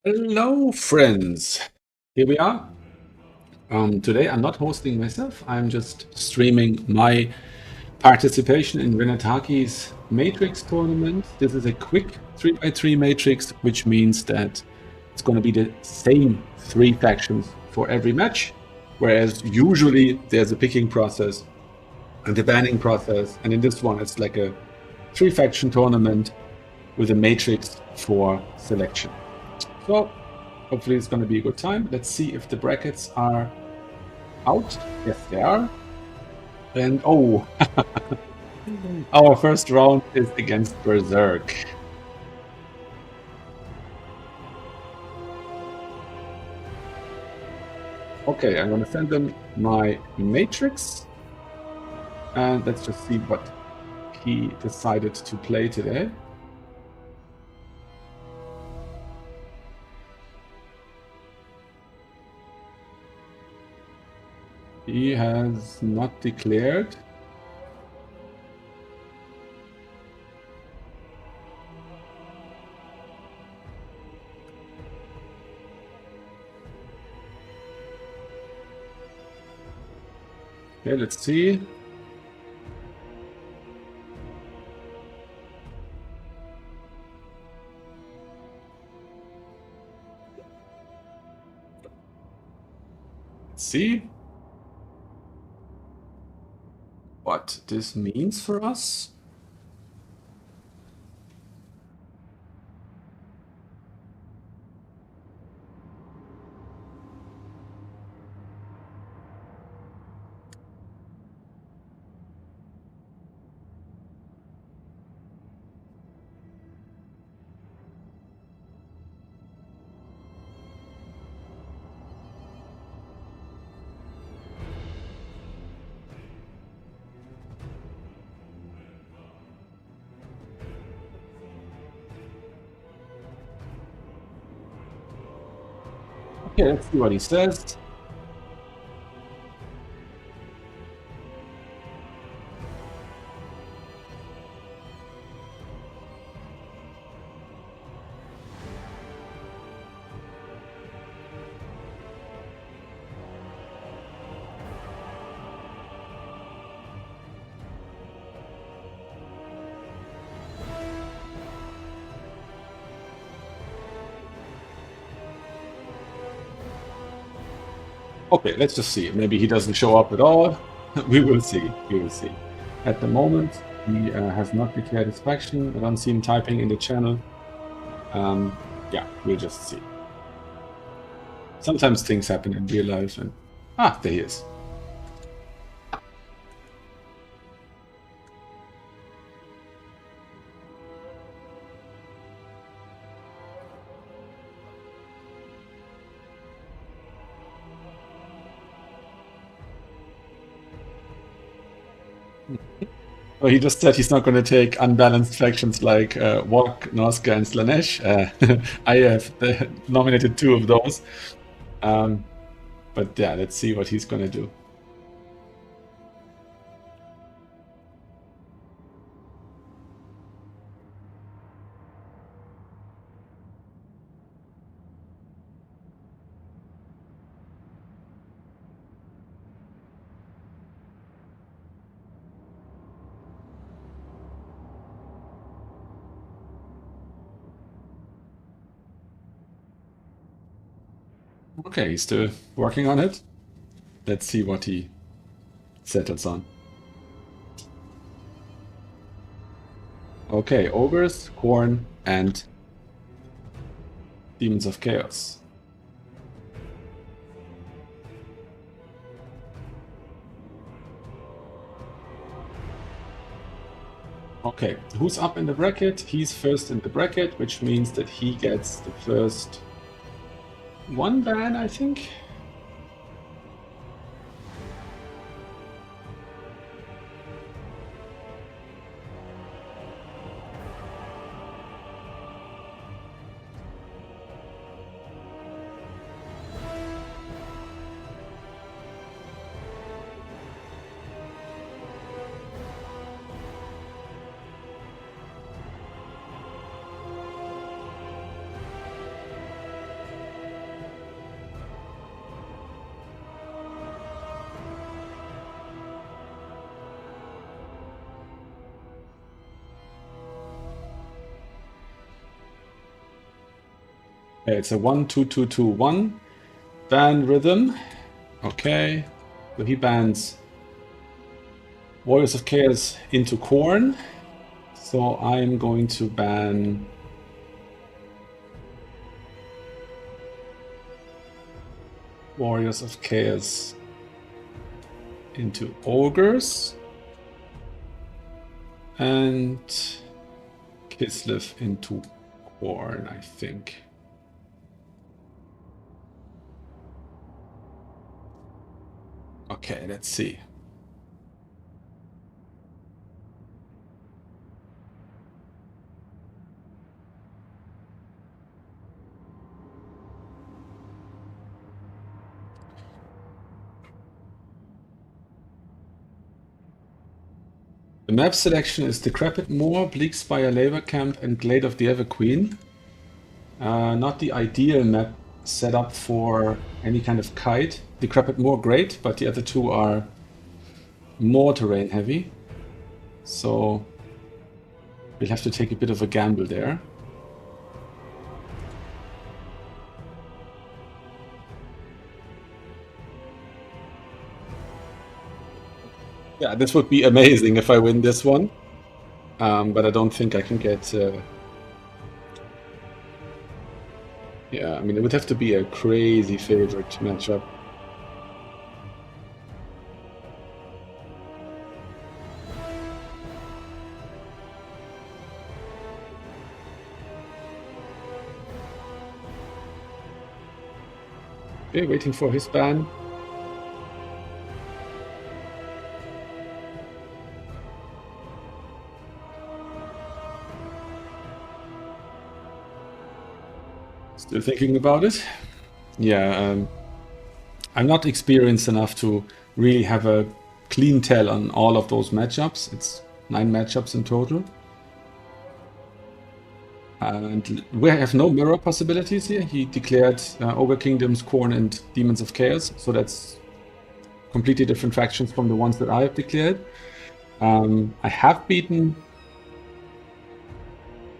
Hello, friends. Here we are. Today I'm not hosting myself. I'm just streaming my participation in Renetaki's Matrix tournament. This is a quick 3x3 Matrix, which means that it's going to be the same three factions for every match, whereas usually there's a picking process and a banning process. And in this one, it's like a three-faction tournament with a matrix for selection. So hopefully it's going to be a good time. Let's see if the brackets are out. Yes, they are. And oh, our first round is against Berserk. Okay, I'm going to send them my matrix. And let's just see what he decided to play today. He has not declared. Okay, let's see. Let's see what this means for us. Okay, let's see what he says. Okay, let's just see. Maybe he doesn't show up at all. We will see. We will see. At the moment, he has not declared his faction. I don't see him typing in the channel. Yeah, we'll just see. Sometimes things happen in real life, and there he is. Well, he just said he's not going to take unbalanced factions like Wok, Noska, and Slanesh. I have nominated two of those. But yeah, let's see what he's going to do. Okay, he's still working on it. Let's see what he settles on. Okay, Ogres, Khorne, and Demons of Chaos. Okay, who's up in the bracket? He's first in the bracket, which means that he gets the first one ban, I think. Okay, it's a 1-2-2-2-1 ban rhythm. Okay, so he bans Warriors of Chaos into Khorne. So I'm going to ban Warriors of Chaos into Ogres and Kislev into Khorne, I think. Okay, let's see. The map selection is Decrepit Moor, Bleakspire Labor Camp, and Glade of the Everqueen. Not the ideal map setup for any kind of kite. Decrepit Moor, great, but the other two are more terrain heavy. So we'll have to take a bit of a gamble there. Yeah, this would be amazing if I win this one. But I don't think I can get... yeah, I mean, it would have to be a crazy favorite matchup. Okay, waiting for his ban. Still thinking about it. Yeah, I'm not experienced enough to really have a clean tell on all of those matchups. It's 9 matchups in total. And we have no mirror possibilities here. He declared Ogre Kingdoms, Khorne, and Demons of Chaos. So that's completely different factions from the ones that I have declared. I have beaten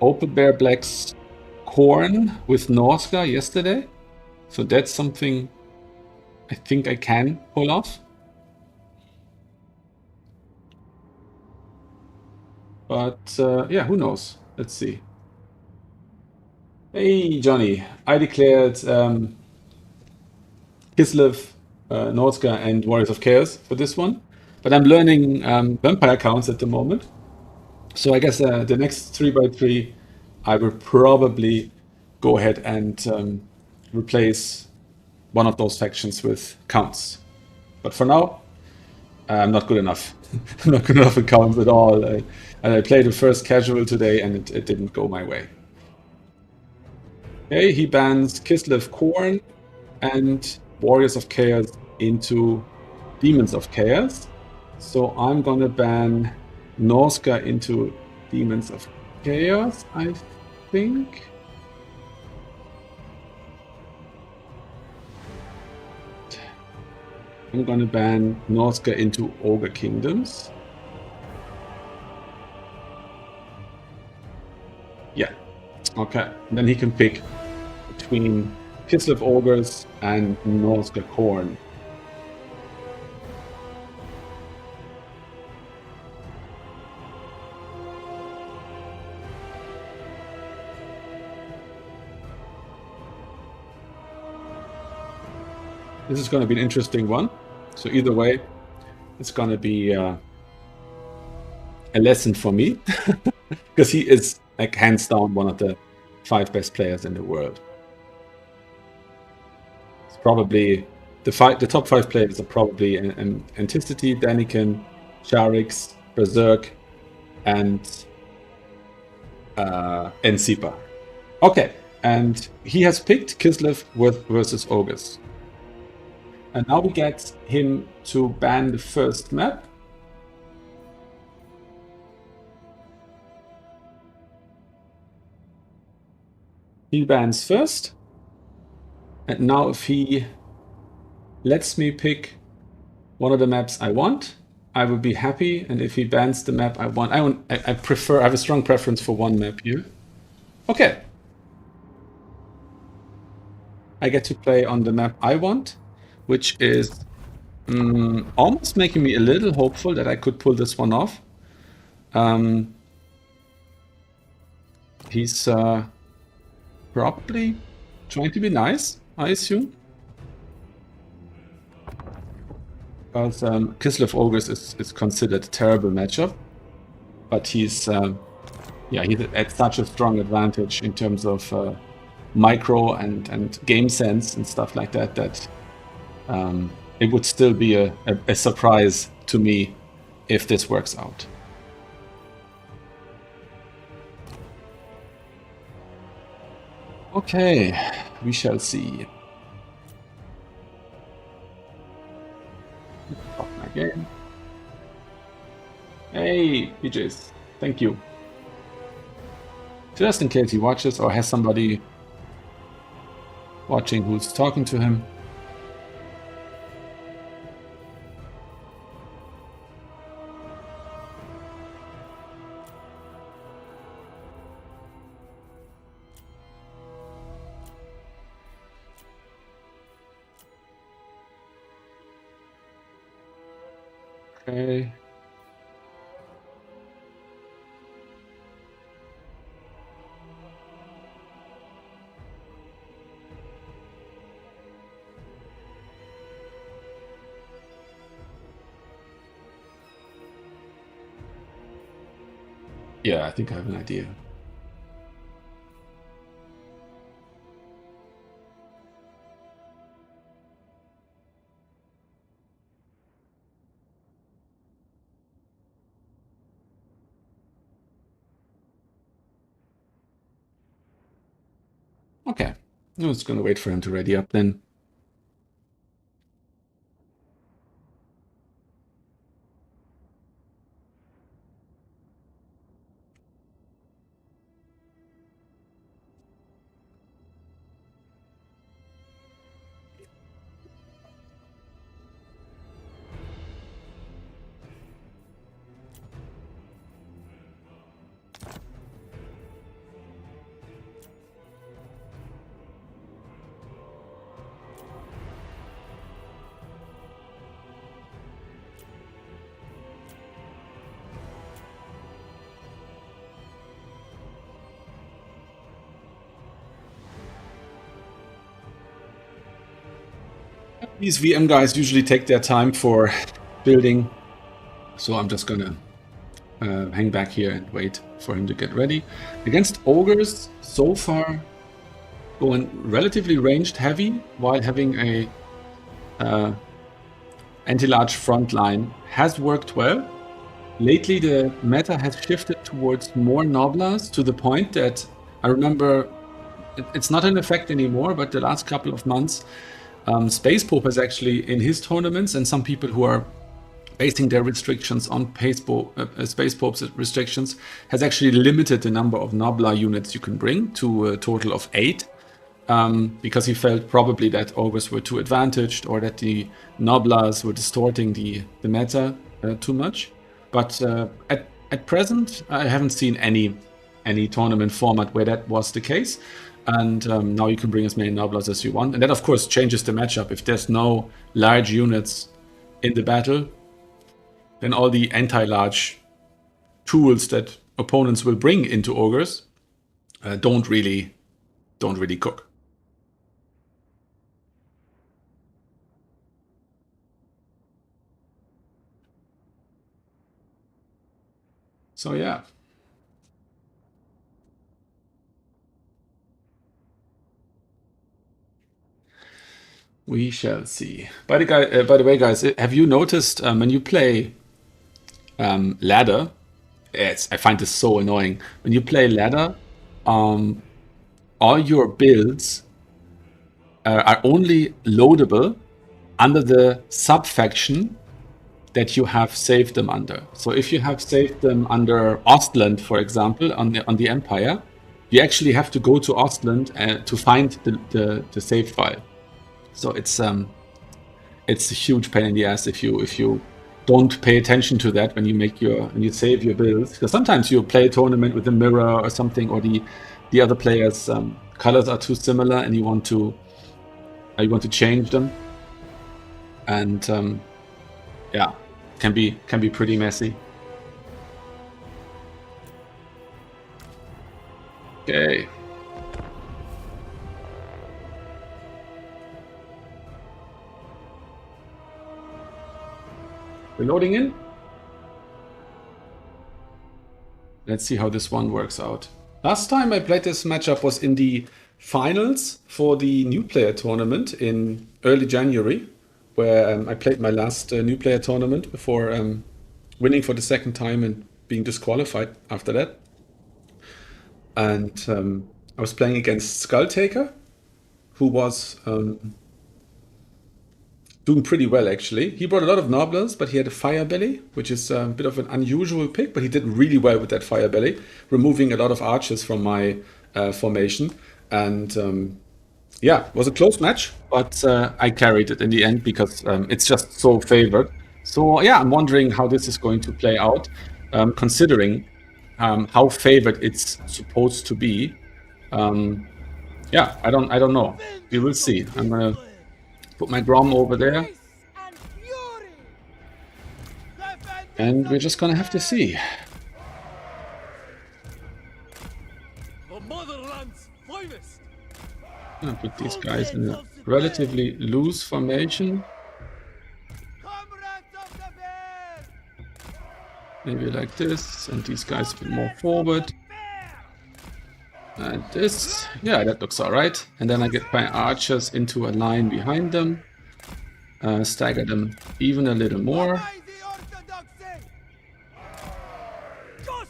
Open Bear Black's Khorne with Norska yesterday. So that's something I think I can pull off. But yeah, who knows? Let's see. Hey, Johnny. I declared Kislev, Norska, and Warriors of Chaos for this one. But I'm learning vampire counts at the moment. So I guess the next 3x3, I will probably go ahead and replace one of those factions with counts. But for now, I'm not good enough. I'm not good enough in counts at all. I played the first casual today and it didn't go my way. Okay, he bans Kislev Khorne and Warriors of Chaos into Demons of Chaos. So I'm gonna ban Norska into Demons of Chaos, I think. I'm gonna ban Norska into Ogre Kingdoms. Yeah, okay. And then he can pick between Kislev Ogres and Norska Khorne. This is going to be an interesting one. So either way, it's going to be a lesson for me because he is like hands down one of the 5 best players in the world. It's probably the top 5 players are probably Anticity, Daniken, Sharix, Berserk, and Sipa. Okay, and he has picked Kislev versus Ogres. And now we get him to ban the first map. He bans first. And now if he lets me pick one of the maps I want, I will be happy. And if he bans the map I want, I prefer, I have a strong preference for one map here. Okay. I get to play on the map I want, which is almost making me a little hopeful that I could pull this one off. He's probably trying to be nice, I assume. Because Kislev Ogres is considered a terrible matchup. But he's at such a strong advantage in terms of micro and game sense and stuff like that, that it would still be a surprise to me if this works out. Okay, we shall see. Stop my game. Hey, PJs, thank you. Just in case he watches or has somebody watching who's talking to him. Okay. Yeah, I think I have an idea. Okay, I'm just gonna wait for him to ready up then. These VM guys usually take their time for building, so I'm just gonna hang back here and wait for him to get ready. Against Ogres, so far going relatively ranged heavy while having a anti-large front line has worked well. Lately the meta has shifted towards more Noblars to the point that I remember it's not in effect anymore, but the last couple of months Space Pope is actually in his tournaments, and some people who are basing their restrictions on Space Pope's restrictions has actually limited the number of Noblar units you can bring to a total of 8, because he felt probably that Ogres were too advantaged or that the Noblars were distorting the meta too much. But at present, I haven't seen any tournament format where that was the case. And now you can bring as many Noblars as you want. And that, of course, changes the matchup. If there's no large units in the battle, then all the anti-large tools that opponents will bring into Ogres don't really cook. So yeah. We shall see. By the way, guys, have you noticed when you play ladder? I find this so annoying. When you play ladder, all your builds are only loadable under the sub-faction that you have saved them under. So if you have saved them under Ostland, for example, on the Empire, you actually have to go to Ostland to find the save file. So it's a huge pain in the ass if you don't pay attention to that when you save your builds. Because sometimes you play a tournament with a mirror or something, or the other players' colors are too similar, and you want to I want to change them, and yeah, can be pretty messy. Okay. We're loading in. Let's see how this one works out. Last time I played this matchup was in the finals for the new player tournament in early January, where I played my last new player tournament before winning for the second time and being disqualified after that. And I was playing against Skulltaker, who was doing pretty well, actually. He brought a lot of Nobblers, but he had a Fire Belly, which is a bit of an unusual pick, but he did really well with that Fire Belly, removing a lot of archers from my formation. And yeah, it was a close match, but I carried it in the end because it's just so favored. So yeah, I'm wondering how this is going to play out, considering how favored it's supposed to be. Yeah, I don't know. We will see. I'm gonna put my Grom over there, and we're just gonna have to see. I'll put these guys in a relatively loose formation. Maybe like this, and these guys a bit more forward. And this, yeah, that looks alright. And then I get my archers into a line behind them. Stagger them even a little more.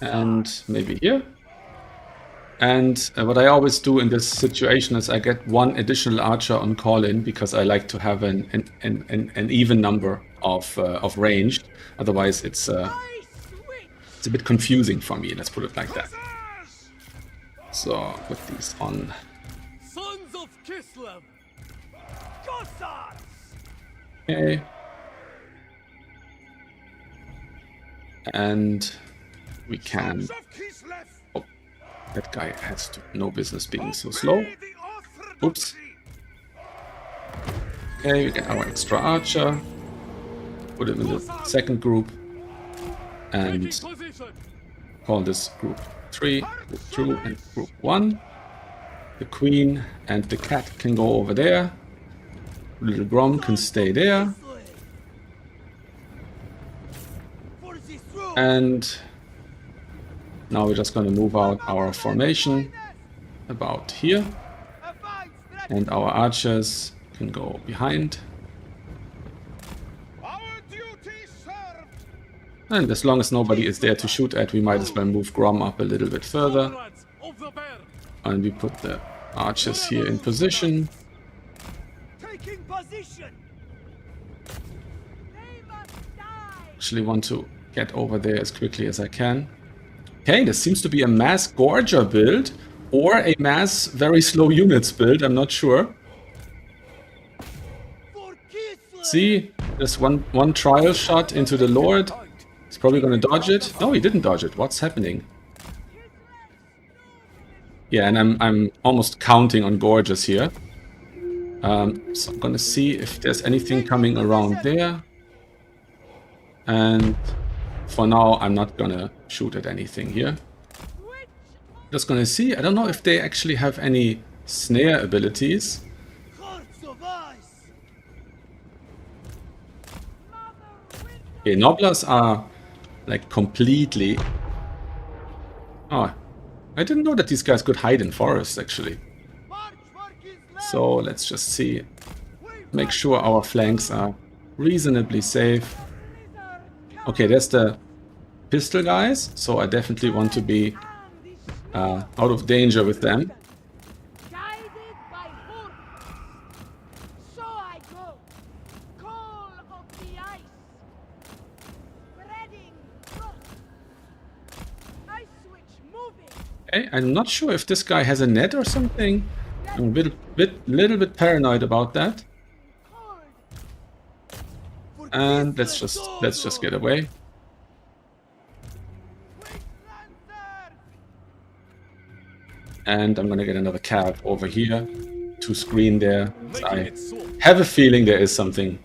And maybe here. And what I always do in this situation is I get one additional archer on call-in because I like to have an even number of ranged. Otherwise, it's a bit confusing for me. Let's put it like that. So put these on. Sons of Kislev. Okay. And we can. Oh, that guy has no business being so slow. Oops. Okay, we get our extra archer. Put him in the second group. And call this group 3, group 2, and group 1. The queen and the cat can go over there. Little Grom can stay there. And now we're just going to move out our formation about here. And our archers can go behind. And as long as nobody is there to shoot at, we might as well move Grom up a little bit further. And we put the archers here in position. Actually want to get over there as quickly as I can. Okay, this seems to be a mass Gorger build or a mass very slow units build, I'm not sure. See, there's one trial shot into the Lord. He's probably going to dodge it. No, he didn't dodge it. What's happening? Yeah, and I'm almost counting on Gorges here. So I'm going to see if there's anything coming around there. And for now, I'm not going to shoot at anything here. Just going to see. I don't know if they actually have any snare abilities. Okay, Nobblers are like completely... Oh, I didn't know that these guys could hide in forests actually. So let's just see. Make sure our flanks are reasonably safe. Okay, there's the pistol guys, so I definitely want to be out of danger with them. Okay, I'm not sure if this guy has a net or something. I'm a little bit paranoid about that. And let's just get away. And I'm gonna get another cab over here. to screen there. So I have a feeling there is something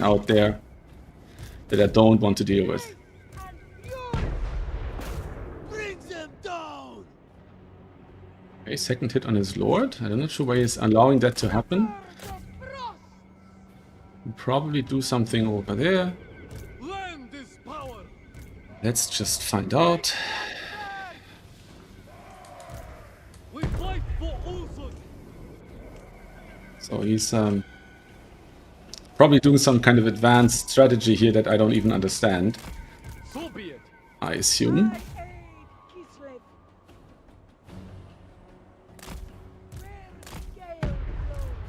out there that I don't want to deal with. Okay, second hit on his lord. I'm not sure why he's allowing that to happen. We'll probably do something over there. Let's just find out. So he's probably doing some kind of advanced strategy here that I don't even understand. I assume.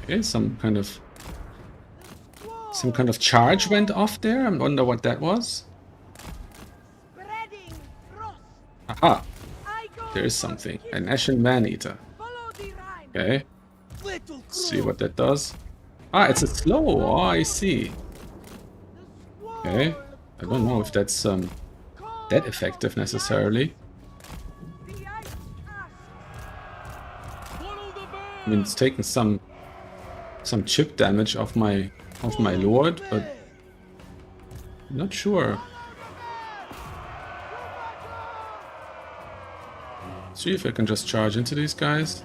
Okay, some kind of charge went off there. I wonder what that was. Aha! There is something. An Ashen Man-Eater. Okay. Let's see what that does. Ah, it's a slow. Oh, I see. Okay. I don't know if that's that effective necessarily. I mean, it's taking some chip damage off my lord, but I'm not sure. See if I can just charge into these guys.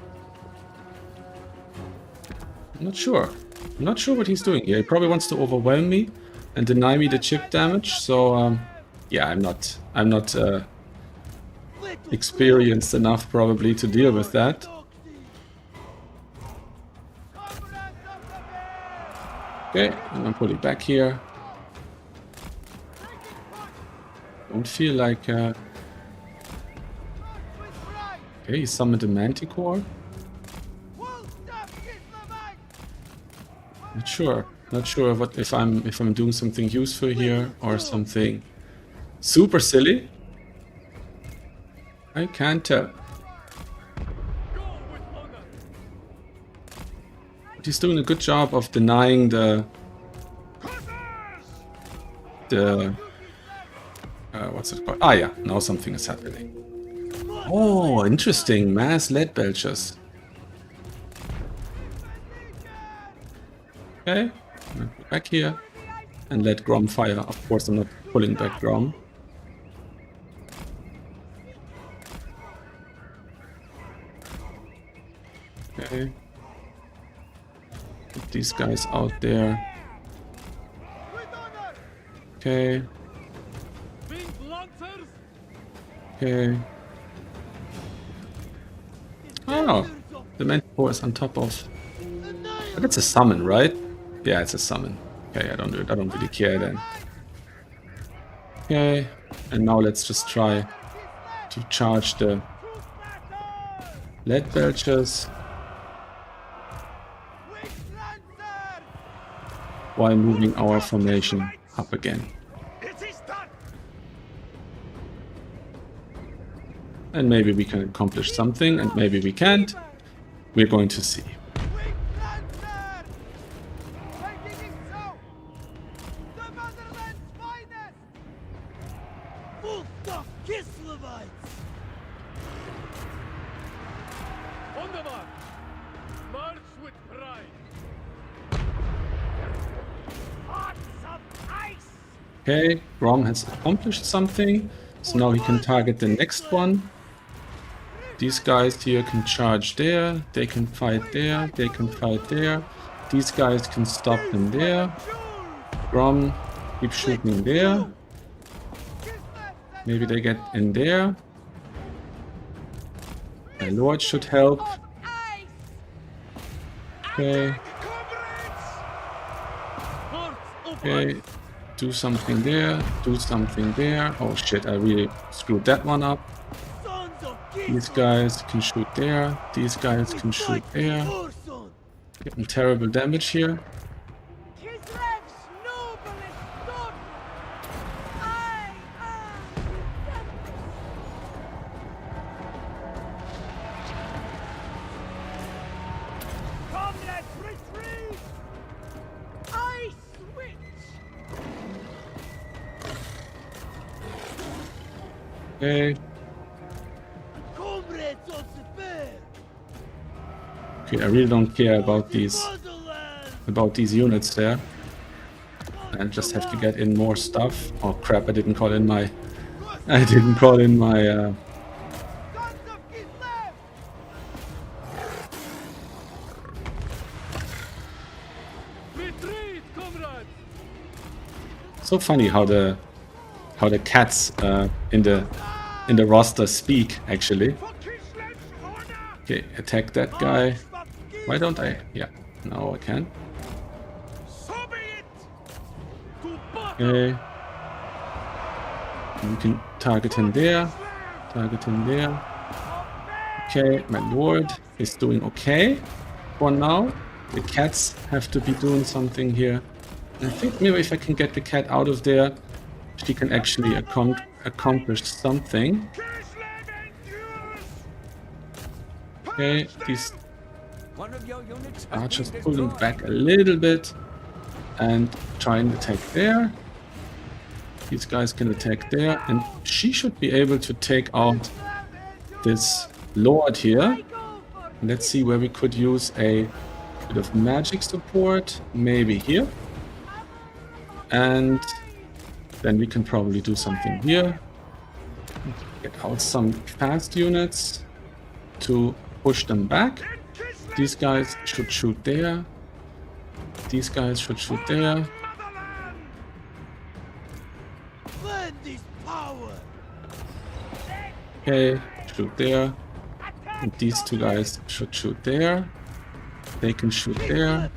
I'm not sure. I'm not sure what he's doing here. He probably wants to overwhelm me and deny me the chip damage. So yeah, I'm not experienced enough probably to deal with that. Okay, and I'm pulling back here. Don't feel like okay, he summoned a Manticore. Not sure what if I'm doing something useful here or something super silly. I can't tell. But he's doing a good job of denying the what's it called? Ah yeah, now something is happening. Oh, interesting. Mass lead belchers. Okay, back here and let Grom fire. Of course, I'm not pulling back Grom. Okay, get these guys out there. Okay. Okay. Oh, the Manticore is on top of. But it's a summon, right? Yeah, it's a summon. Okay, I don't really care then. Okay, and now let's just try to charge the lead belchers while moving our formation up again. And maybe we can accomplish something, and maybe we can't. We're going to see. Okay, Grom has accomplished something, so now he can target the next one. These guys here can charge there, they can fight there, they can fight there. These guys can stop them there. Grom, keep shooting there. Maybe they get in there. My lord should help. Okay. Okay. Do something there, do something there. Oh shit, I really screwed that one up. These guys can shoot there, these guys can shoot there. Getting terrible damage here. Okay. Okay, I really don't care about these units there. I just have to get in more stuff. Oh crap! I didn't call in my So funny how the cats in the roster speak actually. Okay, attack that guy. Why don't I? Yeah, now I can. Okay. And we can target him there. Target him there. Okay, my lord is doing okay for now. The cats have to be doing something here. I think maybe if I can get the cat out of there, she can actually accomplish something. Okay, these archers pulling back a little bit and trying to attack there. These guys can attack there, and she should be able to take out this lord here. Let's see where we could use a bit of magic support. Maybe here. And then we can probably do something here. Get out some fast units to push them back. These guys should shoot there. These guys should shoot there. Okay, shoot there. And these two guys should shoot there. They can shoot there.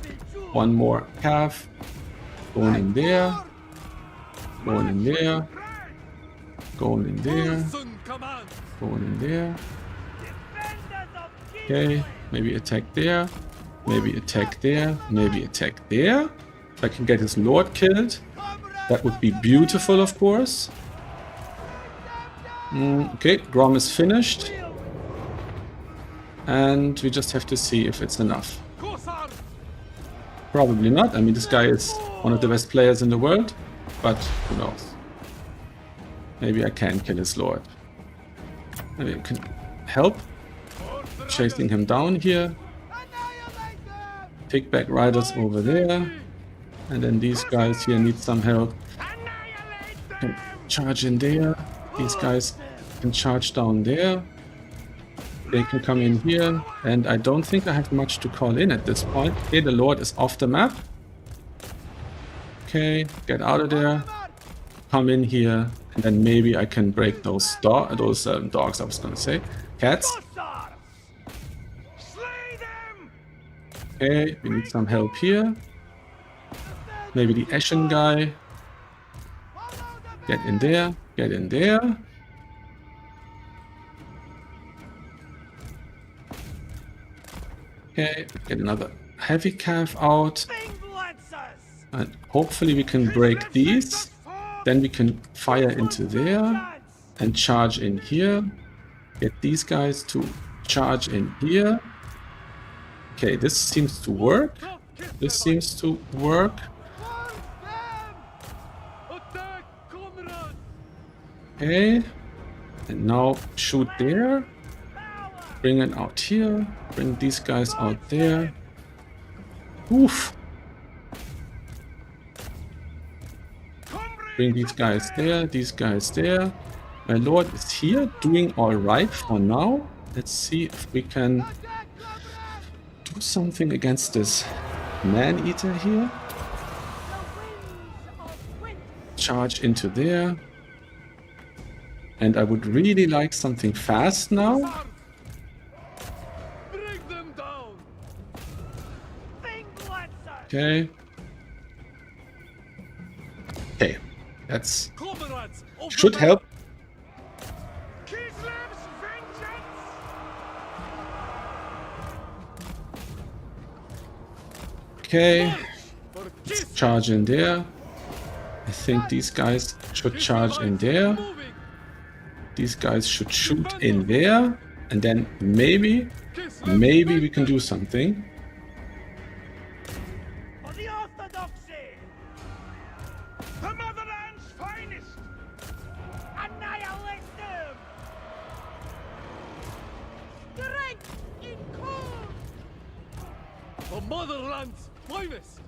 One more calf. Going in there. Going in there. Going in there. Going in there. Okay, maybe attack there. Maybe attack there. Maybe attack there. If I can get his lord killed, that would be beautiful, of course. Okay, Grom is finished. And we just have to see if it's enough. Probably not. I mean, this guy is one of the best players in the world. But who knows? Maybe I can kill his lord. Maybe I can help. Chasing him down here. Pickback riders over there. And then these guys here need some help. Can charge in there. These guys can charge down there. They can come in here. And I don't think I have much to call in at this point. Okay, the lord is off the map. Okay, get out of there. Come in here. And then maybe I can break those dogs, I was gonna say. Cats. Okay, we need some help here. Maybe the Ashen guy. Get in there. Get in there. Okay, get another heavy calf out. And hopefully we can break these. Then we can fire into there and charge in here. Get these guys to charge in here. Okay, this seems to work. This seems to work. Okay. And now shoot there. Bring it out here. Bring these guys out there. Oof. Bring these guys there. These guys there. My lord is here, doing all right for now. Let's see if we can do something against this man-eater here. Charge into there. And I would really like something fast now. Okay. Okay. That's should help. Okay. Charge in there. I think these guys should charge in there. These guys should shoot in there. And then maybe we can do something. The motherland's finest.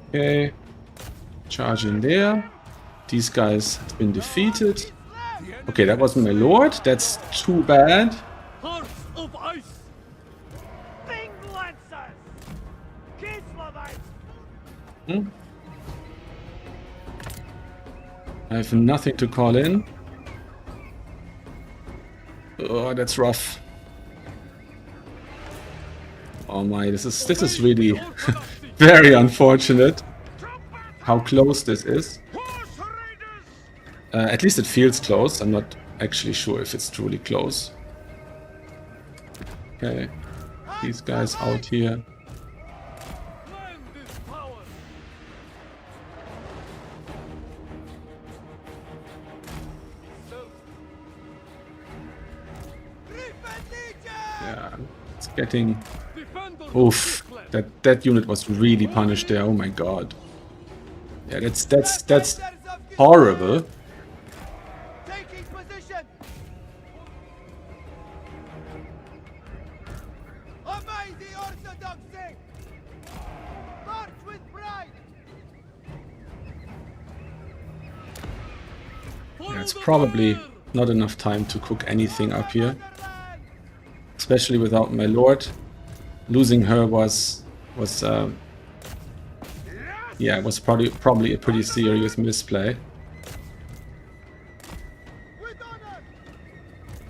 Okay. Charge in there. These guys have been defeated. Okay, that wasn't my lord. That's too bad. Hearts of ice. Bing Lancers! Kislavite! Hmm? I have nothing to call in. Oh, that's rough. Oh my, this is really very unfortunate how close this is. At least it feels close. I'm not actually sure if it's truly close. Okay, these guys out here. Land is power. Yeah, it's getting... Defend us. Oof, that unit was really punished there. Oh my god. Yeah, that's horrible. Taking position! Obey the orthodoxy! March with pride! Yeah, it's probably not enough time to cook anything up here. Motherland! Especially without my lord. Losing her was yeah, it was probably a pretty serious misplay. With honor!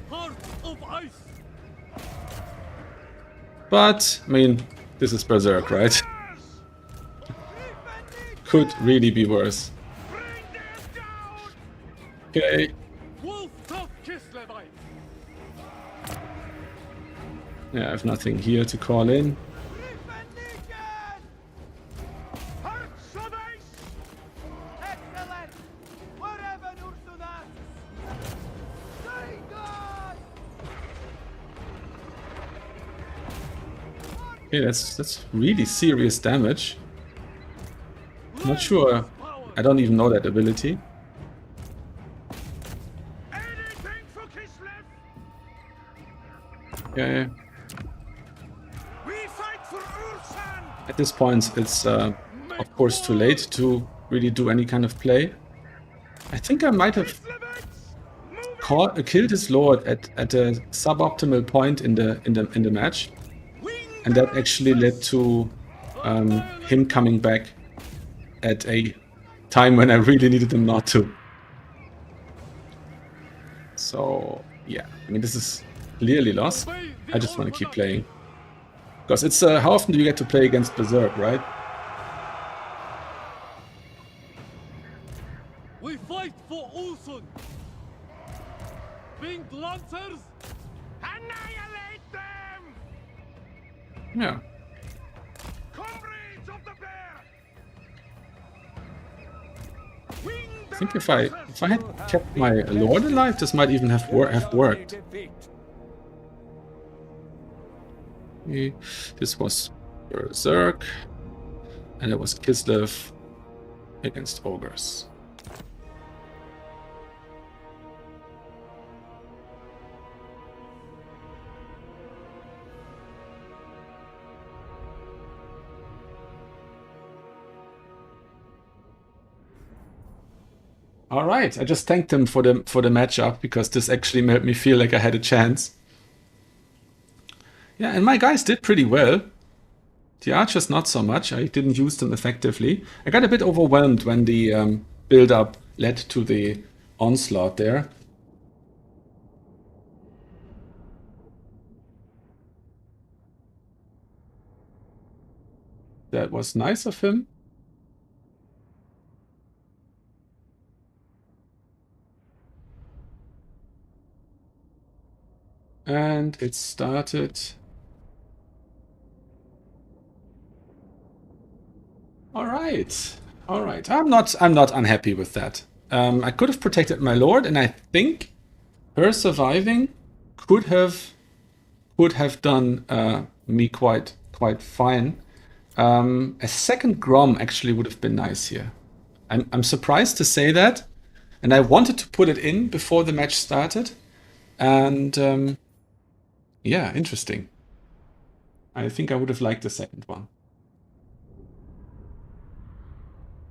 Hearts of ice. But I mean, this is Berserk, right? Could really be worse. Bring them down! Okay. Wolf tough Kislevite. Yeah, I have nothing here to call in. Hearts of ice! Excellent! Wherever Ursunas! Say God! Okay, that's really serious damage. Not sure. I don't even know that ability. Anything for Kislev! Okay. We fight for Ursan! At this point, it's of course too late to really do any kind of play. I think I might have killed his lord at a suboptimal point in the match, and that actually led to him coming back at a time when I really needed him not to. So yeah, I mean, this is clearly lost. I just want to keep playing. Because it's, how often do you get to play against Berserk, right? We fight for Ulsun. Winged Lancers. Annihilate them! Yeah. Comrades of the bear! I think if I had kept my lord alive, this might even have worked. Okay, this was Berserk, and it was Kislev against ogres. All right, I just thanked him for the matchup because this actually made me feel like I had a chance. Yeah, and my guys did pretty well. The archers not so much. I didn't use them effectively. I got a bit overwhelmed when the build-up led to the onslaught there. That was nice of him. And it started. All right. All right. I'm not unhappy with that. I could have protected my lord, and I think her surviving could have done me quite fine. A second Grom actually would have been nice here. I'm surprised to say that, and I wanted to put it in before the match started, and Yeah, interesting. I think I would have liked the second one.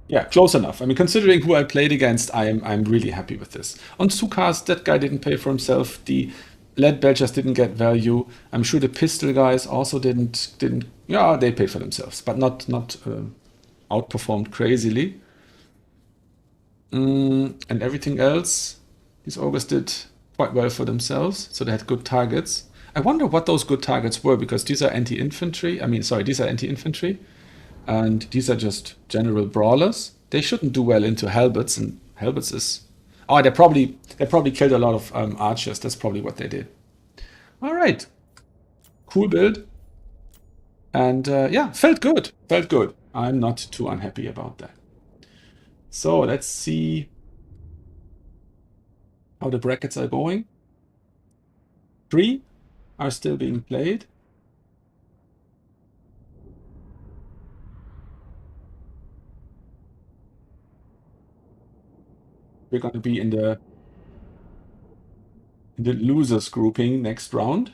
Yeah, close enough. I mean, considering who I played against, I'm really happy with this. On Sukas, that guy didn't pay for himself. The lead belchers didn't get value. I'm sure the pistol guys also didn't. Yeah, they paid for themselves, but not outperformed crazily. And everything else, these ogres did quite well for themselves. So they had good targets. I wonder what those good targets were, because these are anti-infantry. I mean, sorry, these are anti-infantry. And these are just general brawlers. They shouldn't do well into halberds, and halberds is. Oh, they probably killed a lot of archers. That's probably what they did. All right, cool build, and yeah, felt good. Felt good. I'm not too unhappy about that. So let's see how the brackets are going. 3 are still being played. We're going to be in the losers grouping next round.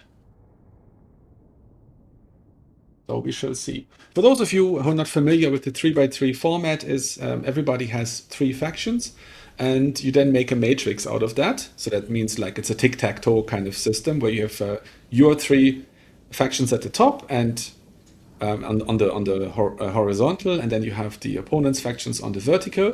So we shall see. For those of you who are not familiar with the 3x3 format, is everybody has 3 factions, and you then make a matrix out of that. So that means like it's a tic-tac-toe kind of system where you have your 3 factions at the top and on the horizontal, and then you have the opponent's factions on the vertical,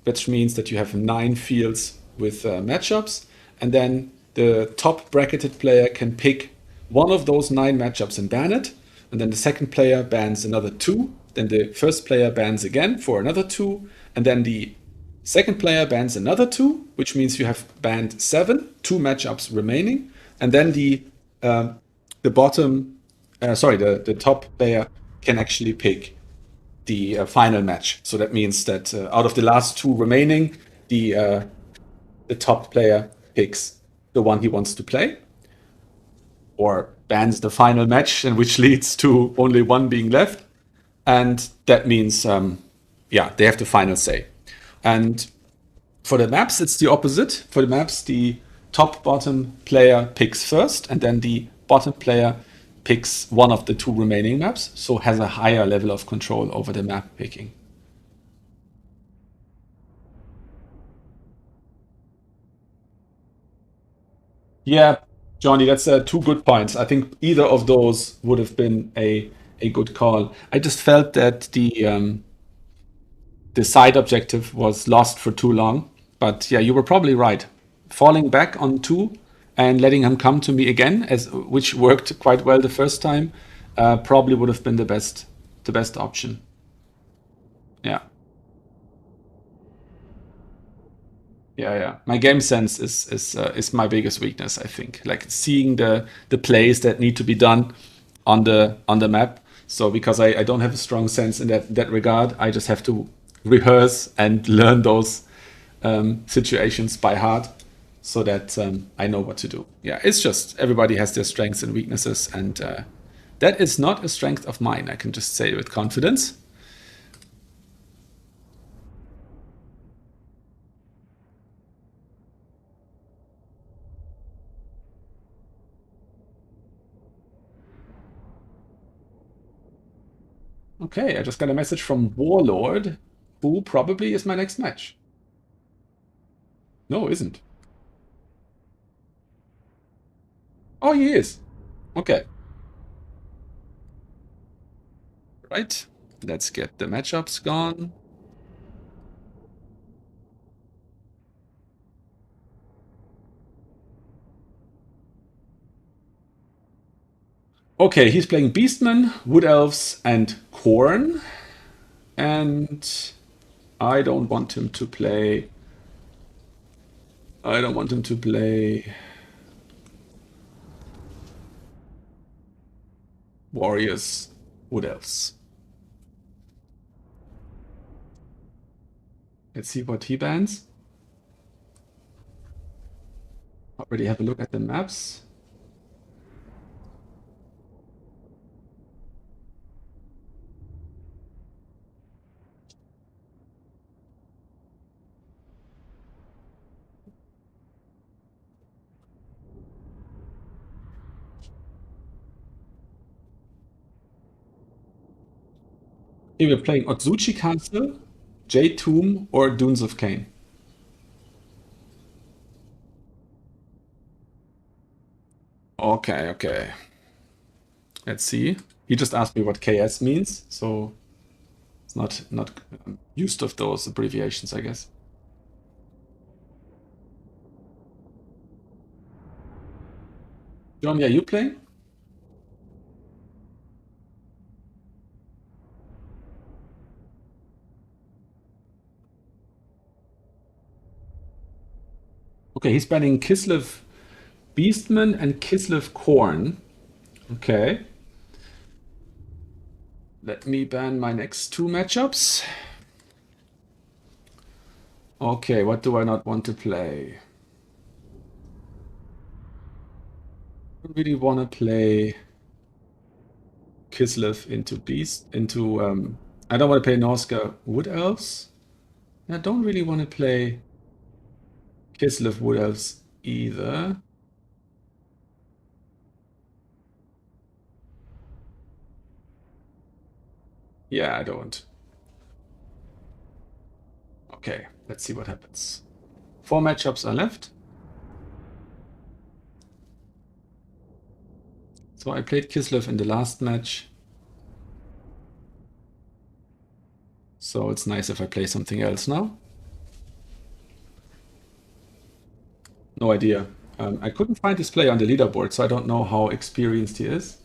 which means that you have 9 fields with matchups, and then the top bracketed player can pick one of those 9 matchups and ban it, and then the second player bans another 2, then the first player bans again for another 2, and then the second player bans another 2, which means you have banned 7, 2 matchups remaining, and then the top player can actually pick the final match. So that means that out of the last 2 remaining, the top player picks the one he wants to play, or bans the final match, and which leads to only one being left, and that means yeah, they have the final say. And for the maps, it's the opposite. For the maps, the top bottom player picks first, and then the bottom player picks one of the 2 remaining maps, so has a higher level of control over the map picking. Yeah, Johnny, that's 2 good points. I think either of those would have been a good call. I just felt that the side objective was lost for too long. But yeah, you were probably right. Falling back on 2 and letting him come to me again, which worked quite well the first time, probably would have been the best option. Yeah, yeah. My game sense is my biggest weakness, I think. Like seeing the plays that need to be done on the map. So because I don't have a strong sense in that regard, I just have to rehearse and learn those situations by heart, so that I know what to do. Yeah, it's just everybody has their strengths and weaknesses, and that is not a strength of mine. I can just say with confidence. Okay, I just got a message from Warlord, who probably is my next match. No, isn't. Oh, he is. Okay, right. Let's get the matchups gone. Okay, he's playing Beastmen, Wood Elves, and Khorne. And I don't want him to play. I don't want him to play Warriors, Wood Elves. Let's see what he bans. Already have a look at the maps. Here we're playing Otsuchi Castle, Jade Tomb, or Dunes of Cain. Okay, okay. Let's see. He just asked me what KS means, so it's not used of those abbreviations, I guess. John, yeah, you playing? Okay, he's banning Kislev Beastman and Kislev Korn. Okay. Let me ban my next two matchups. Okay, what do I not want to play? I don't really want to play Kislev into Beast, into, I don't want to play Norska Wood Elves. I don't really want to play Kislev Wood Elves either. Yeah, I don't. Okay, let's see what happens. 4 matchups are left. So I played Kislev in the last match. So it's nice if I play something else now. No idea. I couldn't find his play on the leaderboard, so I don't know how experienced he is.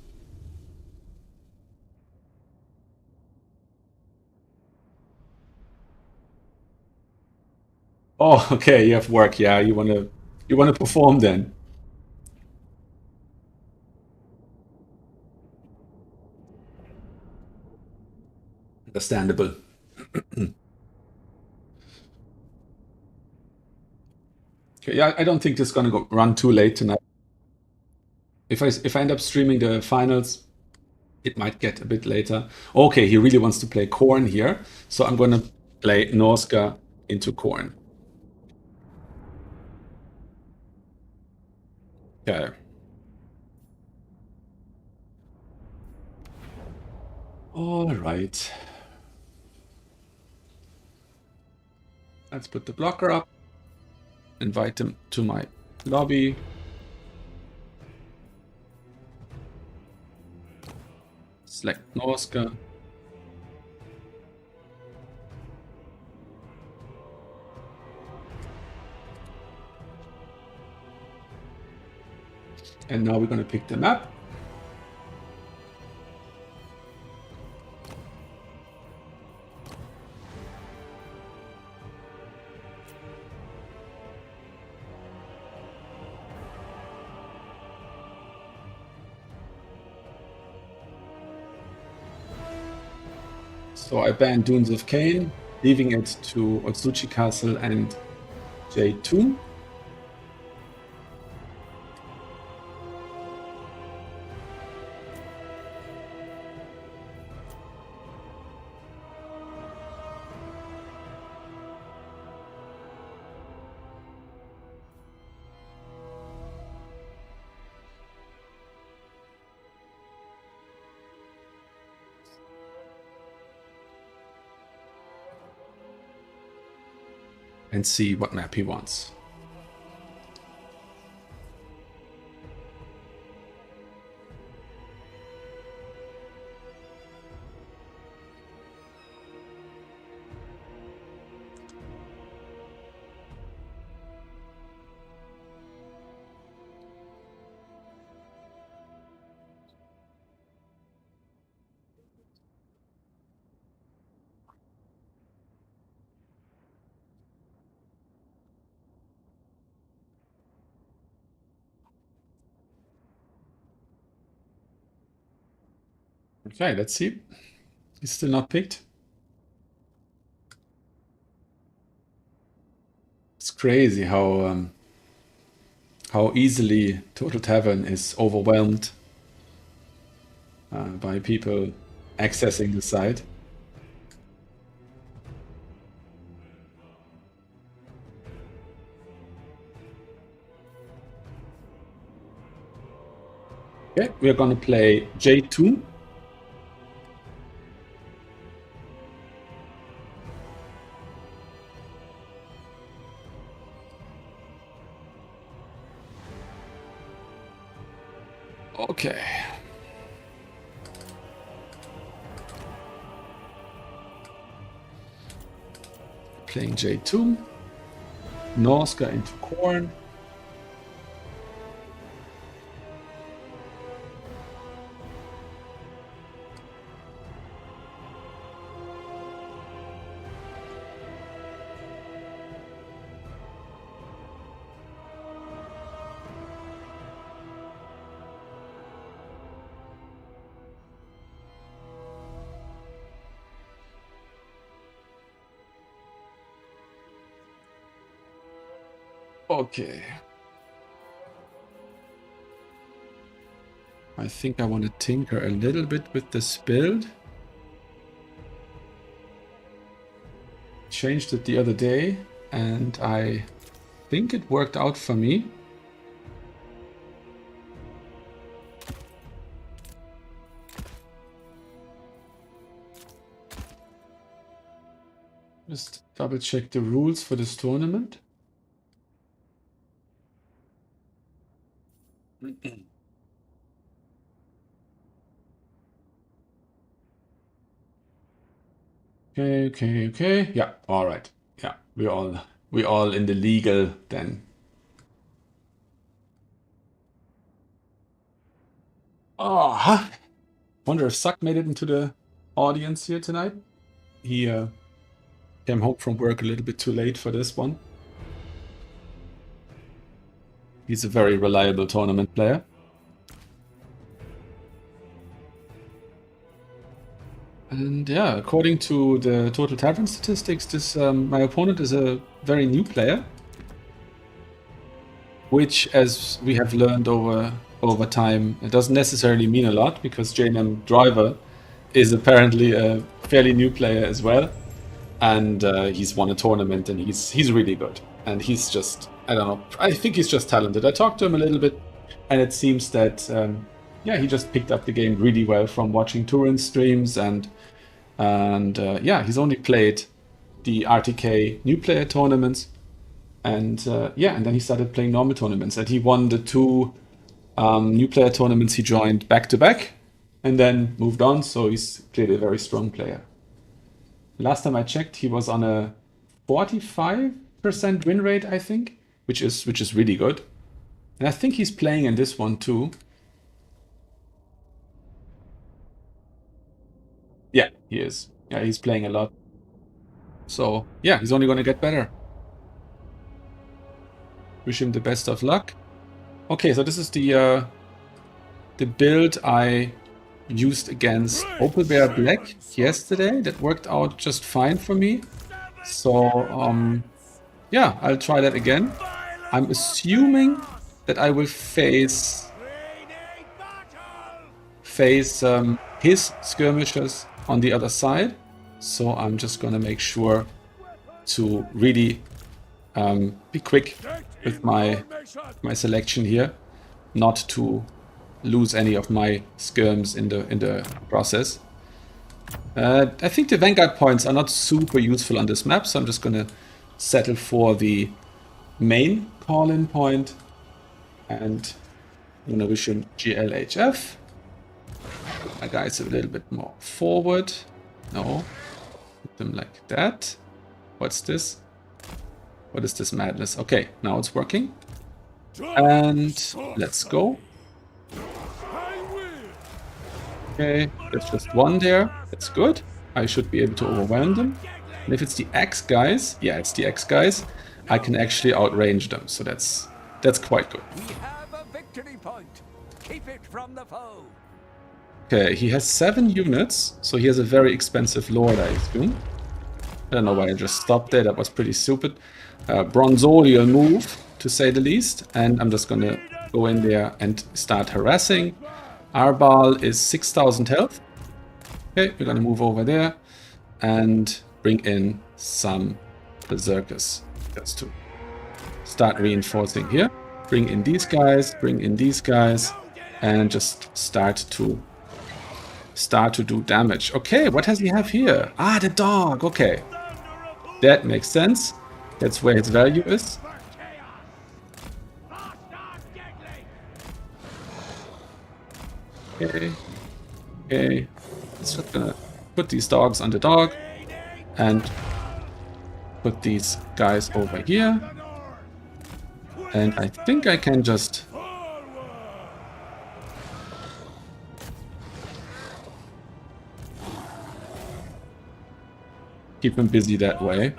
Oh, okay, you have work. Yeah, you wanna perform then. Understandable. Okay, yeah, I don't think this is gonna run too late tonight. If I end up streaming the finals, it might get a bit later. Okay, he really wants to play Corn here, so I'm gonna play Norska into Corn. Okay. All right. Let's put the blocker up. Invite him to my lobby. Select Norska. And now we're going to pick the map. So I banned Dunes of Cain, leaving it to Otsuchi Castle and Jade Tomb. And see what map he wants. Okay, let's see. He's still not picked. It's crazy how easily Total Tavern is overwhelmed by people accessing the site. Okay, we're gonna play J2. Okay. Playing J2. Norska into Corn. Okay. I think I want to tinker a little bit with this build. Changed it the other day, and I think it worked out for me. Just double check the rules for this tournament. Okay. Yeah, all right. Yeah, we all in the legal then. Oh, wonder if Suck made it into the audience here tonight. He came home from work a little bit too late for this one. He's a very reliable tournament player. And yeah, according to the Total Tavern statistics, this my opponent is a very new player, which, as we have learned over time, it doesn't necessarily mean a lot, because JNM Driver is apparently a fairly new player as well, and he's won a tournament, and he's really good, and he's just, I don't know, I think he's just talented. I talked to him a little bit, and it seems that yeah, he just picked up the game really well from watching Turin's streams, and yeah, he's only played the RTK new player tournaments, and yeah, and then he started playing normal tournaments, and he won the 2 new player tournaments he joined back to back, and then moved on. So he's clearly a very strong player. Last time I checked, he was on a 45% win rate, I think, which is really good. And I think he's playing in this one too. Yeah, he is. Yeah, he's playing a lot. So yeah, he's only going to get better. Wish him the best of luck. Okay, so this is the build I used against Opal Bear Black yesterday. That worked out just fine for me. So yeah, I'll try that again. I'm assuming that I will face his skirmishers on the other side. So I'm just gonna make sure to really be quick with my selection here, not to lose any of my skirms in the process. I think the Vanguard points are not super useful on this map, so I'm just gonna settle for the main call-in point, and I'm gonna wish him GLHF. Put my guys a little bit more forward. No, put them like that. What's this? What is this madness? Okay, now it's working. And let's go. Okay, there's just one there. That's good. I should be able to overwhelm them. And if it's the X guys, yeah, it's the X guys, I can actually outrange them. So that's quite good. We have a victory point. Keep it from the foe. Okay, he has 7 units, so he has a very expensive lord, I assume. I don't know why I just stopped there. That was pretty stupid. Bronzolial move, to say the least. And I'm just gonna go in there and start harassing. Arbal is 6,000 health. Okay, we're gonna move over there and bring in some berserkers. That's to start reinforcing here. Bring in these guys, and just start to do damage. Okay, what does he have here? Ah, the dog. Okay, that makes sense. That's where his value is. Okay. Okay. Just gonna put these dogs on the dog and put these guys over here. And I think I can just keep him busy that way.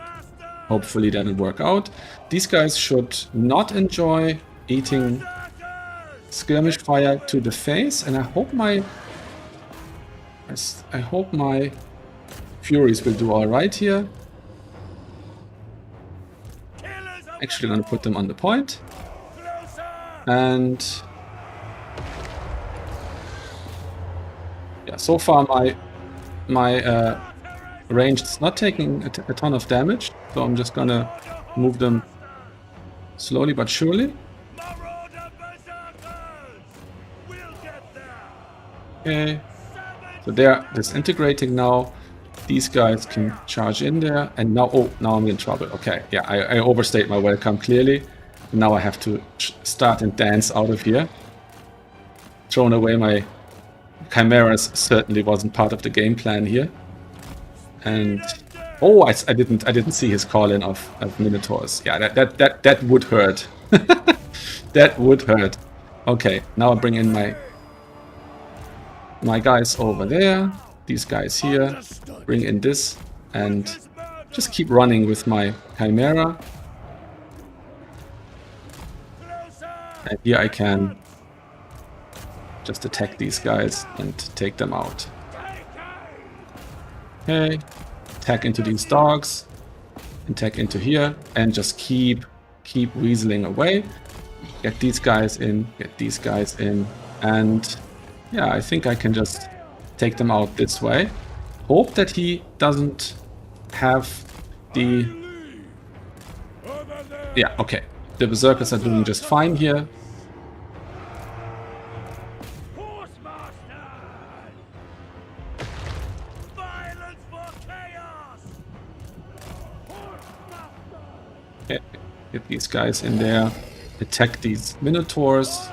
Hopefully that'll work out. These guys should not enjoy eating skirmish fire to the face, and I hope my Furies will do alright here. Actually gonna put them on the point. And yeah, so far my range is not taking a ton of damage, so I'm just gonna move them slowly but surely. Okay, so they're disintegrating now. These guys can charge in there, and now, oh, now I'm in trouble. Okay, yeah, I overstayed my welcome clearly. Now I have to start and dance out of here. Thrown away my chimeras certainly wasn't part of the game plan here. And oh, I didn't see his call-in of minotaurs. Yeah, that would hurt. That would hurt. Okay, now I bring in my guys over there. These guys here. Bring in this and just keep running with my chimera. And here I can just attack these guys and take them out. Okay, attack into these dogs, attack into here, and just keep weaseling away. Get these guys in, and yeah, I think I can just take them out this way. Hope that he doesn't have the... Yeah, okay. The berserkers are doing just fine here. Okay, get these guys in there. Attack these minotaurs.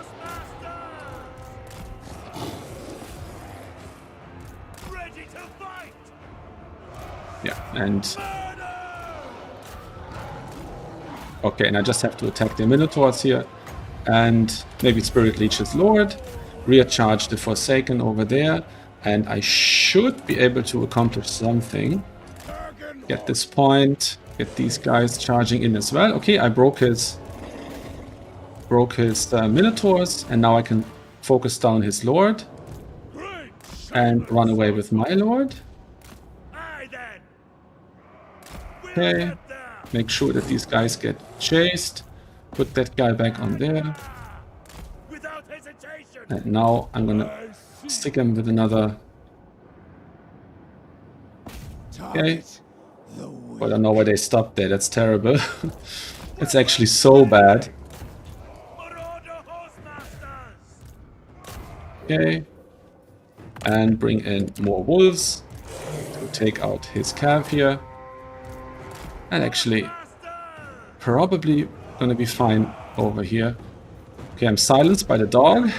Yeah, and... Okay, and I just have to attack the minotaurs here. And maybe Spirit Leech his Lord. Rear charge the Forsaken over there. And I should be able to accomplish something. Get this point. Get these guys charging in as well. Okay, I broke his minotaurs. And now I can focus down his Lord. And run away with my Lord. Okay, make sure that these guys get chased. Put that guy back on there. And now I'm gonna stick him with another. Okay. I don't know why they stopped there. That's terrible. It's actually so bad. Okay. And bring in more wolves to take out his cav here. And actually, probably gonna be fine over here. Okay, I'm silenced by the dog.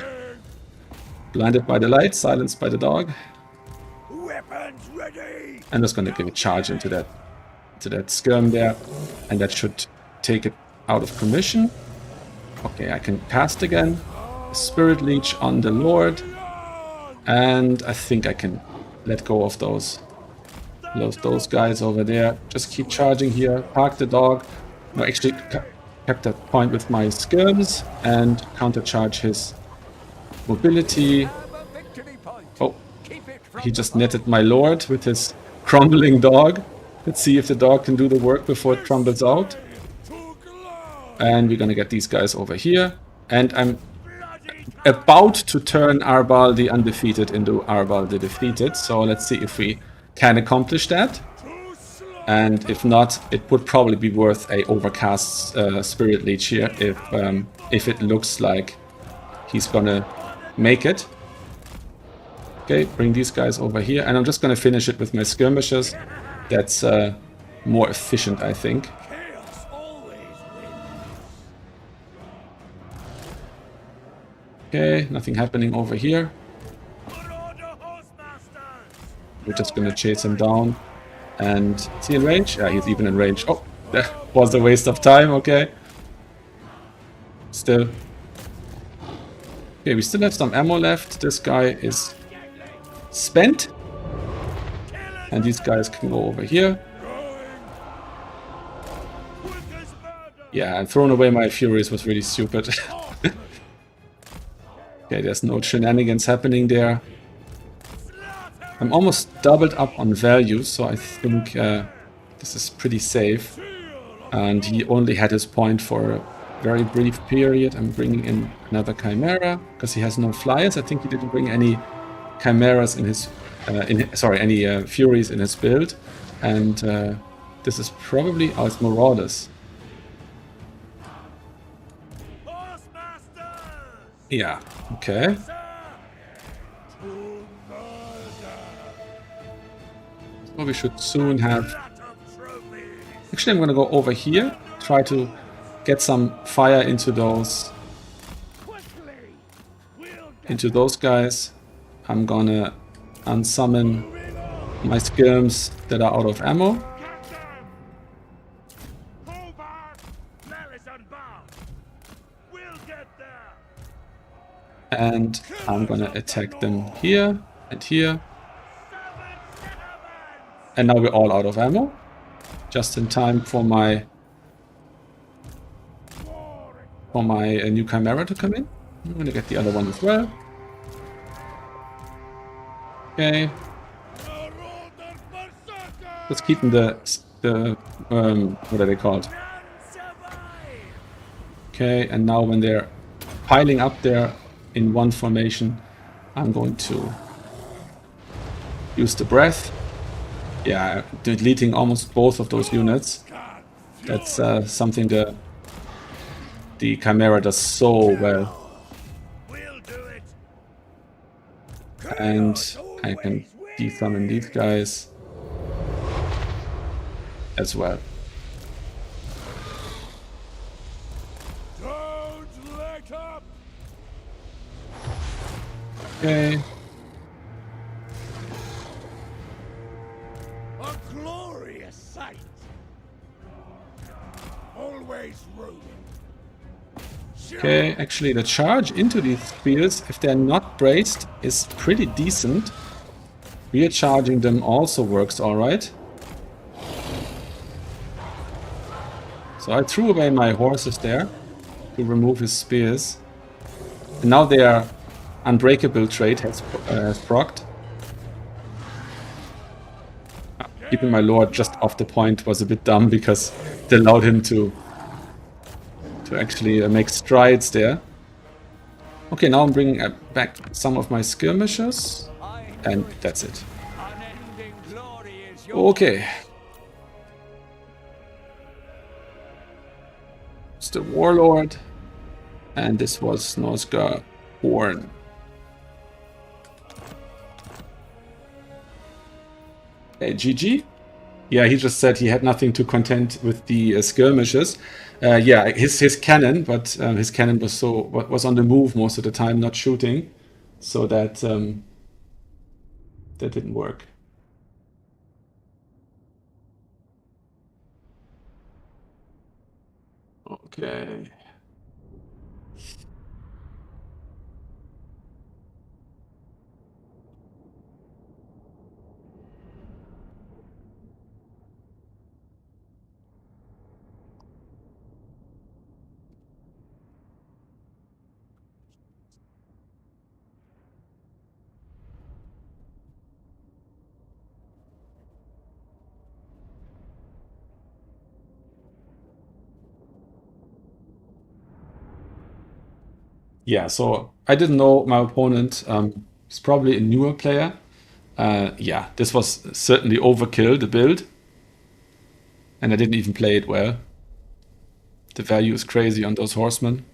Blinded by the light, silenced by the dog. Weapons ready. I'm just gonna give a charge into that skirm there, and that should take it out of commission. Okay, I can cast again. Spirit Leech on the Lord, and I think I can let go of those guys over there. Just keep charging here. Park the dog. No, actually kept that point with my skirms and countercharge his mobility. Oh, he just netted my Lord with his crumbling dog. Let's see if the dog can do the work before it crumbles out. And we're gonna get these guys over here. And I'm about to turn Arbal the Undefeated into Arbal the Defeated. So let's see if we can accomplish that. And if not, it would probably be worth a overcast Spirit Leech here if it looks like he's gonna make it. Okay, bring these guys over here, and I'm just gonna finish it with my skirmishers. That's more efficient, I think. Okay, nothing happening over here. We're just gonna chase him down. And is he in range? Yeah, he's even in range. Oh, that was a waste of time, okay. Still. Okay, we still have some ammo left. This guy is spent. And these guys can go over here. Yeah, and throwing away my Furies was really stupid. Okay, there's no shenanigans happening there. I'm almost doubled up on value, so I think this is pretty safe. And he only had his point for a very brief period. I'm bringing in another Chimera, because he has no flyers. I think he didn't bring any Chimeras in his... any Furies in his build. And this is probably... Oh, it's Marauders. Yeah, okay. Well, we should soon have... Actually, I'm gonna go over here, try to get some fire into those guys. I'm gonna unsummon my skirms that are out of ammo. And I'm gonna attack them here and here. And now we're all out of ammo. Just in time for my new Chimera to come in. I'm gonna get the other one as well. Okay. Let's keep in the what are they called? Okay, and now when they're piling up there in one formation, I'm going to use the breath. Yeah, deleting almost both of those units. That's something the Chimera does so well. And I can desummon these guys as well. Okay. A glorious sight. Always rooting. Okay, actually the charge into these spears, if they're not braced, is pretty decent. Rear charging them also works alright. So I threw away my horses there to remove his spears. And now their unbreakable trait has procced. Keeping my lord just off the point was a bit dumb because it allowed him to actually make strides there. Okay, now I'm bringing back some of my skirmishers, and that's it. Okay. It's the warlord, and this was Nosga Horn. Hey, GG. Yeah, he just said he had nothing to contend with the skirmishes. Yeah, his cannon, but his cannon was on the move most of the time, not shooting, so that that didn't work. Okay. Yeah, so I didn't know my opponent. He's probably a newer player. Yeah, this was certainly overkill, the build. And I didn't even play it well. The value is crazy on those horsemen.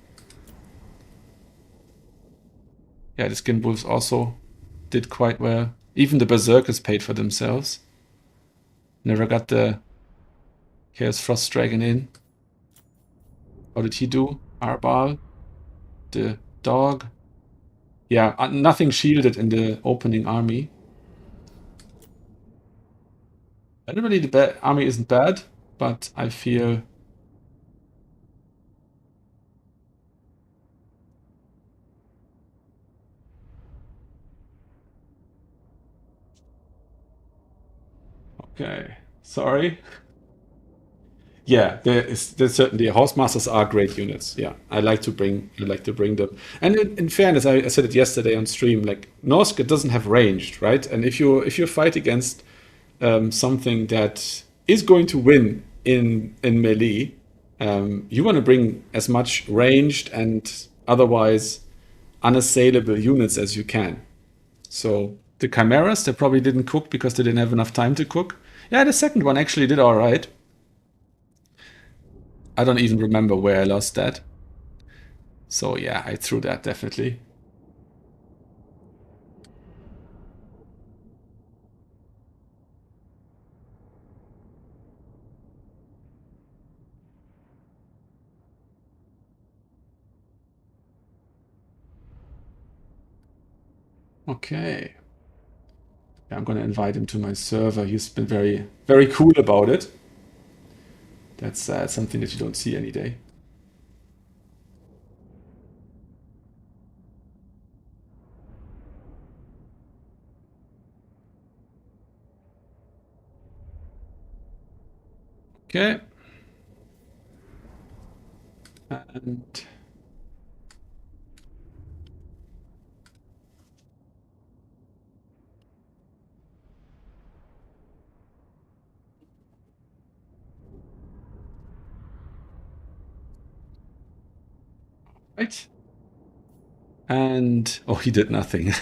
Yeah, the skin wolves also did quite well. Even the berserkers paid for themselves. Never got the Chaos Frost Dragon in. How did he do? Arbal? The dog? Yeah, nothing shielded in the opening army. Generally, the army isn't bad, but I feel okay. Sorry. Yeah, there's certainly Housemasters are great units. Yeah, I like to bring them. And in fairness, I said it yesterday on stream. Like Norska doesn't have ranged, right? And if you fight against something that is going to win in melee, you want to bring as much ranged and otherwise unassailable units as you can. So the Chimeras, they probably didn't cook because they didn't have enough time to cook. Yeah, the second one actually did all right. I don't even remember where I lost that. So yeah, I threw that definitely. Okay. Yeah, I'm gonna invite him to my server. He's been very, very cool about it. That's something that you don't see any day. Okay. And right. And oh, he did nothing.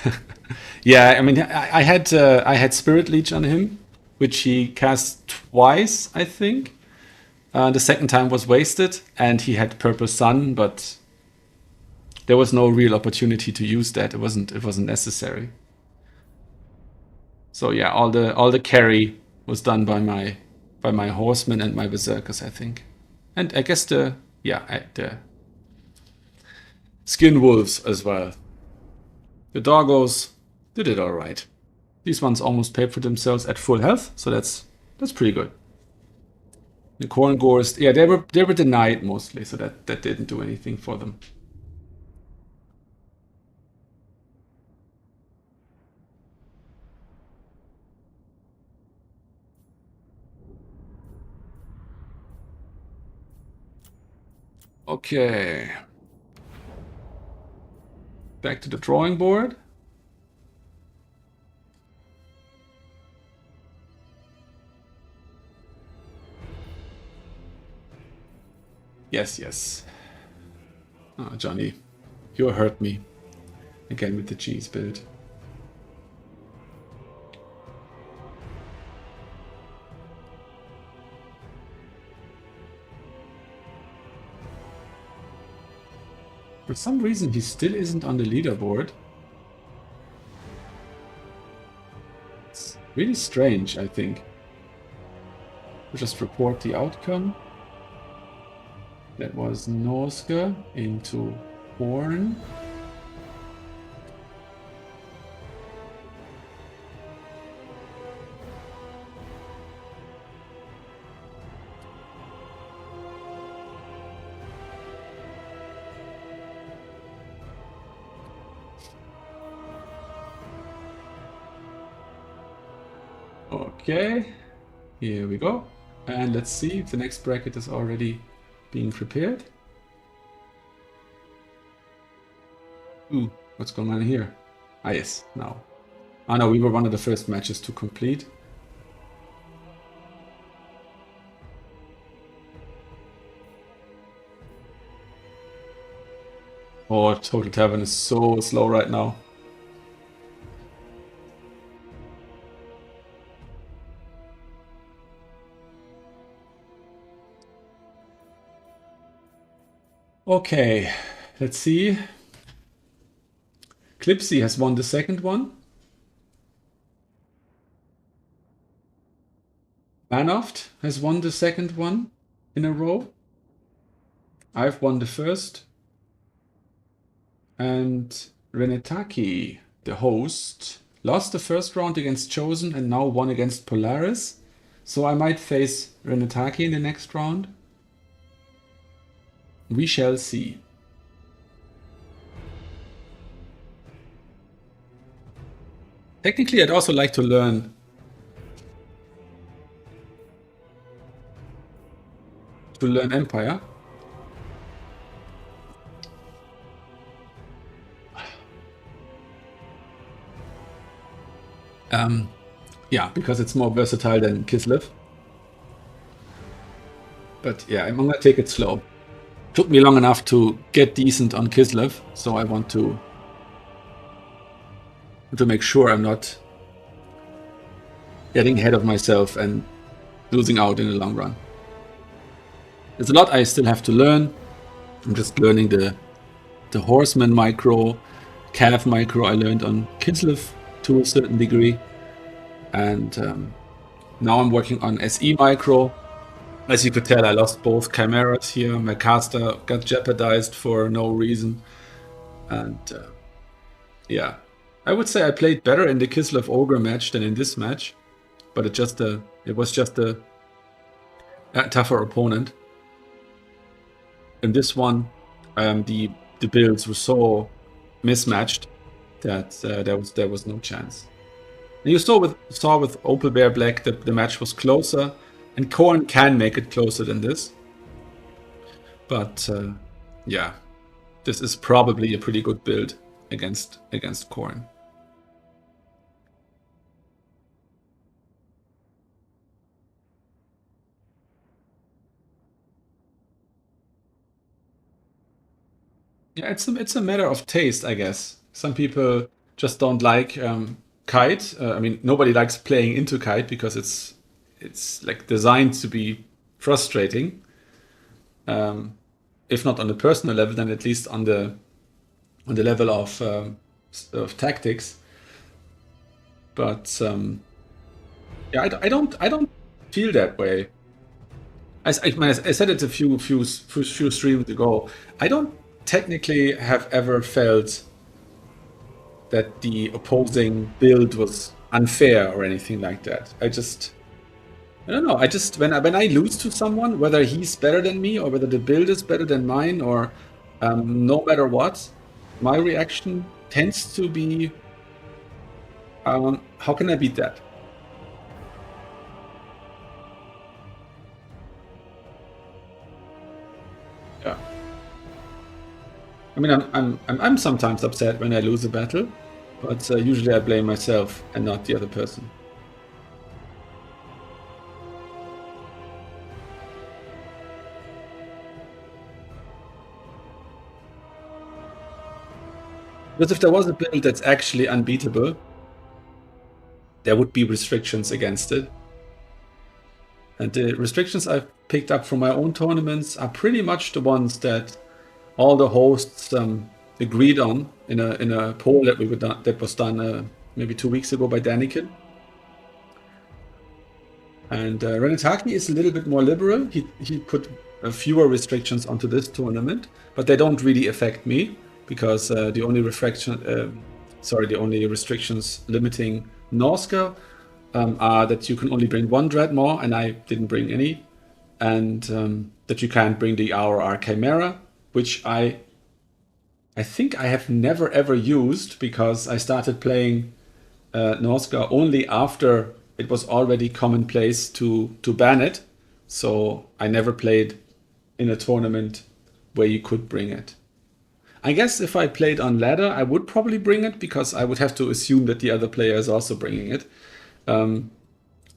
Yeah, I mean, I had Spirit Leech on him, which he cast twice, I think. The second time was wasted, and he had Purple Sun, but there was no real opportunity to use that. It wasn't necessary. So yeah, all the carry was done by my horsemen and my berserkers, I think. And I guess the skin wolves as well. The doggos did it all right. These ones almost paid for themselves at full health, so that's pretty good. The corn gores, yeah, they were denied mostly, so that didn't do anything for them. Okay. Back to the drawing board. Yes, yes. Oh, Johnny, you hurt me again with the cheese build. For some reason, he still isn't on the leaderboard. It's really strange, I think. We'll just report the outcome. That was Norska into Horn. Okay, here we go. And let's see if the next bracket is already being prepared. Ooh, what's going on here? Ah, yes, now. Ah, no, we were one of the first matches to complete. Oh, Total Tavern is so slow right now. Okay, let's see. Clipsy has won the second one. Manoft has won the second one in a row. I've won the first. And Renetaki, the host, lost the first round against Chosen and now won against Polaris. So I might face Renetaki in the next round. We shall see. Technically, I'd also like to learn Empire. Yeah, because it's more versatile than Kislev. But yeah, I'm gonna take it slow. Took me long enough to get decent on Kislev, so I want to make sure I'm not getting ahead of myself and losing out in the long run. There's a lot I still have to learn. I'm just learning the horseman micro, calf micro I learned on Kislev to a certain degree. And now I'm working on SE micro. As you could tell, I lost both chimeras here. My caster got jeopardized for no reason. And yeah, I would say I played better in the Kislev Ogre match than in this match. But it was just a tougher opponent. In this one, the builds were so mismatched that there was no chance. And you saw with Opal Bear Black that the match was closer, and Korn can make it closer than this. But yeah, this is probably a pretty good build against Korn. Yeah, it's a matter of taste, I guess. Some people just don't like Kite. I mean, nobody likes playing into Kite because it's like designed to be frustrating. If not on the personal level, then at least on the level of tactics. But yeah, I don't feel that way. I said it a few streams ago. I don't technically have ever felt that the opposing build was unfair or anything like that. I don't know. I just when I lose to someone, whether he's better than me or whether the build is better than mine, or no matter what, my reaction tends to be, how can I beat that? Yeah. I mean, I'm sometimes upset when I lose a battle, but usually I blame myself and not the other person. Because if there was a build that's actually unbeatable, there would be restrictions against it. And the restrictions I've picked up from my own tournaments are pretty much the ones that all the hosts agreed on in a poll that was done maybe 2 weeks ago by Daniken. And Renetaki is a little bit more liberal. He put fewer restrictions onto this tournament, but they don't really affect me because the only restrictions limiting Norska are that you can only bring one Dreadmaw, and I didn't bring any, and that you can't bring the RR Chimera, which I think I have never ever used because I started playing Norska only after it was already commonplace to ban it. So I never played in a tournament where you could bring it. I guess if I played on ladder, I would probably bring it because I would have to assume that the other player is also bringing it.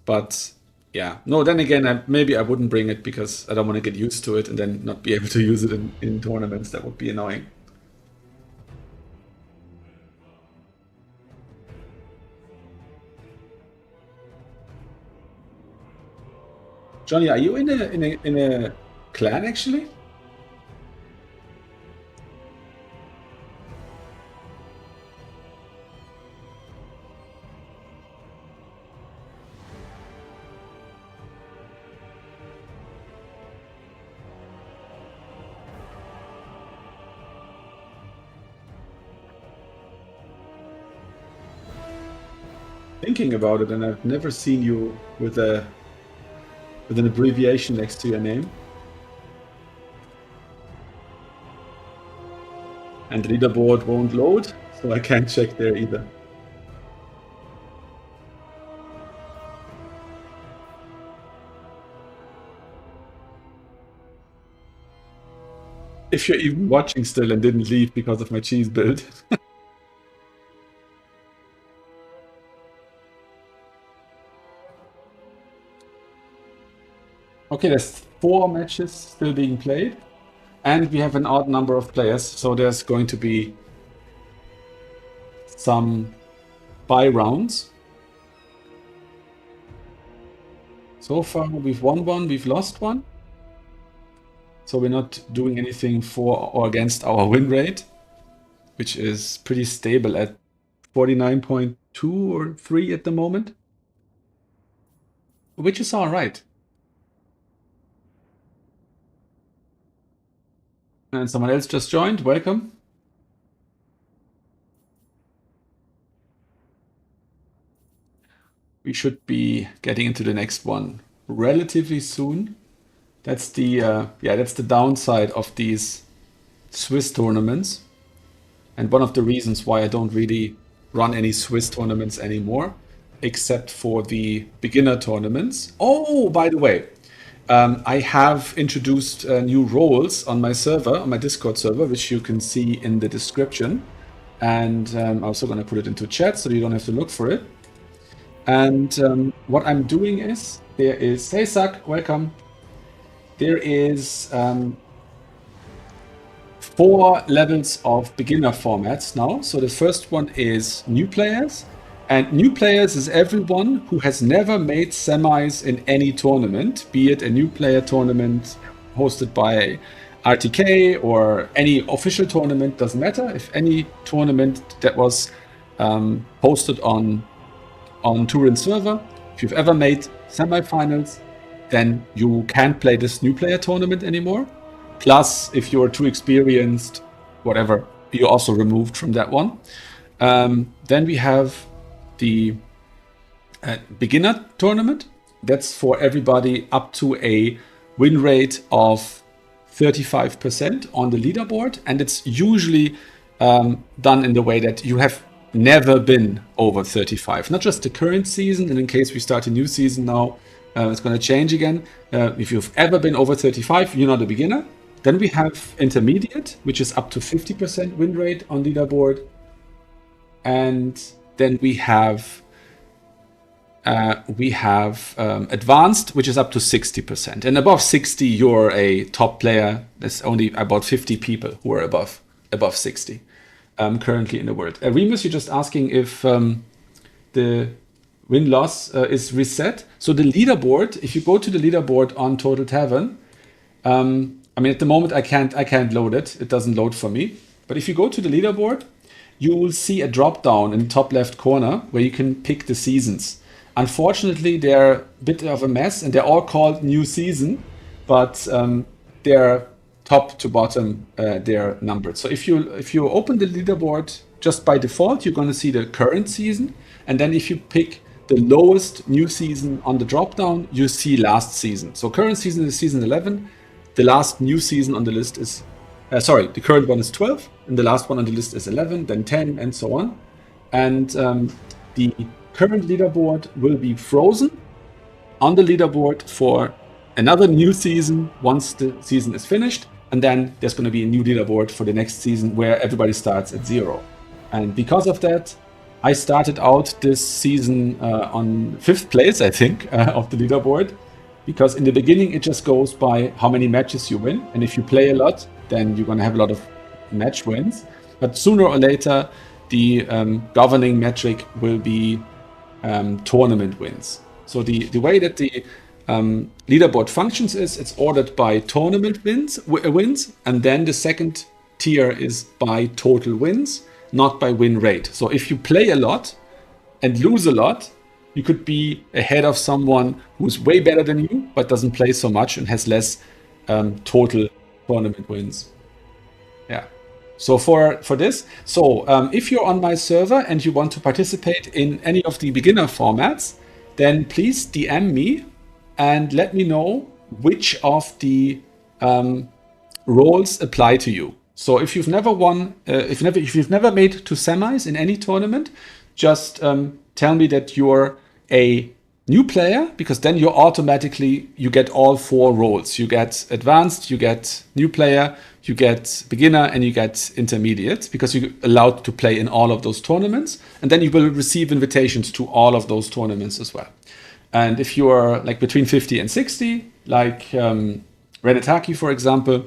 But yeah, no, then again, maybe I wouldn't bring it because I don't want to get used to it and then not be able to use it in tournaments. That would be annoying. Johnny, are you in a clan actually? Thinking about it, and I've never seen you with a with an abbreviation next to your name. And the leaderboard won't load, so I can't check there either. If you're even watching still and didn't leave because of my cheese build. Okay, there's 4 matches still being played, and we have an odd number of players, so there's going to be some bye rounds. So far, we've won one, we've lost one. So we're not doing anything for or against our win rate, which is pretty stable at 49.2 or 3 at the moment, which is all right. And someone else just joined. Welcome. We should be getting into the next one relatively soon. That's the that's the downside of these Swiss tournaments, and one of the reasons why I don't really run any Swiss tournaments anymore, except for the beginner tournaments. Oh, by the way, I have introduced new roles on my server, on my Discord server, which you can see in the description. And I'm also going to put it into chat so you don't have to look for it. And what I'm doing is, there is, hey Sak, welcome. There is 4 levels of beginner formats now. So the first one is new players. And new players is everyone who has never made semis in any tournament, be it a new player tournament hosted by RTK or any official tournament, doesn't matter. If any tournament that was hosted on Turin server, if you've ever made semifinals, then you can't play this new player tournament anymore. Plus, if you're too experienced, whatever, you're also removed from that one. Then we have the beginner tournament. That's for everybody up to a win rate of 35% on the leaderboard. And it's usually done in the way that you have never been over 35. Not just the current season, and in case we start a new season now, it's going to change again. If you've ever been over 35, you're not a beginner. Then we have intermediate, which is up to 50% win rate on leaderboard. And then we have advanced, which is up to 60%. And above 60, you're a top player. There's only about 50 people who are above 60 currently in the world. Remus, you're just asking if the win-loss is reset. So the leaderboard, if you go to the leaderboard on Total Tavern, I mean, at the moment, I can't load it. It doesn't load for me. But if you go to the leaderboard, you will see a drop down in the top left corner where you can pick the seasons. Unfortunately, they're a bit of a mess and they're all called new season, but they're top to bottom, they're numbered. So if you open the leaderboard just by default, you're going to see the current season. And then if you pick the lowest new season on the drop down, you see last season. So current season is season 11. The last new season on the list is, the current one is 12, and the last one on the list is 11, then 10, and so on. And the current leaderboard will be frozen on the leaderboard for another new season once the season is finished. And then there's going to be a new leaderboard for the next season where everybody starts at 0. And because of that, I started out this season on 5th place, I think, of the leaderboard. Because in the beginning, it just goes by how many matches you win. And if you play a lot, then you're going to have a lot of match wins. But sooner or later, the governing metric will be tournament wins. So the way that the leaderboard functions is it's ordered by tournament wins, and then the second tier is by total wins, not by win rate. So if you play a lot and lose a lot, you could be ahead of someone who's way better than you, but doesn't play so much and has less total tournament wins. Yeah. So for this, if you're on my server and you want to participate in any of the beginner formats, then please DM me and let me know which of the roles apply to you. So if you've never won, if you've never made to semis in any tournament, just tell me that you're a new player, because then you get all 4 roles. You get advanced, you get new player, you get beginner, and you get intermediate, because you're allowed to play in all of those tournaments. And then you will receive invitations to all of those tournaments as well. And if you are like between 50 and 60, like Renetaki, for example,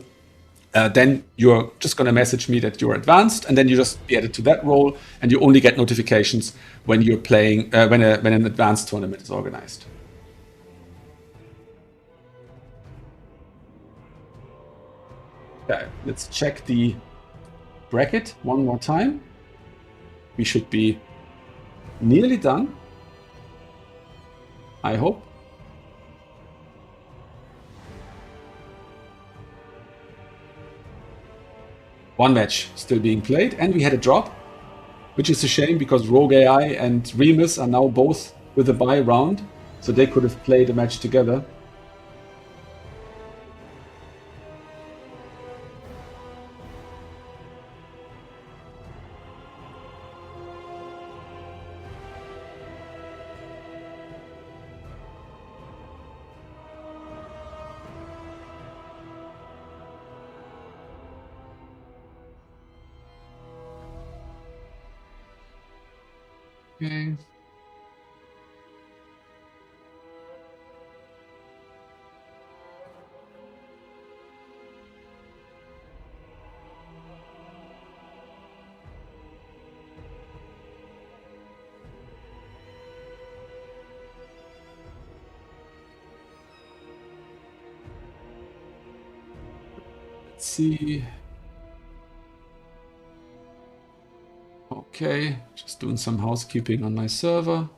then you're just going to message me that you're advanced, and then you just be added to that role, and you only get notifications when you're playing, when an advanced tournament is organized. Okay, let's check the bracket one more time. We should be nearly done, I hope. One match still being played, and we had a drop, which is a shame because Rogue AI and Remus are now both with a bye round, so they could have played a match together. Okay. Let's see. Okay, just doing some housekeeping on my server.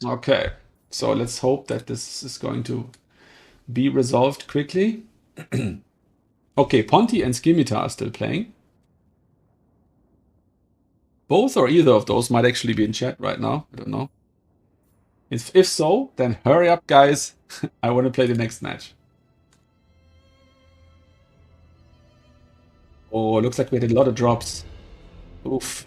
Okay, so let's hope that this is going to be resolved quickly. Okay, Ponti and Skimitar are still playing. Both or either of those might actually be in chat right now. I don't know. If so, then hurry up, guys. I want to play the next match. Oh, looks like we had a lot of drops. Oof.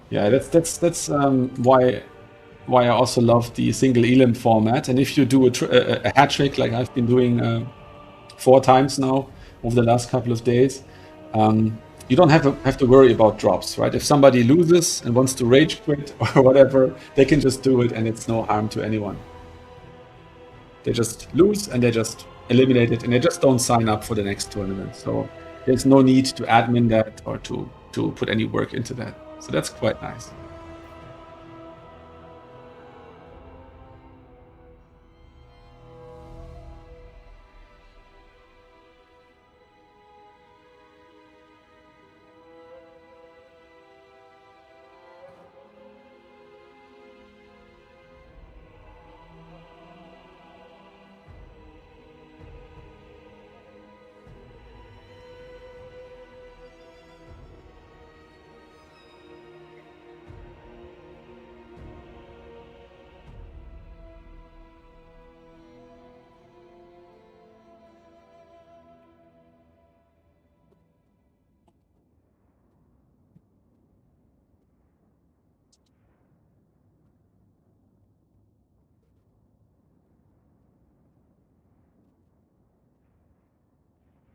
Yeah, that's why I also love the single elim format. And if you do a hat trick like I've been doing 4 times now over the last couple of days, you don't have to worry about drops, right? If somebody loses and wants to rage quit or whatever, they can just do it, and it's no harm to anyone. They just lose and they just eliminate it, and they just don't sign up for the next tournament. So there's no need to admin that or to put any work into that. So that's quite nice.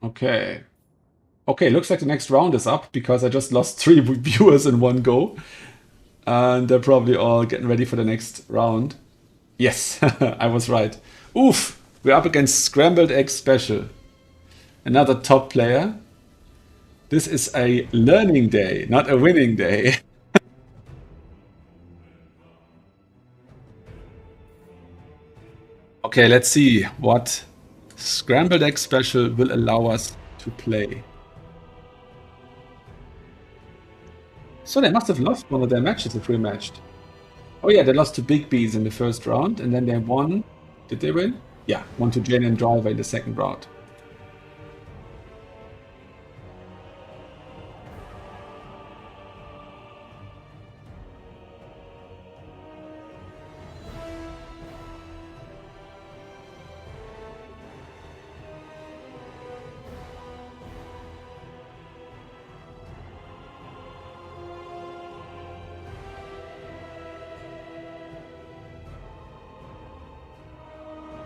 Okay. Okay, looks like the next round is up because I just lost 3 viewers in one go. And they're probably all getting ready for the next round. Yes, I was right. Oof, we're up against Scrambled Egg Special. Another top player. This is a learning day, not a winning day. Okay, let's see what Scrambled Egg Special will allow us to play. So they must have lost one of their matches if rematched. Oh yeah, they lost to Big Bees in the first round, and then they won. Did they win? Yeah, won to Jane and Driver in the second round.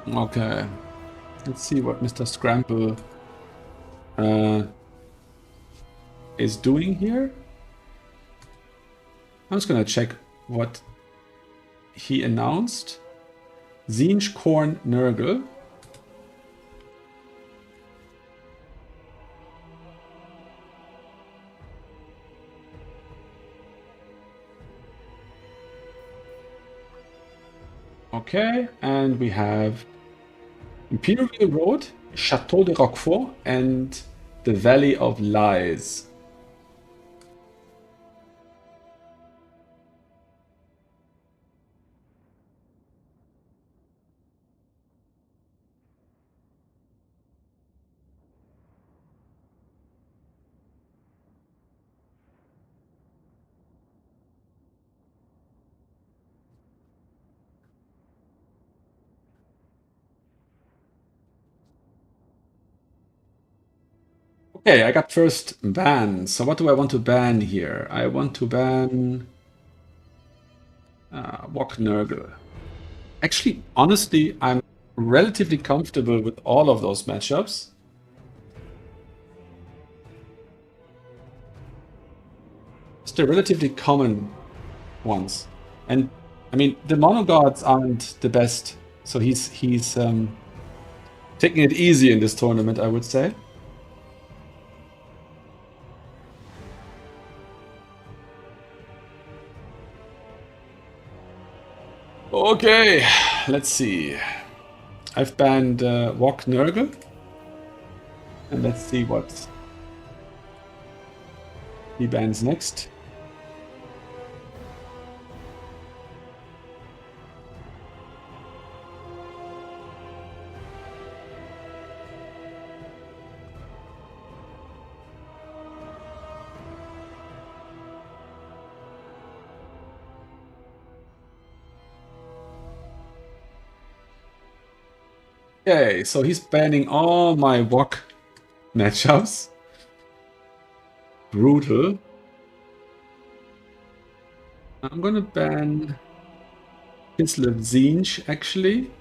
Okay, let's see what Mr. Scramble is doing here. I'm just gonna check what he announced. Zinj Korn Nurgle. Okay, and we have Imperial Road, Chateau de Roquefort, and the Valley of Lies. Okay, I got first ban. So what do I want to ban here? I want to ban Wok Nurgle. Actually, honestly, I'm relatively comfortable with all of those matchups. Just the relatively common ones. And I mean, the mono gods aren't the best, so he's taking it easy in this tournament, I would say. Okay, let's see. I've banned Wok Nurgle. And let's see what he bans next. Okay, so he's banning all my Wok matchups. Brutal. I'm gonna ban Kislev Zinj, actually.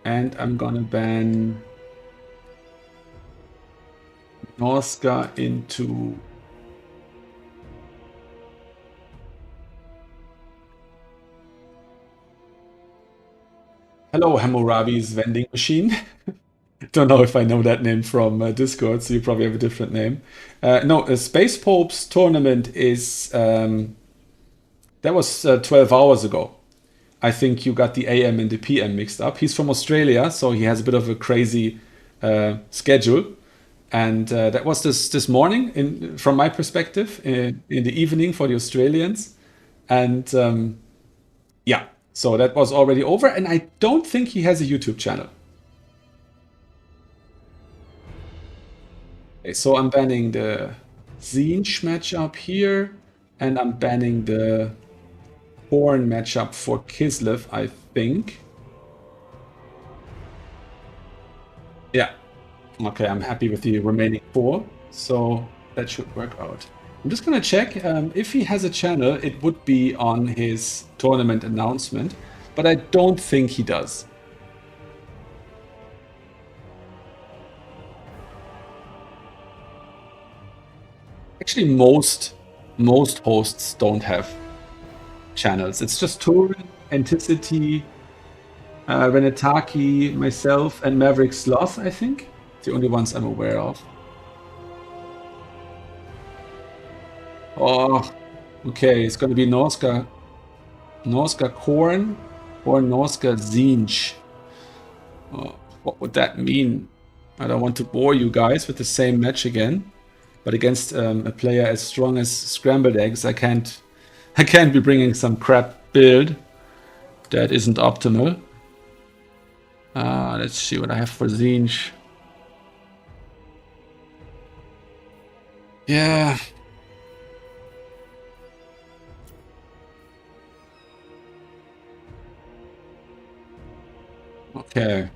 And I'm gonna ban Norska into... Hello, Hammurabi's vending machine. Don't know if I know that name from Discord, so you probably have a different name. No, Space Pope's tournament is... that was 12 hours ago. I think you got the AM and the PM mixed up. He's from Australia, so he has a bit of a crazy schedule. And that was this morning, from my perspective, in the evening for the Australians. And yeah, so that was already over. And I don't think he has a YouTube channel. Okay, so I'm banning the Zinj matchup here, and I'm banning the Horn matchup for Kislev, I think. Yeah. Okay, I'm happy with the remaining 4, so that should work out. I'm just gonna check if he has a channel. It would be on his tournament announcement, but I don't think he does. Actually, most hosts don't have channels. It's just Turin, Anticity, Renetaki, myself, and Maverick Sloth, I think. The only ones I'm aware of. Oh, okay, it's gonna be Norska Korn or Norska Zinj. Oh, What would that mean? I don't want to bore you guys with the same match again, but against a player as strong as Scrambled Eggs, I can't be bringing some crap build that isn't optimal. Let's see what I have for Zinj. Yeah. Okay.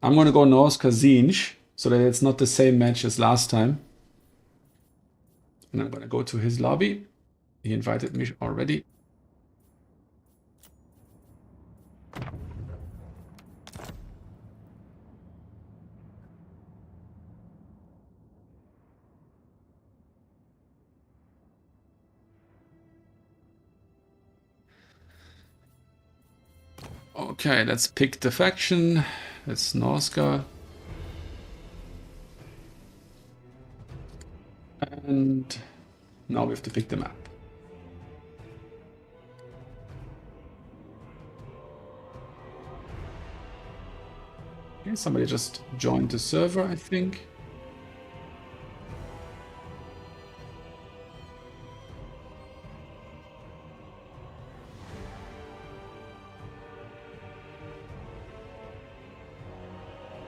I'm gonna go Norska Zinj so that it's not the same match as last time. And I'm gonna go to his lobby. He invited me already. Okay, let's pick the faction. That's Norska. And now we have to pick the map. Okay, somebody just joined the server, I think.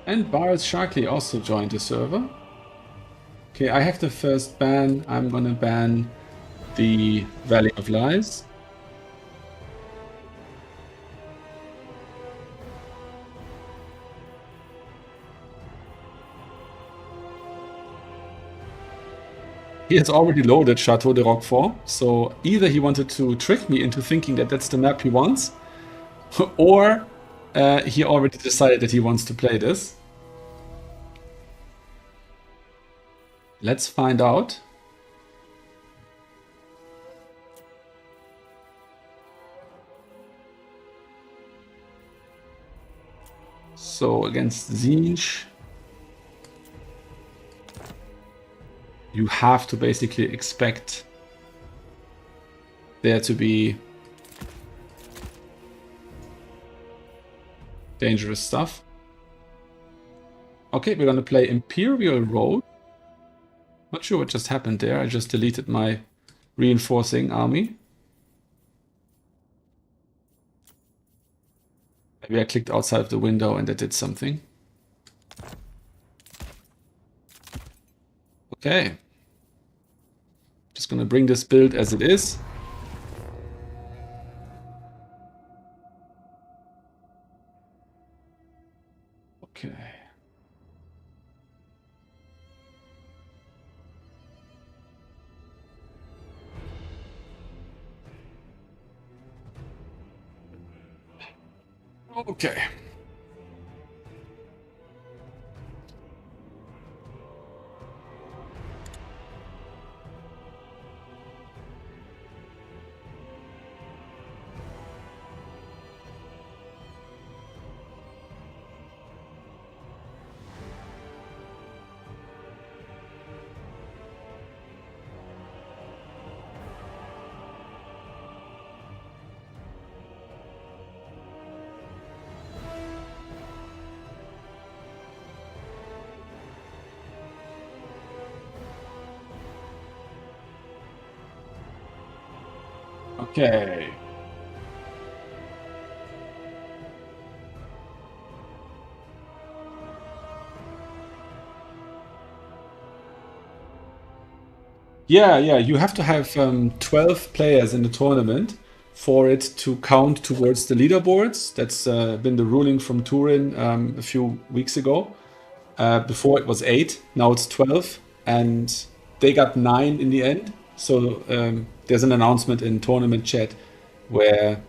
And Barrels Sharkly also joined the server. Okay, I have the first ban. I'm gonna ban the Valley of Lies. He has already loaded Chateau de Roquefort, so either he wanted to trick me into thinking that that's the map he wants, or he already decided that he wants to play this. Let's find out. So against Zinj, you have to basically expect there to be dangerous stuff. Okay, we're gonna play Imperial Road. Not sure what just happened there. I just deleted my reinforcing army. Maybe I clicked outside of the window and that did something. Okay. Just gonna bring this build as it is. Okay. Okay. Okay. Yeah, you have to have 12 players in the tournament for it to count towards the leaderboards. That's been the ruling from Turin a few weeks ago. Before it was 8, now it's 12, and they got 9 in the end. So there's an announcement in tournament chat where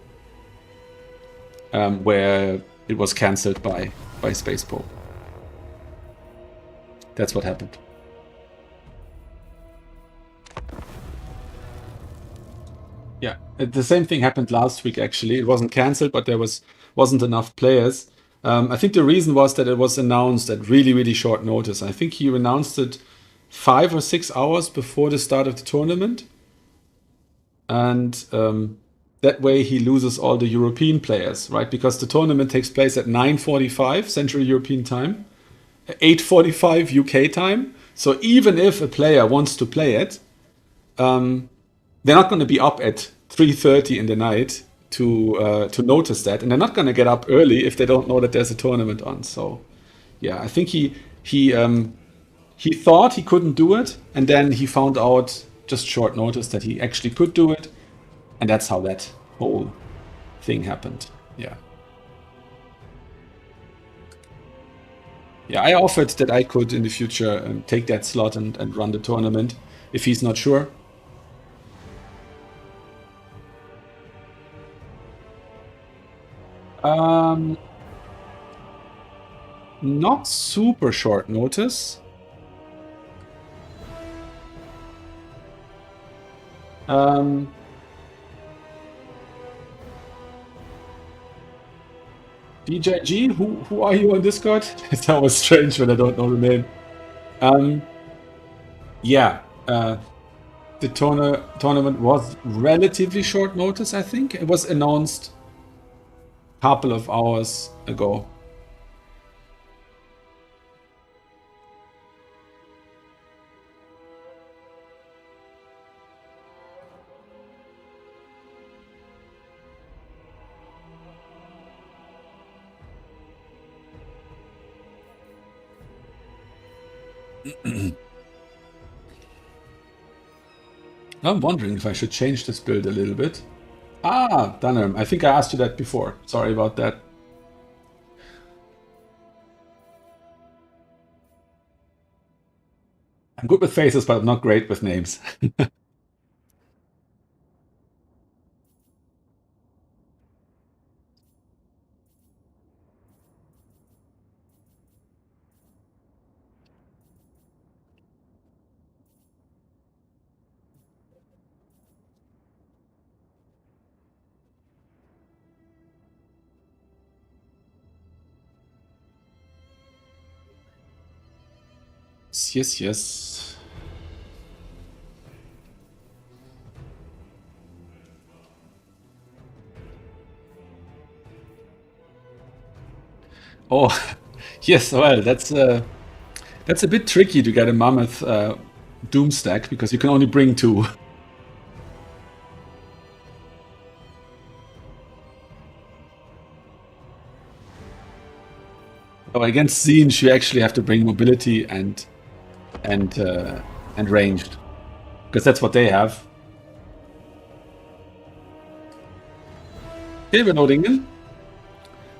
it was cancelled by Spacepo. That's what happened. Yeah, the same thing happened last week. Actually, it wasn't cancelled, but there wasn't enough players. I think the reason was that it was announced at really short notice. I think he announced it 5 or 6 hours before the start of the tournament. and that way he loses all the European players, right? Because the tournament takes place at 9:45 Central European time, 8:45 UK time. So even if a player wants to play it, they're not going to be up at 3:30 in the night to notice that, and they're not going to get up early if they don't know that there's a tournament on. So yeah, I think he thought he couldn't do it, and then he found out just short notice that he actually could do it, and that's how that whole thing happened. Yeah. Yeah, I offered that I could in the future take that slot and run the tournament if he's not sure. Not super short notice. DJG, who are you on Discord? It's always strange when I don't know the name. Yeah, the tournament was relatively short notice, I think. It was announced a couple of hours ago. I'm wondering if I should change this build a little bit. Ah, Dunham, I think I asked you that before. Sorry about that. I'm good with faces, but I'm not great with names. Yes, yes. Oh, yes. Well, that's a bit tricky to get a mammoth doom stack because you can only bring two. Oh, against Zinj, you actually have to bring mobility and ranged because that's what they have. Okay, we're loading in.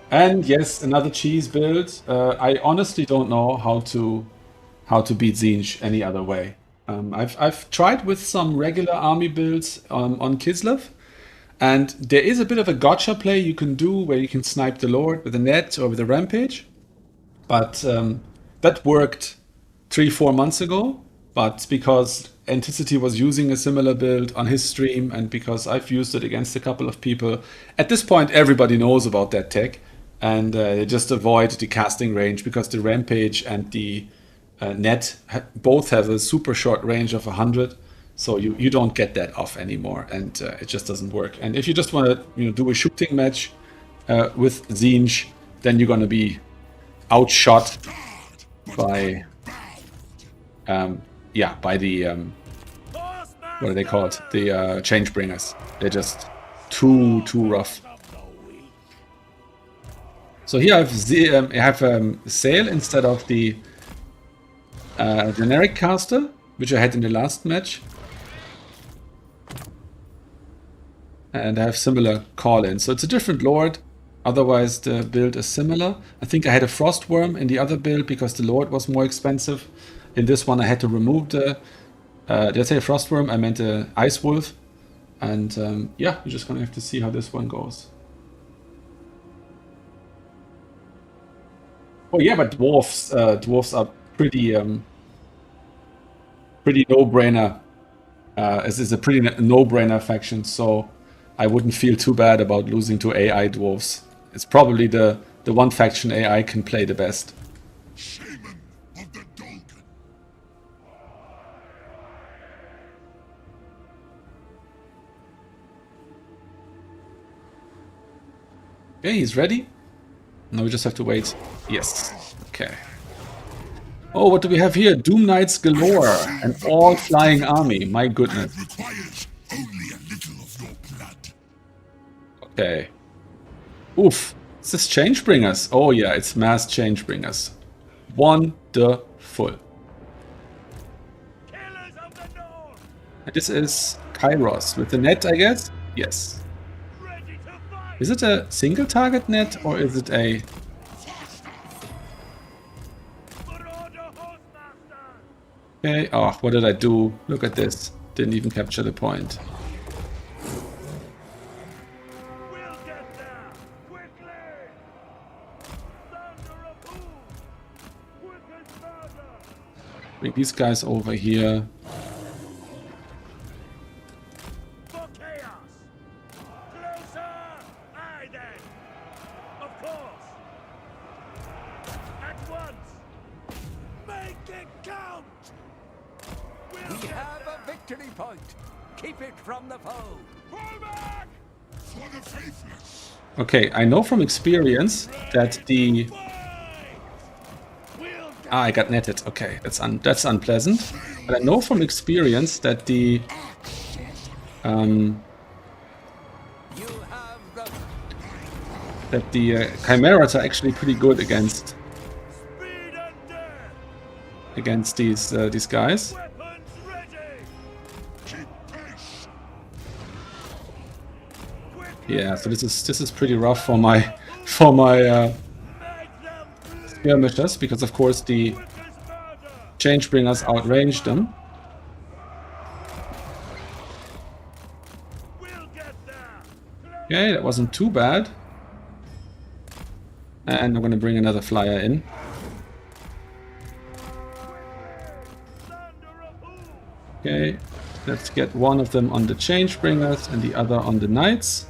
And yes, another cheese build. I honestly don't know how to beat Zinj any other way. I've tried with some regular army builds on Kislev, and there is a bit of a gotcha play you can do where you can snipe the Lord with a net or with a rampage, but that worked 3-4 months ago. But because Anticity was using a similar build on his stream, and because I've used it against a couple of people, at this point everybody knows about that tech, and they just avoid the casting range because the rampage and the net both have a super short range of 100, so you don't get that off anymore, and it just doesn't work. And if you just want to do a shooting match with Zinj, then you're going to be outshot by by the what are they called? The change bringers. They're just too rough. So here I have Sail instead of the generic caster, which I had in the last match. And I have similar call-in. So it's a different Lord. Otherwise, the build is similar. I think I had a Frost Worm in the other build because the Lord was more expensive. In this one, I had to remove the... did I say Frost Worm? I meant the Ice Wolf. And yeah, you're just going to have to see how this one goes. Oh yeah, but dwarves are pretty no-brainer. This is a pretty no-brainer faction, so I wouldn't feel too bad about losing to AI dwarves. It's probably the one faction AI can play the best. Shaman of the Duncan. Okay, he's ready. Now we just have to wait. Yes. Okay. Oh, what do we have here? Doom Knights galore. An all-flying army. My goodness. requires only a little of your blood. Okay. Oof. Is this Changebringers? Oh yeah, it's mass Changebringers. Wonderful. Killers of the North, And this is Kairos with the net, I guess? Yes. ready to fight. Is it a single target net or is it a... Marauder Hostmaster. Okay, oh, what did I do? Look at this. Didn't even capture the point. We'll get there quickly. Thunder of who? Quick as murder. Bring these guys over here. For chaos. Closer. Aye then. Of course. At once. Make it count. We'll We get have there. a victory point. Keep it from the foe. Pull back. For the faithless. Okay, I know from experience that the... Fight. We'll get Ah, I got netted. Okay, that's unpleasant. But I know from experience that the... You have the Chimeras are actually pretty good against speed and death. these guys. Weapons ready. Keep pace. Yeah, so this is pretty rough for my Make them bleed. skirmishers because of course the Quick as murder. Changebringers outrange them. We'll get there. Okay, that wasn't too bad. And I'm gonna bring another flyer in. Thunder of who? Okay, let's get one of them on the Changebringers and the other on the Knights.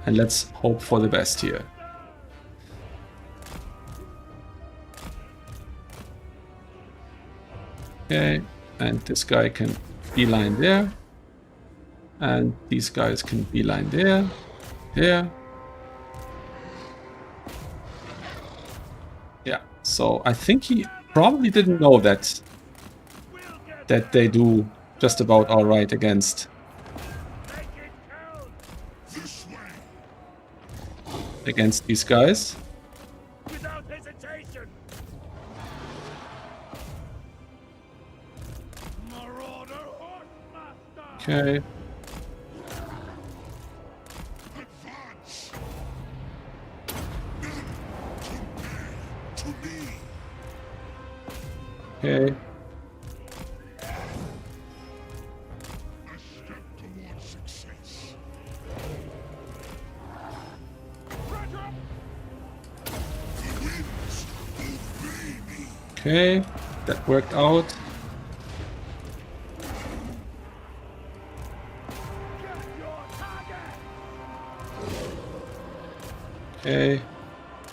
And let's hope for the best here. Okay, and this guy can beeline there. And these guys can beeline there. There. Yeah, so I think he probably didn't know that they do just about alright against Make it count. This way. these guys. Without hesitation. Marauder Horse-master. Okay. Advance. None compare to me. Okay. A step towards success. The winds obey me. Okay. That worked out. Get your target. Okay.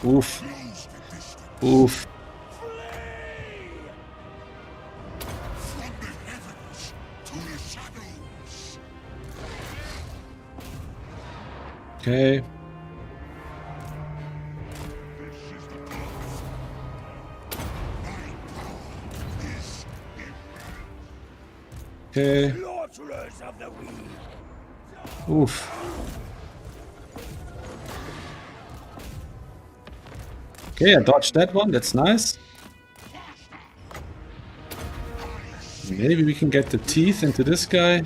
Oof. Close the distance. Oof. Flee. From the heavens to the shadows. Okay. This is the path. My power is in Okay. Slaughterers of the weak. Oof. Okay, I dodged that one. That's nice. Maybe we can get the teeth into this guy.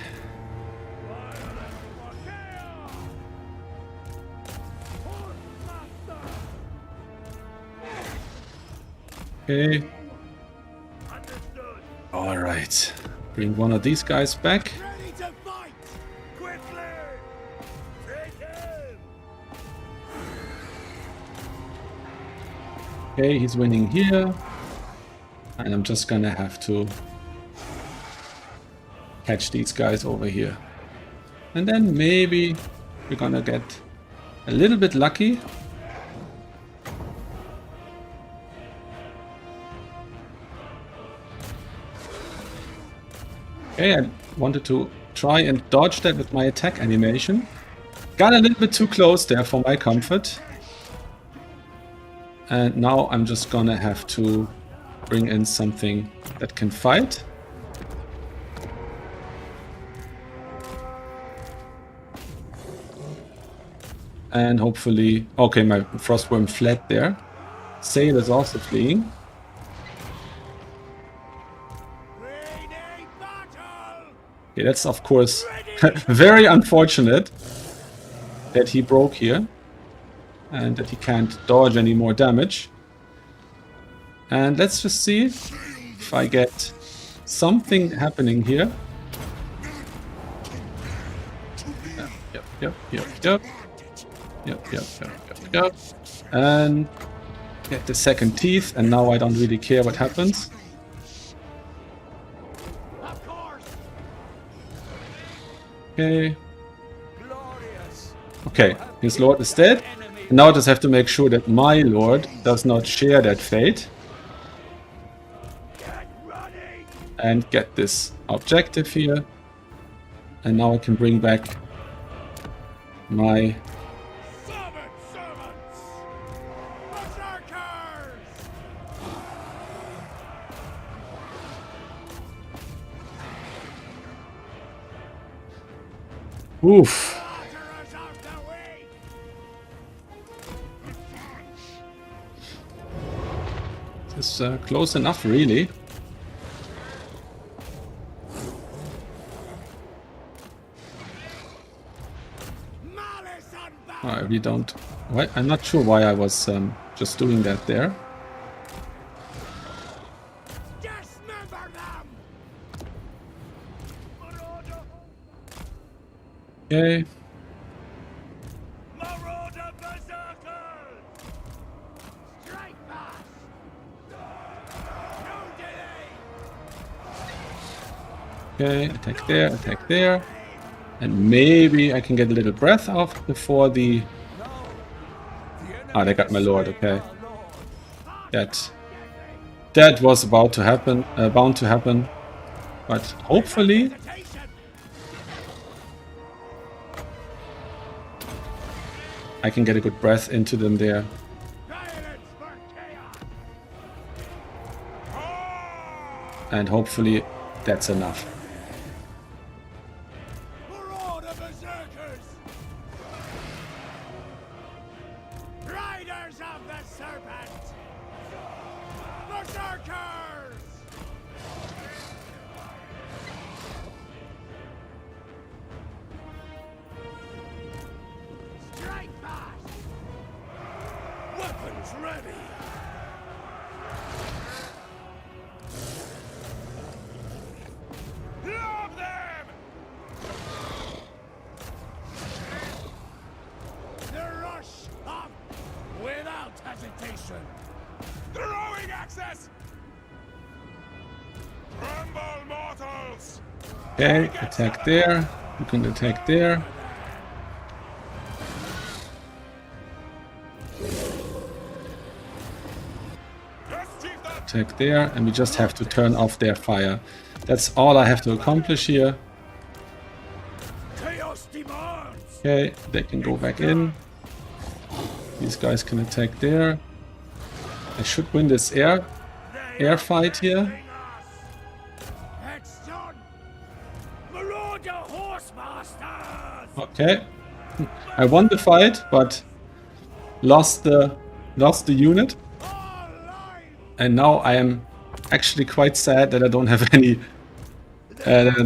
Okay. Understood. All right. Bring one of these guys back. Ready to fight. Quickly. Take him. Okay, he's winning here. And I'm just gonna have to catch these guys over here. And then maybe we're gonna get a little bit lucky. Okay, I wanted to try and dodge that with my attack animation. Got a little bit too close there for my comfort. And now I'm just gonna have to bring in something that can fight. And hopefully... Okay, my Frostworm fled there. Sail is also fleeing. Ready, battle! Okay, that's of course very unfortunate that he broke here. And that he can't dodge any more damage. And let's just see if I get something happening here. Yep, yep, yep, yep. Yep, yep, yep, yep, yep. And get the second teeth, and now I don't really care what happens. Of course! Okay. Glorious. Okay, his lord is dead. And now I just have to make sure that my lord does not share that fate. Get ready! And get this objective here. And now I can bring back my... Servants! Berserkers! Oof. Slaughterers of the weak! This is close enough, really. Malice unbound! I really don't... Why? I'm not sure why I was just doing that there. Dismember them! Marauder! Okay. Marauder berserkers! Strike fast! No delay! Okay, attack there, and maybe I can get a little breath off before the... Ah, they got my lord, okay. That was about to happen, bound to happen, but hopefully Hesitation! I can get a good breath into them there. Violence for chaos! And hopefully that's enough. Marauder berserkers! Riders of the serpent! Berserkers! Strike fast! Weapons ready! Love them! The rush up without hesitation! Throwing access! Tremble, mortals! Okay, attack there. You can attack there. Yes, chief, that Attack there, and we just have to turn off their fire. That's all I have to accomplish here. Chaos demands! Okay, they can go back in. These guys can attack there. I should win this air fight here. It's done! Marauder horsemasters! Okay. I won the fight, but lost the unit. All life! And now I am actually quite sad that I don't have any Death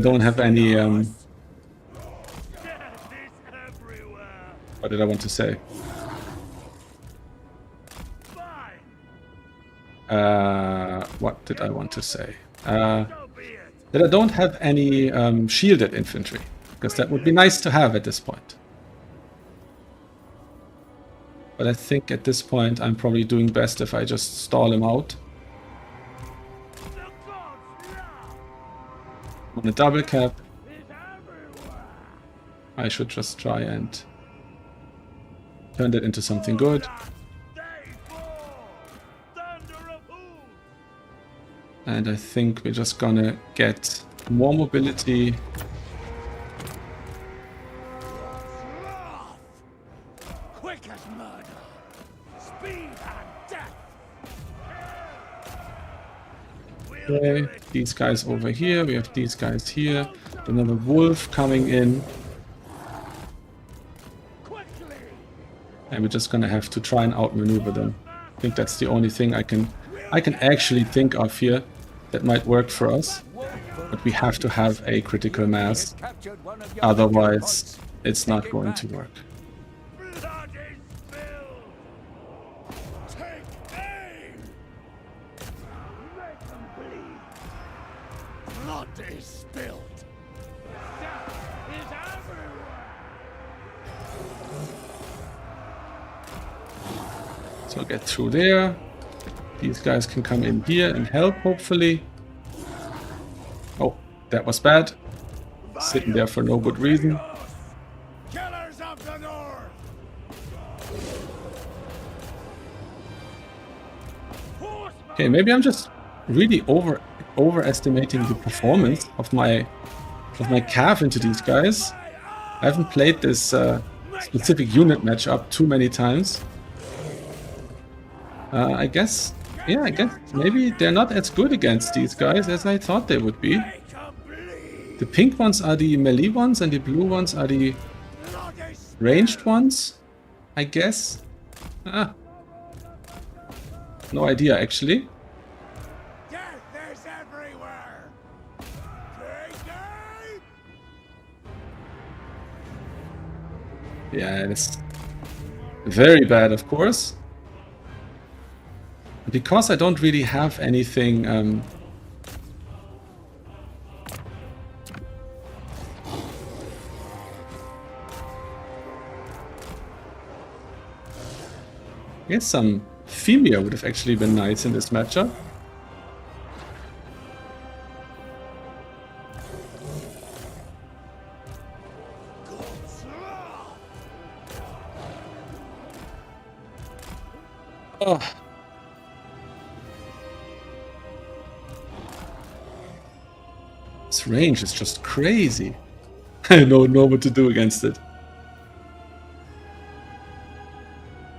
is everywhere! what did I want to say? Fine! What did I want to say? So be it! That I don't have any shielded infantry, because that would be nice to have at this point. But I think at this point I'm probably doing best if I just stall him out. The gods laugh! On a double cap, Is everywhere! I should just try and turn that into something good. They fall! Thunder of hooves! And I think we're just gonna get more mobility. Wrath! Quick as murder! Speed and death. Okay, these guys over here. We have these guys here. Another wolf coming in. Quickly. And we're just gonna have to try and outmaneuver them. I think that's the only thing I can actually think of here that might work for us. But we have to have a critical mass. Captured one of your Otherwise, points. it's not going to work. Blood is spilled. Take aim. Make them bleed. Blood is spilled. Death is everywhere. So get through there. These guys can come in here and help, hopefully. Oh, that was bad. Sitting there for no good reason. Killers of the North. Okay, maybe I'm just really overestimating the performance of my calf into these guys. I haven't played this specific unit matchup too many times. I guess maybe they're not as good against these guys as I thought they would be. Make them bleed. The pink ones are the melee ones and the blue ones are the Blood is ranged ones, I guess. Ah. No idea, actually. Death is everywhere. Take aim. Yeah, it's very bad, of course. Because I don't really have anything I guess some Femia would have actually been nice in this matchup. Oh. This range is just crazy. I don't know what to do against it.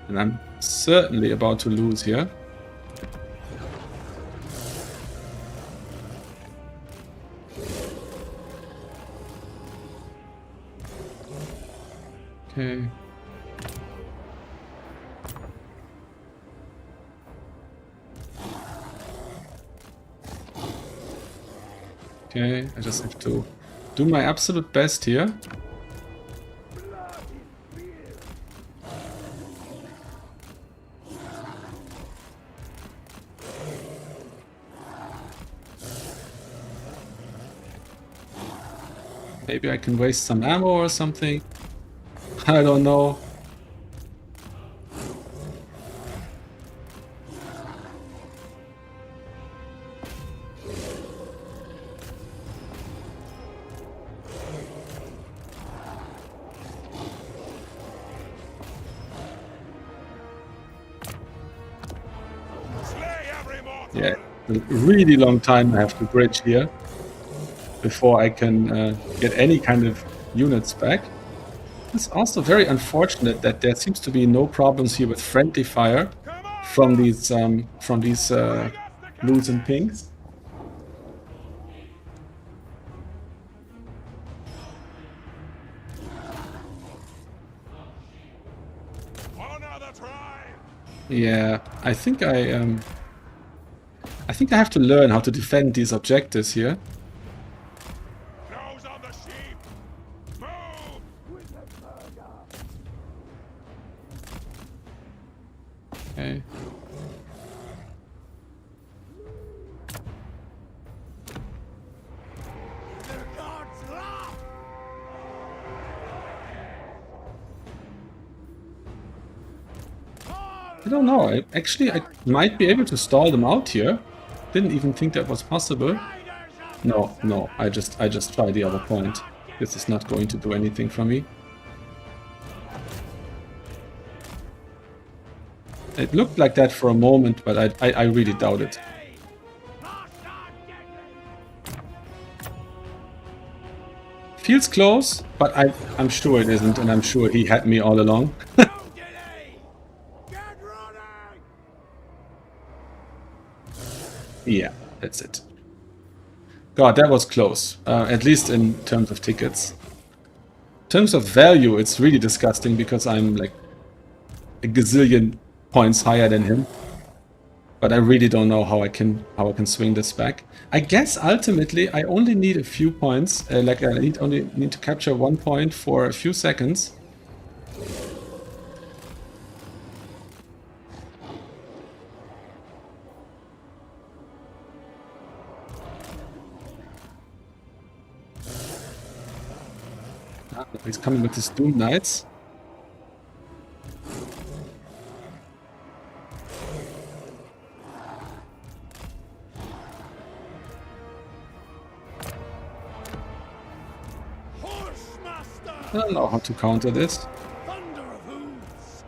And I'm certainly about to lose here. Okay. Okay, I just have to do my absolute best here. Maybe I can waste some ammo or something. I don't know. Slay every mortal. Yeah, a really long time I have to bridge here before I can get any kind of units back. It's also very unfortunate that there seems to be no problems here with friendly fire from these blues and pinks. Honor the tribe. Yeah, I think I have to learn how to defend these objectives here. Nose on the sheep. Move. Okay. The gods laugh. I don't know. I might be able to stall them out here. Didn't even think that was possible. No. I just tried the other point. This is not going to do anything for me. It looked like that for a moment, but I really doubt it. Feels close, but I'm sure it isn't, and I'm sure he had me all along. No delay. Get ready. Yeah, that's it. God, that was close. At least in terms of tickets. In terms of value, it's really disgusting because I'm like a gazillion points higher than him. But I really don't know how I can swing this back. I guess ultimately I only need a few points. Like I only need to capture 1 point for a few seconds. Ah, he's coming with his Doom Knights. I don't know how to counter this. Thunder of hooves!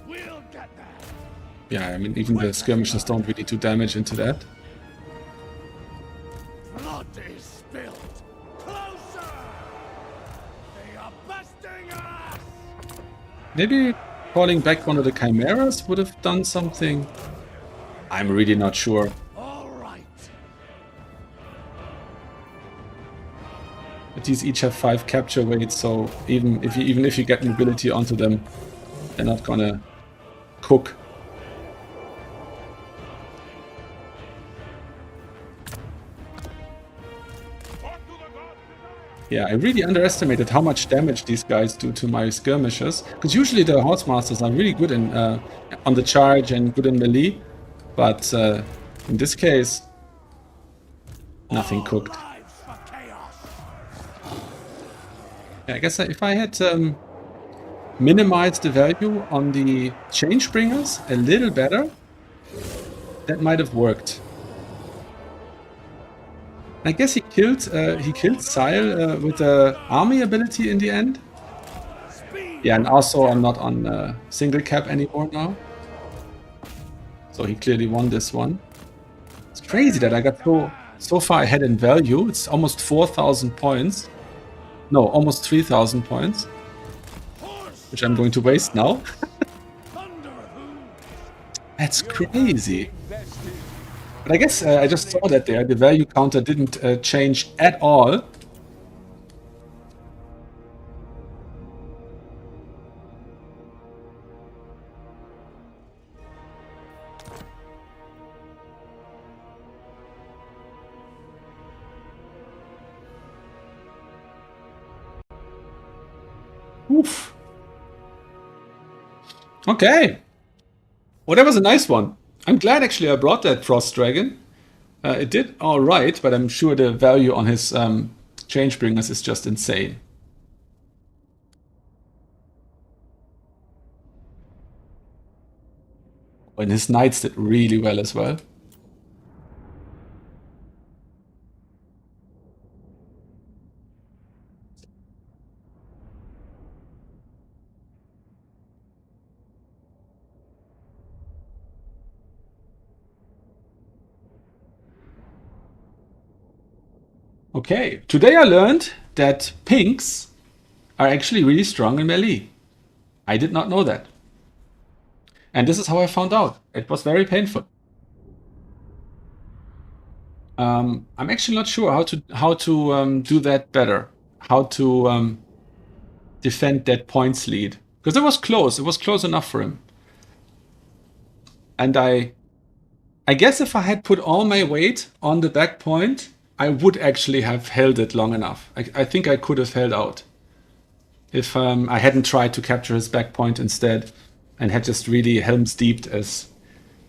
We'll get there! Yeah, I mean, even the skirmishers don't really do damage into that. Blood is spilled! Closer! They are besting us! Maybe calling back one of the chimeras would have done something. I'm really not sure. All right! But these each have 5 capture weights, so even if you get mobility onto them, they're not gonna cook. Yeah, I really underestimated how much damage these guys do to my skirmishers. Because usually the Horsemasters are really good in on the charge and good in melee, but in this case, nothing All cooked. lives for chaos! Yeah, I guess if I had minimized the value on the Changebringers a little better, that might have worked. I guess he killed Sile with the army ability in the end. Speed! Yeah, and also I'm not on single cap anymore now. So he clearly won this one. It's crazy that I got so far ahead in value. It's almost 4,000 points. No, almost 3,000 points, Horse! which I'm going to waste now. Thunder of hooves! That's You have crazy. invested. But I guess I just saw that there. The value counter didn't change at all. Oof. Okay. Well, that was a nice one. I'm glad actually I brought that Frost Dragon. It did all right, but I'm sure the value on his Changebringers is just insane. And his Knights did really well as well. Okay, today I learned that pinks are actually really strong in melee. I did not know that. And this is how I found out. It was very painful. I'm actually not sure how to do that better. How to defend that points lead. Because it was close. It was close enough for him. And I guess if I had put all my weight on the back point, I would actually have held it long enough. I think I could have held out. If I hadn't tried to capture his back point instead and had just really Helm's Deeped as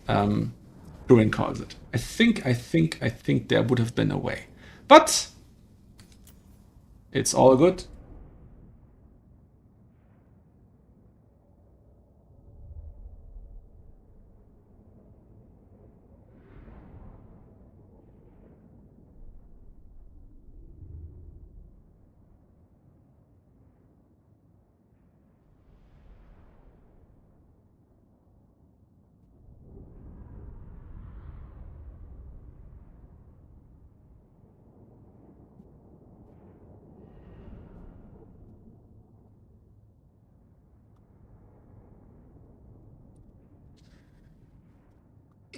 Bruin calls it. I think there would have been a way. But it's all good.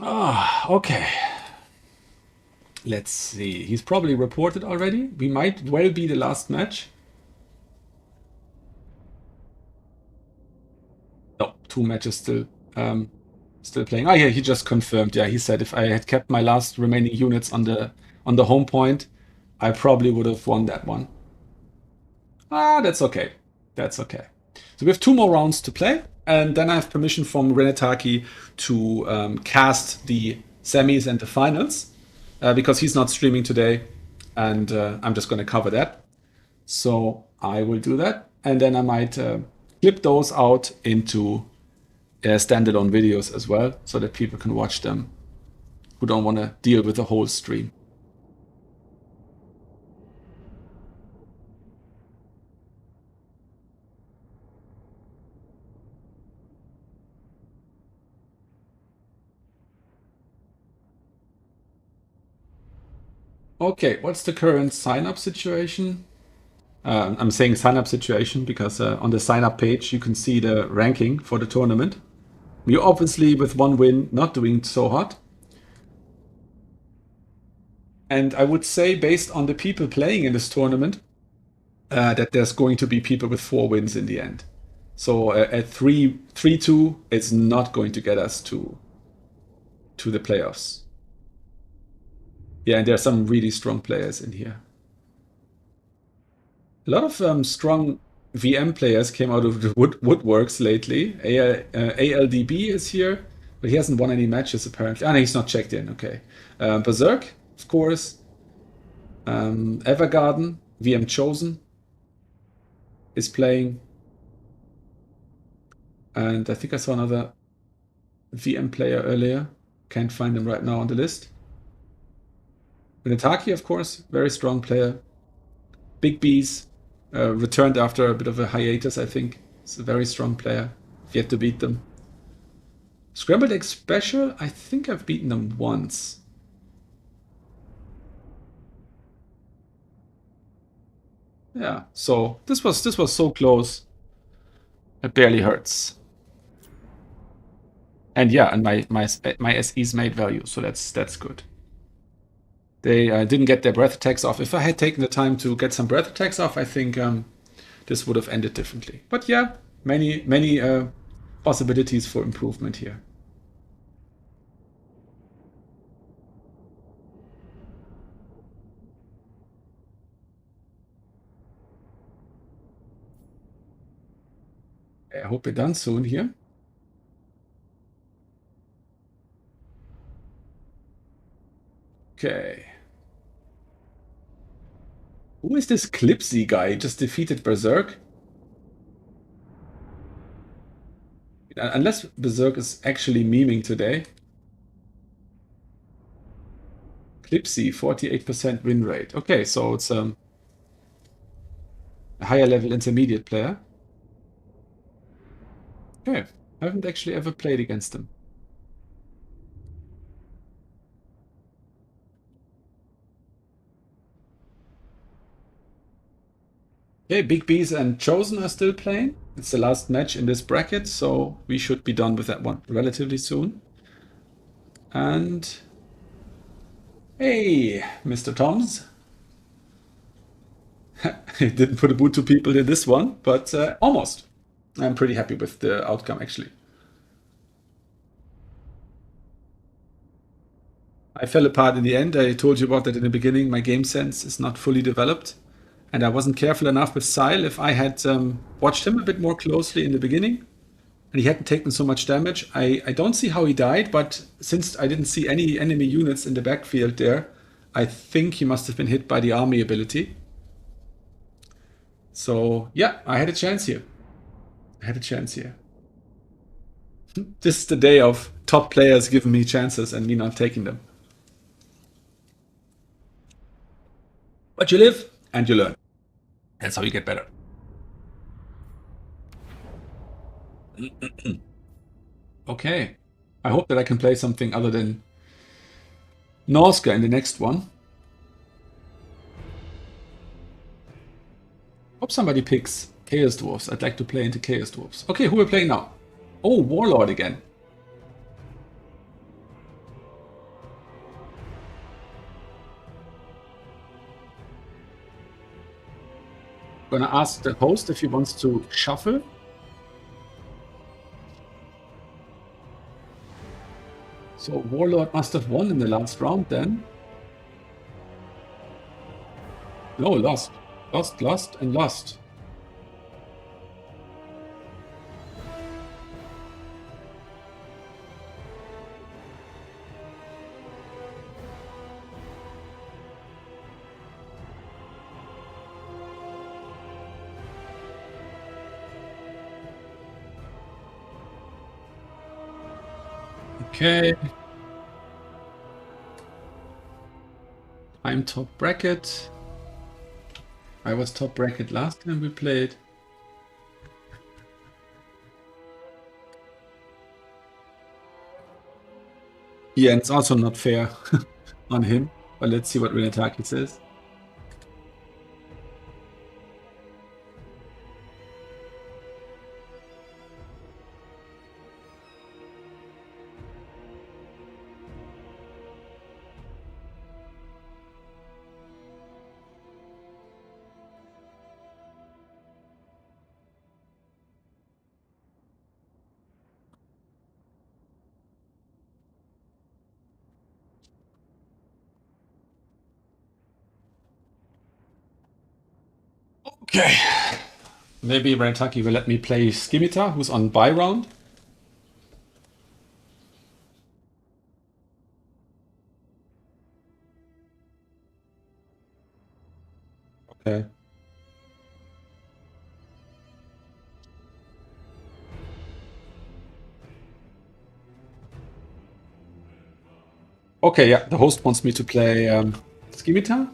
Ah, okay. Let's see. He's probably reported already. We might well be the last match. No, 2 matches still playing. Oh yeah, he just confirmed. Yeah, he said if I had kept my last remaining units on the home point, I probably would have won that one. Ah, that's okay. That's okay. So we have 2 more rounds to play, and then I have permission from Renetaki to cast the semis and the finals because he's not streaming today, and I'm just going to cover that. So I will do that, and then I might clip those out into standalone videos as well, so that people can watch them who don't want to deal with the whole stream. Okay, what's the current sign-up situation? I'm saying sign-up situation because on the sign-up page you can see the ranking for the tournament. We're obviously with 1 win not doing so hot. And I would say based on the people playing in this tournament that there's going to be people with 4 wins in the end. So at 3-2 it's not going to get us to the playoffs. Yeah, and there are some really strong players in here. A lot of strong VM players came out of the woodworks lately. ALDB is here, but he hasn't won any matches apparently. Ah, no, he's not checked in. Okay. Berserk, of course. Evergarden, VM Chosen is playing. And I think I saw another VM player earlier. Can't find him right now on the list. Renetaki, of course, very strong player. Big Bees returned after a bit of a hiatus, I think. It's a very strong player. I've yet to beat them. Scrambled Egg Special, I think I've beaten them once. Yeah, so this was so close. It barely hurts. And yeah, and my SE's made value, so that's good. They didn't get their breath attacks off. If I had taken the time to get some breath attacks off, I think this would have ended differently. But yeah, many possibilities for improvement here. I hope we're done soon here. Okay. Who is this Clipsy guy? Just defeated Berserk? Unless Berserk is actually memeing today. Clipsy, 48% win rate. Okay, so it's a higher level intermediate player. Okay, I haven't actually ever played against him. Okay, Big Bees and Chosen are still playing. It's the last match in this bracket, so we should be done with that one relatively soon. And hey, Mr. Toms. Didn't put a boot to people in this one, but almost. I'm pretty happy with the outcome, actually. I fell apart in the end. I told you about that in the beginning. My game sense is not fully developed. And I wasn't careful enough with Sile. If I had watched him a bit more closely in the beginning, and he hadn't taken so much damage, I don't see how he died, but since I didn't see any enemy units in the backfield there, I think he must have been hit by the army ability. So yeah, I had a chance here. I had a chance here. This is the day of top players giving me chances and me not taking them. But you live and you learn. That's how you get better. Okay. I hope that I can play something other than Norska in the next one. Hope somebody picks Chaos Dwarfs. I'd like to play into Chaos Dwarfs. Okay, who are we playing now? Oh, Warlord again. Gonna ask the host if he wants to shuffle. So Warlord must have won in the last round then. No, lost. Lost, and lost. Okay. I'm top bracket. I was top bracket last time we played. Yeah, and it's also not fair on him. But let's see what Renetaki says. Okay. Maybe Renetaki will let me play Skimitar, who's on buy round. Okay. Okay, yeah, the host wants me to play Skimitar.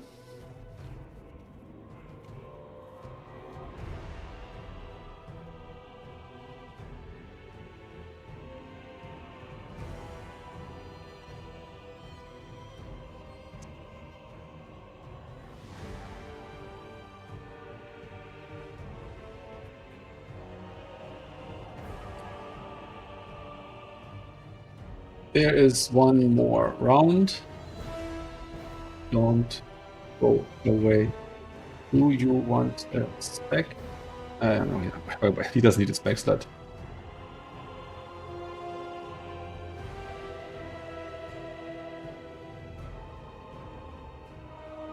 There is one more round. Don't go away. Do you want a spec? No, yeah. He doesn't need a spec slot.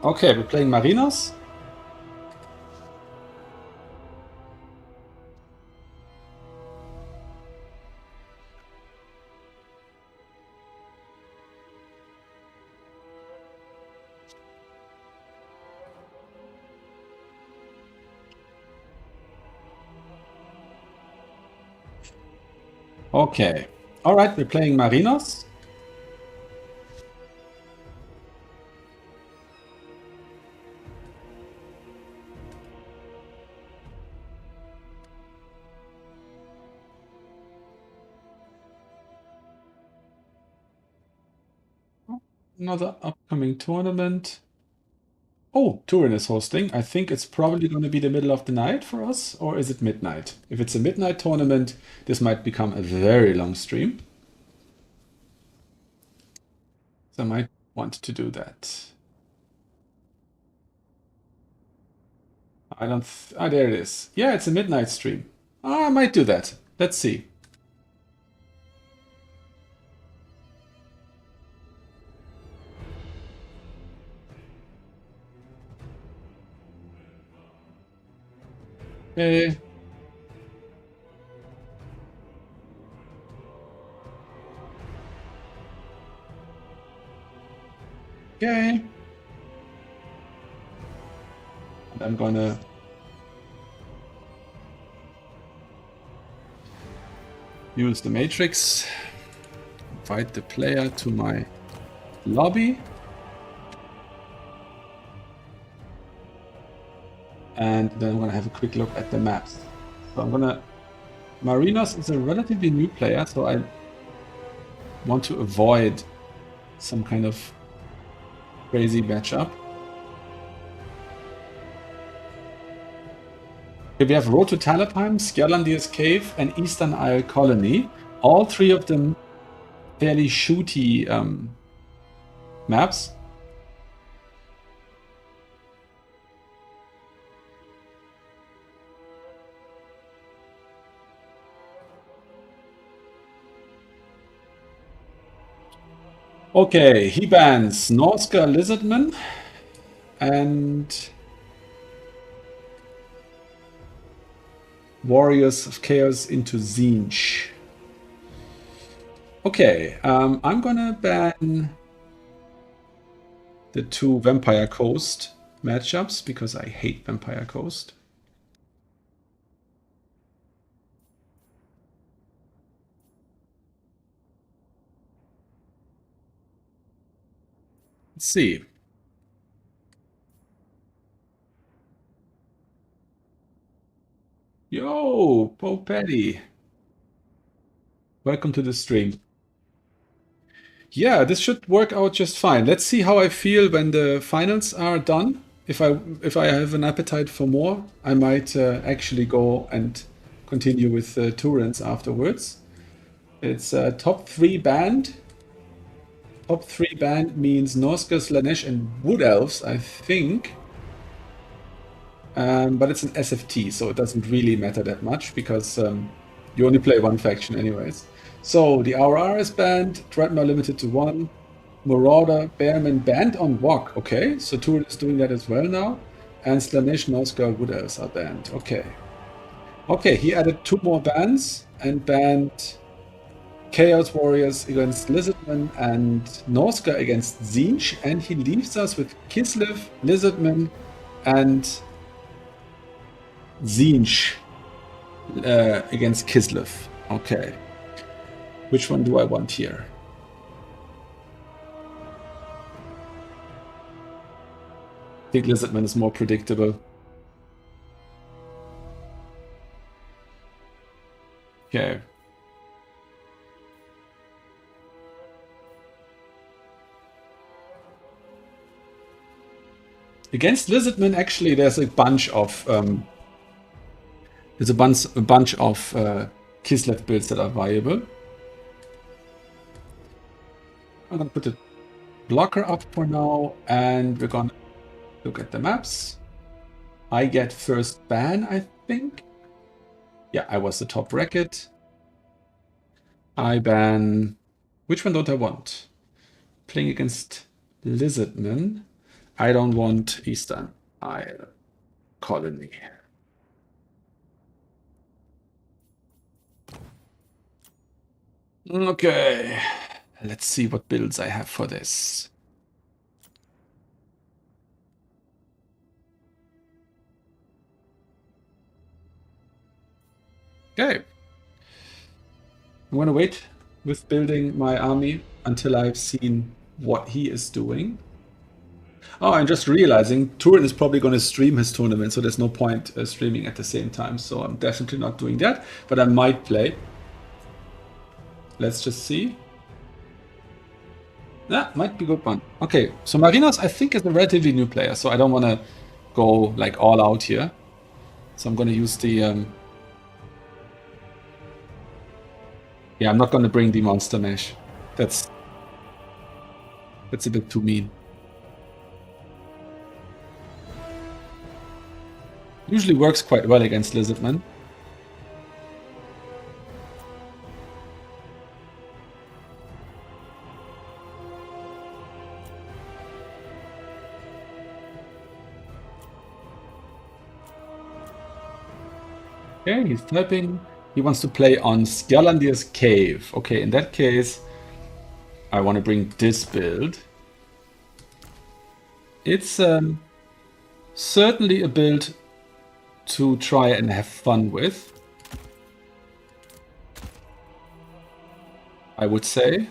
Okay, we're playing Marinos. Okay. All right, we're playing Marinos. Another upcoming tournament. Oh, Turin is hosting. I think it's probably going to be the middle of the night for us, or is it midnight? If it's a midnight tournament, this might become a very long stream. So I might want to do that. I don't. There it is. Yeah, it's a midnight stream. I might do that. Let's see. Okay. Okay. And I'm gonna use the matrix. Invite the player to my lobby. And then I'm gonna have a quick look at the maps. So I'm gonna. Marinos is a relatively new player, so I want to avoid some kind of crazy matchup. Okay, we have Road to Talabheim, Skjalandir's Cave, and Eastern Isle Colony. All three of them fairly shooty maps. Okay, he bans Norska Lizardman and Warriors of Chaos into Zinj. Okay, I'm gonna ban the two Vampire Coast matchups because I hate Vampire Coast. Let's see. Yo, Pope Patty. Welcome to the stream. Yeah, this should work out just fine. Let's see how I feel when the finals are done. If I have an appetite for more, I might actually go and continue with Turins afterwards. It's top three band. Top three band means Norska, Slanesh, and Wood Elves, I think. But it's an SFT, so it doesn't really matter that much because you only play one faction anyways. So the RR is banned, Dreadnought limited to one, Marauder, Bearman banned on Wok. Okay, so Turin is doing that as well now. And Slanesh, Norska, Wood Elves are banned. Okay. Okay, he added two more bans and banned Chaos Warriors against Lizardman and Norska against Zinj, and he leaves us with Kislev, Lizardman, and Zinj against Kislev. Okay. Which one do I want here? I think Lizardman is more predictable. Okay. Against Lizardman, actually, there's a bunch of Kislev builds that are viable. I'm gonna put a blocker up for now, and we're gonna look at the maps. I get first ban, I think. Yeah, I was the top bracket. I ban. Which one don't I want? Playing against Lizardman. I don't want Eastern Isle Colony. Okay, let's see what builds I have for this. Okay. I'm gonna wait with building my army until I've seen what he is doing. Oh, I'm just realizing Turin is probably going to stream his tournament, so there's no point streaming at the same time. So I'm definitely not doing that, but I might play. Let's just see. That might be a good one. Okay, so Marinos, I think, is a relatively new player, so I don't want to go like all out here. So I'm going to use the... Yeah, I'm not going to bring the Monster Mesh. That's a bit too mean. Usually works quite well against Lizardman. Okay, he's typing. He wants to play on Skjalandir's Cave. Okay, in that case, I want to bring this build. It's certainly a build to try and have fun with, I would say.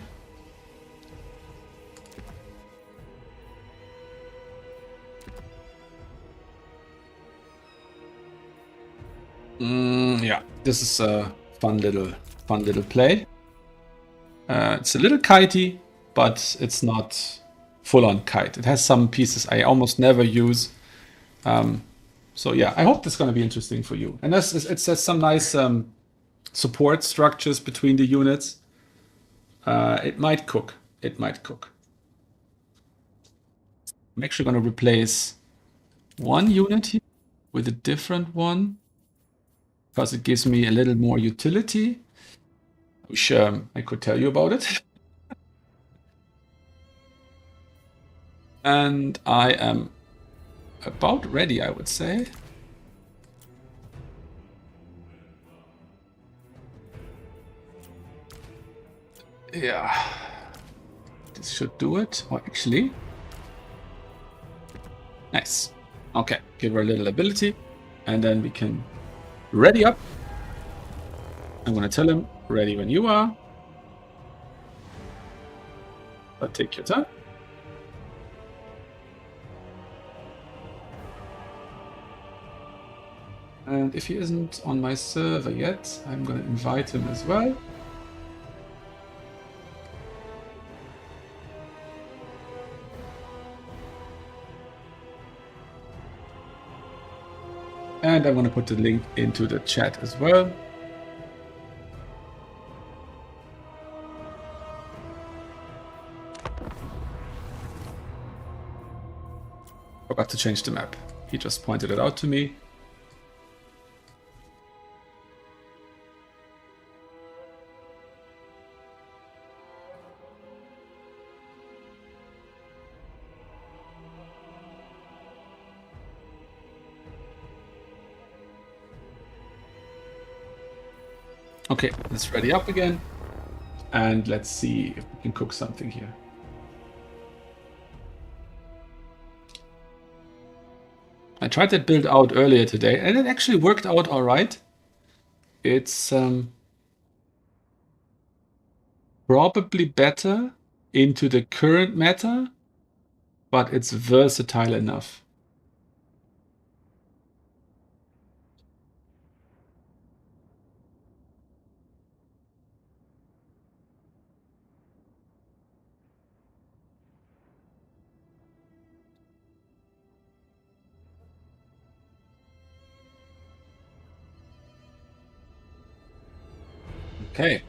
Yeah, this is a fun little play. It's a little kitey, but it's not full-on kite. It has some pieces I almost never use. So yeah, I hope this is going to be interesting for you. And it says some nice support structures between the units. It might cook. It might cook. I'm actually going to replace one unit here with a different one because it gives me a little more utility. I wish I could tell you about it. And I am about ready, I would say. Yeah. This should do it. Or actually... Nice. Okay, give her a little ability. And then we can ready up. I'm gonna tell him, ready when you are. But take your time. And if he isn't on my server yet, I'm gonna invite him as well. And I'm gonna put the link into the chat as well. Forgot to change the map. He just pointed it out to me. Okay, let's ready up again. And let's see if we can cook something here. I tried that build out earlier today, and it actually worked out all right. It's probably better into the current meta, but it's versatile enough. Okay.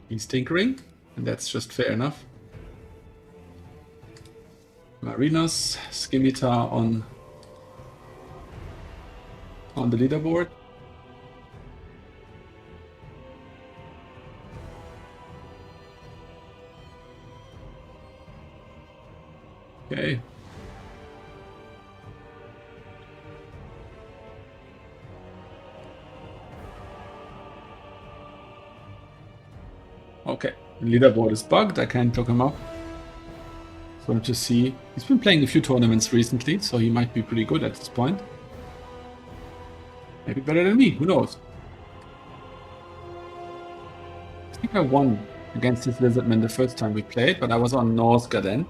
He's tinkering, and that's just fair enough. Marinos, Scimitar on the leaderboard. Okay. Okay, leaderboard is bugged. I can't look him up. So to see, he's been playing a few tournaments recently, so he might be pretty good at this point. Maybe better than me. Who knows? I think I won against this Lizardman the first time we played, but I was on Norska then.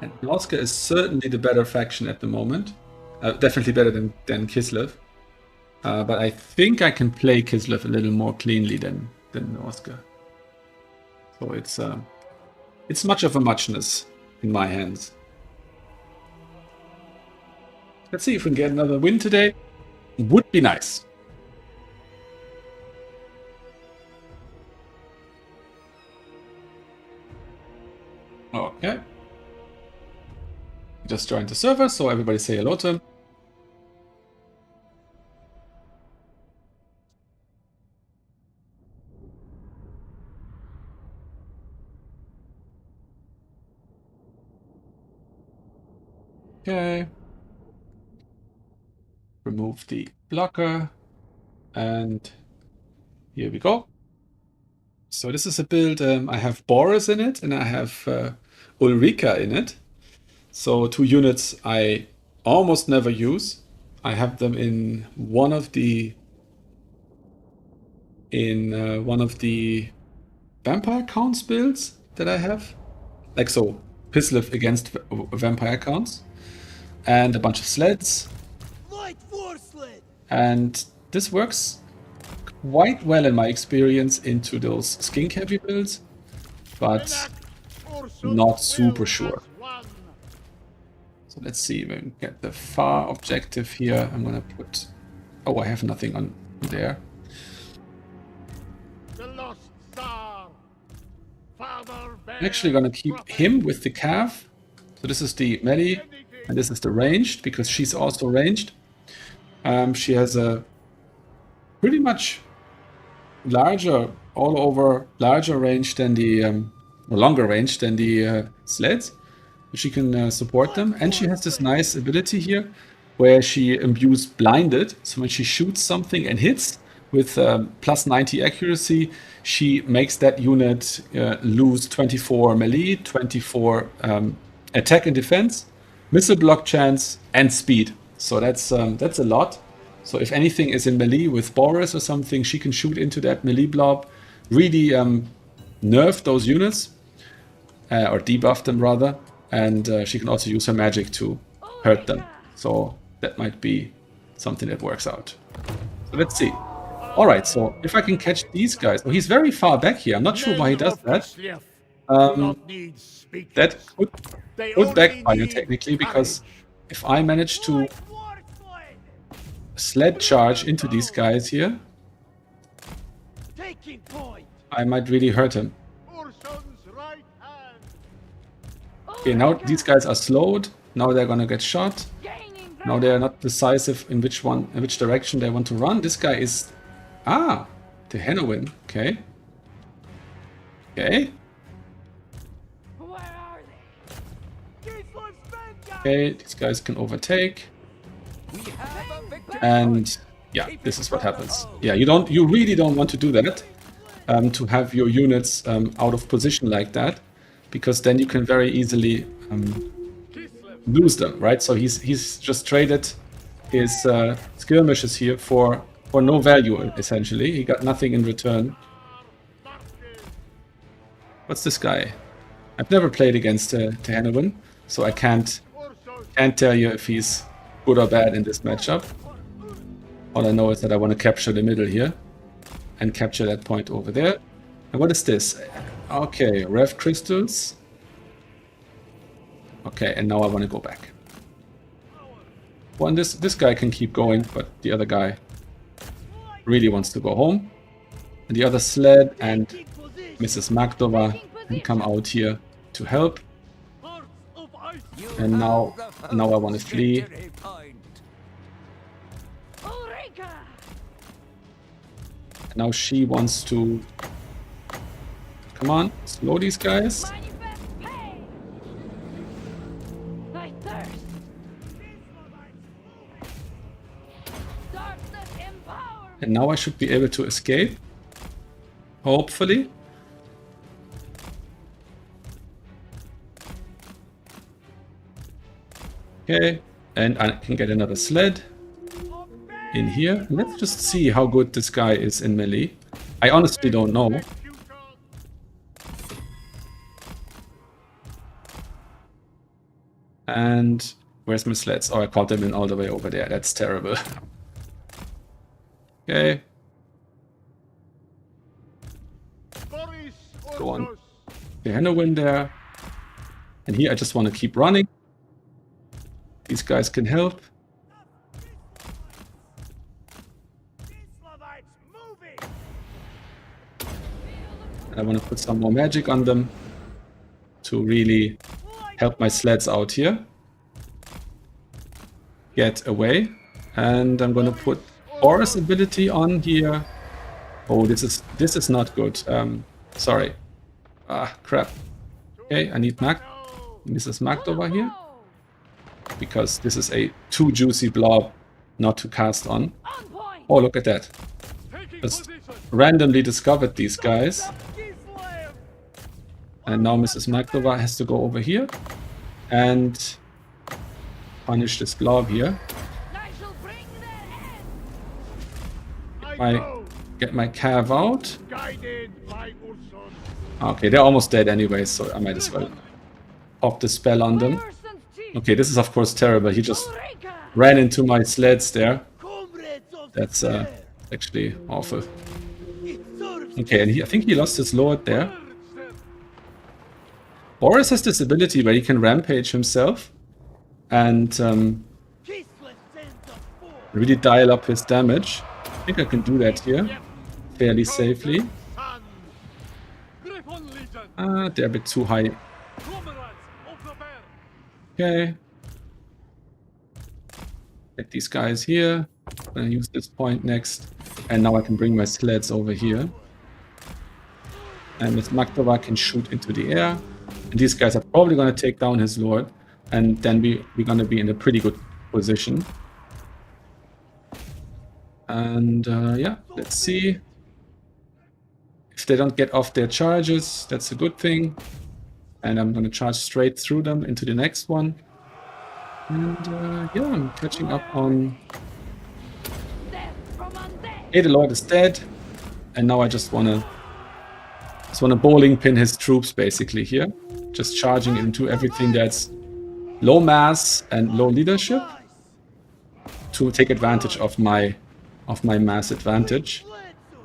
And Norska is certainly the better faction at the moment. Definitely better than Kislev. But I think I can play Kislev a little more cleanly than Norska. So it's much of a muchness in my hands. Let's see if we can get another win today. Would be nice. Okay. Just joined the server, so everybody say hello to him. Okay. Remove the blocker. And here we go. So this is a build, I have Boris in it and I have Ulrika in it. So 2 units I almost never use. I have them in one of the vampire counts builds that I have. Like so, Kislev against vampire counts. And a bunch of sleds. Light force sled. And this works quite well in my experience into those skink heavy builds, but not super sure. So let's see if we can get the far objective here. I'm gonna put... Oh, I have nothing on there. I'm actually gonna keep him with the calf. So this is the melee, and this is the ranged, because she's also ranged. She has a pretty much larger all over larger range than the, or longer range than the sleds. She can support them. And she has this nice ability here where she imbues blinded. So when she shoots something and hits with plus 90 accuracy, she makes that unit lose 24 melee, 24 attack and defense, missile block chance, and speed. So that's a lot. So if anything is in melee with Boris or something, she can shoot into that melee blob, really nerf those units, or debuff them rather, and she can also use her magic to hurt them. So that might be something that works out. So let's see. All right, so if I can catch these guys. Oh, he's very far back here. I'm not sure why he does that. That could backfire technically, because if I manage to Light war sled! sled charge into these guys here, Taking point! I might really hurt him. Urson's right hand. Okay, now these guys are slowed. Now they're gonna get shot. Now they are not decisive in which direction they want to run. This guy is the Henowin. Okay. Okay. Where are they? Gisler's Vanguard! Okay, these guys can overtake. We have a victory And point. yeah, this is what happens. Yeah, you really don't want to do that, to have your units out of position like that, because then you can very easily lose them, right? So he's just traded his skirmishes here for no value, essentially. He got nothing in return. What's this guy? I've never played against Tehenowin, so I can't tell you if he's good or bad in this matchup. All I know is that I want to capture the middle here and capture that point over there. And what is this? Okay, Rev Crystals. Okay, and now I want to go back. Well, this guy can keep going, but the other guy really wants to go home. And the other sled and Taking position! Mrs. Magdova can come out here to help. Hearts of ice! You And now have the I want to first flee. victory point. Eureka! And now she wants to... Come on, slow these guys. Manifest pain! I thirst! Darkness empower! And now I should be able to escape. Hopefully. Okay, and I can get another sled in here. Let's just see how good this guy is in melee. I honestly don't know. And where's my sleds? Oh, I caught them in all the way over there. That's terrible. Okay, Boris go on. Ursos. The Henowin there. And here I just want to keep running. These guys can help. Slavites moving! And I want to put some more magic on them to really help my sleds out here. Get away. And I'm going to put Boris ability on here. Oh, this is not good. Sorry. Ah, crap. Okay, I need Mrs. Magdova here, because this is a too juicy blob not to cast on. On point! Oh, look at that. Taking Just position. randomly discovered these guys. Gisler! And now Mrs. Magdova has to go over here and punish this blob here. I shall bring their end! Get my cav out. Guided by Urson. Okay, they're almost dead anyway, so I might as well pop the spell on them. Urson's teeth! Okay, this is of course terrible. He just Eureka! ran into my sleds there. Comrades of That's the actually awful. It serves Okay, and I think he lost his lord there. Boris has this ability where he can rampage himself and Gisler sends a force! really dial up his damage. I think I can do that here fairly safely. Son. Griffon Legion. They're a bit too high. Comrades of the bear. Okay. Get these guys here. I'm gonna use this point next. And now I can bring my sleds over here. And Miss Magdova can shoot into the air. And these guys are probably going to take down his lord. And then we're going to be in a pretty good position. And yeah, let's see. If they don't get off their charges, that's a good thing. And I'm going to charge straight through them into the next one. And yeah, I'm catching up on... Hey, the lord is dead. And now I just want to bowling pin his troops basically here. Just charging into everything that's low mass and low leadership to take advantage of my mass advantage.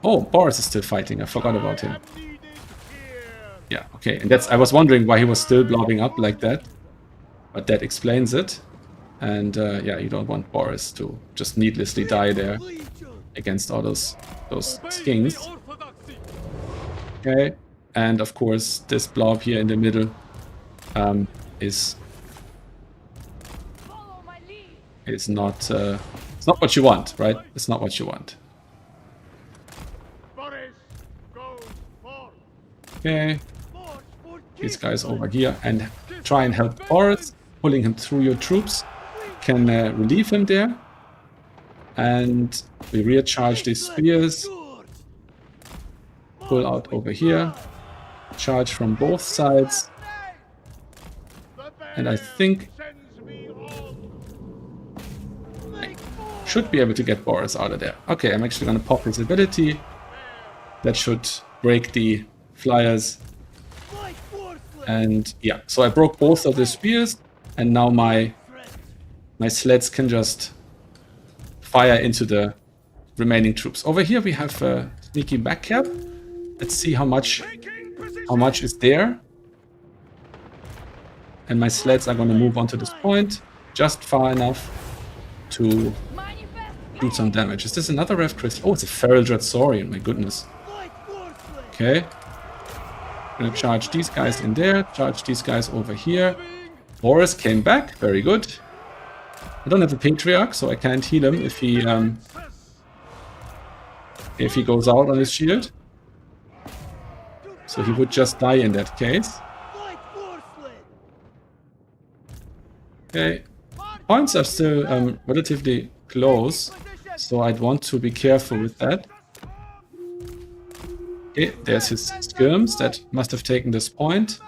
Oh, Boris is still fighting. I forgot about him. Yeah, okay. And I was wondering why he was still blobbing up like that. But that explains it. And yeah, you don't want Boris to just needlessly die there against all those skings. Okay. And of course, this blob here in the middle is not it's not what you want, right? It's not what you want. Boris goes forth. Okay. These guys over here and try and help Boris, pulling him through your troops. Can relieve him there. And we recharge these spears. Pull out over here. Charge from both sides. And I think I should be able to get Boris out of there. Okay, I'm actually going to pop his ability. That should break the flyers. And yeah, so I broke both of the spears. And now my sleds can just fire into the remaining troops. Over here we have a sneaky back cap. Let's see how much is there. And my sleds are going to move onto this point just far enough to do some damage. Is this another Rev Crystal? Oh, it's a Feral Dreadsaurian, my goodness. Okay. I'm going to charge these guys in there, charge these guys over here. Boris came back, very good. I don't have a Patriarch, so I can't heal him if he goes out on his shield. So he would just die in that case. Okay. Points are still relatively close, so I'd want to be careful with that. Okay, there's his skirms that must have taken this point.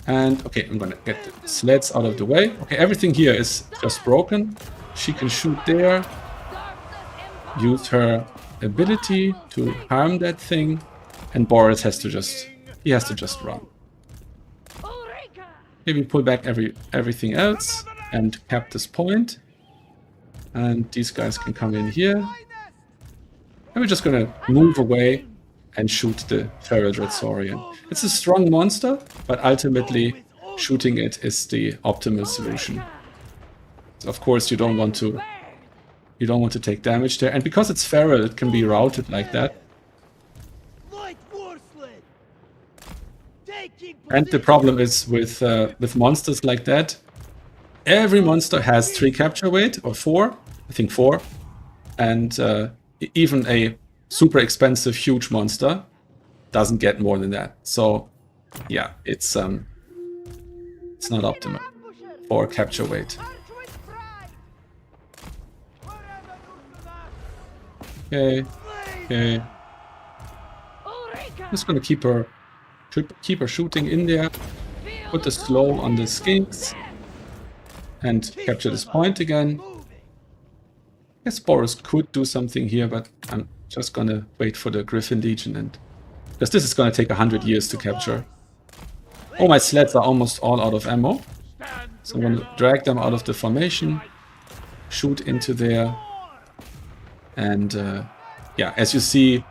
And okay, I'm gonna get the sleds out of the way. Okay, everything here is just broken. She can shoot there. Use her ability to harm that thing. And Boris has to just run. Maybe pull back everything else and cap this point. And these guys can come in here. And we're just gonna move away and shoot the Feral Dreadsaurian. It's a strong monster, but ultimately shooting it is the optimal solution. Of course, you don't want to take damage there, and because it's feral, it can be routed like that. And the problem is with monsters like that, every monster has 3 capture weight, or 4, I think 4, and even a super expensive huge monster doesn't get more than that. So yeah, it's not optimal for capture weight. Okay, okay. Just gonna keep her shooting in there. Put the slow on the skinks and capture this point again. I guess Boris could do something here, but I'm just gonna wait for the Griffin Legion, and because this is gonna take 100 years to capture. Oh, my sleds are almost all out of ammo, so I'm gonna drag them out of the formation, shoot into there, and yeah, as you see,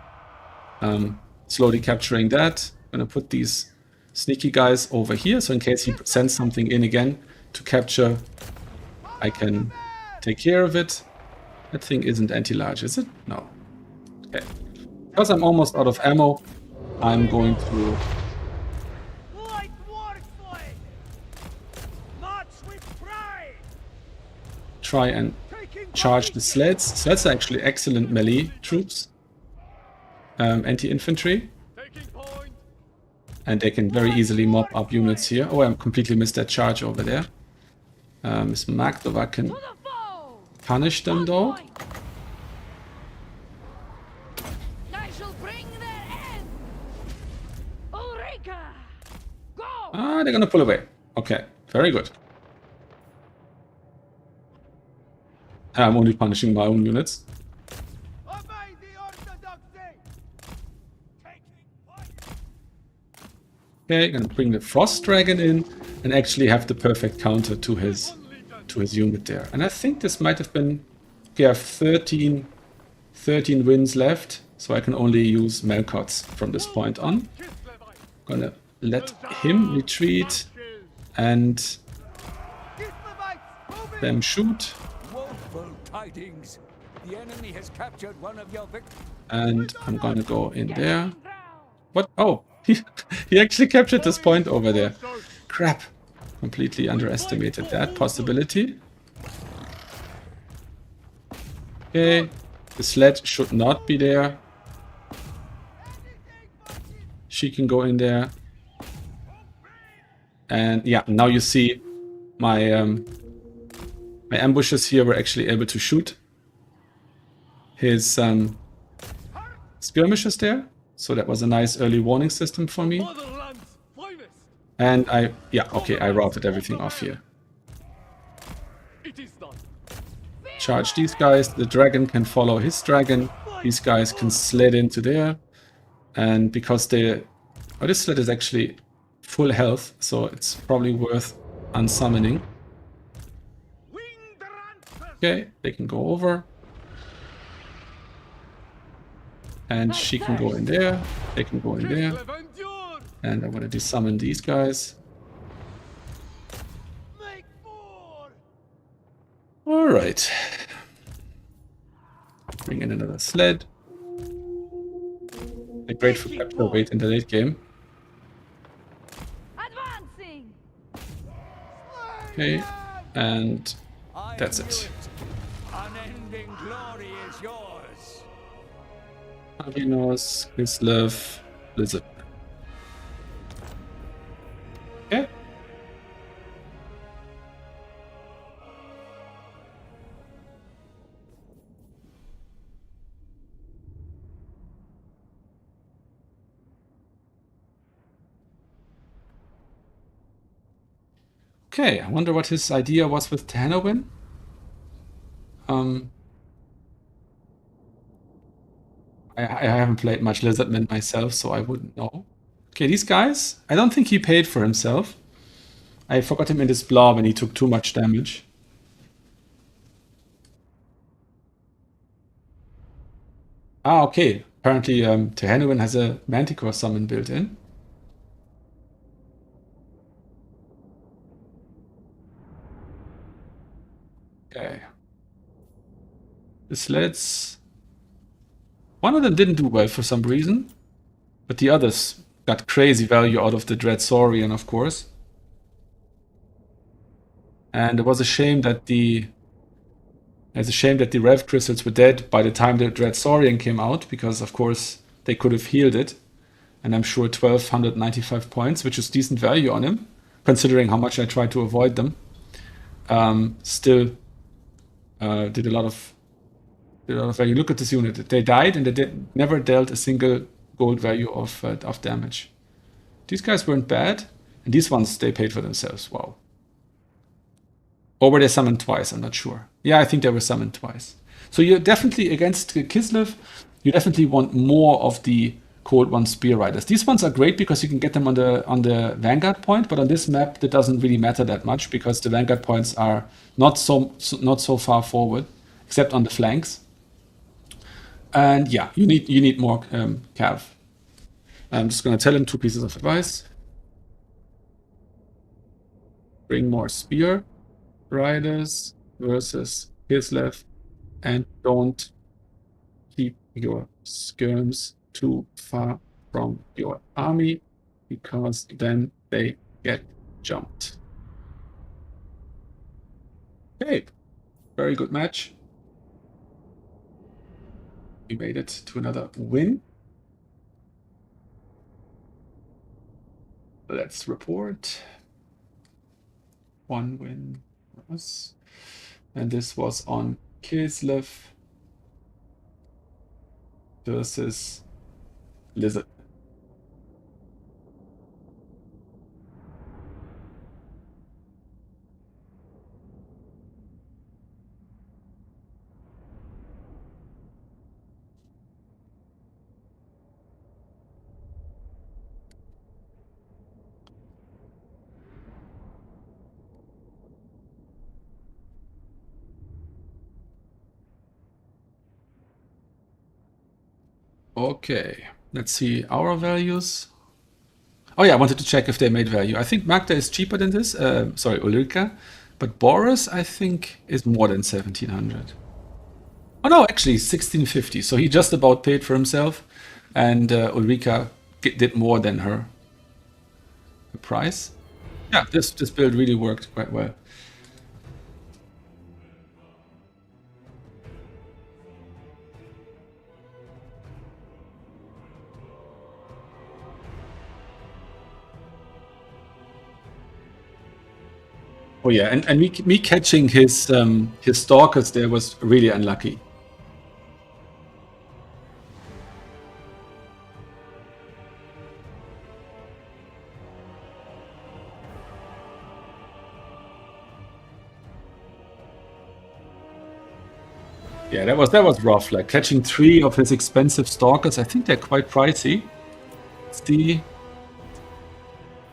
slowly capturing that. I'm gonna put these sneaky guys over here, so in case he sends something in again to capture, I can take care of it. That thing isn't anti-large, is it? No. Okay. Because I'm almost out of ammo, I'm going to try and charge the sleds. Sleds are actually excellent melee troops. Anti-infantry. And they can very easily mob up units here. Oh, I completely missed that charge over there. Miss Magdova can To the foe! punish them though. Point! I shall bring their end! Ulrika! Go! Ah, they're gonna pull away. Okay, very good. I'm only punishing my own units. Obey the orthodoxy! Taking point! Okay, gonna bring the Frost Dragon in and actually have the perfect counter to his unit there. And I think this might have been... Okay, I have 13 wins left, so I can only use Melkots from this point on. Gonna let him retreat and them shoot. Woeful tidings. The enemy has captured one of your victims. And I'm gonna go in there. What? Oh, he actually captured this point over there. Crap. Completely underestimated that possibility. Okay. The sled should not be there. She can go in there. And yeah, now you see my my ambushes here were actually able to shoot his skirmishes there. So that was a nice early warning system for me. Motherland's finest! And I routed everything off here. It is done. Charge these guys. The dragon can follow his dragon. These guys can slid into there. And because they... Oh, this sled is actually full health, so it's probably worth unsummoning. Okay, they can go over. And she can go in there. They can go in there. And I want to desummon these guys. Make more! Alright. Bring in another sled. A great for capture weight in the late game. Advancing! Okay, and that's it. Unending glory is yours. Avinos, Kislev, Blizzard. Okay. Okay, I wonder what his idea was with Tanowin. I haven't played much Lizardman myself, so I wouldn't know. Okay, these guys, I don't think he paid for himself. I forgot him in this blob and he took too much damage. Ah, okay. Apparently, Tehanuin has a Manticore summon built in. Okay. The sleds... One of them didn't do well for some reason, but the others got crazy value out of the Dreadsaurian, of course. And it was a shame that the Rev Crystals were dead by the time the Dreadsaurian came out, because of course they could have healed it. And I'm sure 1295 points, which is decent value on him, considering how much I tried to avoid them. Still did a lot of value. Look at this unit. They died and they never dealt a single gold value of damage. These guys weren't bad, and these ones they paid for themselves. Wow. Or were they summoned twice? I'm not sure. Yeah, I think they were summoned twice. So you're definitely against Kislev. You definitely want more of the Cold One Spear Riders. These ones are great because you can get them on the Vanguard point, but on this map that doesn't really matter that much because the Vanguard points are not so far forward, except on the flanks. And yeah, you need more cav. I'm just gonna tell him 2 pieces of advice. Bring more Spear Riders versus Kislev, and don't keep your skirms too far from your army, because then they get jumped. Okay, very good match. We made it to another win. Let's report. 1 win for us. And this was on Kislev versus Lizard. Okay, let's see our values. Oh yeah, I wanted to check if they made value. I think Magda is cheaper than this. Sorry, Ulrika. But Boris, I think, is more than 1700. Oh no, actually 1650. So he just about paid for himself. And Ulrika did more than her price. Yeah, this build really worked quite well. Oh yeah, and me catching his stalkers there was really unlucky. Yeah, that was rough. Like catching 3 of his expensive stalkers. I think they're quite pricey. Let's see. I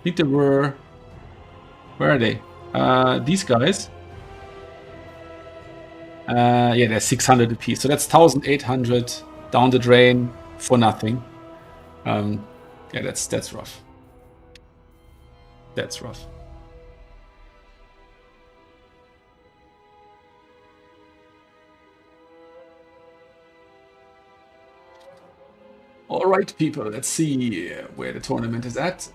think they were. Where are they? These guys. Yeah, they're 600 a piece. So that's 1,800 down the drain for nothing. Yeah, that's rough. That's rough. All right, people. Let's see where the tournament is at.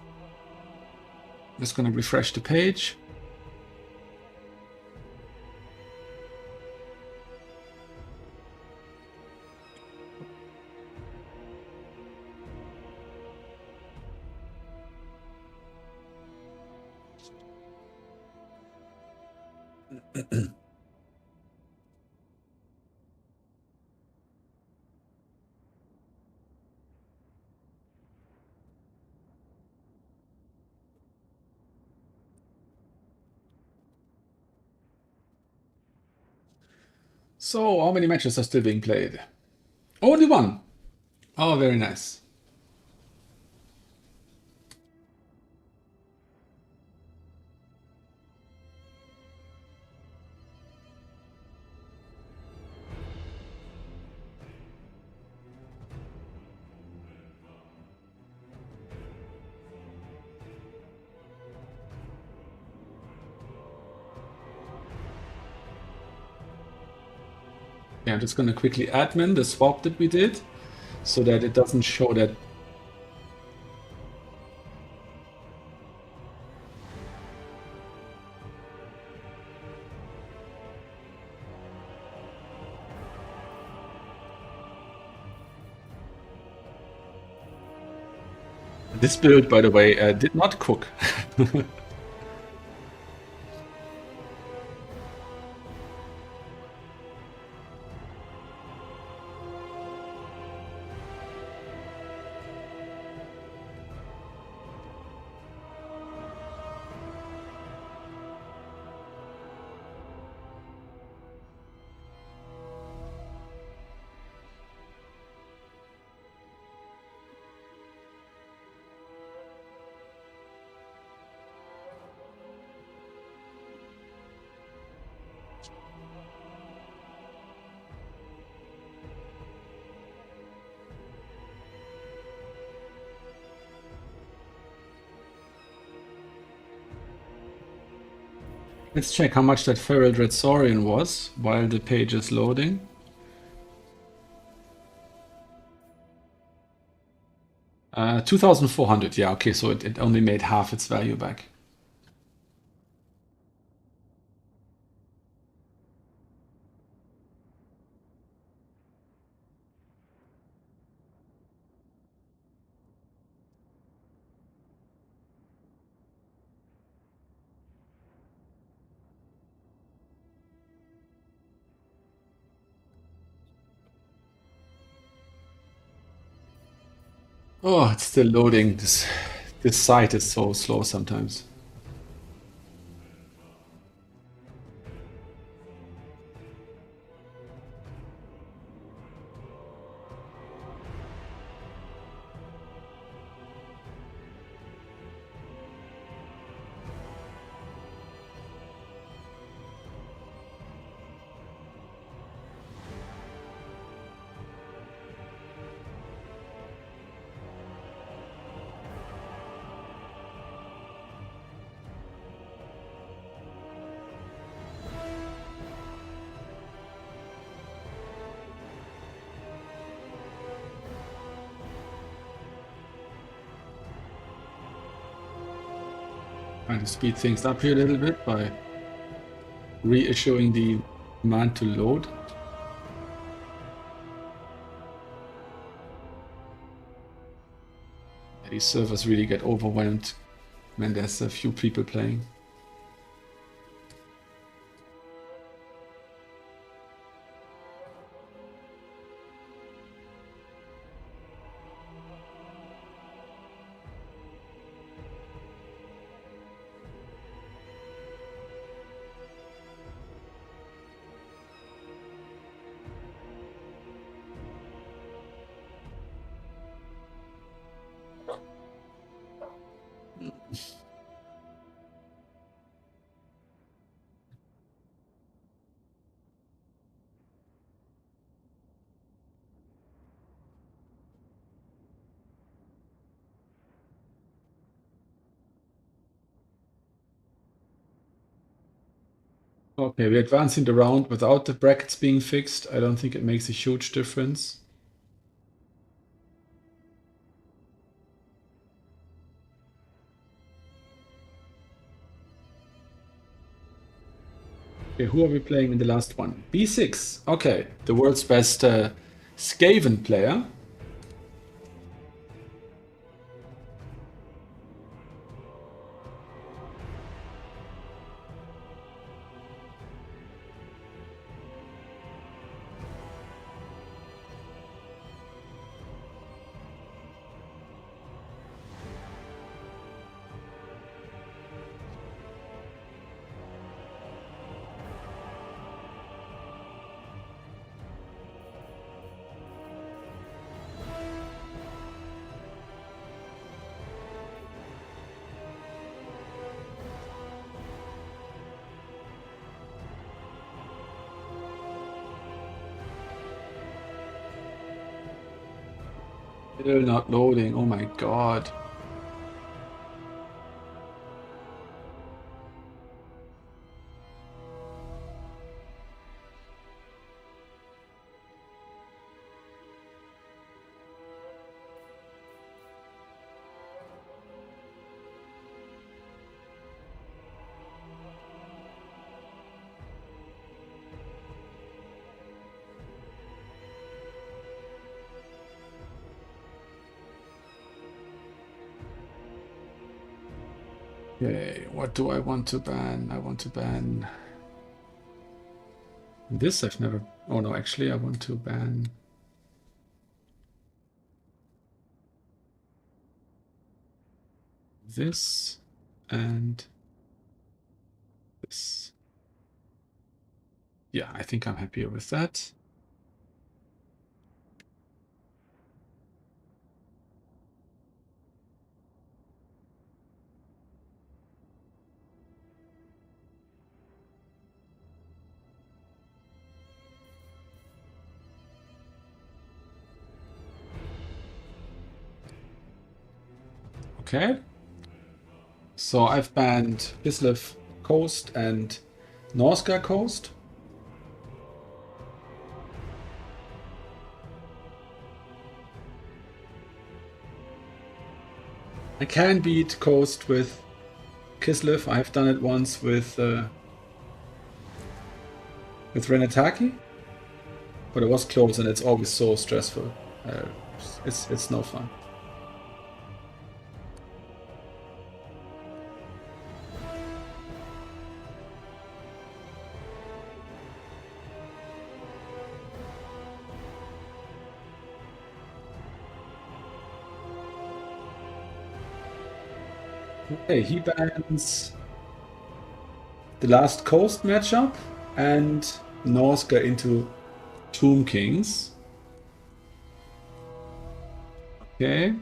Just going to refresh the page. So, how many matches are still being played? Only one. Oh, very nice. Yeah, I'm just going to quickly admin the swap that we did so that it doesn't show that. This build, by the way, did not cook. Let's check how much that Feral Dreadsaurian was while the page is loading. Uh, 2,400. Yeah, okay, so it only made half its value back. Oh, it's still loading. This site is so slow sometimes. Trying to speed things up here a little bit by reissuing the command to load. These servers really get overwhelmed when there's a few people playing. Okay, we're advancing the round without the brackets being fixed. I don't think it makes a huge difference. Okay, who are we playing in the last one? B6. Okay, the world's best Skaven player. Still not loading. Oh my god. Okay, what do I want to ban? I want to ban this. I've never. Oh no, actually, I want to ban this and this. Yeah, I think I'm happier with that. Okay. So I've banned Kislev Coast and Norska Coast. I can beat Coast with Kislev. I've done it once with Renetaki, but it was close and it's always so stressful. It's no fun. Okay, he bans the Last Coast matchup and Norska into Tomb Kings. Okay.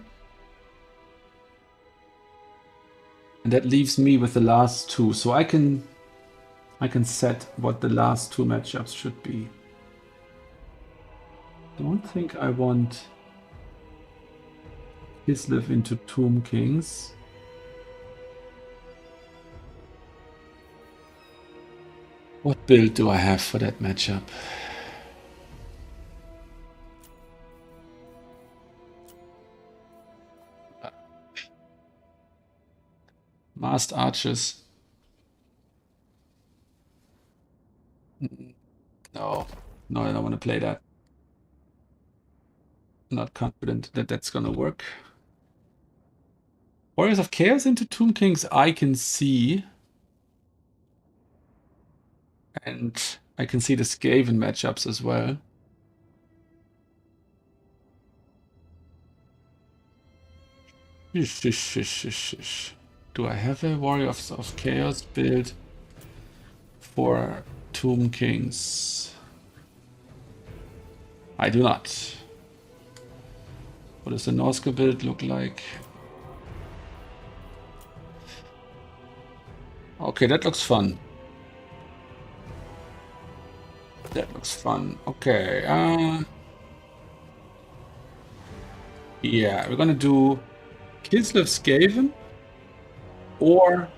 And that leaves me with the last two. So I can set what the last two matchups should be. Don't think I want Kislev into Tomb Kings. What build do I have for that matchup? Masked Archers. No, no, I don't want to play that. Not confident that that's gonna work. Warriors of Chaos into Tomb Kings I can see. And I can see the Skaven matchups as well. Do I have a Warriors of Chaos build for Tomb Kings? I do not. What does the Norska build look like? Okay, that looks fun. That looks fun. Okay. Yeah, we're gonna do Kislev Skaven or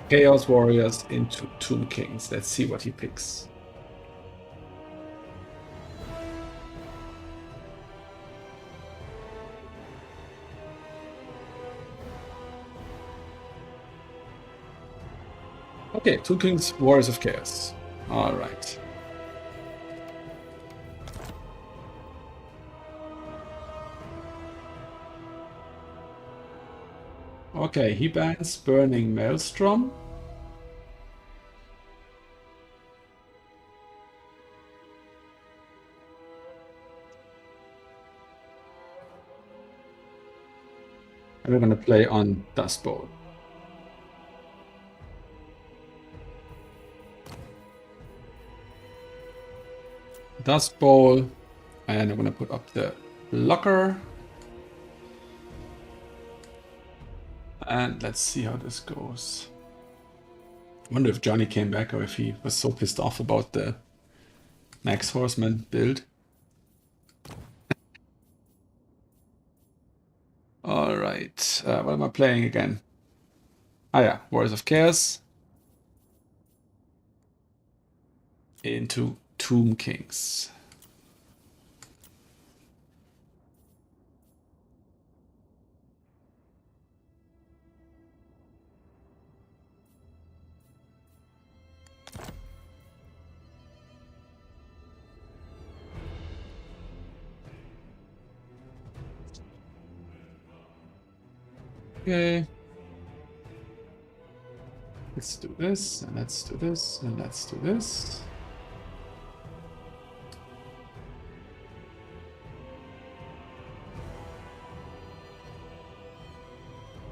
Chaos Warriors into Tomb Kings. Let's see what he picks. Okay, Tomb Kings, Warriors of Chaos. All right. Okay, he bans Burning Maelstrom. And we're going to play on Dust Bowl. Dust Bowl. And I'm going to put up the blocker. And let's see how this goes. I wonder if Johnny came back or if he was so pissed off about the Max Horseman build. All right. What am I playing again? Ah, yeah. Warriors of Chaos into Tomb Kings. Okay. Let's do this, and let's do this, and let's do this.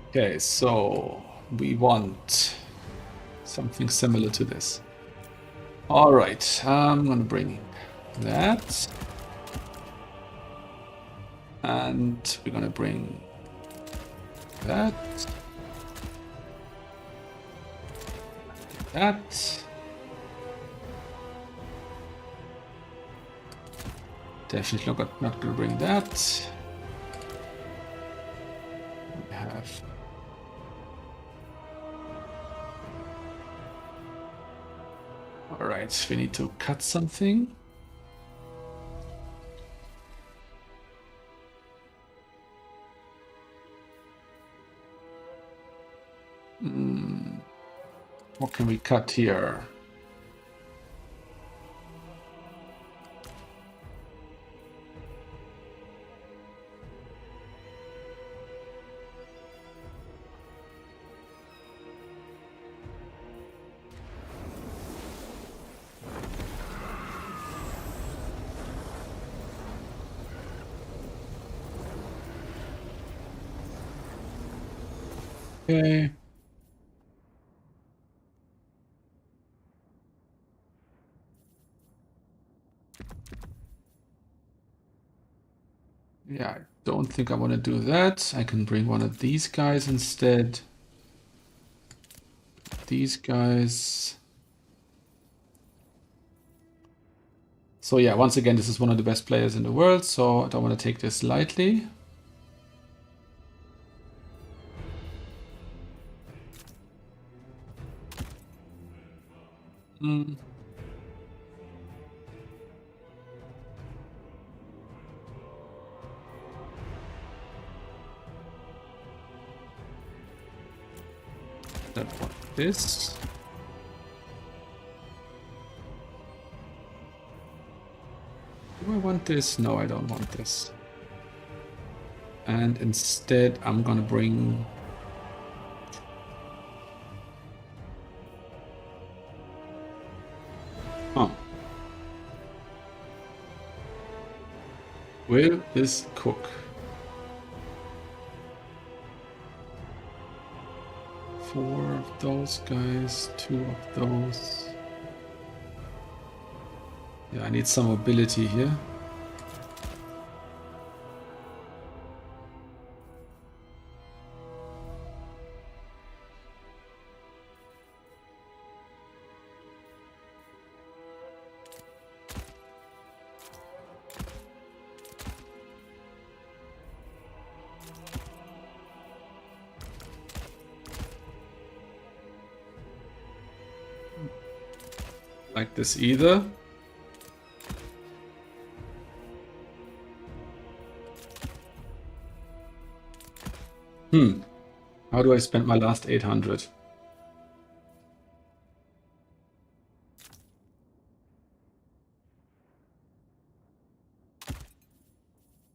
Okay, so we want something similar to this. All right, I'm gonna bring that. And we're gonna bring that. That. Definitely not gonna bring that. We have all right, we need to cut something. What can we cut here? Okay. Yeah, I don't think I want to do that. I can bring one of these guys instead. These guys. So yeah, once again, this is one of the best players in the world, so I don't want to take this lightly. Hmm. That one. This. Do I want this? No, I don't want this. And instead, I'm gonna bring... Oh. Will this cook? 4 of those guys, 2 of those. Yeah, I need some mobility here. Like this either. How do I spend my last 800?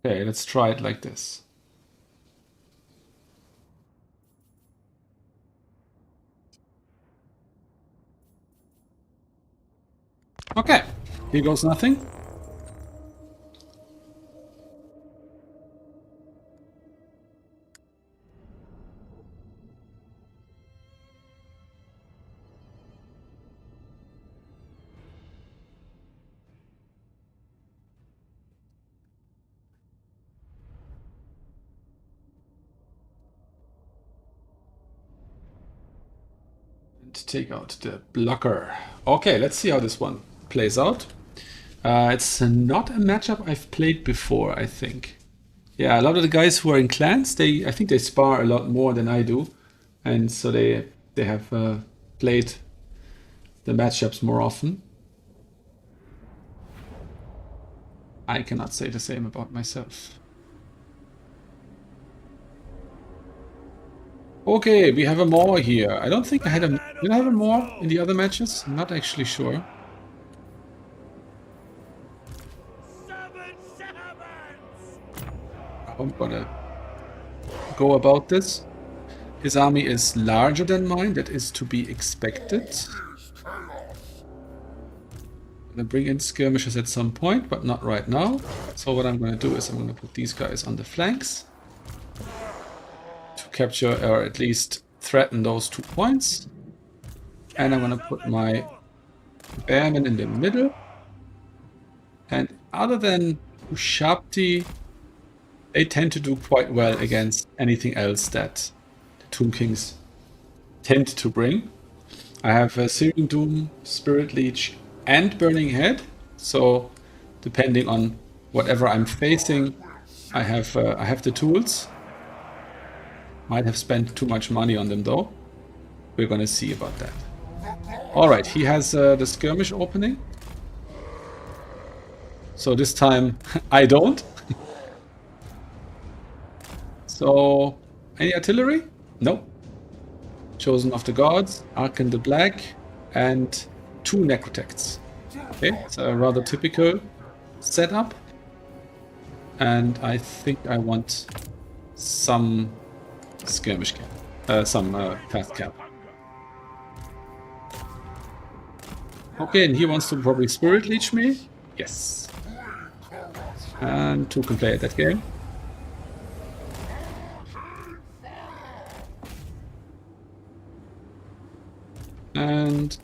Okay, let's try it like this. Okay, here goes nothing. And take out the blocker. Okay, let's see how this one plays out. It's not a matchup I've played before, I think. Yeah, a lot of the guys who are in clans, I think they spar a lot more than I do. And so they have played the matchups more often. I cannot say the same about myself. Okay, we have a Maw here. I don't think I had a... Did I have a Maw in the other matches? I'm not actually sure. I'm gonna go about this. His army is larger than mine. That is to be expected. I'm gonna bring in skirmishers at some point, but not right now. So what I'm gonna do is I'm gonna put these guys on the flanks to capture or at least threaten those 2 points. And I'm gonna put my Bearmen in the middle. And other than Ushabti, they tend to do quite well against anything else that the Tomb Kings tend to bring. I have a Searing Doom, Spirit Leech, and Burning Head. So depending on whatever I'm facing, I have the tools. Might have spent too much money on them though. We're gonna see about that. Alright, he has the skirmish opening. So this time I don't. So, any artillery? No. Chosen of the Gods, Archon the Black, and 2 Necrotects. Okay, it's a rather typical setup. And I think I want some skirmish cap. Some fast cap. Okay, and he wants to probably Spirit Leech me. Yes. And 2 can play at that game. And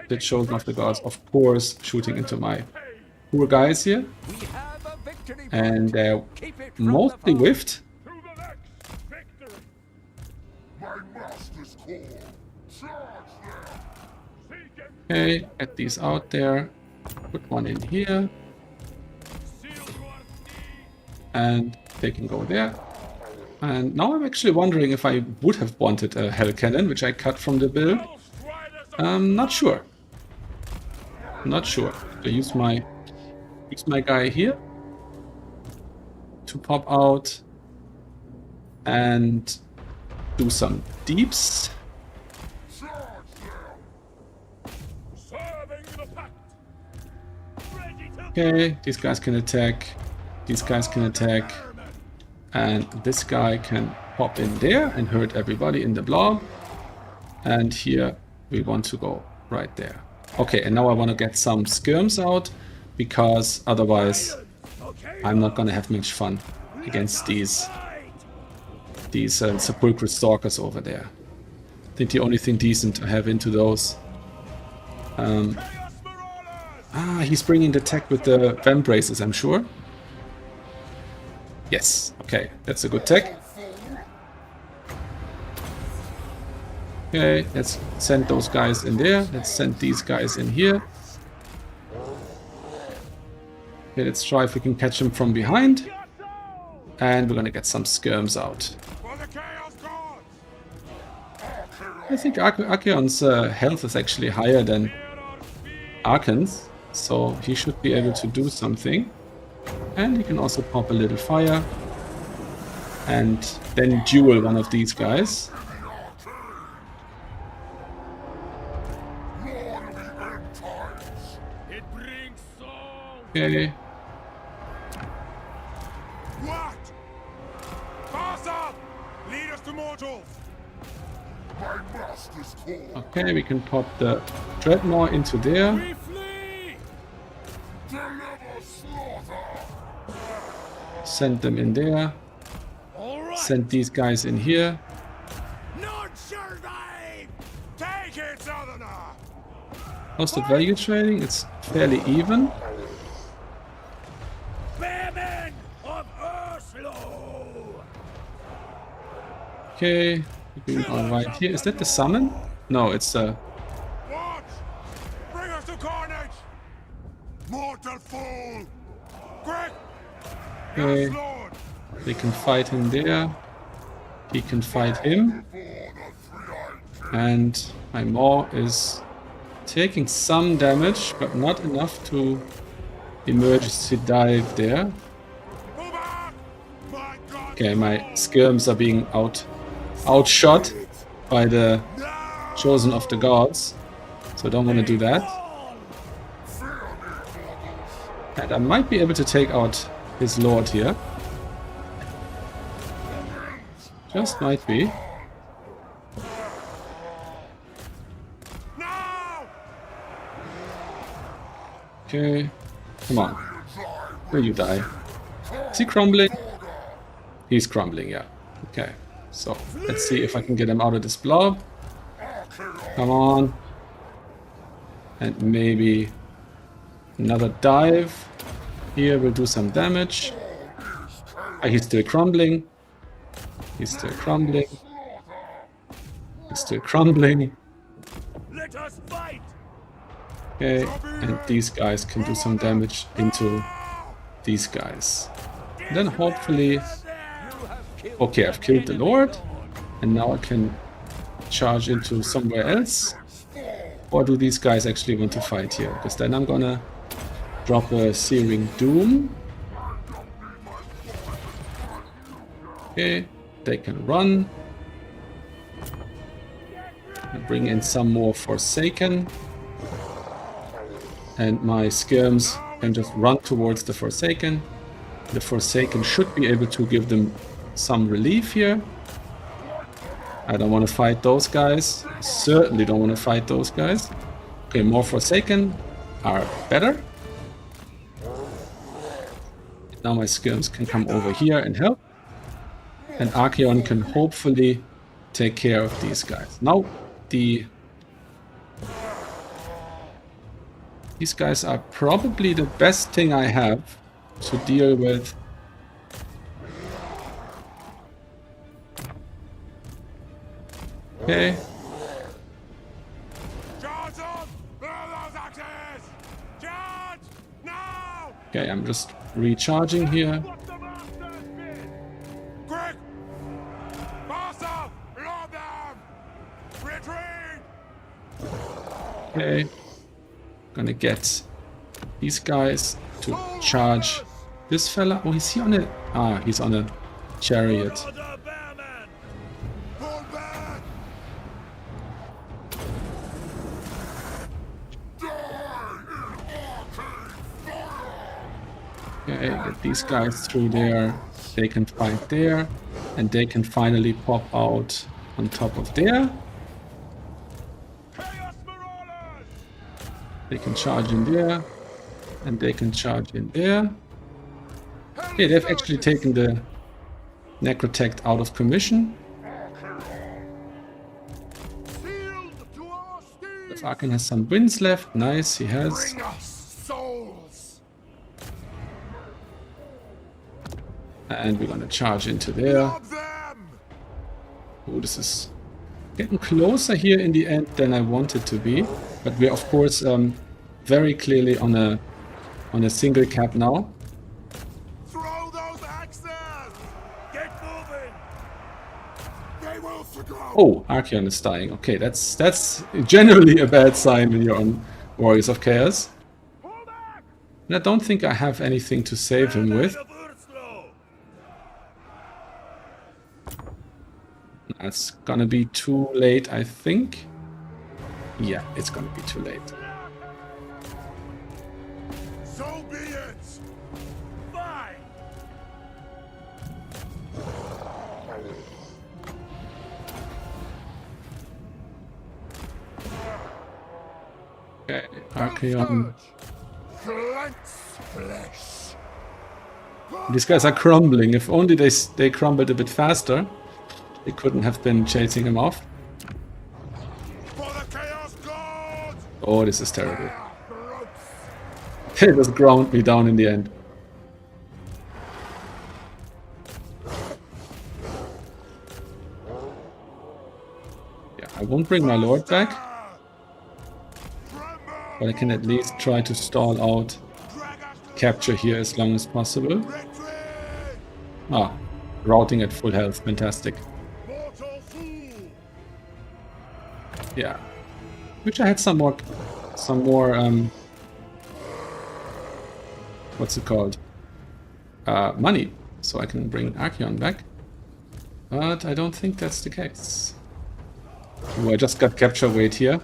the Chosen of the Gods, of course, shooting into my poor guys here. And they're from the mostly foe. whiffed. To the next victory. My master's call. Charge them. Seek it. Okay, get these out there. Put one in here. Seal your steed. And they can go there. And now I'm actually wondering if I would have wanted a Hell Cannon, which I cut from the build. Not sure. Not sure. I use my guy here to pop out and do some deeps. Serving the pact. Ready to Okay, these guys can attack. These guys can attack. And this guy can pop in there and hurt everybody in the blob. And here we want to go right there. Okay, and now I want to get some skirms out, because otherwise I'm not going to have much fun against these sepulchral stalkers over there. I think the only thing decent to have into those. He's bringing the tech with the vambraces, I'm sure. Yes, okay, that's a good tech. Okay, let's send those guys in there. Let's send these guys in here. Okay, let's try if we can catch them from behind. And we're gonna get some skirms out. for the Chaos Gods. I think Archeon's health is actually higher than Arkan's, so he should be able to do something. And he can also pop a little fire. And then duel one of these guys. It brings soul. Okay, What? Pass up. Lead us to mortals. My master's call. okay, we can pop the Dreadnought into there. We flee. Deliver slaughter. Send them in there. All right. Send these guys in here. Not survive. Take it, Southerner. How's the value trading? It's fairly even. Bearmen of Urslo. Okay, we're doing all right here. Is that the summon? No, it's Watch. Bring us to carnage. Mortal fool. Quick. okay. Yes, Lord. They can fight him there. He can fight him. And my Maw is taking some damage, but not enough to emergency dive there. Go back. My God. Okay, my skirms are being outshot by the Now. chosen of the gods, so I don't want to do that. And I might be able to take out his lord here. Just might be. Now. Okay, come on. Will you die? Is he crumbling? He's crumbling, yeah. Okay, so let's see if I can get him out of this blob. Come on. And maybe another dive. Here will do some damage. He's still crumbling. He's still crumbling. He's still crumbling. Let us fight. Okay, and these guys can do some damage into these guys. Then hopefully... Okay, I've killed the Lord. And now I can charge into somewhere else. Or do these guys actually want to fight here? Because then I'm gonna drop a Searing Doom. Okay, they can run. And bring in some more Forsaken. And my skirms can just run towards the Forsaken. The Forsaken should be able to give them some relief here. I don't want to fight those guys. Certainly don't want to fight those guys. Okay, more Forsaken are better. Now my skirms can come over here and help. And Archeon can hopefully take care of these guys. Now, these guys are probably the best thing I have to deal with Okay. Charge on! Blow those axes! Charge! Now! Okay, I'm just recharging here. What the masters bid! Quick! Faster! Load them! Retreat! Okay. Gonna get these guys to charge this fella. Oh, is he on a... Ah, he's on a chariot. Order, bearman! Pull back! Okay, get these guys through there. They can fight there. And they can finally pop out on top of there. Chaos Marauders! They can charge in there. And they can charge in there. Okay, they've actually taken the Necrotect out of commission. Sealed to our steeds! Arkin has some wins left. Nice, he has. Bring us souls! And we're gonna charge into there. Rob them! Oh, this is getting closer here in the end than I wanted to be. But we're of course very clearly on a single cap now. Throw those axes! Get moving! They will succumb! Oh, Archeon is dying. Okay, that's generally a bad sign when you're on Warriors of Chaos. Pull back! And I don't think I have anything to save him with. That's gonna be too late, I think. Yeah, it's gonna be too late. So be it! Fine! Okay, Archeon. Cleanse flesh! These guys are crumbling. If only they crumbled a bit faster, they couldn't have been chasing him off. For the Chaos God! Oh, this is terrible. Throats! They just ground me down in the end. Yeah, I won't bring my lord back, but I can at least try to stall out capture here as long as possible. Ah, routing at full health, fantastic. Mortal fool! Yeah. Wish I had some more what's it called? Money, so I can bring Archeon back. But I don't think that's the case. Oh, I just got capture weight here.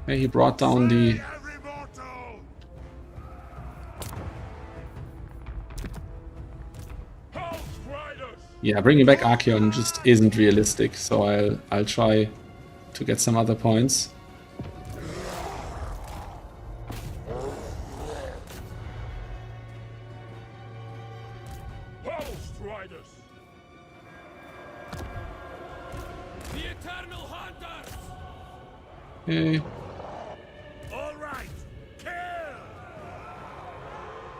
Okay, he brought down the... Every mortal! House Riders! Yeah, bringing back Archeon just isn't realistic, so I'll try to get some other points. House Riders! The Eternal Hunters! Okay. All right! Kill!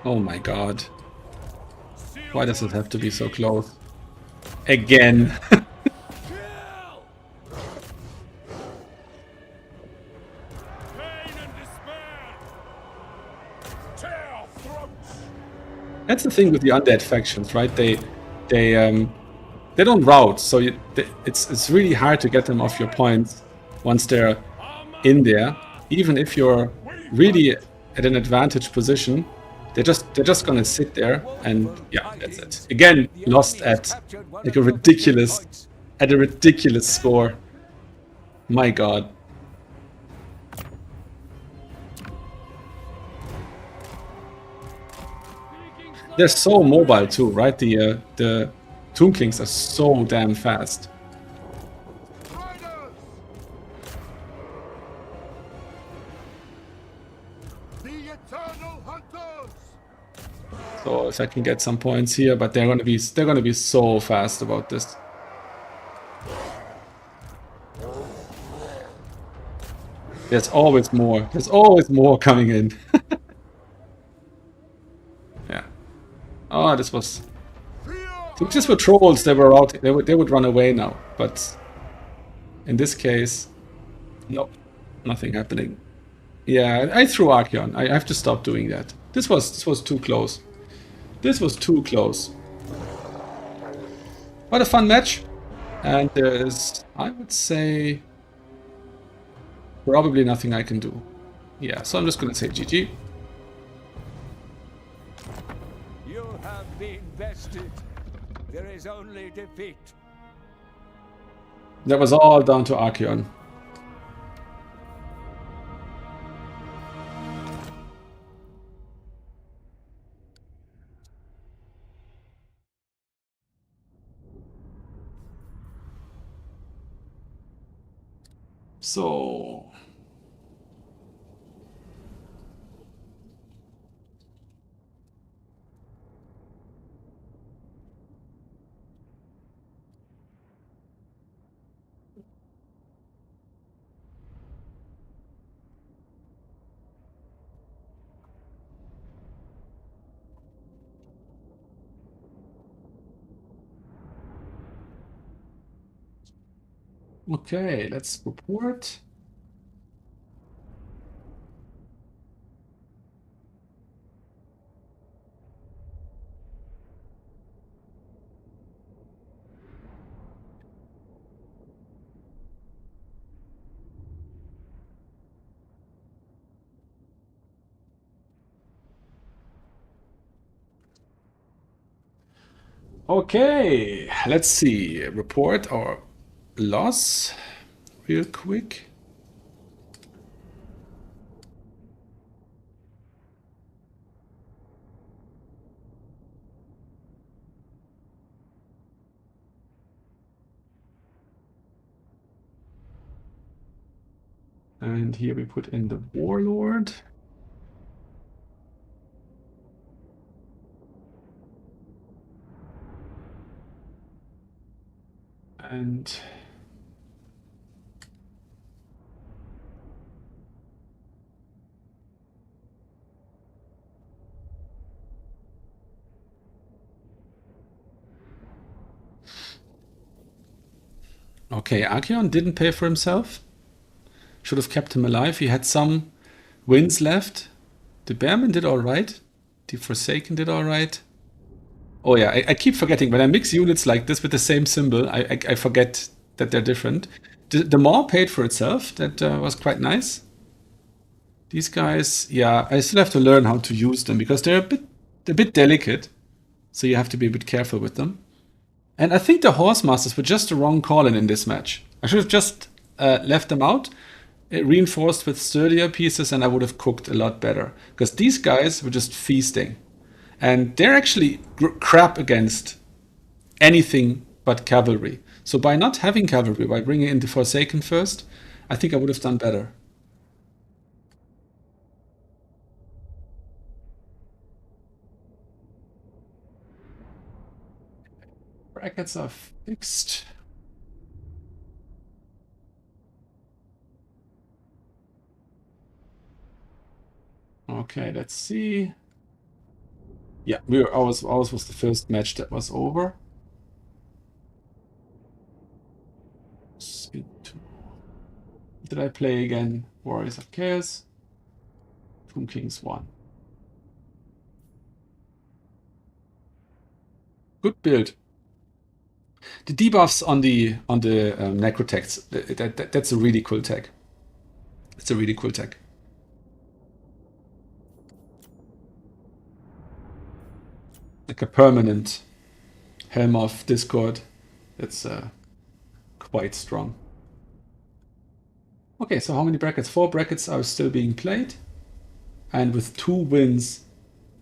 Oh my god. Seal Why does it your have to be so steeds! close? Again. Kill! Pain and despair! Tear throats! That's the thing with the undead factions, right? They don't route, so it's really hard to get them off your points once they're in there. Even if you're really at an advantage position, they're just gonna sit there, and yeah, that's it. Again, lost at like a ridiculous score. My god. They're so mobile too, right? The Toonklings are so damn fast. Riders! The Eternal Hunters! So if I can get some points here, but they're gonna be so fast about this. There's always more. There's always more coming in. Yeah. Oh, this was Fear If this were trolls, they were out. They would run away now. But in this case, nope, nothing happening. Yeah, I threw Archeon. I have to stop doing that. This was too close. This was too close. What a fun match. And there's, I would say, probably nothing I can do. Yeah, so I'm just gonna say GG. You have been bested. There is only defeat. That was all down to Archeon. So okay, let's report. Okay, let's see. Report our loss real quick. And here we put in the Warlord. And okay, Archeon didn't pay for himself. Should have kept him alive. He had some wins left. The Bearman did all right. The Forsaken did all right. Oh yeah, I keep forgetting. When I mix units like this with the same symbol, I forget that they're different. The Maw paid for itself. That was quite nice. These guys, yeah, I still have to learn how to use them because they're a bit delicate. So you have to be a bit careful with them. And I think the Horse Masters were just the wrong call in this match. I should have just left them out, reinforced with sturdier pieces, and I would have cooked a lot better. Because these guys were just feasting. And they're actually crap against anything but cavalry. So by not having cavalry, by bringing in the Forsaken first, I think I would have done better. Brackets are fixed. Okay, let's see. Yeah, ours was the first match that was over. Did I play again? Warriors of Chaos. Tomb Kings 1. Good build. The debuffs on the necrotechs, that's a really cool tech. It's a really cool tech. Like a permanent Helm of Discord. That's quite strong. Okay, so how many brackets? 4 brackets are still being played. And with 2 wins,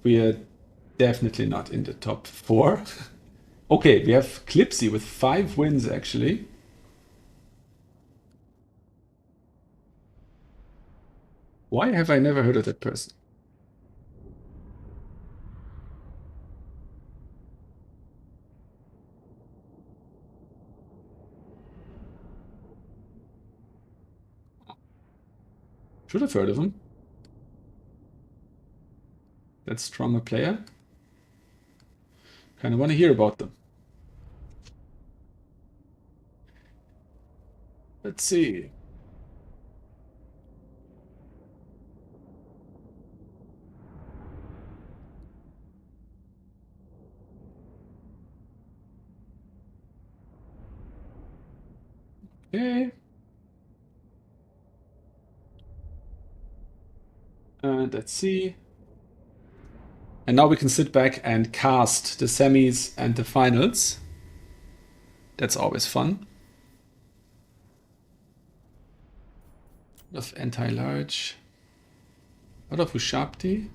we are definitely not in the top 4. Okay, we have Clipsy with 5 wins actually. Why have I never heard of that person? Should have heard of him. That stronger player. Kind of want to hear about them. Let's see. Okay. And let's see. And now we can sit back and cast the semis and the finals. That's always fun. A lot of anti-large. A lot of Ushabti.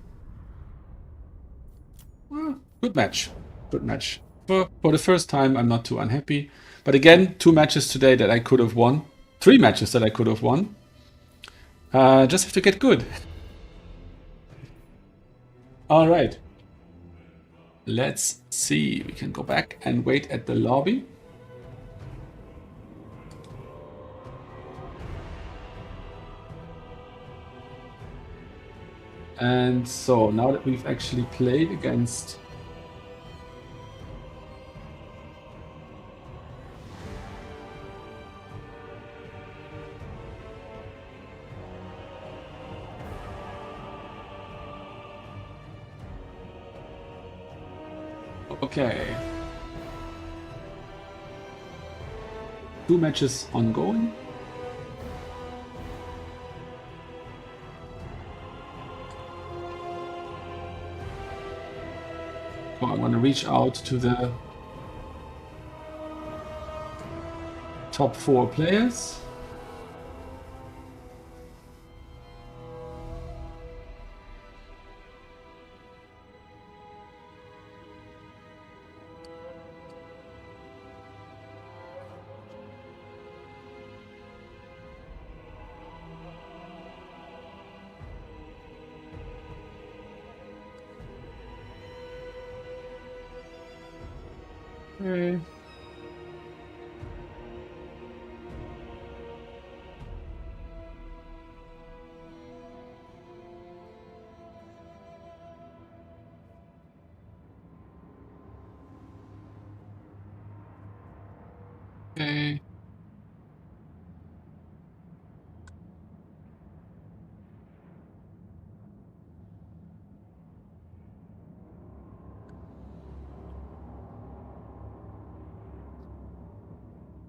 Well, good match. Good match. For the first time, I'm not too unhappy. But again, 2 matches today that I could have won. 3 matches that I could have won. Just have to get good. All right. Let's see. We can go back and wait at the lobby. And so now that we've actually played against okay. 2 matches ongoing. So I want to reach out to the top 4 players. Okay. Okay.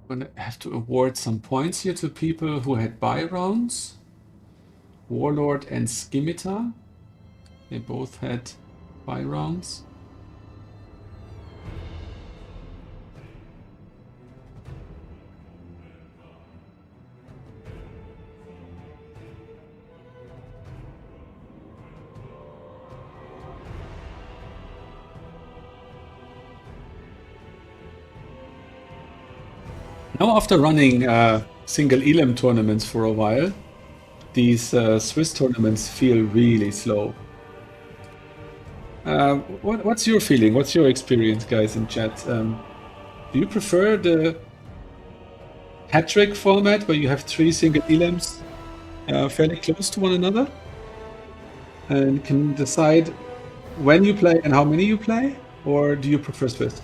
I'm gonna have to award some points here to people who had buy rounds. Warlord and Scimitar. They both had buy rounds. Now after running single Elam tournaments for a while, these Swiss tournaments feel really slow. What's your feeling? What's your experience, guys in chat? Do you prefer the hat trick format where you have 3 single Elams fairly close to one another and can decide when you play and how many you play? Or do you prefer Swiss?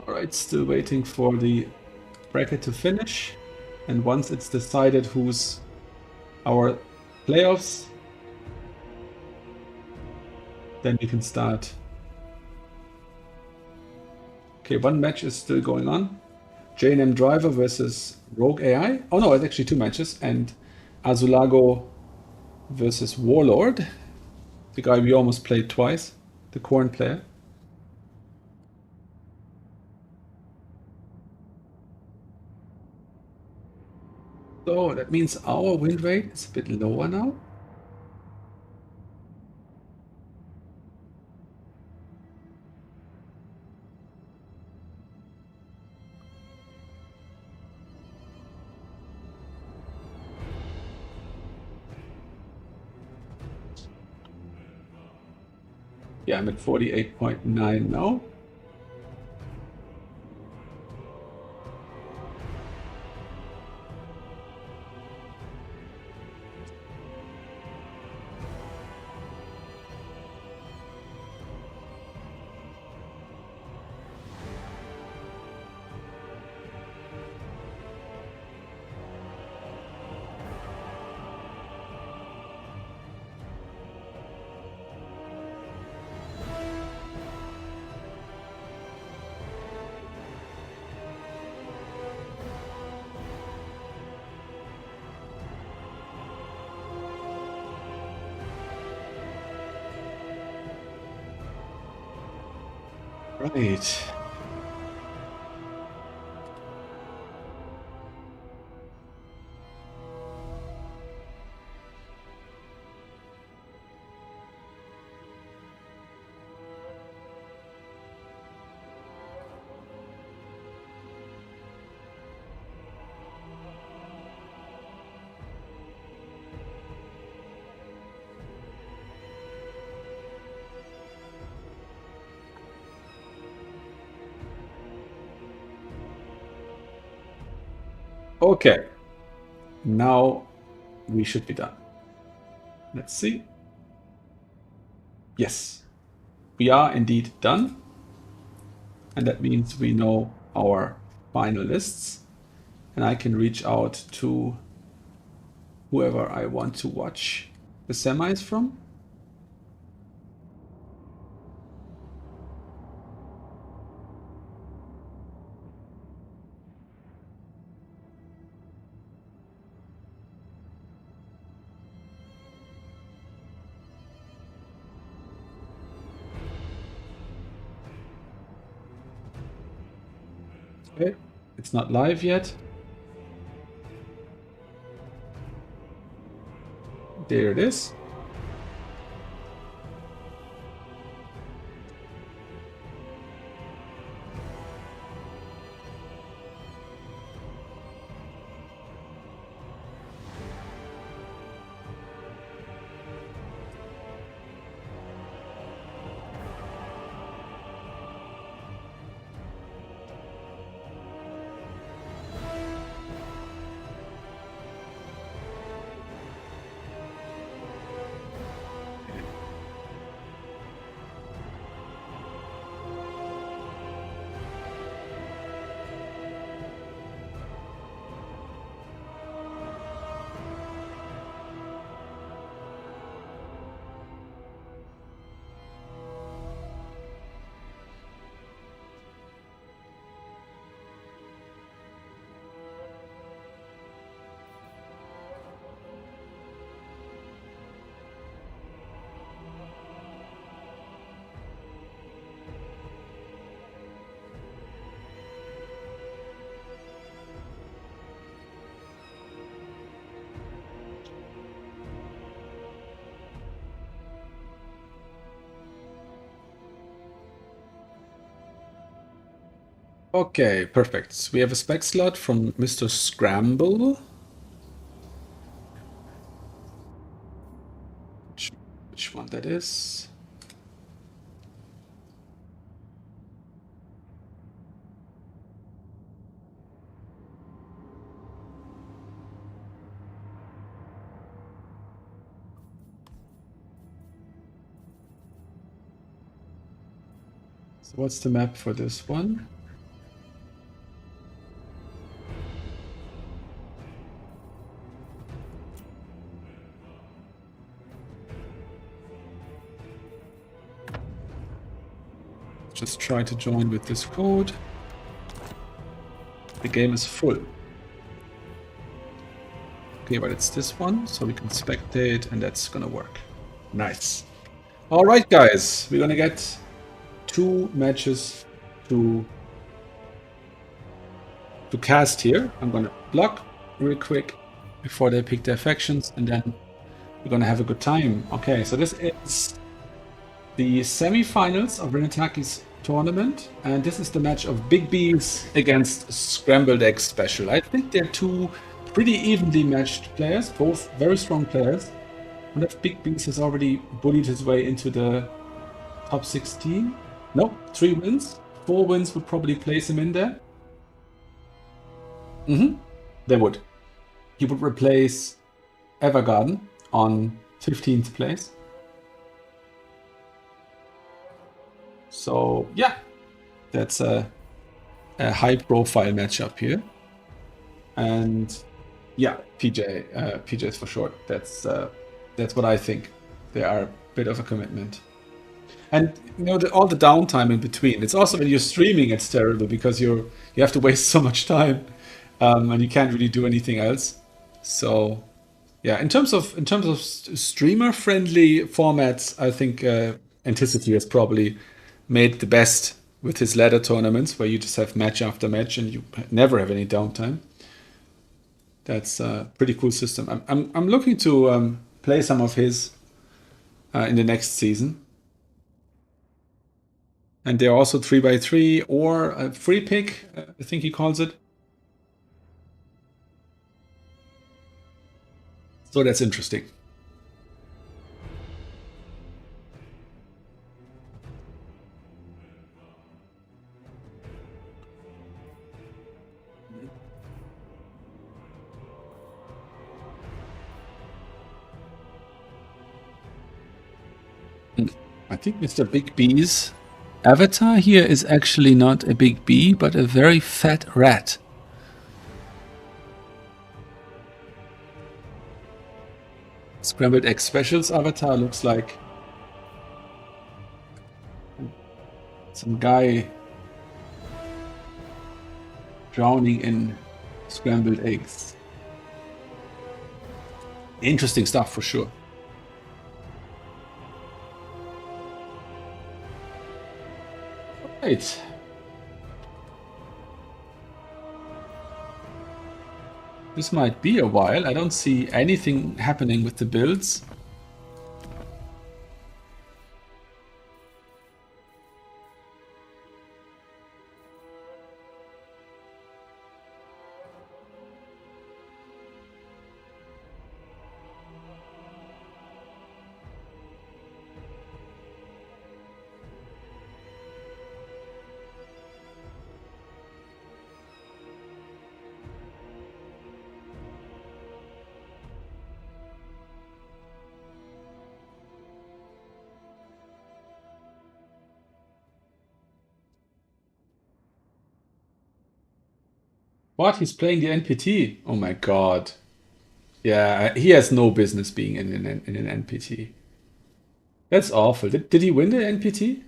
Alright, still waiting for the bracket to finish. And once it's decided who's our playoffs, then we can start. Okay, 1 match is still going on. J&M Driver versus Rogue AI. Oh no, it's actually 2 matches. And Azulago versus Warlord. The guy we almost played twice. The Corn player. So that means our win rate is a bit lower now. Yeah, I'm at 48.9 now. Right. Okay. Now we should be done. Let's see. Yes, we are indeed done. And that means we know our finalists. And I can reach out to whoever I want to watch the semis from. Okay, it's not live yet. There it is. Okay, perfect. So we have a spec slot from Mr. Scramble. Which one that is? So what's the map for this one? Just try to join with this code. The game is full. Okay, but it's this one, so we can spectate, and that's gonna work. Nice. All right, guys, we're gonna get 2 matches to cast here. I'm gonna block real quick before they pick their factions, and then we're gonna have a good time. Okay, so this is the semi-finals of Renetaki's tournament, and this is the match of Big B's against Scrambled Egg Special. I think they're 2 pretty evenly matched players, both very strong players. And that Big B's has already bullied his way into the top 16. No, 3 wins. 4 wins would probably place him in there. They would. He would replace Evergarden on 15th place. So yeah, that's a high-profile matchup here. And yeah, PJs for short. That's what I think. They are a bit of a commitment. And all the downtime in between. It's also when you're streaming, it's terrible because you have to waste so much time, and you can't really do anything else. So yeah, in terms of streamer friendly formats, I think Anticity has probably made the best with his ladder tournaments, where you just have match after match and you never have any downtime. That's a pretty cool system. I'm looking to play some of his in the next season. And they're also 3x3 or a free pick, I think he calls it. So that's interesting. I think Mr. Big B's avatar here is actually not a big bee, but a very fat rat. Scrambled Egg Specials avatar looks like some guy drowning in scrambled eggs. Interesting stuff for sure. Right. This might be a while. I don't see anything happening with the builds. What? He's playing the NPT? Oh my god. Yeah, he has no business being in an NPT. That's awful. Did he win the NPT?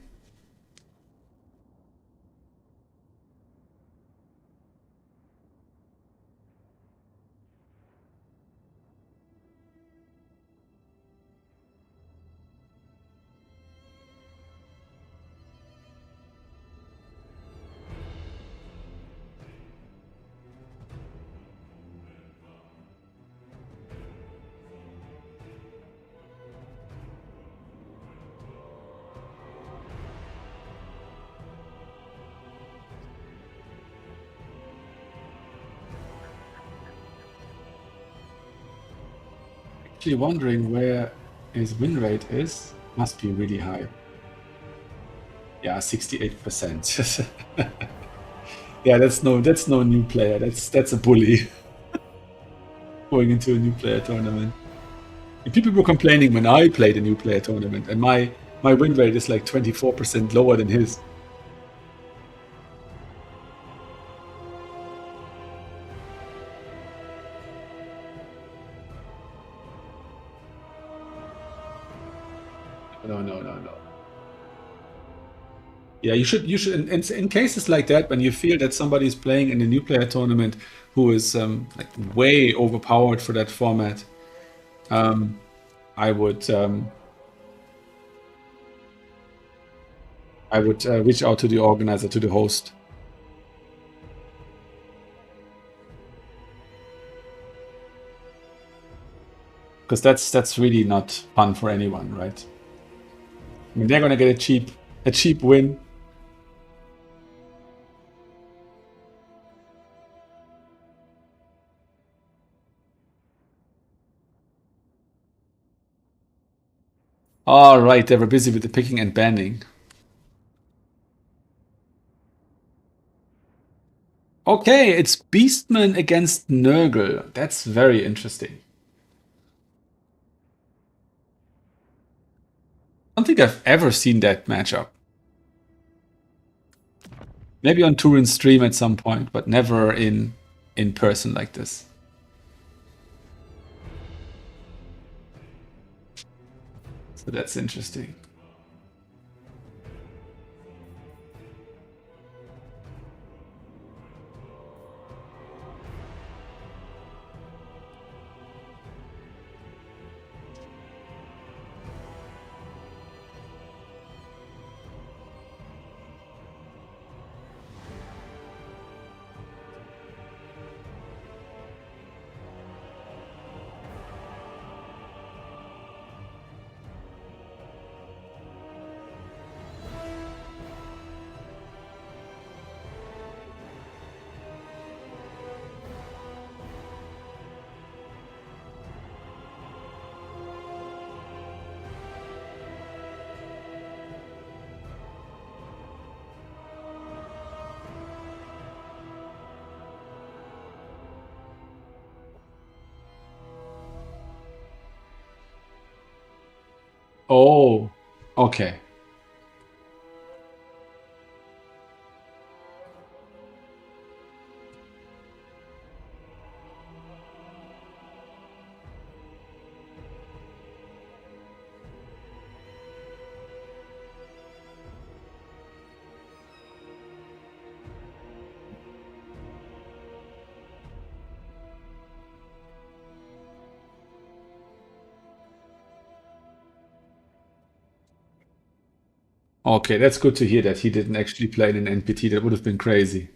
Actually wondering where his win rate is. Must be really high. Yeah, 68%. Yeah, that's no new player. That's a bully going into a new player tournament. And people were complaining when I played a new player tournament, and my win rate is like 24% lower than his. No. Yeah, you should in cases like that, when you feel that somebody is playing in a new player tournament who is like way overpowered for that format, I would reach out to the organizer, to the host. Because that's really not fun for anyone, right? I mean, they're gonna get a cheap win. All right, they were busy with the picking and banning. Okay, it's Beastman against Nurgle. That's very interesting. I don't think I've ever seen that matchup. Maybe on Turin's stream at some point, but never in person like this. So that's interesting. Oh, okay. Okay, that's good to hear that he didn't actually play in an NPT. That would have been crazy.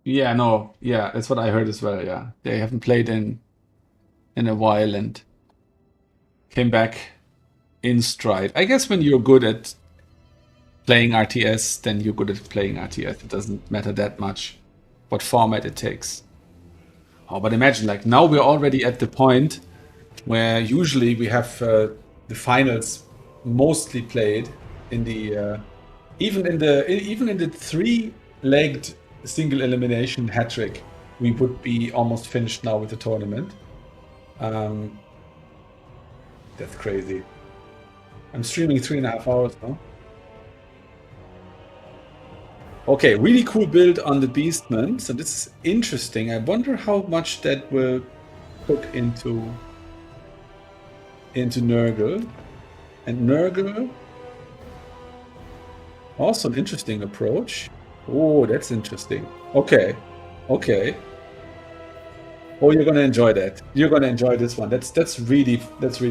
Yeah, no, yeah, that's what I heard as well. Yeah, they haven't played in a while and came back in stride. I guess when you're good at playing RTS, then you're good at playing RTS. It doesn't matter that much what format it takes. Oh, but imagine, like, now we're already at the point where usually we have the finals mostly played in the even in the three-legged single elimination hat trick, we would be almost finished now with the tournament. That's crazy. I'm streaming 3.5 hours now. Okay, really cool build on the Beastman. So this is interesting. I wonder how much that will cook into Nurgle. And Nurgle, also an interesting approach. Oh, that's interesting. Okay, okay. Oh, you're gonna enjoy that. You're gonna enjoy this one. That's really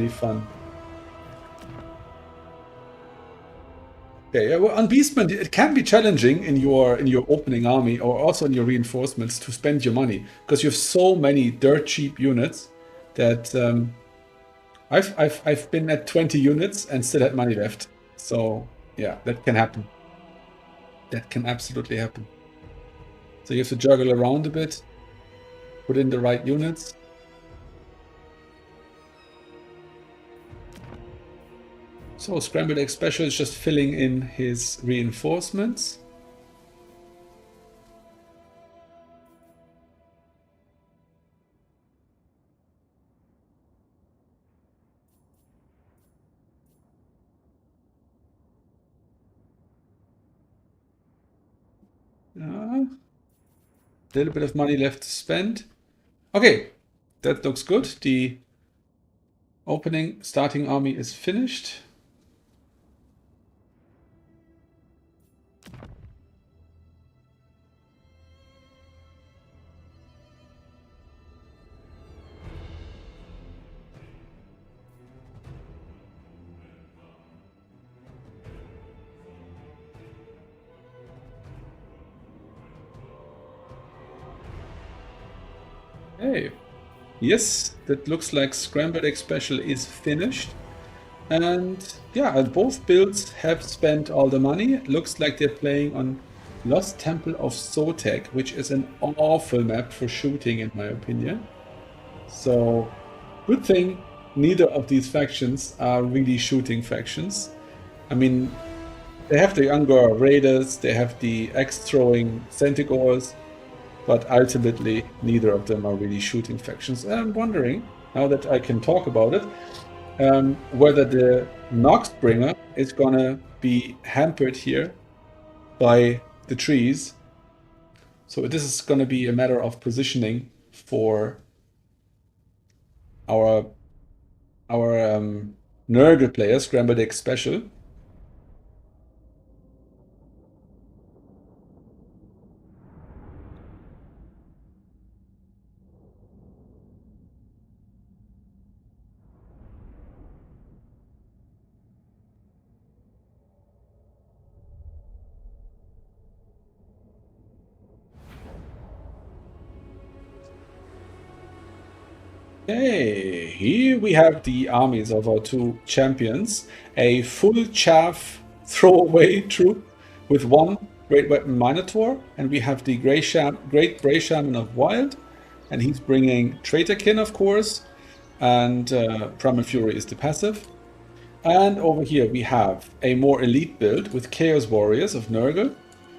fun. Okay, yeah, well, on Beastman, it can be challenging in your opening army or also in your reinforcements to spend your money because you have so many dirt cheap units that I've been at 20 units and still had money left. So yeah, that can happen. That can absolutely happen. So you have to juggle around a bit, put in the right units. So Scrambled Egg Special is just filling in his reinforcements. A little bit of money left to spend. Okay, that looks good. The starting army is finished. Hey, yes, that looks like Scrambled Egg Special is finished. And yeah, both builds have spent all the money. It looks like they're playing on Lost Temple of Sotek, which is an awful map for shooting, in my opinion. So, good thing neither of these factions are really shooting factions. I mean, they have the Angor Raiders, they have the axe-throwing Centigores, but ultimately neither of them are really shooting factions. And I'm wondering, now that I can talk about it, whether the Noxbringer is gonna be hampered here by the trees. So this is gonna be a matter of positioning for our Nurgle player, Scrambled Egg Special. Okay, here we have the armies of our two champions. A full chaff throwaway troop with one great weapon Minotaur, and we have the Great Grey Shaman of Wild, and he's bringing Traitorkin, of course, and Primal Fury is the passive. And over here we have a more elite build with Chaos Warriors of Nurgle,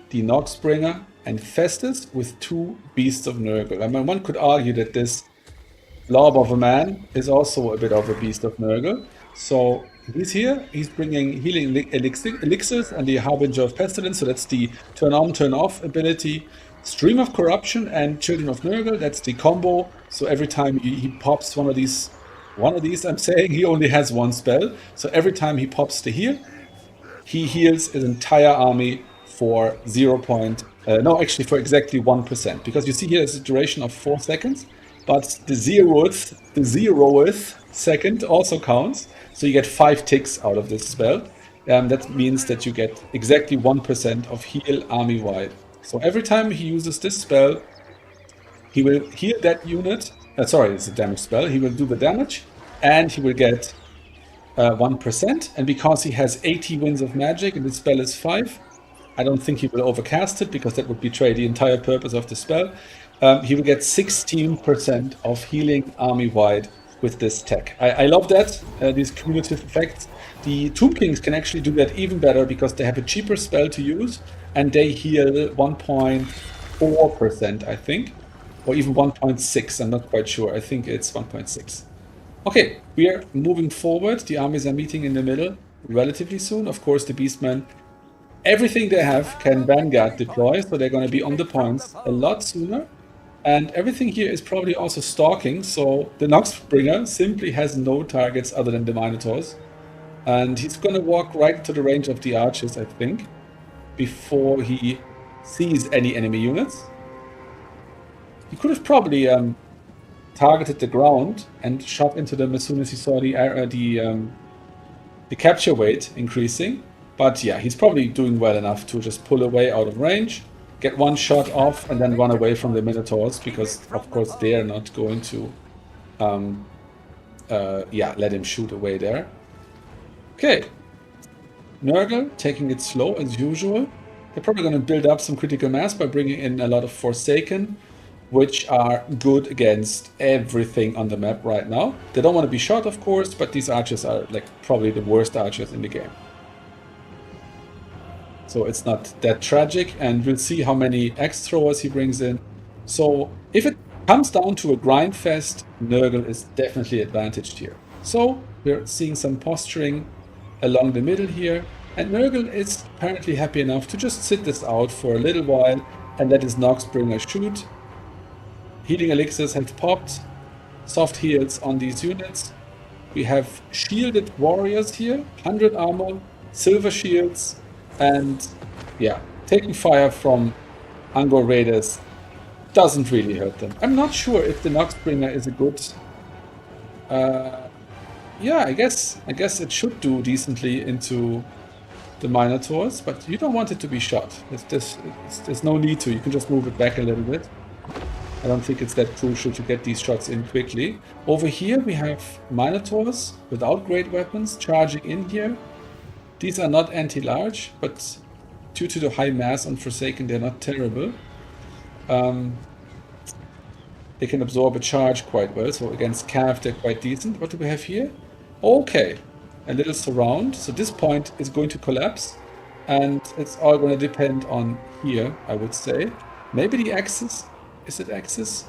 the Noxbringer, and Festus with two Beasts of Nurgle. I mean, one could argue that this Blob of a Man is also a bit of a Beast of Nurgle. So he's here, he's bringing healing elixirs and the Harbinger of Pestilence, so that's the turn on, turn off ability. Stream of Corruption and Children of Nurgle, that's the combo. So every time he pops one of these, I'm saying he only has one spell. So every time he pops the heal, he heals his entire army for for exactly 1%. Because you see here it's a duration of 4 seconds. But the zeroth second also counts, so you get 5 ticks out of this spell. That means that you get exactly 1% of heal army-wide. So every time he uses this spell, he will heal that unit. Sorry, it's a damage spell. He will do the damage, and he will get 1%. And because he has 80 winds of magic, and the spell is 5, I don't think he will overcast it, because that would betray the entire purpose of the spell. He will get 16% of healing army-wide with this tech. I love that, these cumulative effects. The Tomb Kings can actually do that even better because they have a cheaper spell to use, and they heal 1.4%, I think. Or even 1.6, I'm not quite sure. I think it's 1.6. Okay, we are moving forward. The armies are meeting in the middle relatively soon. Of course, the Beastmen, everything they have can Vanguard deploy, so they're going to be on the points a lot sooner. And everything here is probably also stalking, so the Noxbringer simply has no targets other than the Minotaurs. And he's gonna walk right into the range of the archers, I think, before he sees any enemy units. He could have probably targeted the ground and shot into them as soon as he saw the capture weight increasing. But yeah, he's probably doing well enough to just pull away out of range, get one shot off, and then run away from the Minotaurs, because of course they are not going to let him shoot away there. Okay, Nurgle taking it slow as usual. They're probably going to build up some critical mass by bringing in a lot of Forsaken, which are good against everything on the map right now. They don't want to be shot, of course, but these archers are like probably the worst archers in the game. So it's not that tragic, and we'll see how many axe throwers he brings in. So if it comes down to a grind fest, Nurgle is definitely advantaged here. So we're seeing some posturing along the middle here, and Nurgle is apparently happy enough to just sit this out for a little while and let his Noxbringer shoot. Healing elixirs have popped, soft heals on these units. We have shielded warriors here, 100 armor, silver shields, and yeah, taking fire from Angor Raiders doesn't really hurt them. I'm not sure if the Noxbringer is a good... yeah, I guess it should do decently into the Minotaurs, but you don't want it to be shot. There's no need to. You can just move it back a little bit. I don't think it's that crucial to get these shots in quickly. Over here we have Minotaurs without great weapons charging in here. These are not anti-large, but due to the high mass on Forsaken, they're not terrible. They can absorb a charge quite well, so against Cav they're quite decent. What do we have here? Okay, a little surround. So this point is going to collapse, and it's all going to depend on here, I would say. Maybe the axes. Is it axes?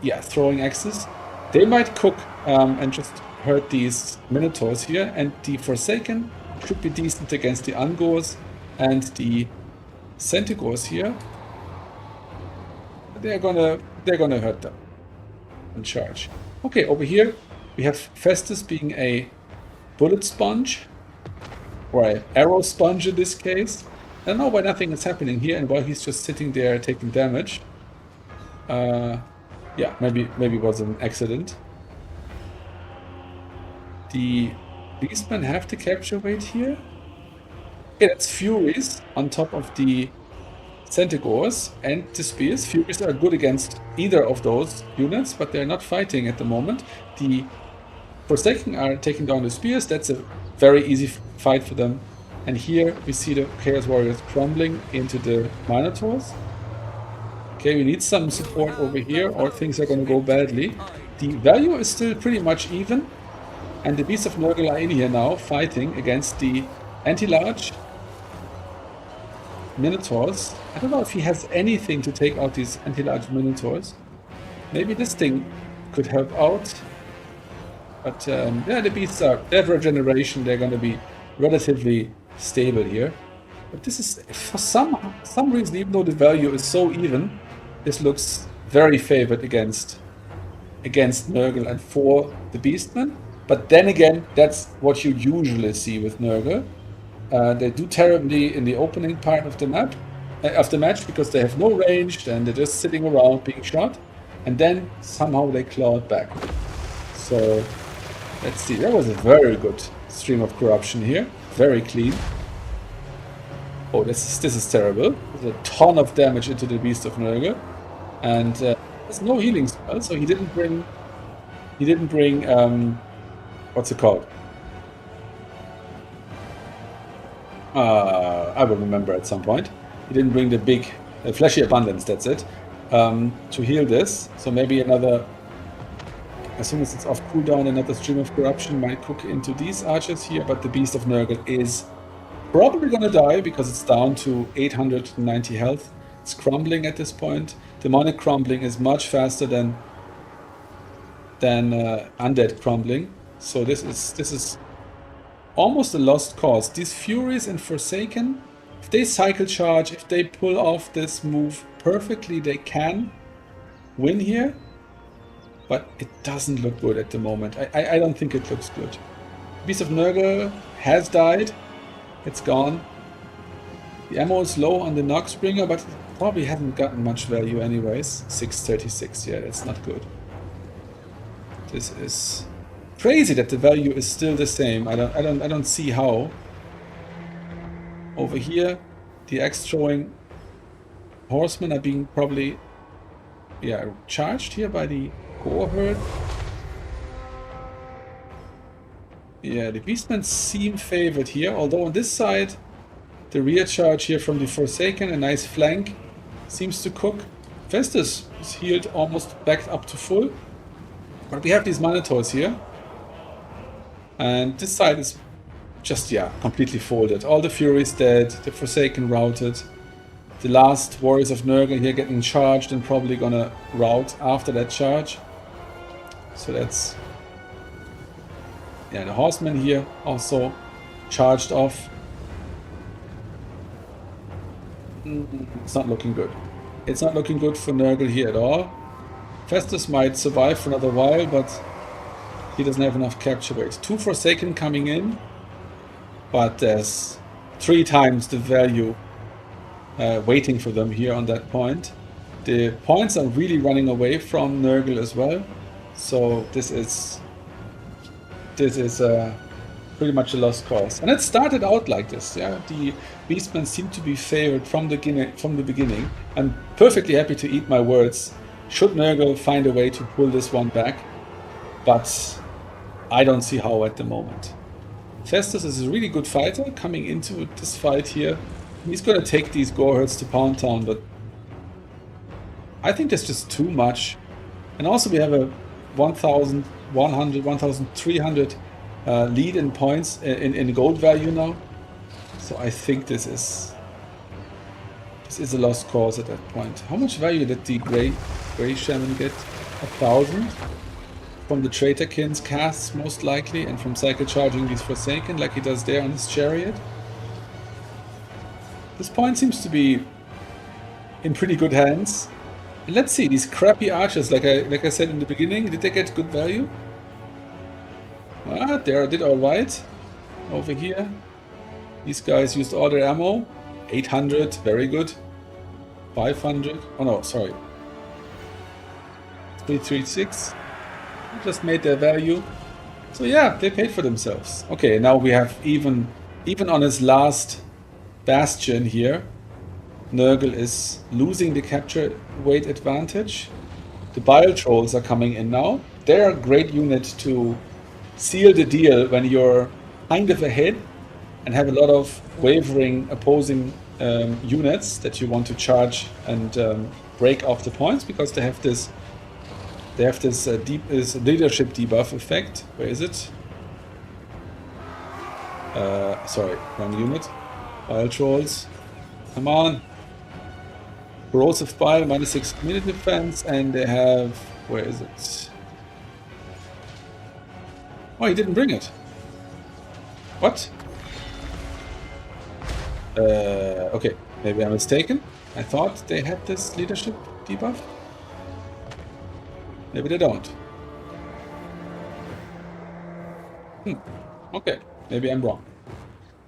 Yeah, throwing axes. They might cook and just hurt these Minotaurs here, and the Forsaken should be decent against the Ungors and the Centigors here. They're gonna hurt them and charge. Okay, over here we have Festus being a bullet sponge, or an arrow sponge in this case. I don't know why nothing is happening here and why he's just sitting there taking damage. Yeah, maybe it was an accident. The Beastmen have the capture weight here. Yeah, it's Furies on top of the Centigors and the Spears. Furies are good against either of those units, but they're not fighting at the moment. The Forsaken are taking down the Spears. That's a very easy fight for them. And here we see the Chaos Warriors crumbling into the Minotaurs. Okay, we need some support over here or things are going to go badly. The value is still pretty much even. And the Beasts of Nurgle are in here now fighting against the anti-large Minotaurs. I don't know if he has anything to take out these anti-large Minotaurs. Maybe this thing could help out. But yeah, the beasts are, they have regeneration, they're going to be relatively stable here. But this is, for some reason, even though the value is so even, this looks very favored against Nurgle and for the Beastmen. But then again, that's what you usually see with Nurgle. They do terribly in the opening part of the map, of the match, because they have no range and they're just sitting around being shot, and then somehow they claw it back. So let's see. That was a very good stream of corruption here, very clean. Oh, this is terrible. There's a ton of damage into the Beast of Nurgle, and there's no healing spell, so he didn't bring what's it called? I will remember at some point. He didn't bring the big fleshy abundance, that's it, to heal this. So maybe another, as soon as it's off cooldown, another stream of corruption might cook into these archers here, but the Beast of Nurgle is probably gonna die because it's down to 890 health. It's crumbling at this point. Demonic crumbling is much faster than undead crumbling. So this is almost a lost cause. These Furies and Forsaken, if they cycle charge, if they pull off this move perfectly, they can win here. But it doesn't look good at the moment. I don't think it looks good. Beast of Nurgle has died. It's gone. The ammo is low on the Noxbringer, but it probably hasn't gotten much value anyways. 636, yeah, that's not good. This is crazy that the value is still the same. I don't see how. Over here, the axe-throwing horsemen are being probably, yeah, charged here by the Gore herd. Yeah, the Beastmen seem favored here, although on this side, the rear charge here from the Forsaken, a nice flank, seems to cook. Festus is healed almost back up to full. But we have these Minotaurs here. And this side is just, yeah, completely folded. All the Furies dead, the Forsaken routed. The last Warriors of Nurgle here getting charged and probably gonna rout after that charge. So that's... yeah, the Horsemen here also charged off. It's not looking good. It's not looking good for Nurgle here at all. Festus might survive for another while, but he doesn't have enough capture weight. 2 Forsaken coming in, but there's 3 times the value waiting for them here on that point. The points are really running away from Nurgle as well, so this is pretty much a lost cause. And it started out like this. Yeah, the Beastmen seem to be favored from the beginning. I'm perfectly happy to eat my words Should Nurgle find a way to pull this one back, but I don't see how at the moment. Festus is a really good fighter coming into this fight here. He's going to take these Goreherds to Pound Town, but I think that's just too much. And also we have a 1,100, 1,300 lead in points, in gold value now. So I think this is a lost cause at that point. How much value did the Grey Shaman get? 1,000 from the Traitorkin's casts most likely, and from cycle charging these Forsaken like he does there on his chariot. This point seems to be in pretty good hands. And let's see, these crappy archers, like I said in the beginning, did they get good value? Ah, they did alright. Over here. These guys used all their ammo. 800, very good. 500. Oh no, sorry. 336. Just made their value. So yeah, they paid for themselves. Okay, now we have even on his last bastion here, Nurgle is losing the capture weight advantage. The Bile Trolls are coming in now. They're a great unit to seal the deal when you're kind of ahead and have a lot of wavering opposing units that you want to charge and break off the points, because they have this leadership debuff effect. Where is it? Sorry, wrong unit. Bile Trolls. Come on. Corrosive Bile, -6 minute defense, and they have... Where is it? Oh, he didn't bring it. What? Okay, maybe I'm mistaken. I thought they had this leadership debuff. Maybe they don't. Okay, maybe I'm wrong.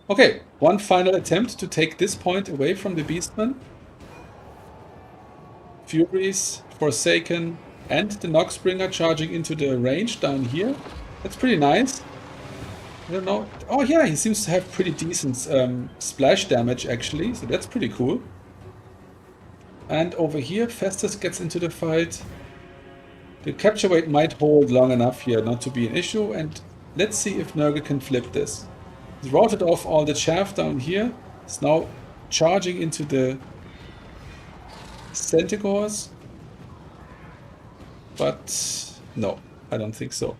Okay, one final attempt to take this point away from the Beastmen. Furies, Forsaken, and the Noxbringer charging into the range down here. That's pretty nice. I don't know. Oh yeah, he seems to have pretty decent splash damage actually, so that's pretty cool. And over here, Festus gets into the fight. The capture weight might hold long enough here not to be an issue, and let's see if Nurgle can flip this. He's routed off all the chaff down here. He's now charging into the Centaurs. But no, I don't think so.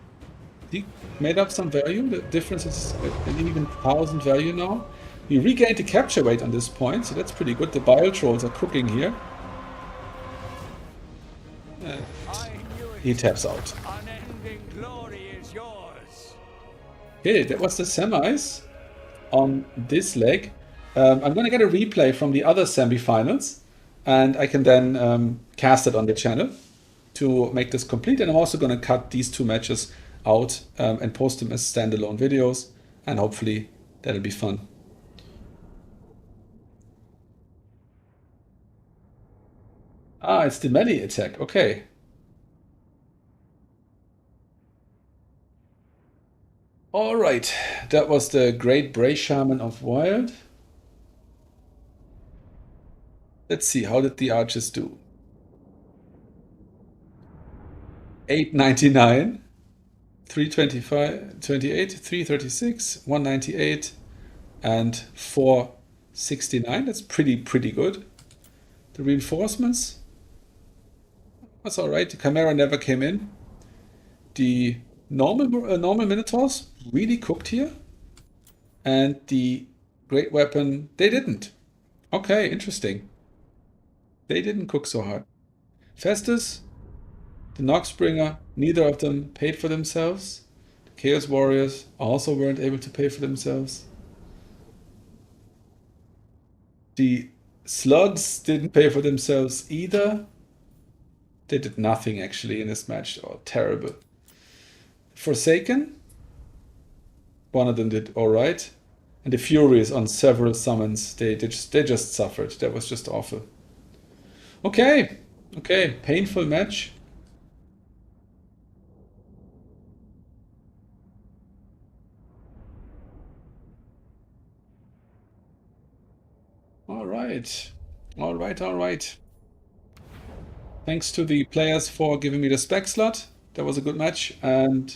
He made up some value. The difference is an even 1,000 value now. We regained the capture weight on this point, so that's pretty good. The Bile Trolls are cooking here. He taps out. Unending glory is yours. Okay, that was the semis on this leg. I'm going to get a replay from the other semifinals, and I can then cast it on the channel to make this complete. And I'm also going to cut these two matches out and post them as standalone videos, and hopefully that'll be fun. Ah, it's the melee attack. Okay. All right, that was the Great Bray Shaman of Wild. Let's see, how did the archers do? 899, 325, 28, 336, 198, and 469. That's pretty good. The reinforcements, that's all right. The Chimera never came in. The normal Minotaurs really cooked here, and the Great Weapon, they didn't. Okay, interesting. They didn't cook so hard. Festus, the Noxbringer, neither of them paid for themselves. The Chaos Warriors also weren't able to pay for themselves. The Slugs didn't pay for themselves either. They did nothing actually in this match. Oh, terrible. Forsaken, one of them did all right, and the Furies on several summons, they just suffered. That was just awful. Okay, painful match. All right. Thanks to the players for giving me the spec slot. That was a good match. And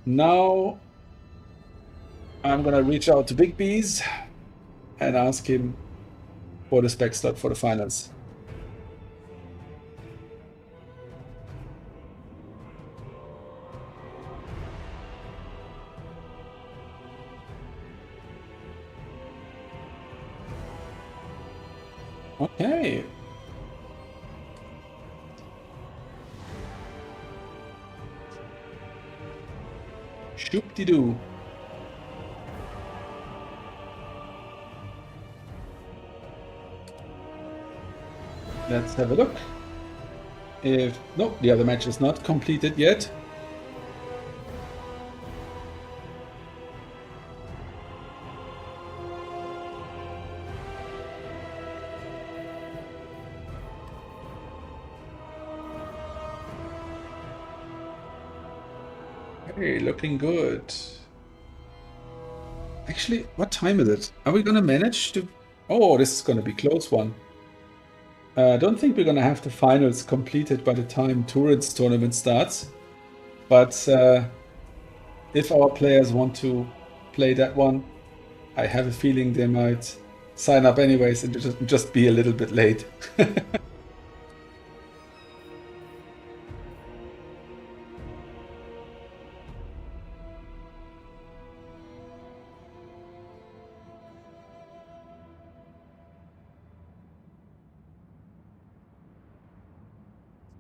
now I'm gonna reach out to Big Bees and ask him for the spec slot for the finals. Okay. Shoop-de-doo. Let's have a look. If no, the other match is not completed yet. Hey, looking good. Actually, what time is it? Are we gonna manage to... Oh, this is gonna be a close one. I don't think we're gonna have the finals completed by the time Turin's tournament starts. But if our players want to play that one, I have a feeling they might sign up anyways and just be a little bit late.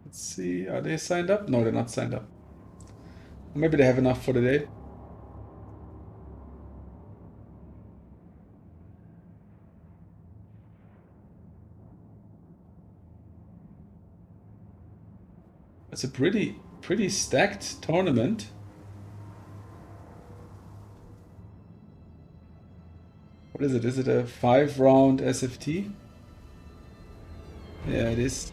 Let's see, are they signed up? No, they're not signed up. Maybe they have enough for the day. It's a pretty stacked tournament. What is it? Is it a 5-round SFT? Yeah, it is.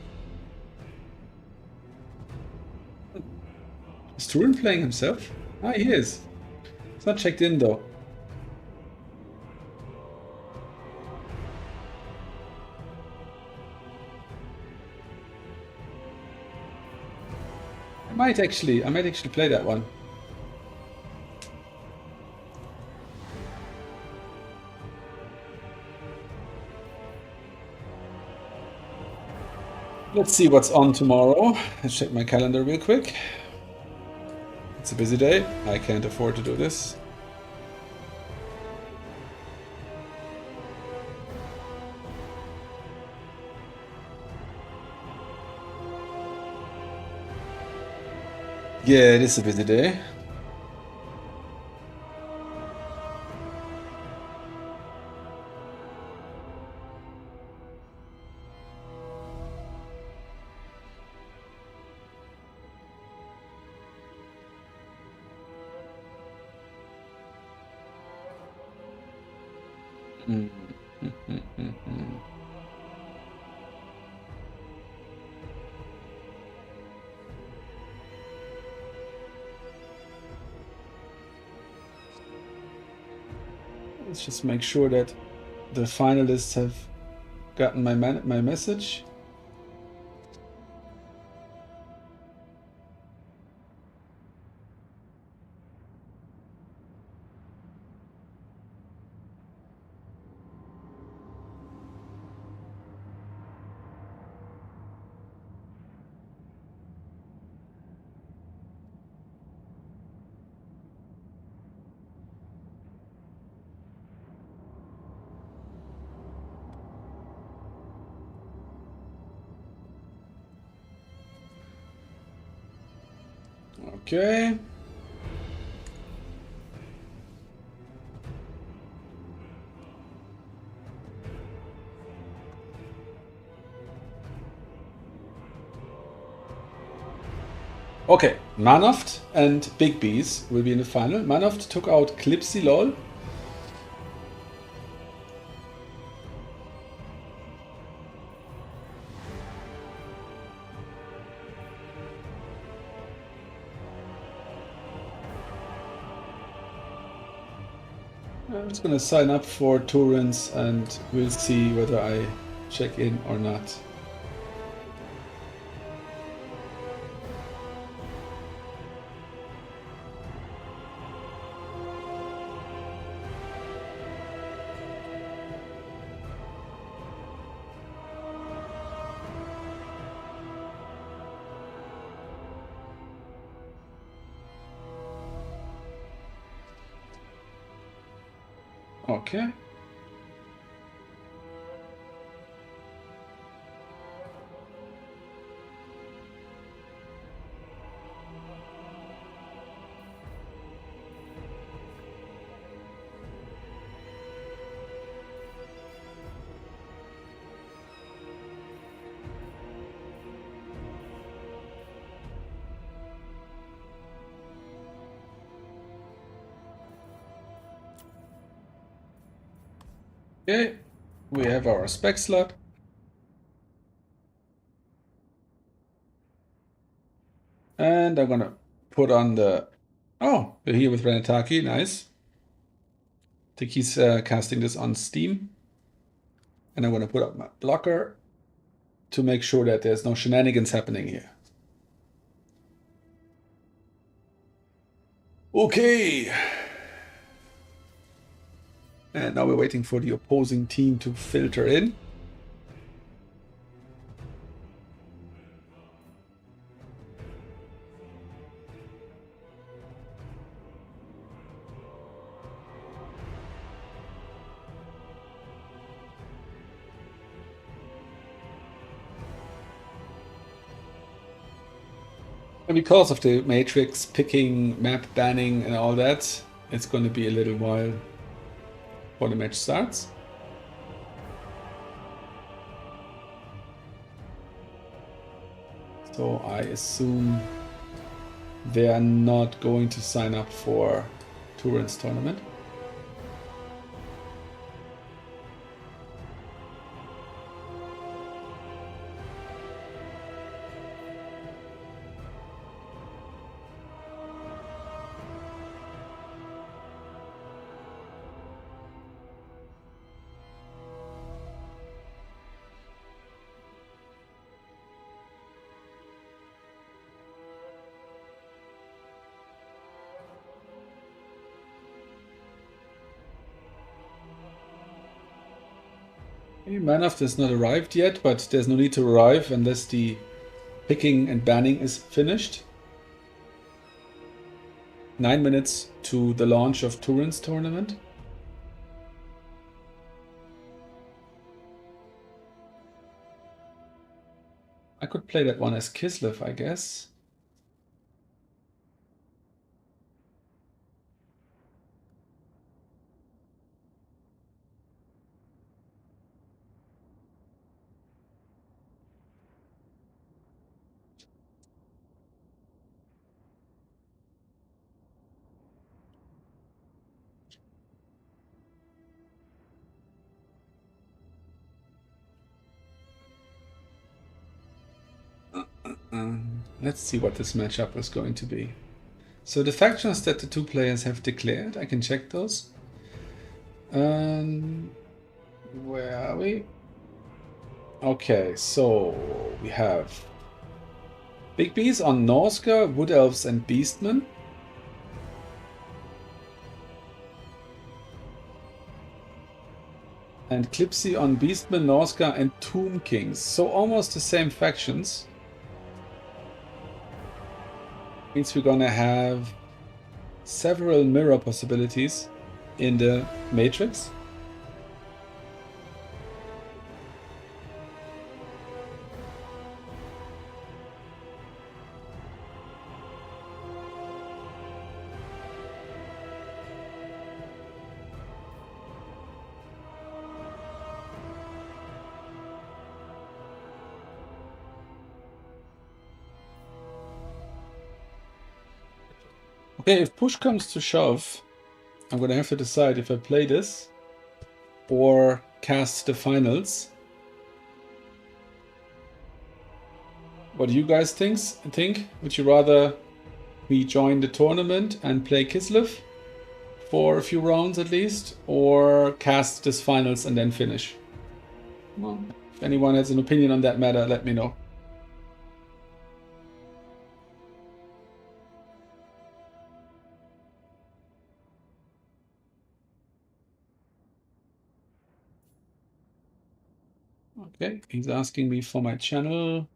Is Turin playing himself? Ah, he is. It's not checked in though. I might actually play that one. Let's see what's on tomorrow. Let's check my calendar real quick. It's a busy day. I can't afford to do this. Yeah, it is a busy day. Let's just make sure that the finalists have gotten my message. Okay. Okay, Manoft and Big Bees will be in the final. Manoft took out Clipsy LOL. I'm just gonna sign up for Turin's and we'll see whether I check in or not. Okay. Okay, we have our spec slot. And I'm gonna put on the... Oh, we're here with Renetaki, nice. I think he's casting this on Steam. And I'm gonna put up my blocker to make sure that there's no shenanigans happening here. Okay. And now we're waiting for the opposing team to filter in. And because of the matrix picking, map banning and all that, it's going to be a little while before the match starts. So I assume they are not going to sign up for Turin's tournament. Manaf has not arrived yet, but there's no need to arrive unless the picking and banning is finished. 9 minutes to the launch of Turin's tournament. I could play that one as Kislev, I guess. Let's see what this matchup is going to be. So the factions that the two players have declared, I can check those. Where are we? Okay, so we have Big Bees on Norska, Wood Elves and Beastmen. And Clipsy on Beastmen, Norska and Tomb Kings. So almost the same factions. Means we're gonna have several mirror possibilities in the matrix. Okay, if push comes to shove, I'm gonna have to decide if I play this or cast the finals. What do you guys think? Would you rather we join the tournament and play Kislev for a few rounds at least, or cast this finals and then finish? Well, if anyone has an opinion on that matter, let me know. Okay, he's asking me for my channel.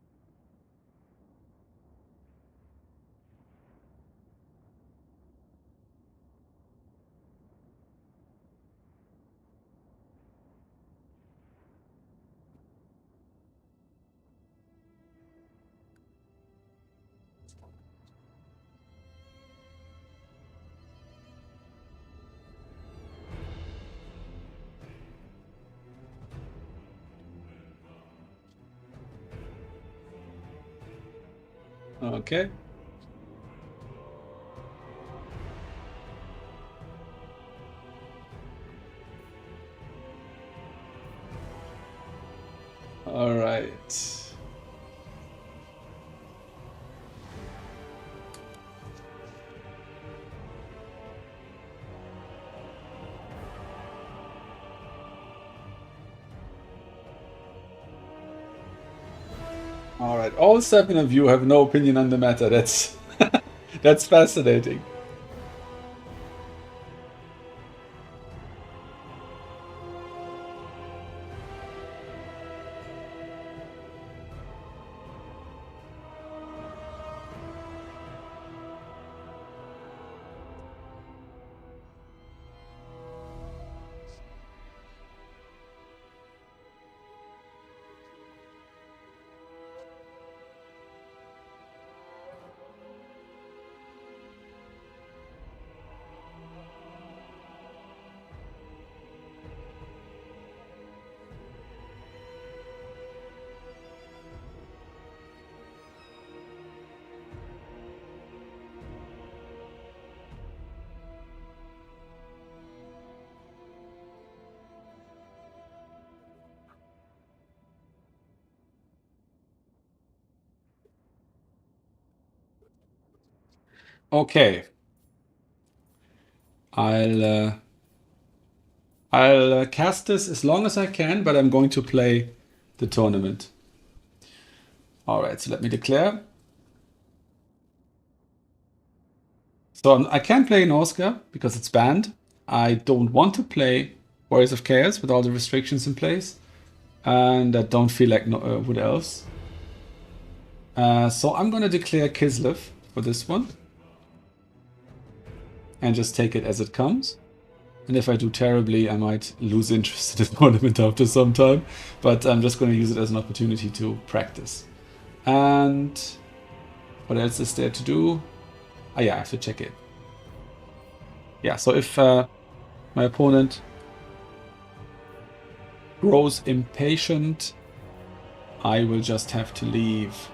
Okay. All right. All right. All 7 of you have no opinion on the matter. That's that's fascinating. Okay. I'll uh, I'll cast this as long as I can, but I'm going to play the tournament. All right. So let me declare. So I can't play Norska because it's banned. I don't want to play Warriors of Chaos with all the restrictions in place, and I don't feel like Wood Elves. So I'm going to declare Kislev for this one and just take it as it comes. And if I do terribly, I might lose interest in the tournament after some time, but I'm just going to use it as an opportunity to practice. And what else is there to do? Oh yeah, I have to check it. Yeah, so if my opponent grows impatient, I will just have to leave.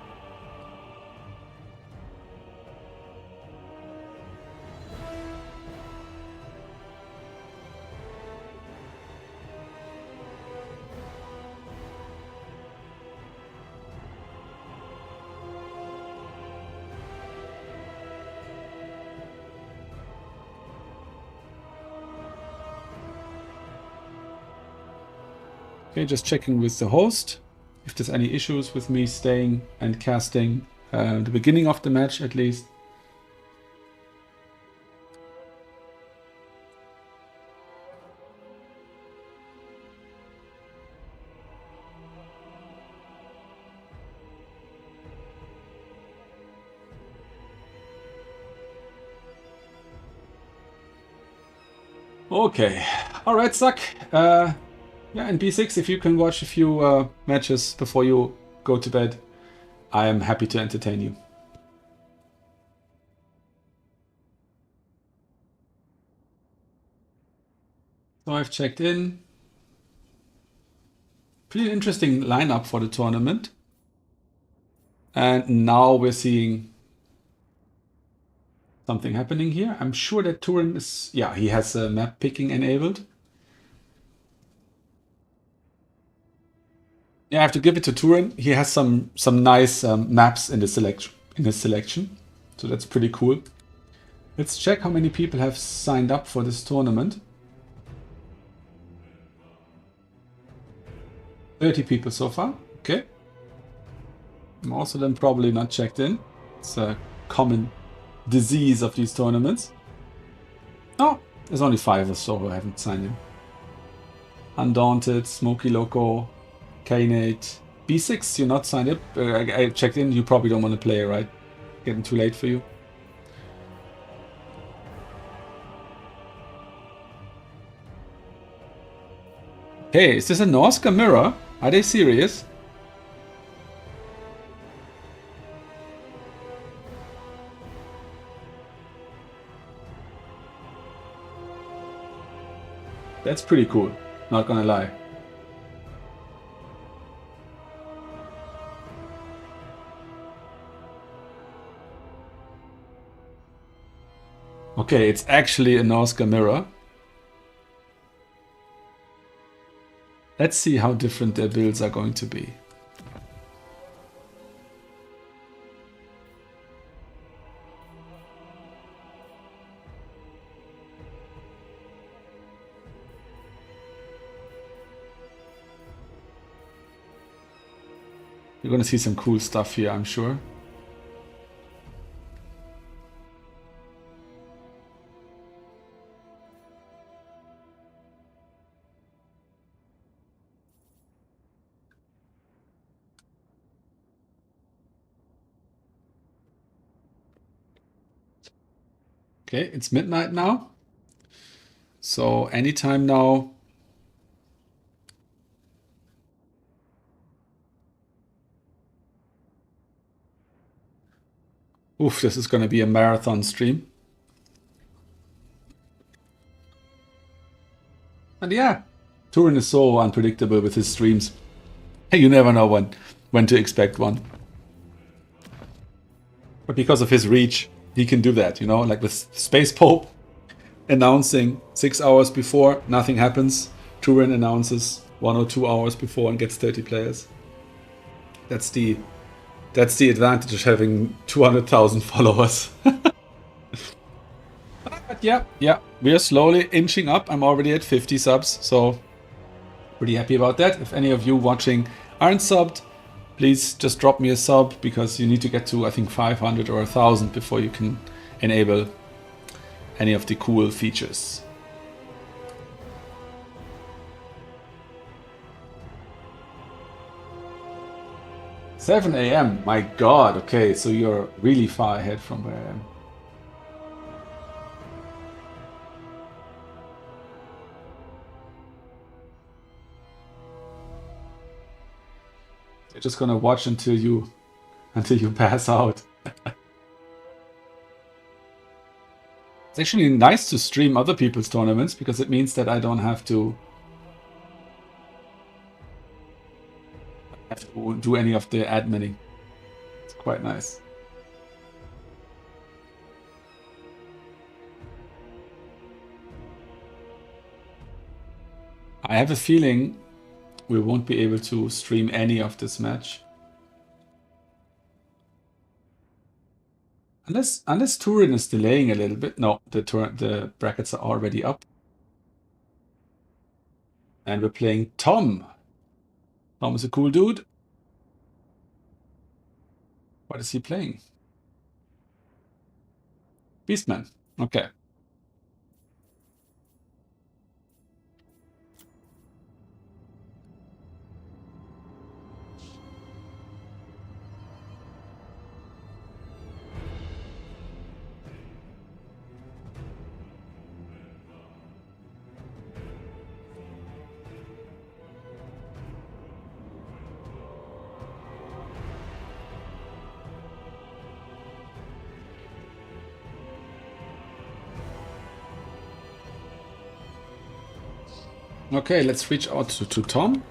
Okay, just checking with the host if there's any issues with me staying and casting the beginning of the match at least. Okay, all right, Zuck. Yeah, and B6, if you can watch a few matches before you go to bed, I am happy to entertain you. So I've checked in. Pretty interesting lineup for the tournament. And now we're seeing something happening here. I'm sure that Turin is, yeah, he has map picking enabled. Yeah, I have to give it to Turin. He has some nice maps in the selection in his selection, so that's pretty cool. Let's check how many people have signed up for this tournament. 30 people so far. Okay. Most of them probably not checked in. It's a common disease of these tournaments. Oh, there's only 5 or so who haven't signed in. Undaunted, Smoky Loco, Kainate, B6, you're not signed up. I checked in, you probably don't want to play, right? Getting too late for you. Hey, is this a Norska mirror? Are they serious? That's pretty cool, not gonna lie. Okay, it's actually a Nazca mirror. Let's see how different their builds are going to be. You're gonna see some cool stuff here, I'm sure. Okay, it's midnight now. So anytime now. Oof, this is gonna be a marathon stream. And yeah, Turin is so unpredictable with his streams. You never know when to expect one. But because of his reach, he can do that, you know, like with Space Pope announcing 6 hours before, nothing happens. Turin announces 1 or 2 hours before and gets 30 players. That's the advantage of having 200,000 followers. But yeah, we are slowly inching up. I'm already at 50 subs, so pretty happy about that. If any of you watching aren't subbed, please just drop me a sub, because you need to get to, I think, 500 or 1,000 before you can enable any of the cool features. $7 a.m. My god, okay, so you're really far ahead from where I am. You're just gonna watch until you pass out. It's actually nice to stream other people's tournaments, because it means that I don't have to do any of the adminning. It's quite nice. I have a feeling we won't be able to stream any of this match. Unless Turin is delaying a little bit. No, the brackets are already up. And we're playing Tom. Tom is a cool dude. What is he playing? Beastman. Okay. Okay, let's reach out to Tom.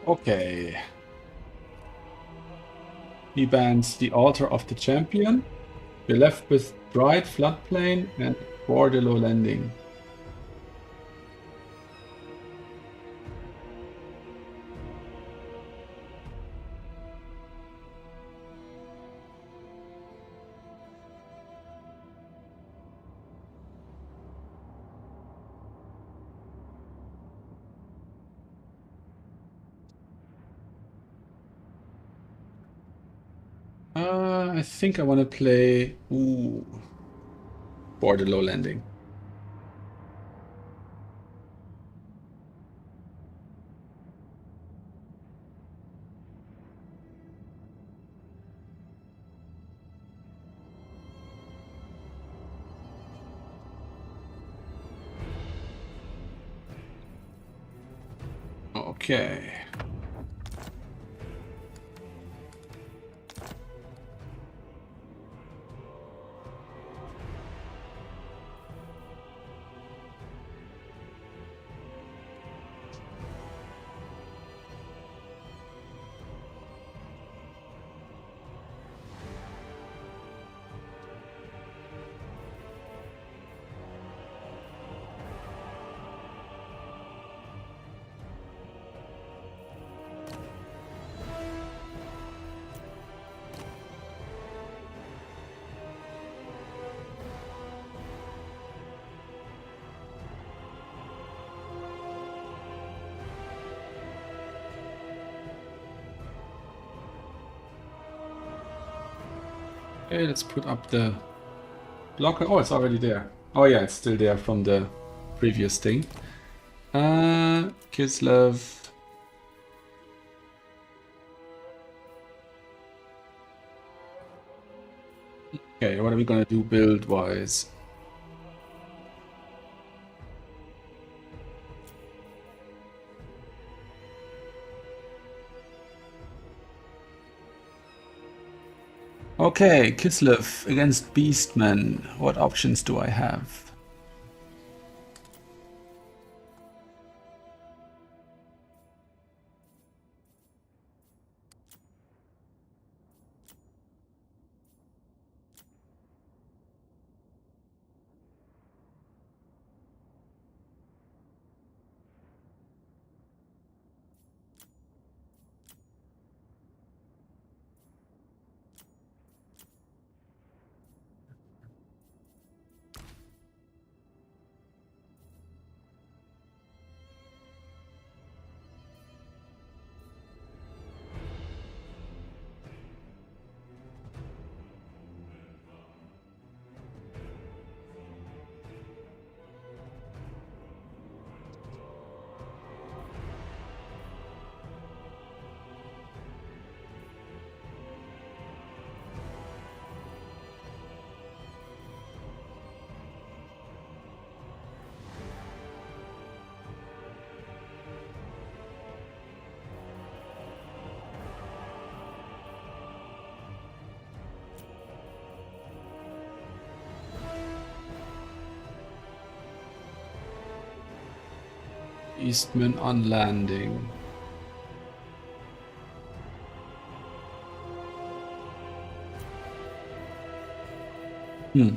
Okay. He bans the Altar of the Champion. We're left with Bright Floodplain and Bordello Landing. I think I want to play. Ooh. for the low landing. Okay. Okay, let's put up the blocker. Oh, it's already there. Oh yeah, it's still there from the previous thing. Kislev. Okay, what are we gonna do build-wise? Okay, Kislev against Beastman. What options do I have? Eastman on landing. Hmm.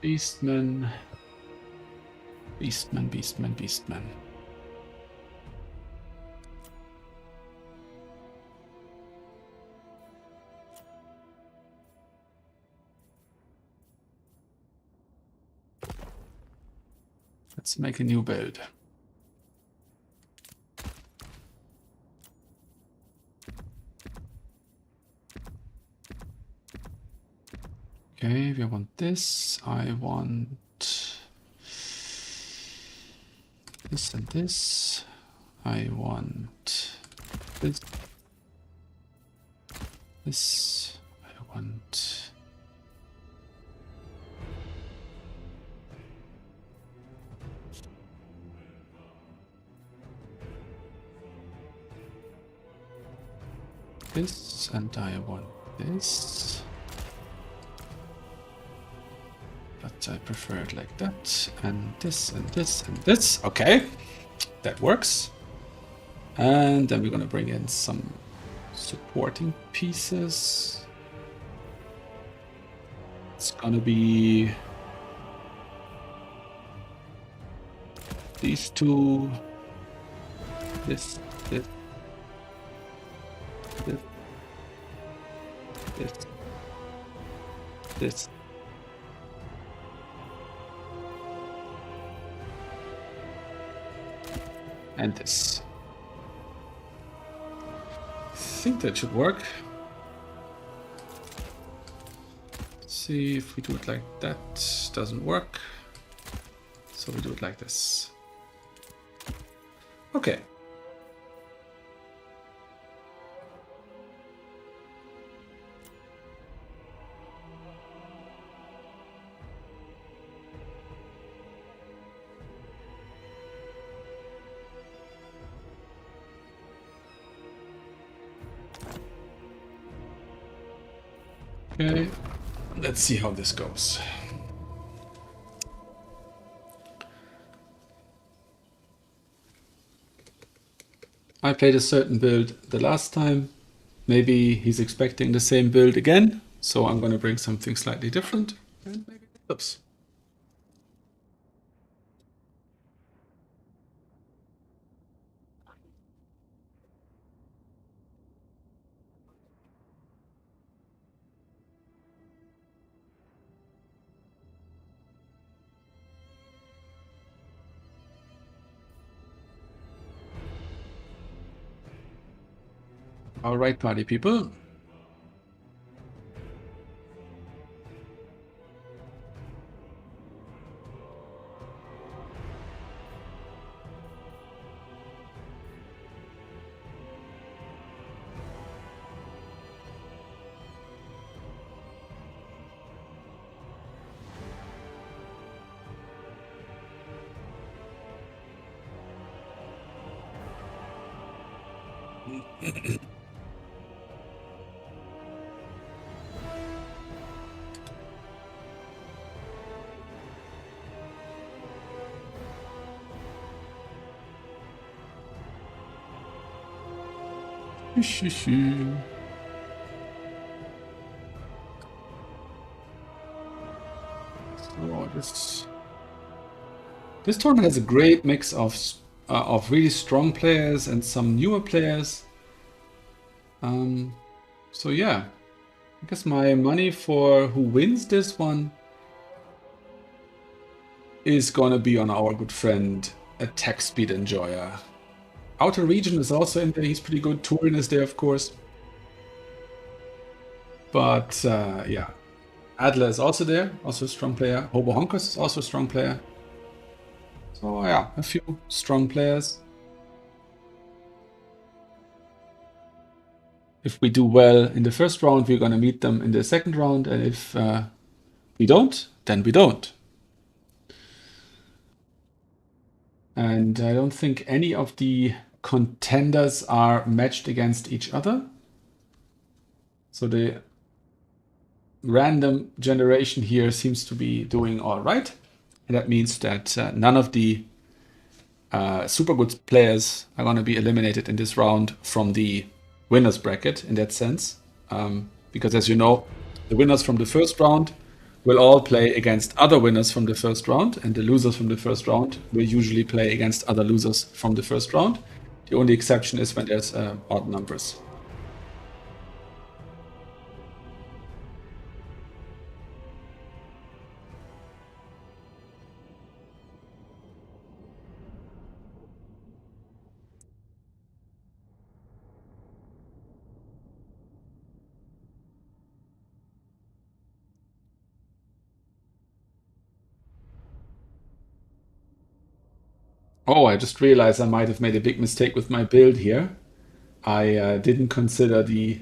Beastman. Beastman, Beastman, Beastman. Let's make a new build. Okay, we want this. I want this and this. I want this. This. I want this, and I want this. But I prefer it like that, and this, and this, and this. Okay, that works. And then we're gonna bring in some supporting pieces. It's gonna be these two, this, this, this, this, this. And this. I think that should work. Let's see if we do it like that. Doesn't work. So we do it like this. Okay. Okay, let's see how this goes. I played a certain build the last time. Maybe he's expecting the same build again, so I'm going to bring something slightly different. And maybe oops. All right, party people. So this tournament has a great mix of really strong players and some newer players. So yeah, I guess my money for who wins this one is gonna be on our good friend Attack Speed Enjoyer. Outer Region is also in there, he's pretty good. Turin is there, of course. But yeah, Adler is also there, also a strong player. Hobo Honkers is also a strong player. So yeah, a few strong players. If we do well in the first round, we're gonna meet them in the second round, and if we don't, then we don't. And I don't think any of the contenders are matched against each other. So the random generation here seems to be doing all right. And that means that none of the super good players are going to be eliminated in this round from the winners bracket in that sense. Because as you know, the winners from the first round will all play against other winners from the first round, and the losers from the first round will usually play against other losers from the first round. The only exception is when there's odd numbers. Oh, I just realized I might have made a big mistake with my build here. I didn't consider the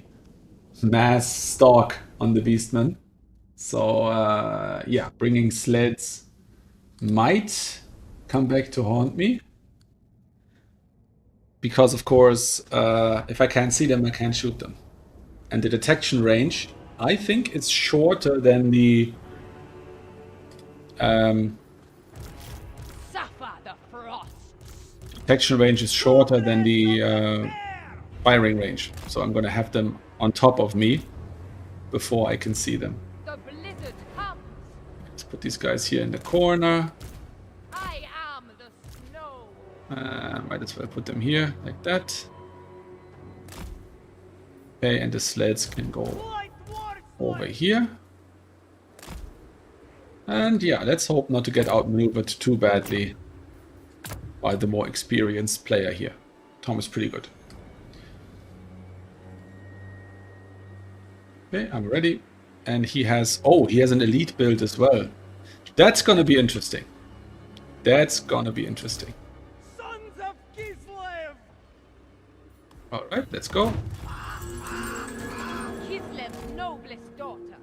mass stock on the Beastman. So yeah, bringing sleds might come back to haunt me. Because of course, if I can't see them, I can't shoot them. And the detection range, I think it's shorter than the Suffer the frost. detection range is shorter than the firing range. So I'm gonna have them on top of me before I can see them. The blizzard comes. Let's put these guys here in the corner. I am the snow. Might as well put them here, like that. Okay, and the sleds can go over here. And yeah, let's hope not to get outmaneuvered too badly by the more experienced player here. Tom is pretty good. Okay, I'm ready. And he has... Oh, he has an elite build as well. That's gonna be interesting. That's gonna be interesting. Sons of Kislev! Alright, let's go. Kislev's noblest daughter.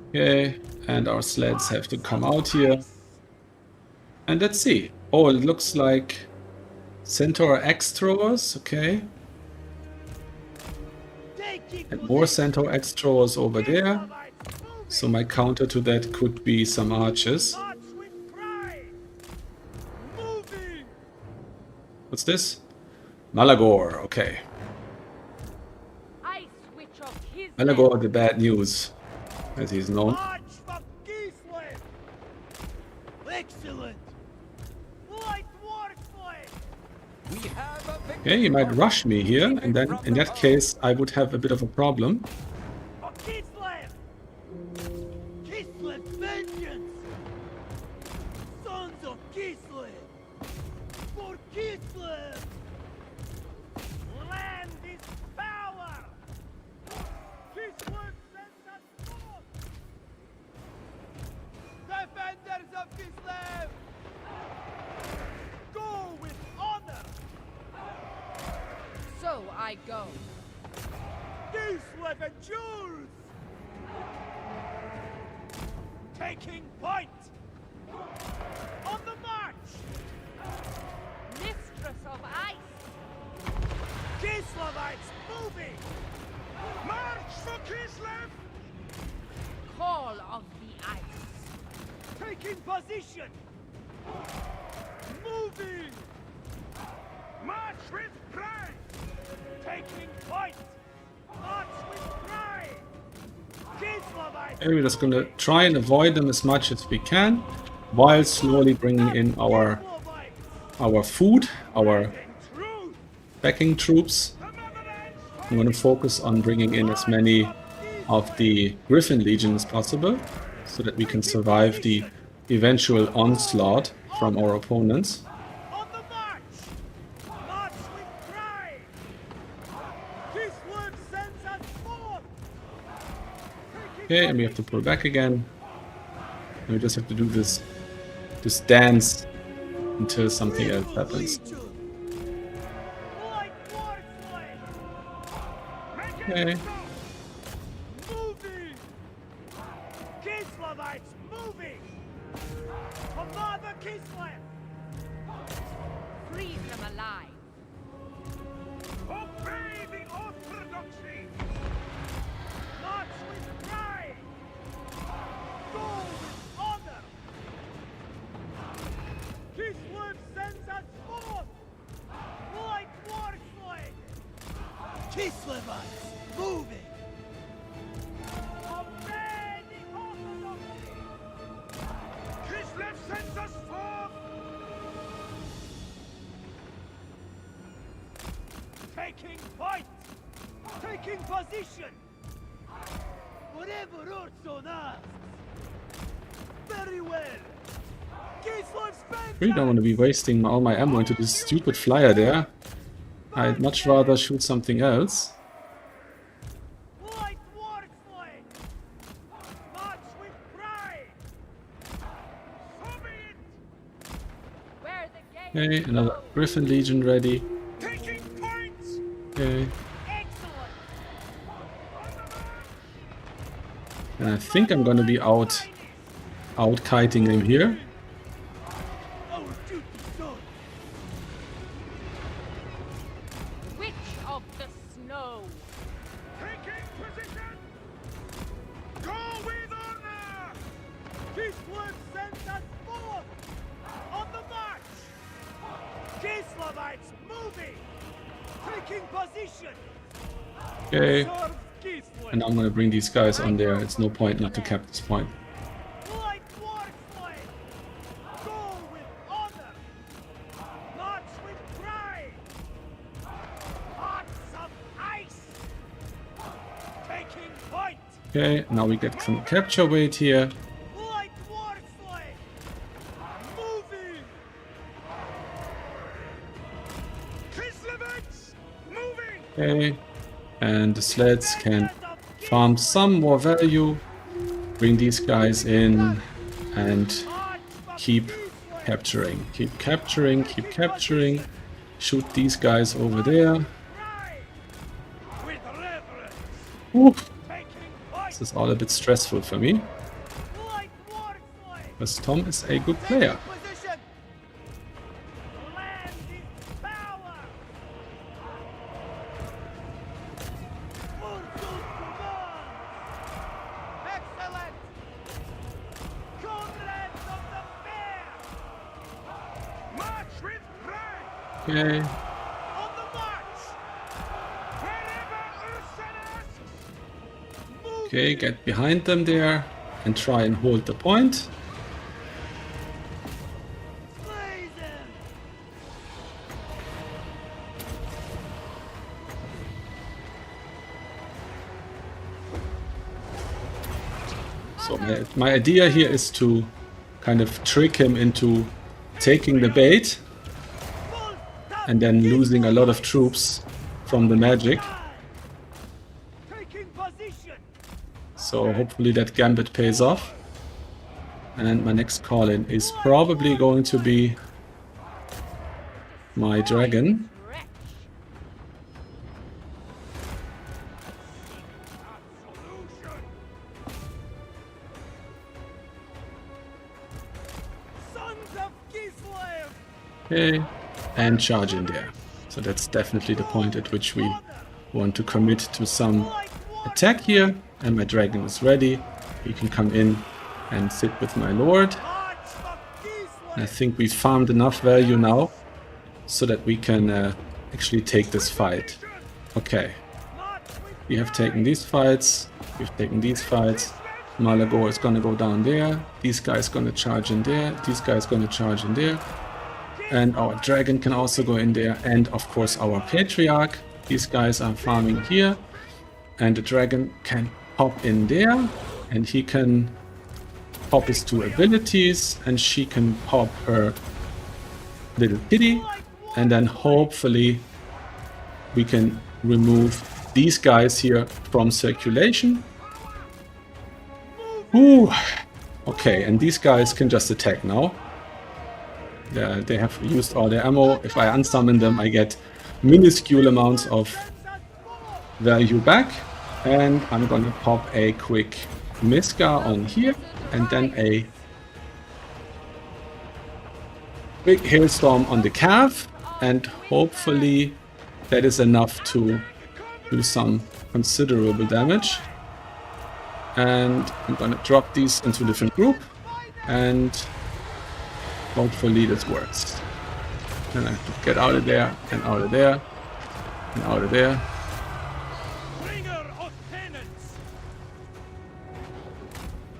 Okay, and our sleds have to come out here. And let's see. Oh, it looks like Centaur X throwers, okay. And more Centaur X throwers over there. So my counter to that could be some archers. What's this? Malagor, okay. I switch off his Malagor the bad news, as he's known. March for Kislev! Excellent! Light Warslave! We have a victory! Okay, he might rush me here, and then in that case I would have a bit of a problem. For Kislev! Kislev's vengeance! Sons of Kislev! For Kislev! Land is power! Kislev sends us forth! Defenders of Kislev! Go with honor! So I go. Kislev endures! Taking point! On the march! Mistress of ice. Kislevites moving! March for Kislev! Call of the ice. Taking position! Moving! March with pride! Taking point! March with pride! Kislevites! Okay, we're just gonna try and avoid them as much as we can, while slowly bringing in our food, our Truth! backing troops. I'm going to focus on bringing in as many of the Griffin Legion as possible, so that we can survive the eventual onslaught from our opponents. On the march! March with pride! Kislev sends us forth! Okay, and we have to pull back again. And we just have to do this dance until something else happens. Light Warslave! Okay. Moving! Kislevites moving! Commander Kislev! Freeze them alive. Obey the orthodoxy! March with pride! Go with honor! Kislev sends us forth! Light Warslave! Kislevites moving! Obey the orthodoxy! Kislev sends us forth! Taking point! Taking position! Whatever Orson asks! Very well! Kislev's Really don't want to be wasting all my ammo into this stupid flyer there. I'd much rather shoot something else. Light Warslave! March with pride! So be it! Where the game Okay, another Griffin Legion ready. Taking points! Okay, excellent. and I think I'm gonna be out kiting him here. Our duty done! Witch of the snow. Taking position! Go with honor! Kislev sends us forth! On the march! Kislevites moving! Taking position! Okay, Serve Kislev! and I'm gonna bring these guys on there. It's no point not to cap this point. Light Warslave! Go with honor! March with Okay, now we get some capture weight here. Light war slave! Moving! Kislevich! Moving! Okay, and the sleds can farm some more value, bring these guys in, and keep capturing, keep capturing, keep capturing. Shoot these guys over there. Right! With reverence! Oof. Taking point! This is all a bit stressful for me, Light war slave! because Tom is a good player. Position! Land is power! Ursul commands! Excellent! Comrades of the fair! March with pride! Okay, On the march! Wherever Ursul asks! Move! okay, get behind them there and try and hold the point. Slay them! So my idea here is to kind of trick him into taking the bait Full and then losing a lot of troops from the magic. taking position! So hopefully that gambit pays off. And my next call-in is probably going to be my dragon. Wretch. Sons of Kislev! Okay, and charge in there. So that's definitely the point at which we want to commit to some Light war! attack here. And my dragon is ready. He can come in and sit with my lord. March of I Kislev! think we've farmed enough value now so that we can actually take this fight. Okay, March with we have taken these fights. We've taken these fights. Malagor is gonna go down there. These guys gonna charge in there. These guys gonna charge in there. And our dragon can also go in there. And of course our patriarch. These guys are farming here. And the dragon can pop in there. And he can pop his 2 abilities. And she can pop her little kitty. And then hopefully we can remove these guys here from circulation. Ooh. Okay, and these guys can just attack now. They have used all their ammo. If I unsummon them, I get minuscule amounts of value back. And I'm gonna pop a quick Miska on here, and then a big hailstorm on the calf, and hopefully that is enough to do some considerable damage. And I'm gonna drop these into a different group, and hopefully this works. And I have to get out of there, and out of there, and out of there. Bringer of penance!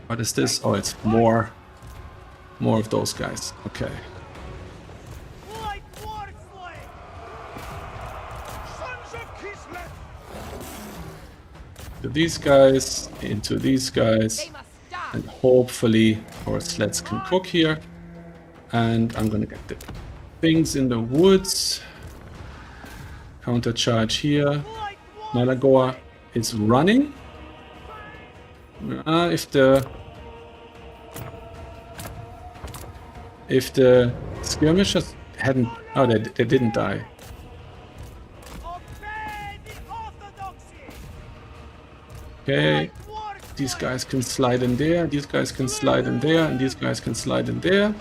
What is this? Oh, it's more of those guys. Okay. Light war slave! Sons of Kislev! To these guys, into these guys, They must die. and hopefully our sleds can cook here. And I'm gonna get the things in the woods. Counter charge here. Light war! Malagor is running. If the skirmishers hadn't, oh, they didn't die. Obey the orthodoxy! Okay, Light war these guys can slide in there. These guys can slide in there, and these guys can slide in there.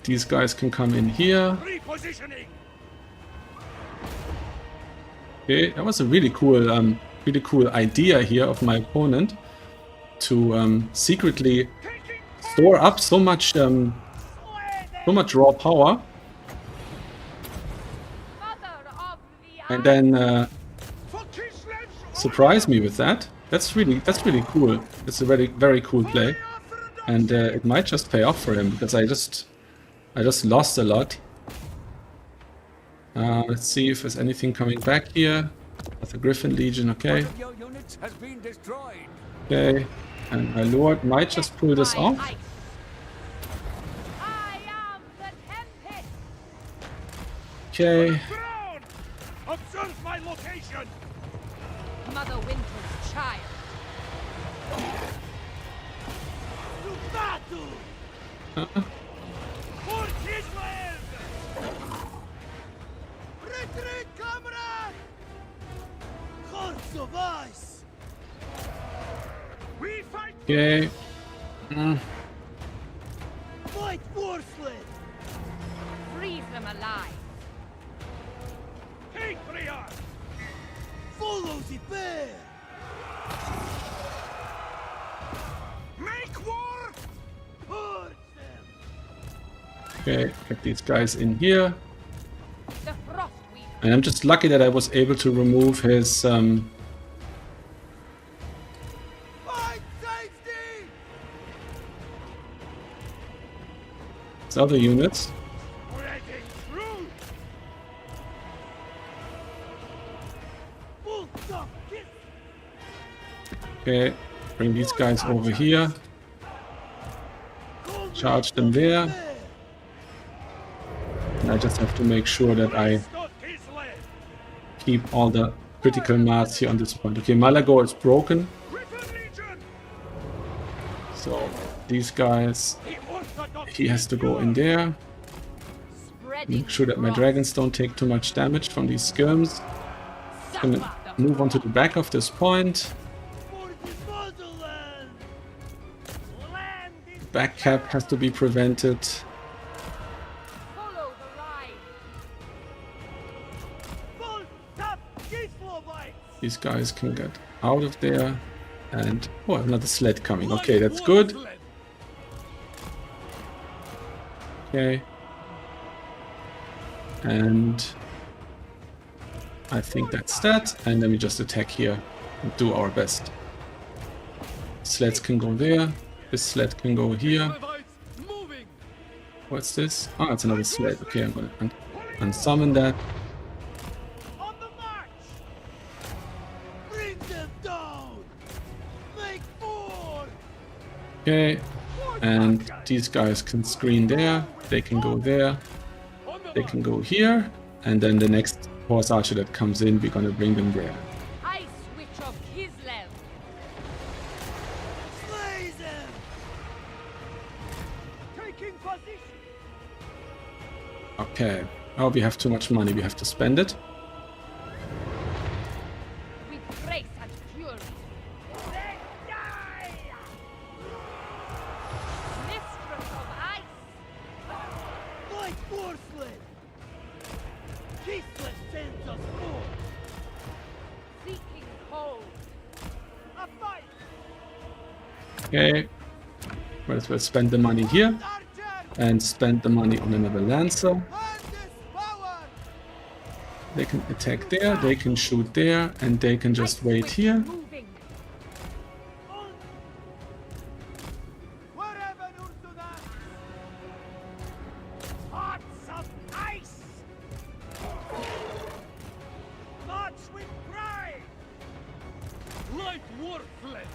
These guys can come in here. repositioning! Okay, that was a really cool idea here of my opponent to secretly store up so much Slay them! raw power, Mother of the and then For Kislev's surprise me with that. That's really cool. It's a very cool play, and it might just pay off for him because I just lost a lot. Let's see if there's anything coming back here. That's a Griffin Legion, One okay. of your units has been destroyed. Okay. And my lord might just pull this My off. ice. I am the Tempest. Okay. Ground! Observe my location! Mother Winter's child. To battle! For his land! Retreat, comrade! Hearts of ice! We fight! Okay. Fight Warsland! Freeze them alive. Patriot! Follow the bear! Make war! Purge them! Okay, get these guys in here. The frost weaver. And I'm just lucky that I was able to remove his Fight safety! his other units. Breaking through! Full stop! Kiss! Okay, bring these guys over here. Charge them there. And I just have to make sure that I Stop his land! keep all the critical mass here on this point. Okay, Malago is broken. Griffin Legion! So these guys, The Orthodox he has to go in there. Spreading Make sure that my frost. dragons don't take too much damage from these skirms. Gonna Suffer the move on to the back of this point. for the motherland! Land is Back cap has to be prevented. Follow the Rhine. full stop! Kislovites! These guys can get out of there. And oh, another sled coming. Okay, that's good. Okay. And I think that's that. And then we just attack here and do our best. Sleds can go there. This sled can go here. Moving! What's this? Oh, it's another sled. Okay, I'm gonna unsummon that. On the march! Bring them down! Make more! Okay. And these guys can screen there. They can go there. They can go here. And then the next horse archer that comes in, we're gonna bring them there. Ice Witch of Kislev. Slay them! Taking position! Okay. Oh, we have too much money. We have to spend it. With grace and fury. They die! Mistress of ice. Fight Warsland! Kislev sends us forth! Seeking cold. A fight! Okay. Might as well spend the money here. Archer! And spend the money on another lancer. Hand is power! They can attack there. They can shoot there. And they can just Ice wait Witch here. Moving. On! Wherever Ursunan! Hearts of ice! March with pride! Like Warflet!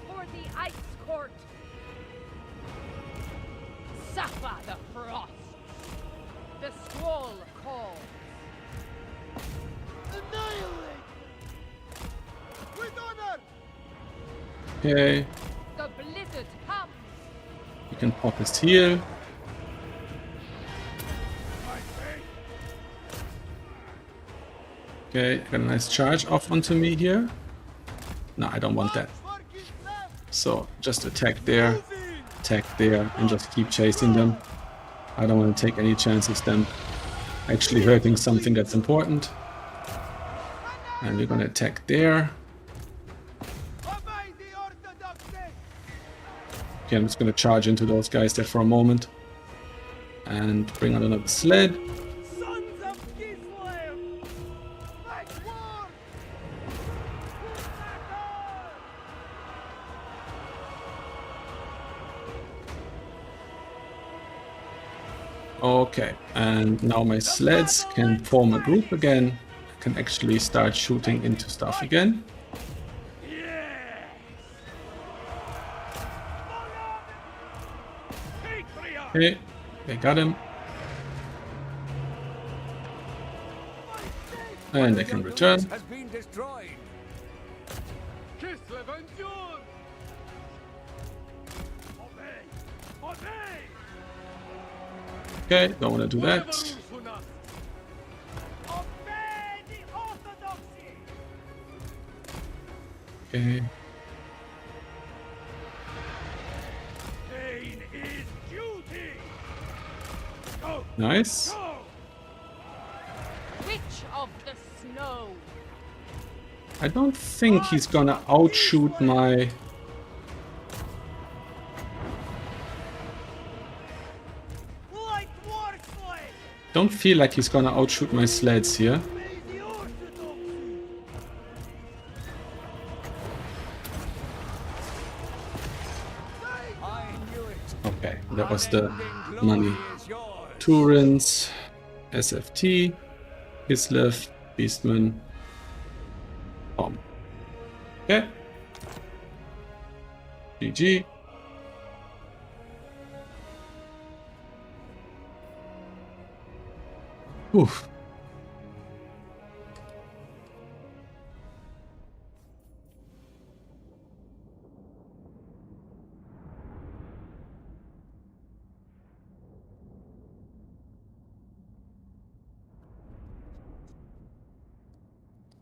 For the ice court. Suffer the frost. The squall calls. Annihilate! With honor! Okay. The blizzard comes. You can pop his heal. My faith! Okay, got a nice charge off onto me here. No, I don't want that. March for Kislev! So just attack there, attack there, and just keep chasing them. I don't want to take any chances them actually hurting something that's important. And we're gonna attack there. Obey the Orthodoxy! Okay, I'm just gonna charge into those guys there for a moment. And bring out another sled. Sons of Kislev! Make war! Okay, and now my sleds can form a group again. can actually start shooting into stuff again. Okay, they got him. And they can return. Has been destroyed. Okay, don't want to do that. Okay. Nice. Witch of the snow. I don't think he's gonna outshoot my... Don't feel like he's gonna outshoot my sleds here. Okay, that was the money. Turins, SFT, Kislev, Beastman, Bomb. Okay. GG. Oof.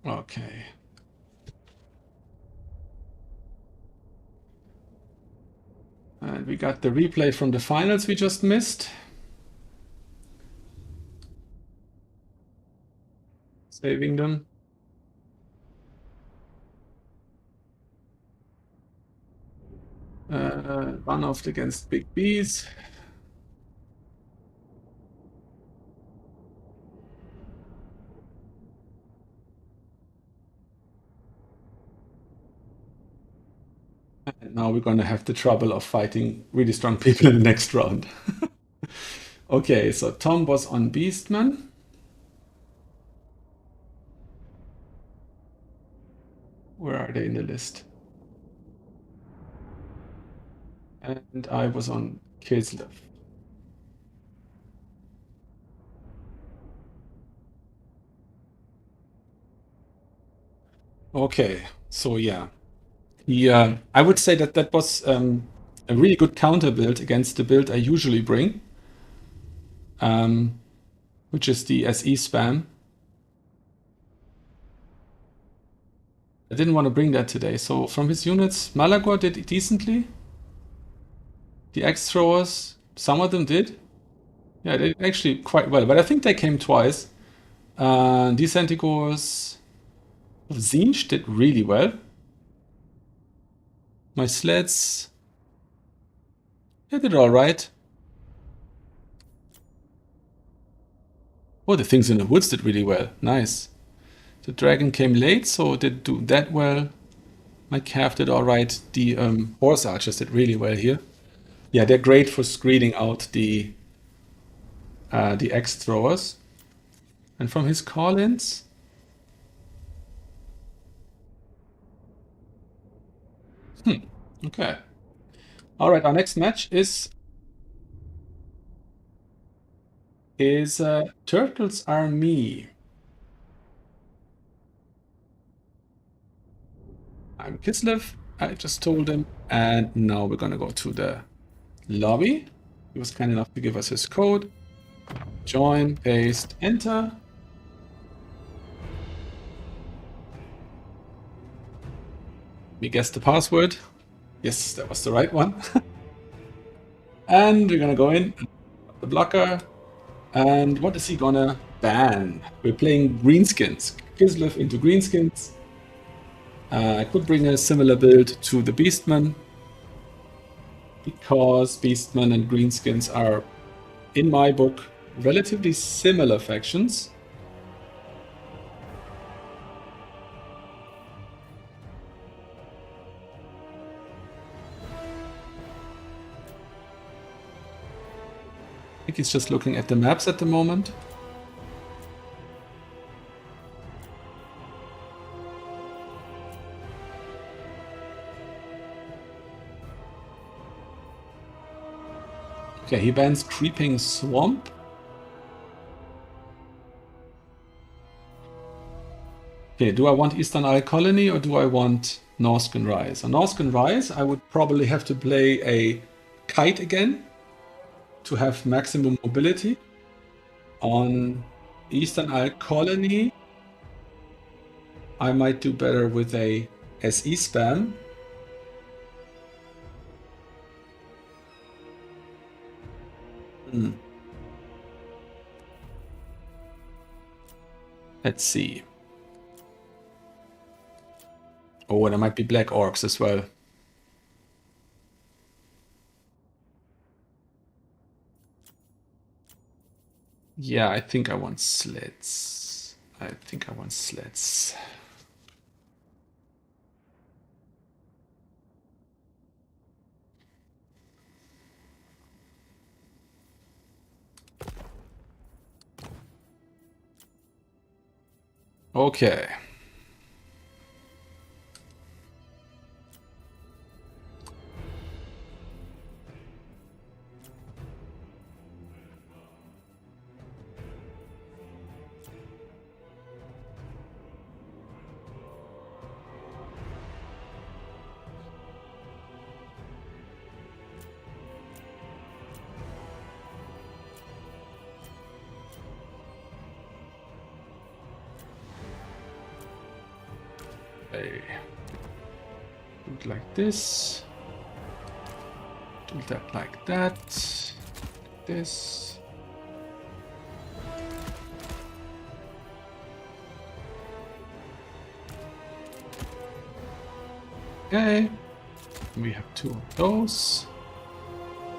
Okay. And we got the replay from the finals we just missed. Saving them. Run off against Big Bees. And now we're going to have the trouble of fighting really strong people in the next round. Okay, so Tom was on Beastman. Where are they in the list? And I was on Kislev. Okay, so yeah. I would say that that was a really good counter build against the build I usually bring, which is the SE spam. I didn't want to bring that today. So from his units, Malagor did decently. The Axe Throwers, some of them did. Yeah, they did actually quite well, but I think they came twice. Decentigores of Zinj did really well. My sleds, they did all right. Oh, the things in the woods did really well. Nice. The dragon came late, so it didn't do that well. My calf did all right. The horse archers did really well here. Yeah, they're great for screening out the axe throwers. And from his call-ins, okay. All right, our next match is Turtles Are Me. I'm Kislev, I just told him, and now we're gonna go to the lobby. He was kind enough to give us his code. Join, paste, enter. We guessed the password. Yes, that was the right one. And we're gonna go in, the blocker. And what is he gonna ban? We're playing greenskins. Kislev into greenskins. I could bring a similar build to the Beastman, because Beastman and greenskins are, in my book, relatively similar factions. I think he's just looking at the maps at the moment. Okay, he bans Creeping Swamp. Okay, do I want Eastern Isle Colony or do I want Norscan Rise? On Norscan Rise, I would probably have to play a Kite again to have maximum mobility. On Eastern Isle Colony, I might do better with a SE spam. Let's see. Oh, there might be black orcs as well. Yeah, I think I want sleds. I think I want sleds. Okay. Okay. Do it like this. Do that like that. This. Okay. We have 2 of those.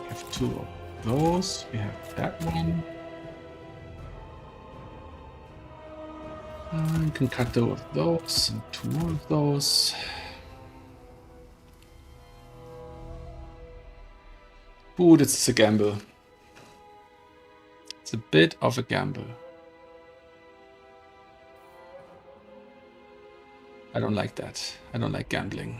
We have 2 of those. We have that one. I can cut those and 2 more of those. Ooh, this is a gamble. It's a bit of a gamble. I don't like that. I don't like gambling.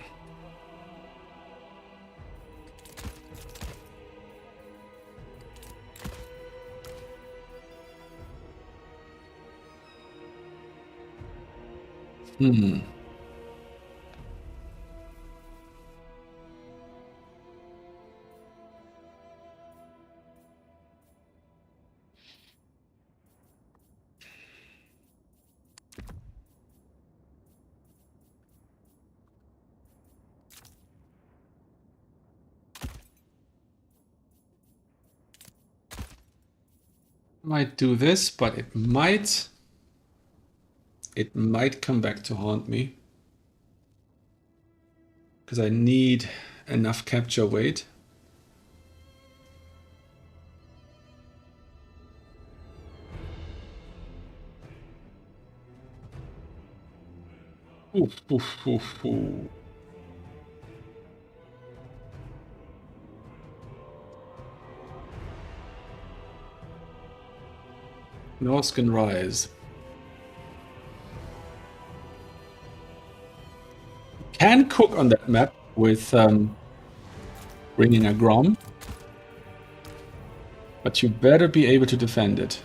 Might do this, but it might come back to haunt me. Because I need enough capture weight. Oof, oof, oof, oof. Norscan Rise. Can cook on that map with bringing a Grom, but you better be able to defend it.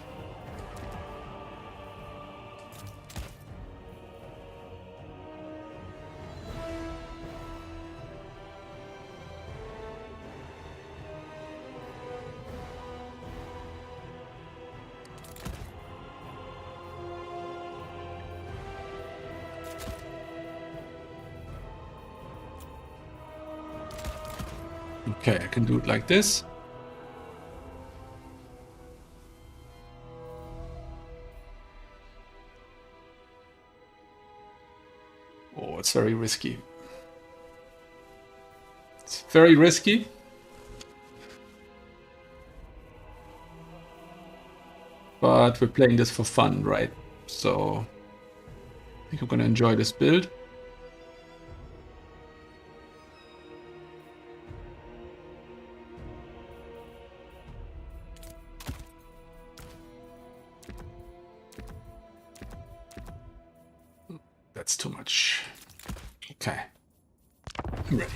Okay, I can do it like this. Oh, it's very risky. It's very risky. But we're playing this for fun, right? So I think I'm gonna enjoy this build. That's too much. Okay, I'm ready.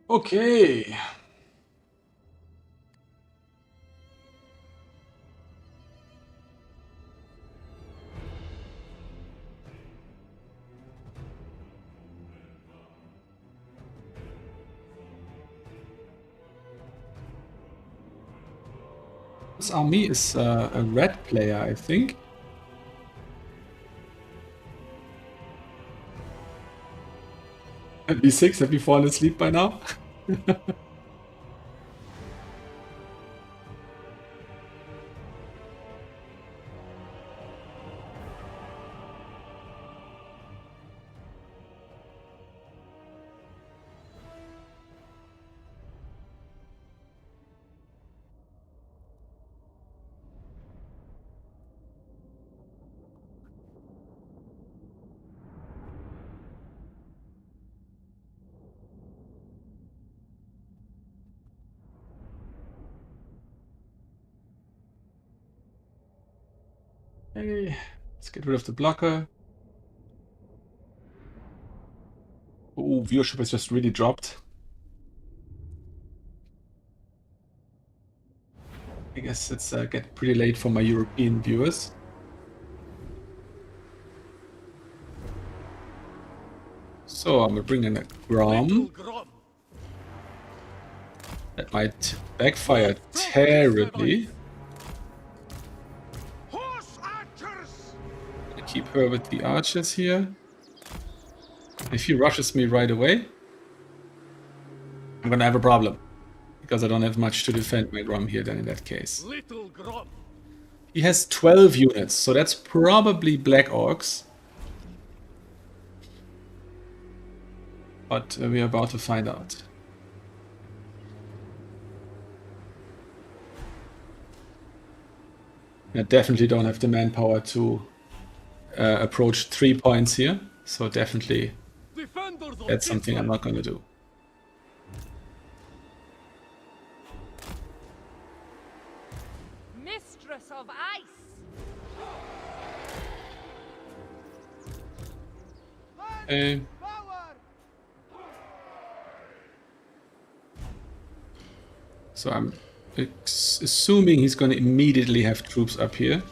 Okay. This army is a red player, I think. B6, have you fallen asleep by now? Hey, let's get rid of the blocker. Oh, viewership has just really dropped. I guess it's getting pretty late for my European viewers. So I'm gonna bring in a Grom. That might backfire terribly. Gonna keep her with the archers here. If he rushes me right away, I'm gonna have a problem. Because I don't have much to defend my Grom here then in that case. He has 12 units, so that's probably Black Orcs. But we're about to find out. I definitely don't have the manpower to approach 3 points here. So definitely that's something I'm not going to do. Mistress of ice. Okay. So I'm assuming he's going to immediately have troops up here.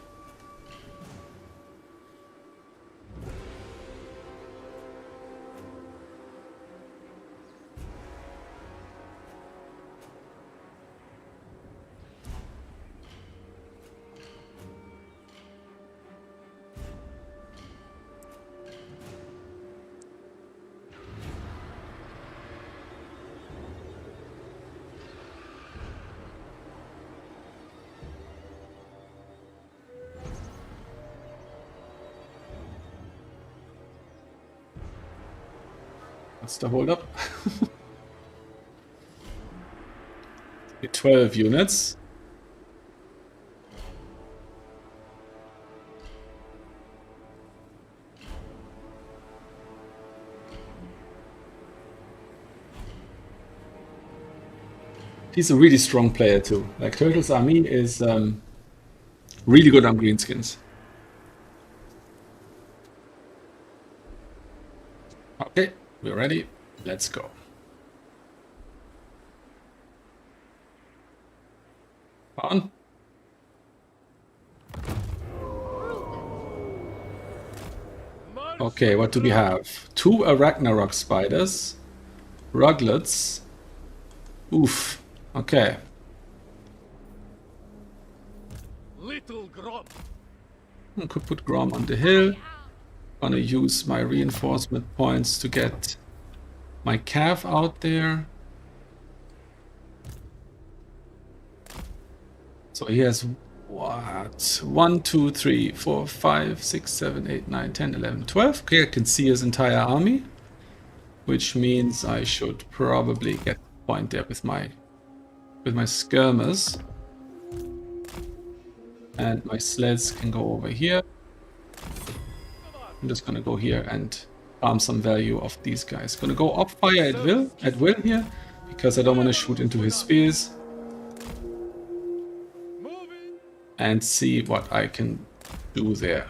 What's the hold up? 12 units. He's a really strong player too. Like Turtle's army is really good on greenskins. Okay, we're ready. Let's go. On. Okay, what do we have? 2 Ragnarok spiders. Ruglets. Oof. Okay. Little Grom. I could put Grom on the hill. Gonna use my reinforcement points to get my calf out there. So he has what? 1, 2, 3, 4, 5, 6, 7, 8, 9, 10, 11, 12. Okay, I can see his entire army, which means I should probably get a point there with my skirmers. And my sleds can go over here. I'm just gonna go here and farm some value of these guys. Gonna go up fire at will here, because I don't want to shoot into his spears. And see what I can do there.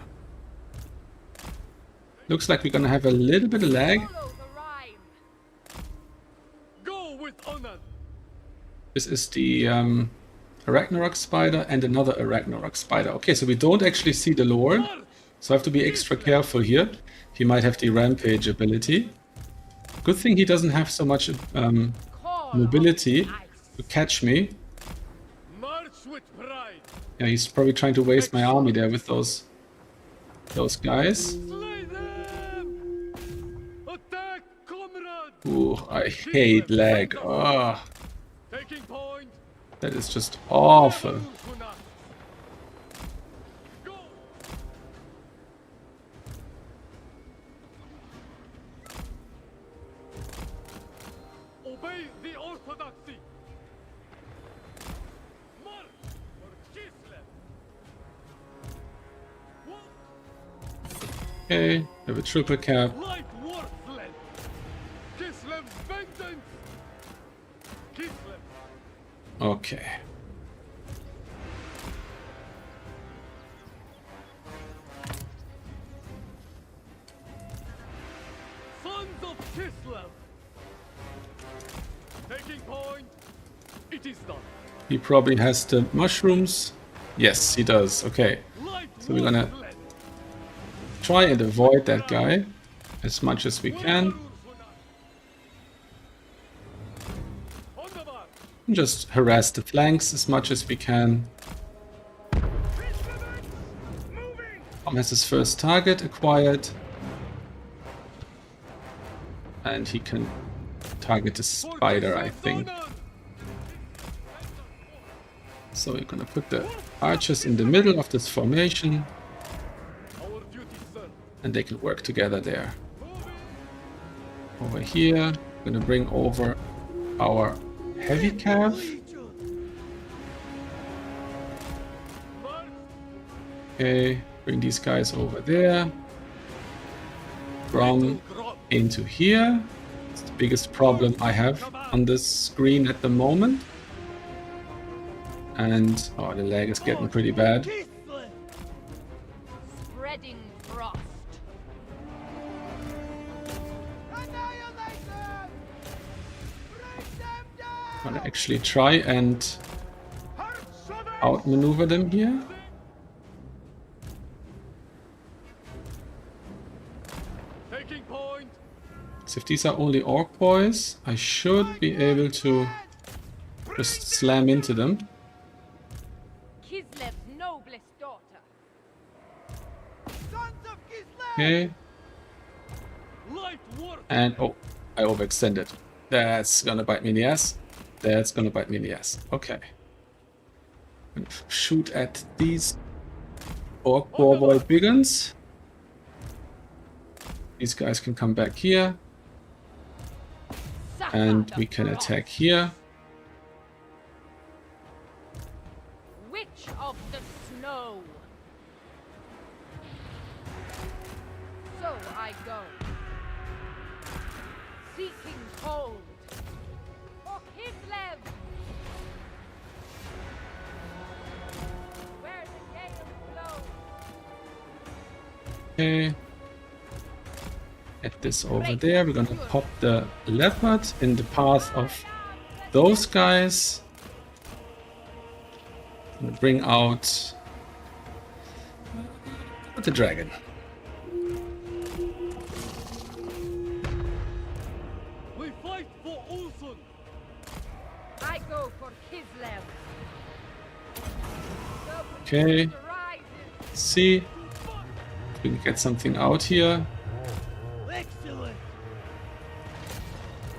Looks like we're gonna have a little bit of lag. Go with This is the Ragnarok spider and another Ragnarok spider. Okay, so we don't actually see the Lord, so I have to be extra careful here. He might have the rampage ability. Good thing he doesn't have so much mobility to catch me. March with pride. Yeah, he's probably trying to waste my army there with those guys. Slay them! Attack, comrade! Ooh, I hate lag. Oh, Taking point. that is just awful. Go! Obey the orthodoxy. March for Kislev. Walk. Okay, we have a triple cap. Light worthless. Kislev's vengeance. Kislev. Okay. Sons of Kislev. Taking point. It is done. He probably has the mushrooms. Yes, he does. Okay. Light So we're gonna worthless. try and avoid that guy as much as we can. On the mark. And just harass the flanks as much as we can. Tom has his first target acquired. And he can target the spider, I think. So we're gonna put the archers in the middle of this formation. Our duty, sir. And they can work together there. Over here, we're gonna bring over our heavy cav. Okay, bring these guys over there. From into here. It's the biggest problem I have on this screen at the moment. And oh, the lag is getting pretty bad. Spreading frost. I'm gonna actually try and outmaneuver them here. Taking point. So if these are only orc boys, I should be able to just slam into them. Kislev's noblest daughter. Okay, Light work. and oh, I overextended. That's gonna bite me in the ass. That's gonna bite me in the ass. Okay. I'm gonna shoot at these orc boy biggins. These guys can come back here, and we can attack here. Witch of the snow. So I go. Seeking cold. For Kislev. Where the gale blows. Okay. At this over there, we're gonna pop the leopard in the path of those guys. And bring out the dragon. We fight for Ulson. I go for Kislev. Okay. Rises. See if we can get something out here. Excellent.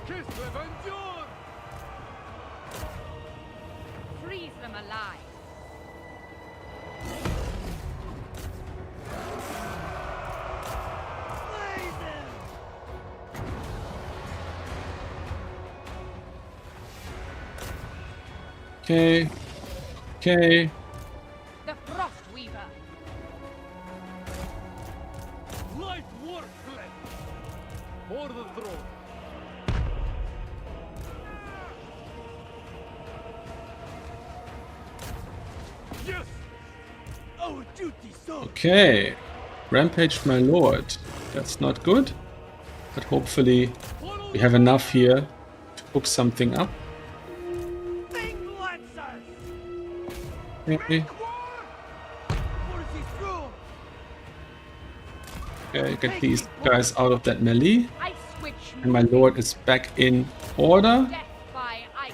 Kislev endure. Freeze them alive. Okay. Okay. The Frost Weaver. Light work, lad. For the throne. Yes. Our duty, sir. Okay. Rampage my lord. That's not good. But hopefully we have enough here to hook something up. Okay. Okay, get these guys out of that melee. I switch And my lord is back in order. death by ice.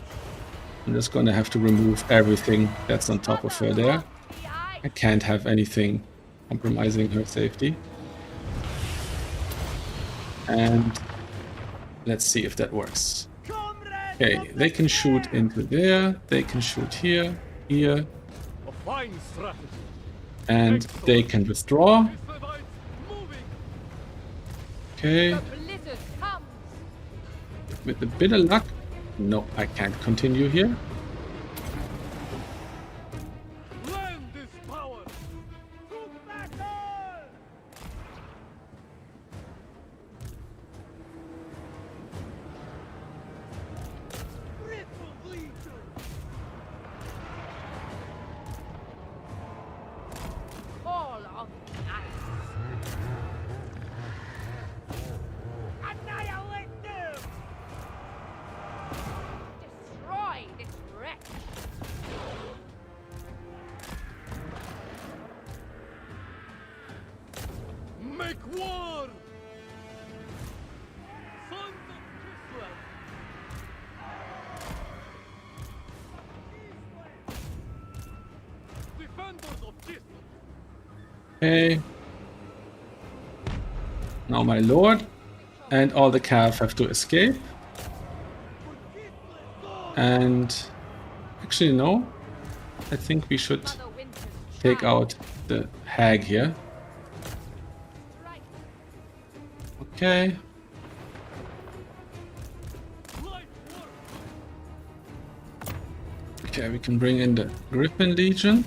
I'm just gonna have to remove everything that's on top of her there. Of the ice. I can't have anything compromising her safety. And let's see if that works. Okay, they can shoot into there, they can shoot here, here, A fine strategy. and they can withdraw. This Levites moving. Okay, The blizzard comes. with a bit of luck. No, I can't continue here. Land is power. To battle! All of the ice. Annihilate them! Destroy this wreck. Make war! Sons of Kislev! Defenders of Kislev! Okay. Now my lord and all the calf have to escape. And actually no, I think we should Mother Winter's take child. out the hag here. Strike. Okay. Light work! Okay, we can bring in the Griffin Legion.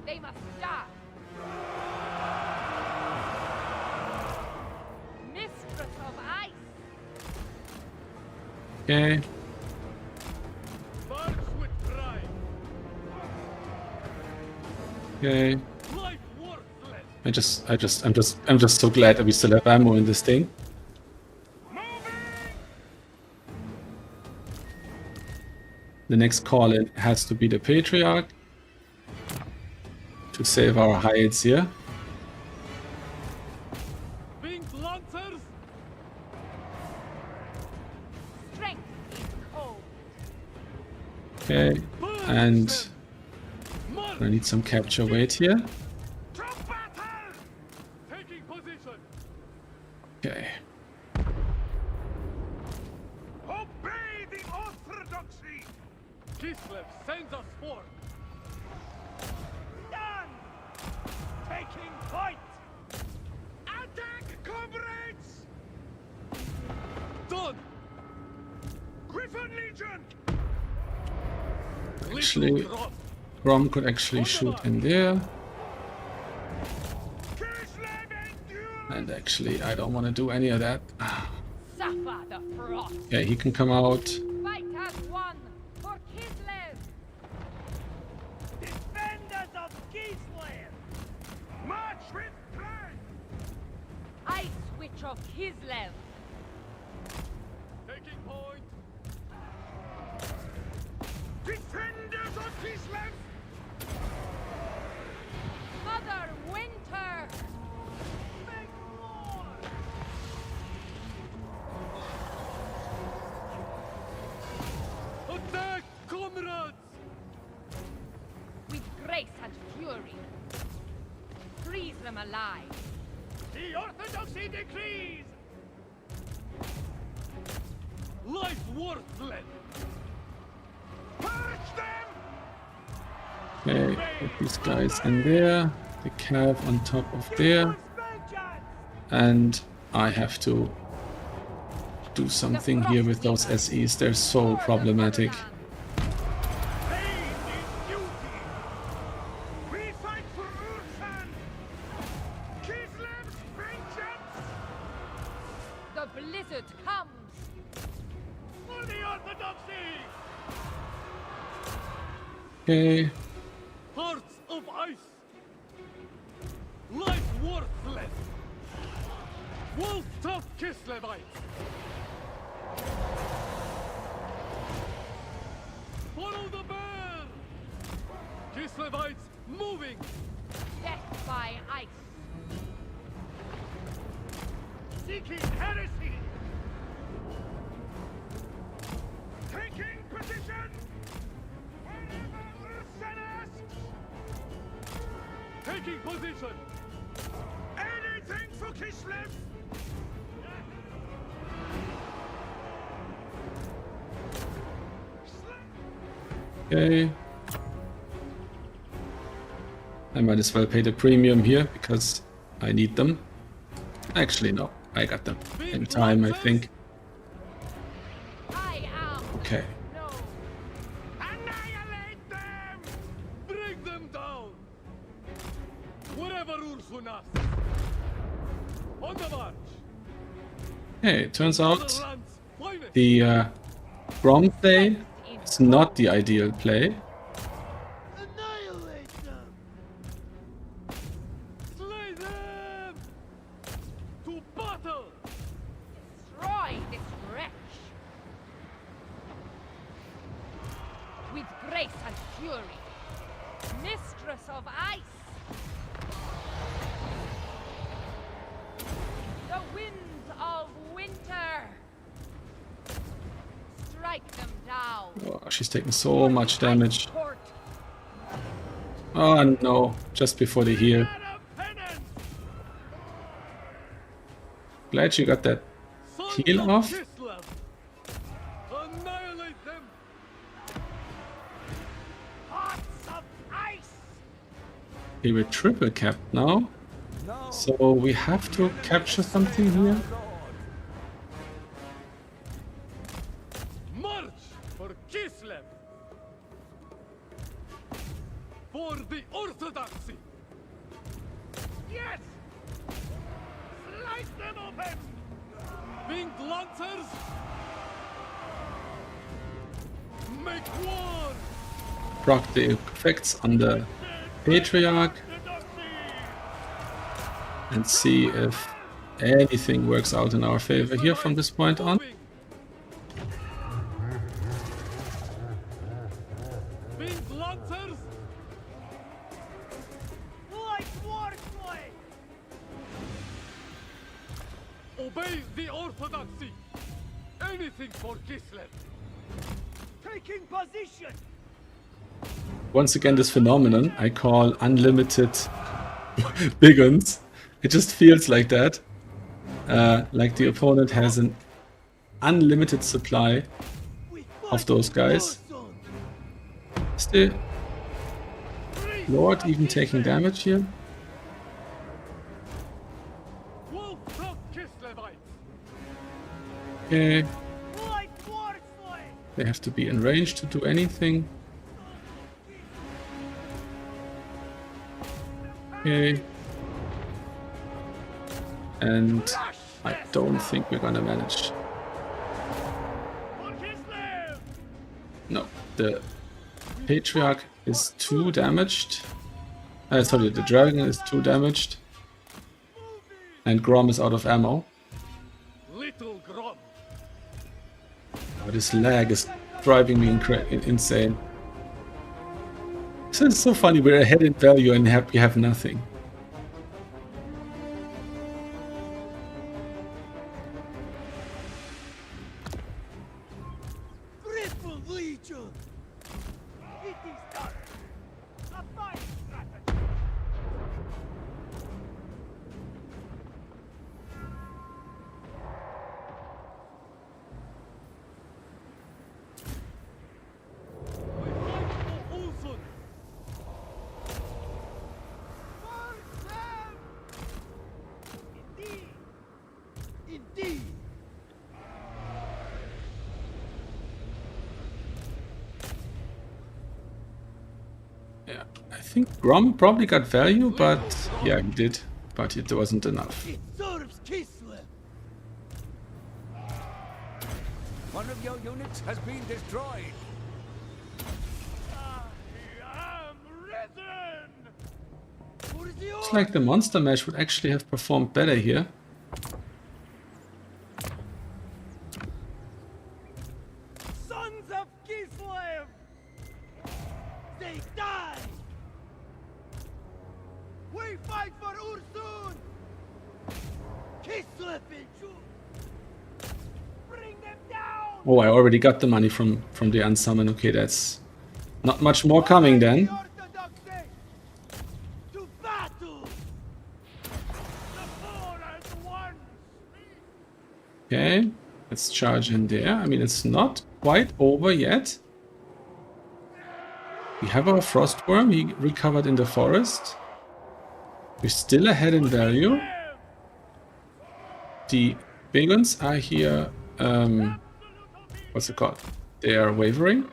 They must die. Mistress of ice. Okay. March with pride! Okay. Life worthless! I'm just so glad that we still have ammo in this thing. The next call in has to be the Patriarch to save our hides here. Winged lancers! Strength is cold. Okay, and March! I need some capture weight here. To battle! Taking position! Okay, Obey the orthodoxy! Kislev sends us forth! Done! Taking point! Attack, comrades! Done! Griffin Legion! Actually- Little drop. Grom could actually shoot in there. Kislev endure! And actually, I don't want to do any of that. Suffer the frost. Okay, he can come out. Fight as one for Kislev. Defenders of Kislev! March with pride! Ice Witch of Kislev. Taking point! Defenders of Kislev! Mother Winter. Make war! Attack, comrades! With grace and fury. Freeze them alive. The orthodoxy decrees! Life worthless! Purge them! Okay, put these guys in there. The calf on top of there. And I have to do something here with those SEs. They're so problematic. Pain is duty! We fight for Ursan! Kislev's vengeance! The blizzard comes. For the orthodoxy! Okay, Hearts of ice! Life worthless! Wolf of Kislevites! Follow the bear! Kislevites moving! Death by ice. Seeking heresy! Taking position! Taking position! Anything for Kislev! Okay. I might as well pay the premium here because I need them. Actually, no. I got them in time, I think. I am. Okay. No. Annihilate them! Bring them down! Wherever Ursunas! On the march! Hey, it turns out Lands, finest! the Grom play is not the ideal play. Annihilate them! Slay them! To battle! Destroy this wretch. With grace and fury. Mistress of ice. The winds of winter. Strike them down. Oh, she's taking so much damage. Court. Oh no, just before the heal. Man of penance! Glad you got that Sons heal of off. Kislev! Annihilate them! Hearts of ice! Okay, we're triple capped now. So we have to capture something here. March for Kislev! For the Orthodoxy! Yes! Slice them open! Winged Lancers! Make war! Proc the effects on the Patriarch and see if anything works out in our favor here from this point on. Winged Lancers! Like warplay! Obey the Orthodoxy! Anything for Kislev! Taking position! Once again, this phenomenon I call unlimited bigguns. It just feels like that. Like the opponent has an unlimited supply of those guys. Is the Lord even taking damage here? Wolf of Kislevites! Okay, Like warplay! they have to be in range to do anything. Okay. And I don't think we're gonna manage. For Kislev! No, the Patriarch is too damaged. Sorry, the Dragon is too damaged. And Grom is out of ammo. Little Grom! Oh, this lag is driving me insane. This is so funny, we're ahead in value and we have nothing. Triple Legion! It is done! A fine strategy! We fight for Ulsun! For them! Indeed! Indeed! Yeah, I think Grom probably got value, but yeah, he did. But it wasn't enough. It serves Kislev! One of your units has been destroyed! I am risen! It's like the Monster Mash would actually have performed better here. We fight for Ursun! Kislev and Ju- Bring them down! Oh, I already got the money from the unsummon. Okay, that's not much more coming then. Orthodoxy! To battle! The four and one! Okay, let's charge in there. I mean, it's not quite over yet. We have our Frostworm. He recovered in the forest. We're still ahead in value. The Begons are here. What's it called? They are wavering.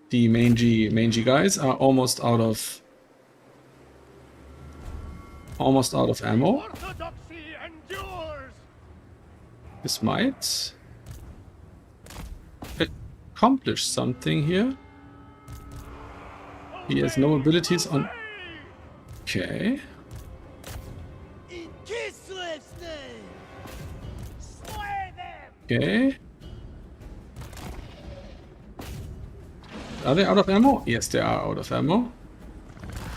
The mangy guys are almost out of ammo. Orthodoxy endures! This might accomplish something here. He has no abilities on. Okay. In Kislev's name! Slay them! Okay. Are they out of ammo? Yes, they are out of ammo.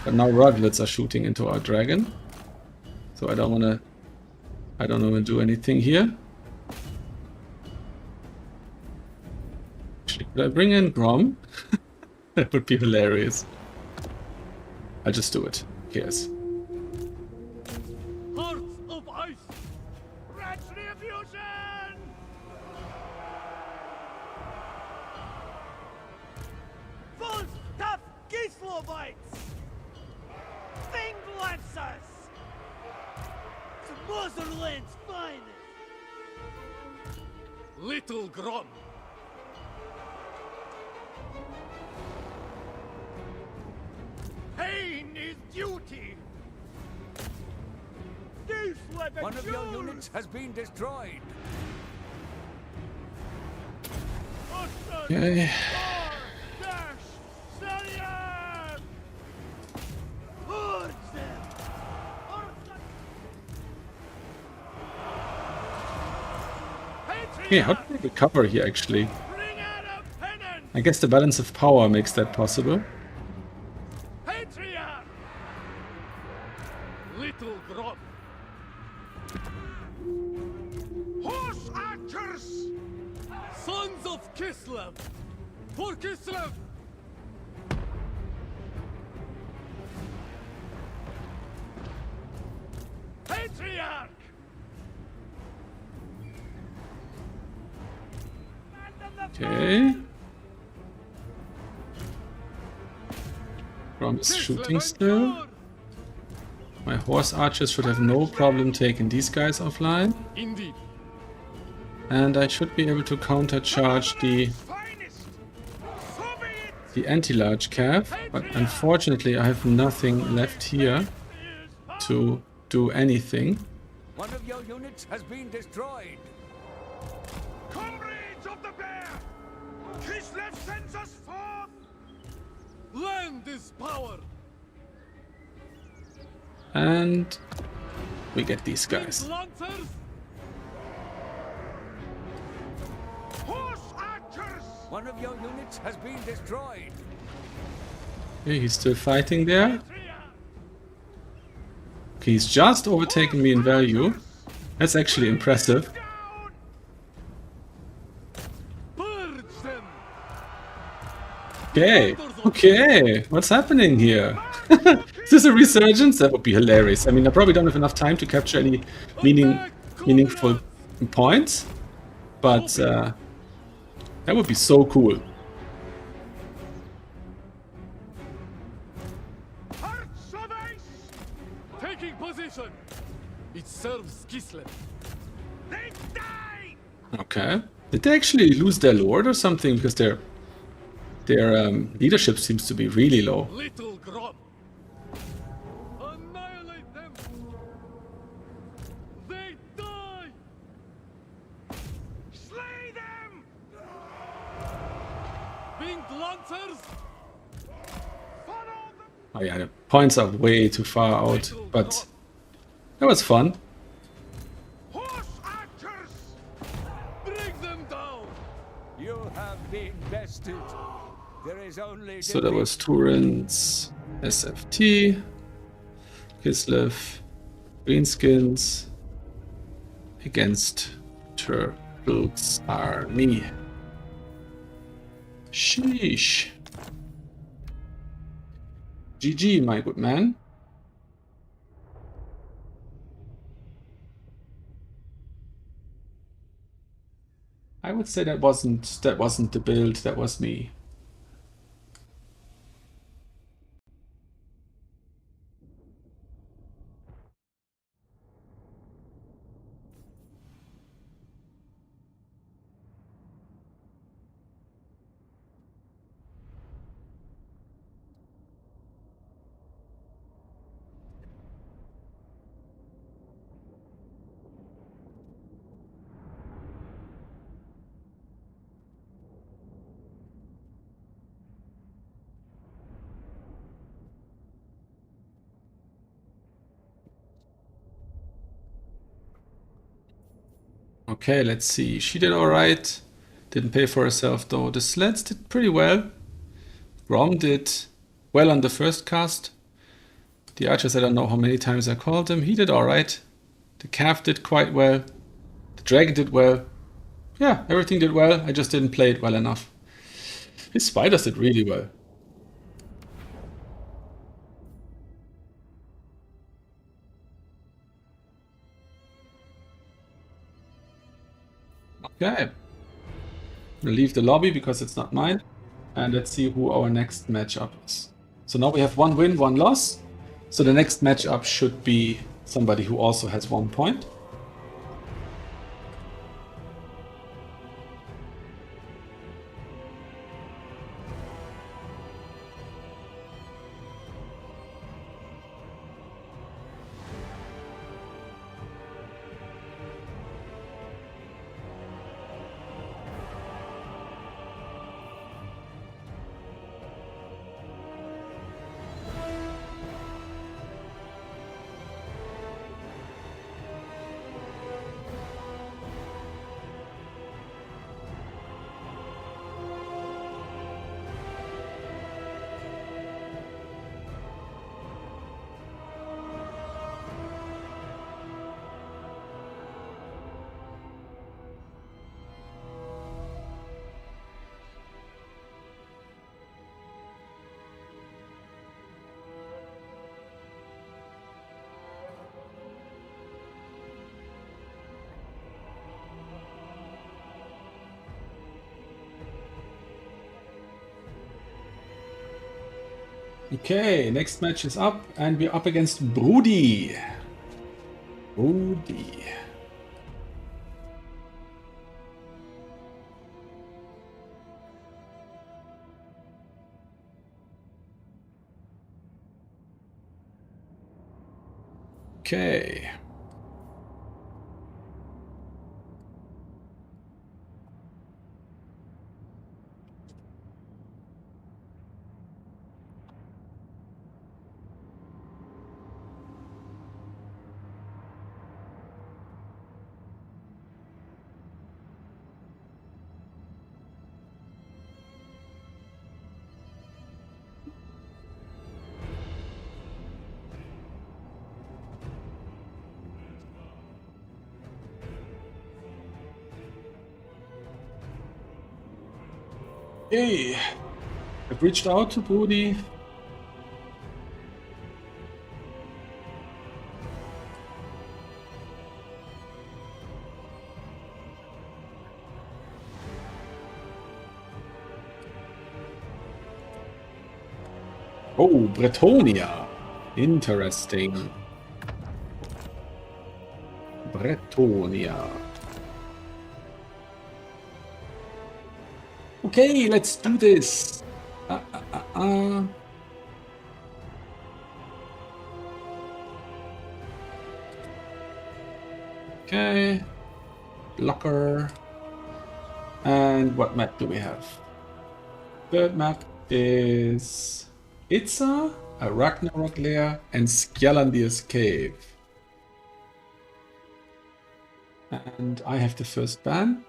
But now Rodlets are shooting into our dragon. So I don't wanna do anything here. Actually, could I bring in Grom? That would be hilarious. I'll just do it. Who cares? Hearts of ice! Retribution! Full tough Gislovites! Thing lancers! The Motherland's finest! Little Grom. Pain is duty! Gislev One of your endures! units has been destroyed. Okay. Okay, how do we recover here actually? I guess the balance of power makes that possible. Patriarch! Little Grom. Horse archers! Sons of Kislev! For Kislev! Patriarch! Okay. Grom is shooting still. My horse archers should have no problem taking these guys offline. Indeed. And I should be able to countercharge the anti-large cav, but unfortunately I have nothing left here to do anything. One of your units has been destroyed. Comrades of the bear! Kislev sends us forth! Land is power! And we get these guys. Lancers! Horse archers! One of your units has been destroyed. Okay, he's still fighting there. Okay, he's just overtaken me in value. That's actually impressive. Okay, okay, what's happening here? Is this a resurgence? That would be hilarious. I mean, I probably don't have enough time to capture any meaningful points, but that would be so cool. Hearts of ice! Taking position! It serves Kislev. They die! Okay. Did they actually lose their lord or something? Because their leadership seems to be really low. Little Grom! Annihilate them! They die! Slay them! Winged Lancers! Follow them! Oh yeah, the points are way too far out, but that was fun. Horse archers! Bring them down! You have been bested. There is only So that was Turin's SFT. Kislev, Greenskins against Turtle's army. Sheesh. GG, my good man. I would say that wasn't the build, that was me. Okay, let's see. She did alright. Didn't pay for herself though. The sleds did pretty well. Grom did well on the first cast. The archers, I don't know how many times I called them. He did alright. The calf did quite well. The dragon did well. Yeah, everything did well. I just didn't play it well enough. His spiders did really well. Okay. I'm gonna leave the lobby because it's not mine. And let's see who our next matchup is. So now we have 1 win, 1 loss. So the next matchup should be somebody who also has 1 point. Okay, next match is up, and we're up against Broody. Broody. Okay. Hey, I've reached out to Broody. Oh, Bretonia. Interesting. Bretonia. Okay, let's do this. Okay. Blocker. And what map do we have? Third map is Itza, a Ragnarok lair, and Skjalandir's cave. And I have the first ban.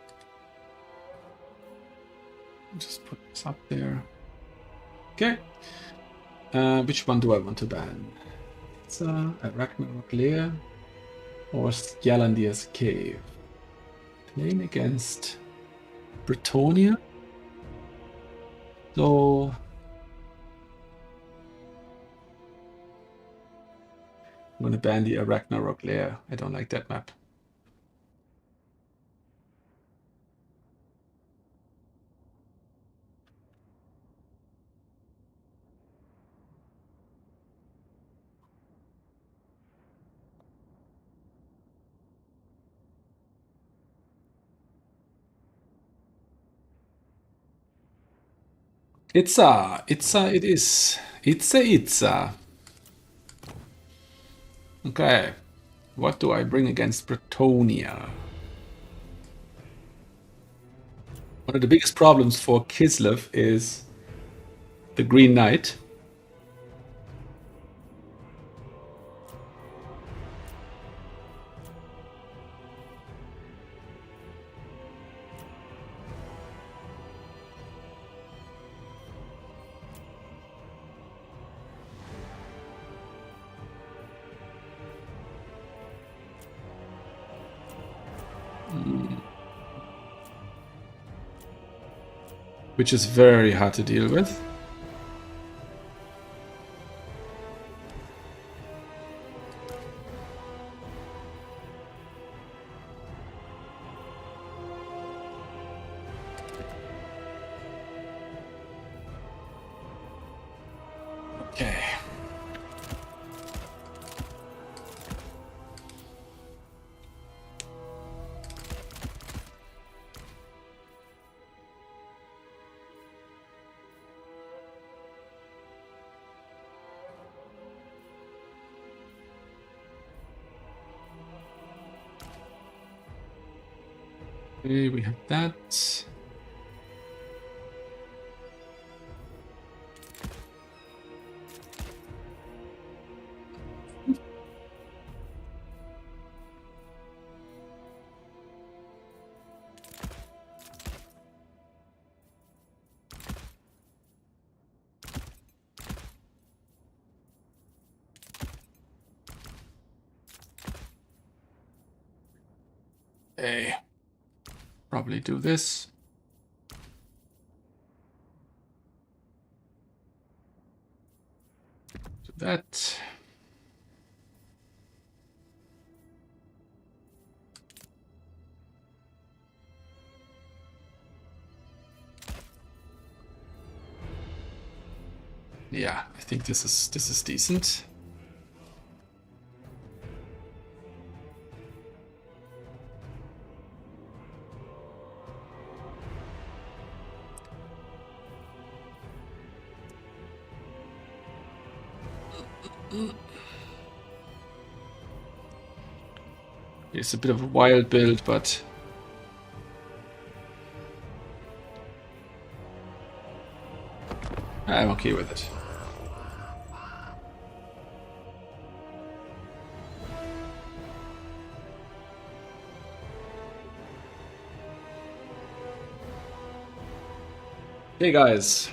Just put this up there. Okay. Which one do I want to ban? Ragnarok Lair, or Skjalandir's Cave. Playing against Bretonia. So I'm gonna ban the Ragnarok Lair. I don't like that map. It is. Itza. Okay. What do I bring against Bretonia? One of the biggest problems for Kislev is the Green Knight. Which is very hard to deal with. Okay. Okay, we have that. Okay. Probably do this. Do that. Yeah, I think this is decent. It's a bit of a wild build, but I'm okay with it. Hey guys.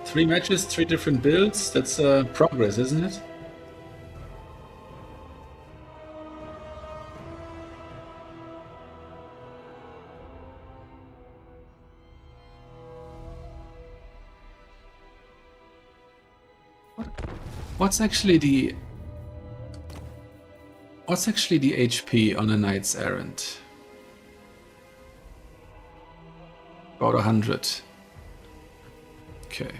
3 matches, 3 different builds. That's progress, isn't it? What's actually the HP on a knight's errand? About 100. Okay.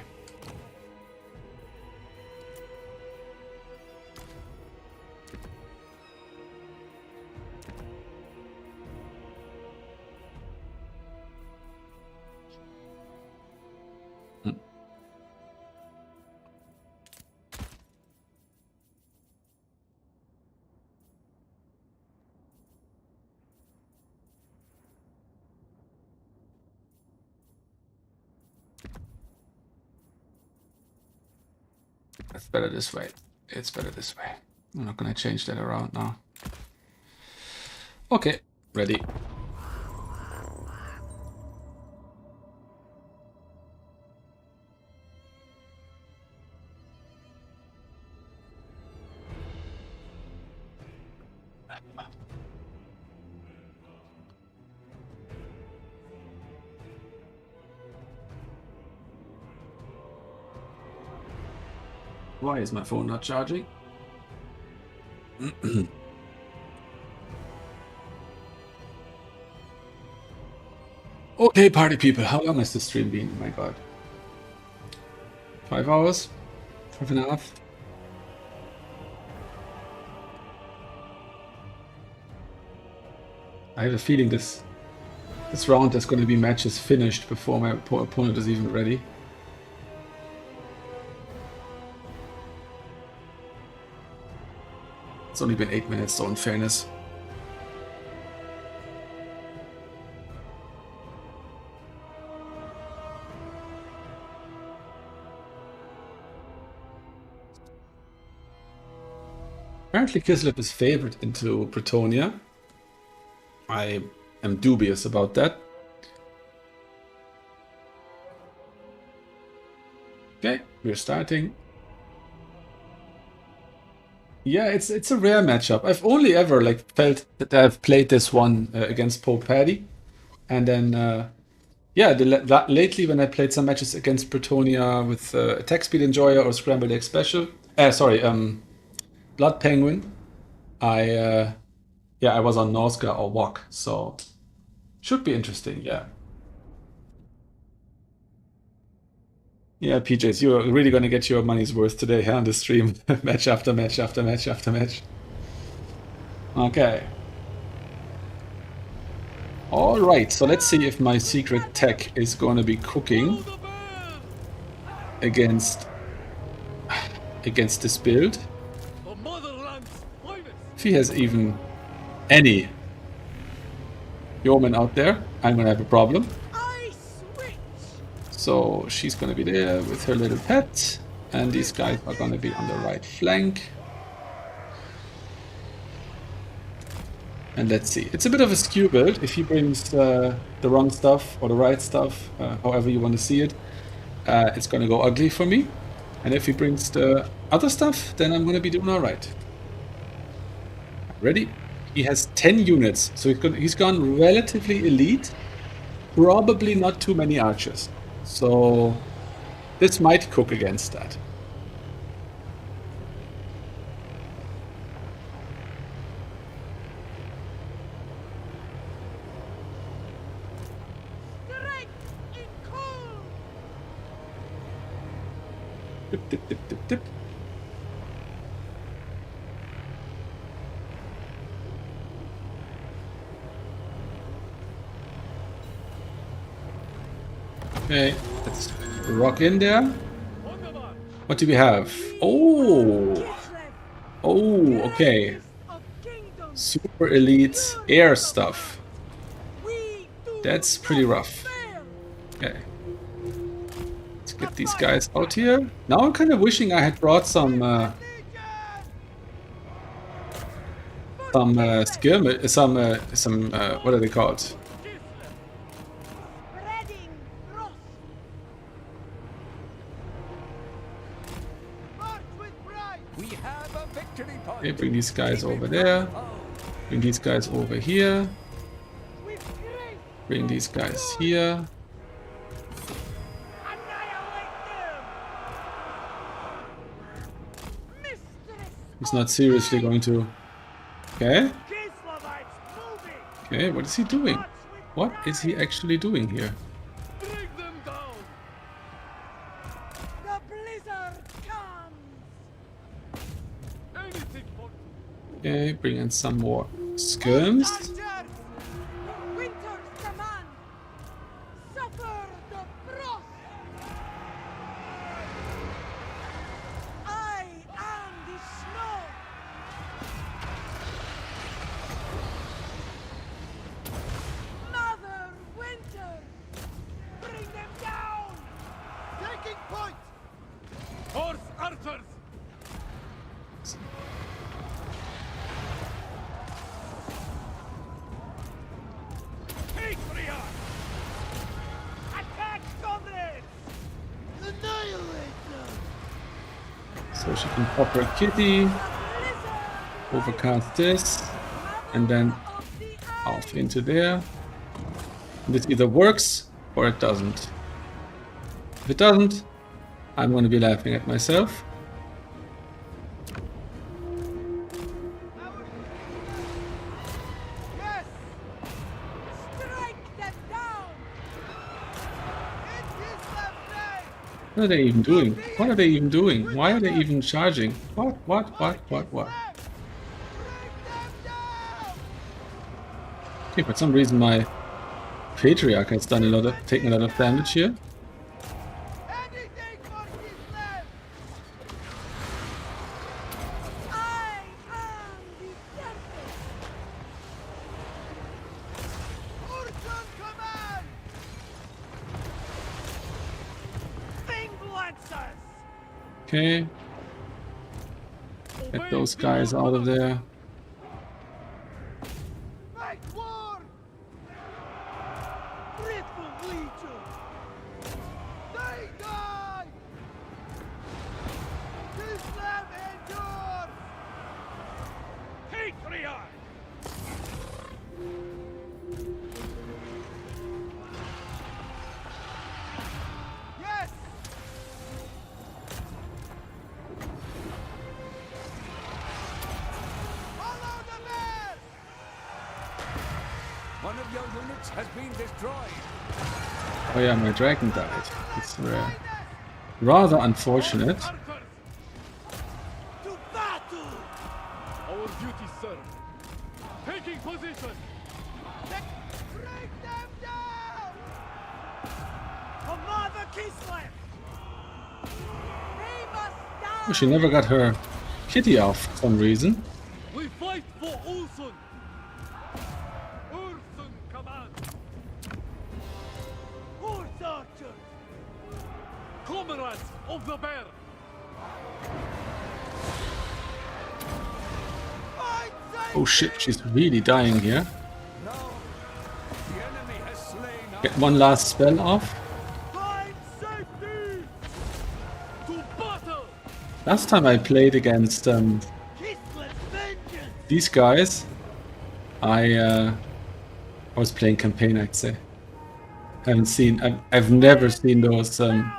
It's better this way. It's better this way. I'm not gonna change that around now. Okay, ready. Why is my phone not charging? Okay, party people, how long has the stream been? Oh my god. 5 hours? 5.5? I have a feeling this round there's going to be matches finished before my opponent is even ready. It's only been 8 minutes, so in fairness. Apparently Kislev is favored into Bretonia. I am dubious about that. Okay, we're starting. Yeah, it's a rare matchup. I've only ever felt that I've played this one against Pope Paddy, and then yeah, lately when I played some matches against Bretonia with Attack Speed Enjoyer or Scrambled Egg Special, Blood Penguin, I was on Norsca or Wok, so should be interesting. Yeah. Yeah, PJs, you're really going to get your money's worth today on the stream. Match after match after match after match. Okay. Alright, so let's see if my secret tech is going to be cooking against this build. If he has even any yeoman out there, I'm going to have a problem. So she's going to be there with her little pet, and these guys are going to be on the right flank. And let's see. It's a bit of a skew build. If he brings the wrong stuff or the right stuff, however you want to see it, it's going to go ugly for me. And if he brings the other stuff, then I'm going to be doing alright. Ready? He has 10 units, so he's gone relatively elite. Probably not too many archers. So this might cook against that. Dip, dip, dip, dip, dip. Okay, let's rock in there. What do we have? Oh! Oh, okay. Super elite air stuff. That's pretty rough. Okay. Let's get these guys out here. Now I'm kind of wishing I had brought some skirmish, what are they called? Okay, bring these guys over there. Bring these guys over here. Bring these guys here. He's not seriously going to... Okay. Okay, what is he doing? What is he actually doing here? Okay, bring in some more skirms. So she can pop her kitty, overcast this. and then off into there. This either works or it doesn't. If it doesn't, I'm going to be laughing at myself. Yes! Strike them down! It is the day! What are they even doing? What are they even doing? Why are they even charging? What? Bring them down! Okay, for some reason my Patriarch has done taken a lot of damage here. Anything for Kislev! I am the temple! Urson command! Thing lancers! Okay, get those guys out of there. Make war! Faithful legion! They die! Kislev endures! Patriarch! Yes! Follow the bear! One of your units has been destroyed. Oh yeah, my dragon died. It's rather unfortunate. To battle! Our duty, sir. Taking position. Break them down! Commander Kislev! They must die! Oh, she never got her kitty off for some reason. We fight for Ulson. Urson command. Horse archers! Comrades of the bear. Fight safe! Oh shit, she's really dying here. No, the enemy has slain our Get one last spell off. Find safety! To battle. Last time I played against Kislev's vengeance! these guys, I was playing campaign, I'd say. I've never seen those Power!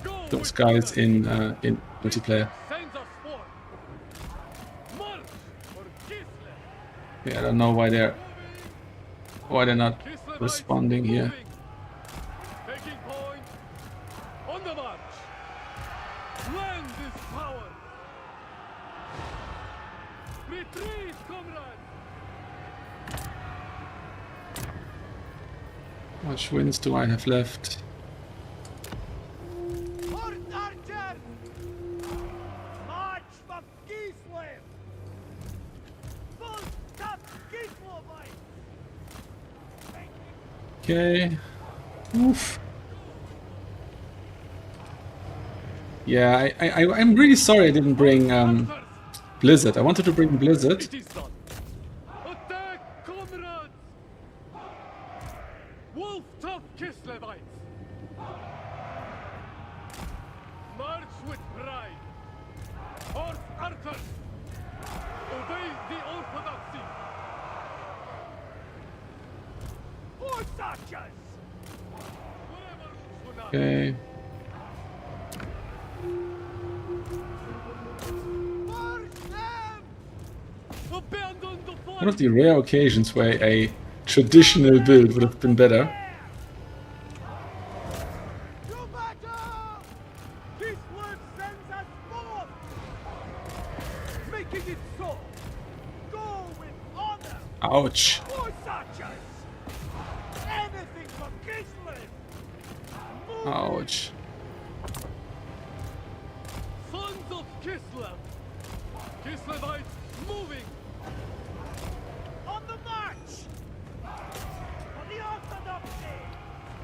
Go guys in multiplayer. Sends us forth. March for Kislev. Yeah, I don't know why they're not Kislevites responding here. moving. Taking point. On the march. Land is power. Retreat, comrades. How much wins do I have left? Horse archer! March for Kislev! Full stop Kislevite! Okay. Oof. Yeah, I'm really sorry I didn't bring Blizzard. I wanted to bring Blizzard. It is done. Attack, comrades! Wolf tough Kislevites! March with pride! Horse archers! Obey the orthodoxy! Horse archers! Whatever Ursuna. Okay. Force them! Abandon the fight! One of the rare occasions where a traditional build would have been better. To battle! Kislev sends us forth! Making it so! Go with honor! Ouch. Horse archers! Anything for Kislev! Move Ouch. Sons of Kislev! Kislevites moving! on the march! For the orthodoxy!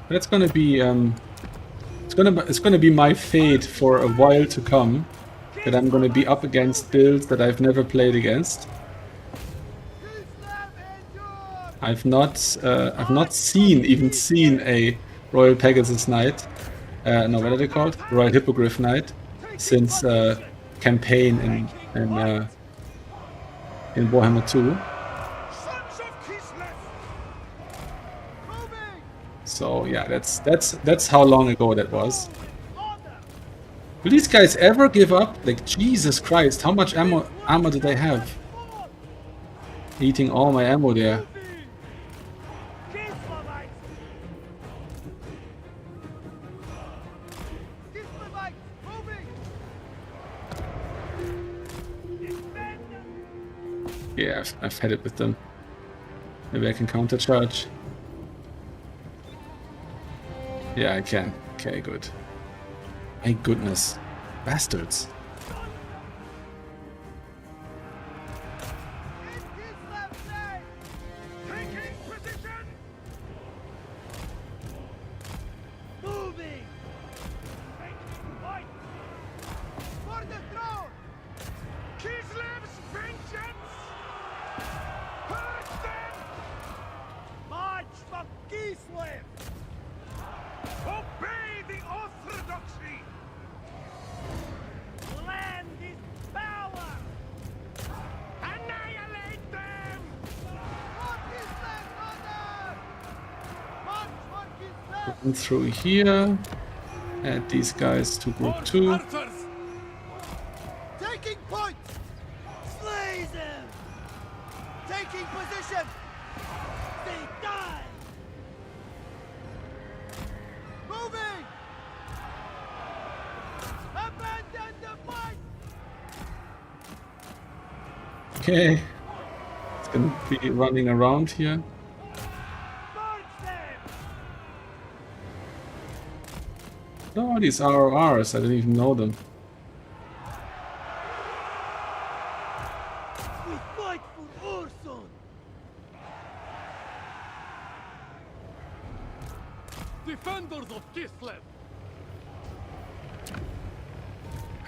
That's gonna be it's gonna be my fate for a while to come. That I'm gonna be up against builds that I've never played against. Kislev endures! I've not even seen a Royal Pegasus Knight. No, what are they called? Royal Hippogriff Knight since campaign in in Warhammer 2. Sons of Kislev! Moving! So yeah, that's how long ago that was. Order! Will these guys ever give up? Like, Jesus Christ, how much armor do they have? Forward! Eating all my ammo there. Moving! Kislevites! Kislevites! Moving! Defend! Yeah, I've had it with them. Maybe I can countercharge. Yeah, I can. Okay, good. My goodness. Bastards. In Kislev's name! Taking position! Moving! Making fight! For the throne! Kislev's vengeance! Purge them! March for Kislev! Obey the orthodoxy! Land is power! Annihilate them! For Kislev, brother! March for Kislev! And through here. Add these guys to group 2. Archers! Taking point! Slay them! Taking position! They die! Moving! Abandon the fight! Okay. It's gonna be running around here. March them! Oh, these RRRs, I didn't even know them. We fight for Orson! Defenders of Kislev!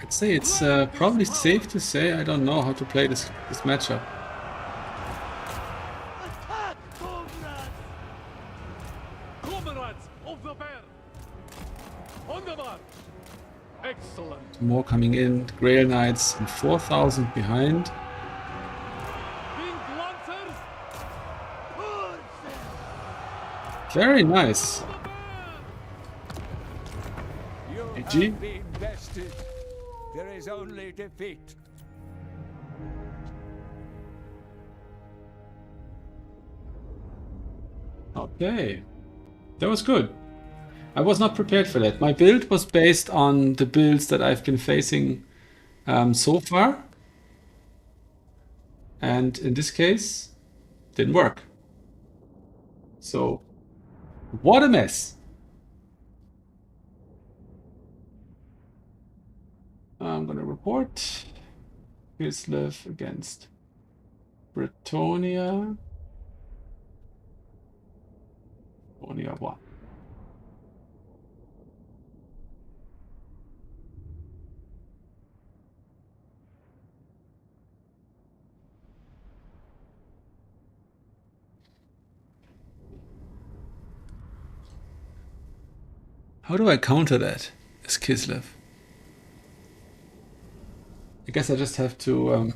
I'd say it's probably safe to say I don't know how to play this matchup. Attack, comrades! Comrades of the bear! On the march! Excellent! More coming in. Grail Knights and 4,000 behind. Pink Lancers! Orson! Very nice. The bear! You GG. have been bested. There is only defeat. Okay. That was good. I was not prepared for that. My build was based on the builds that I've been facing so far. And in this case, didn't work. So, what a mess. I'm gonna report Kislev against Bretonia. Bretonia 1. How do I counter that as Kislev? I guess I just have to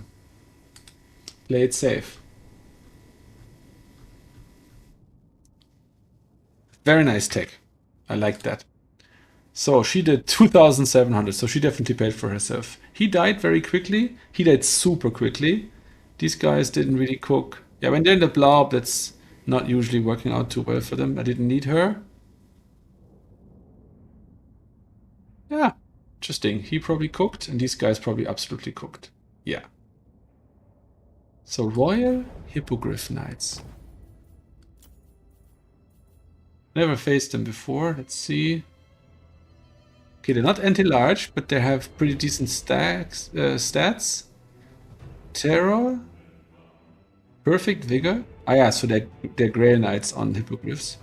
play it safe. Very nice tech. I like that. So she did 2,700, so she definitely paid for herself. He died very quickly. He died super quickly. These guys didn't really cook. Yeah, when they're in the blob, that's not usually working out too well for them. I didn't need her. Yeah, interesting. He probably cooked, and these guys probably absolutely cooked. Yeah. So Royal Hippogriff Knights. Never faced them before. Let's see. Okay, they're not anti-large, but they have pretty decent stats. Terror. Perfect Vigor. Ah yeah, so they're Grail Knights on Hippogriffs.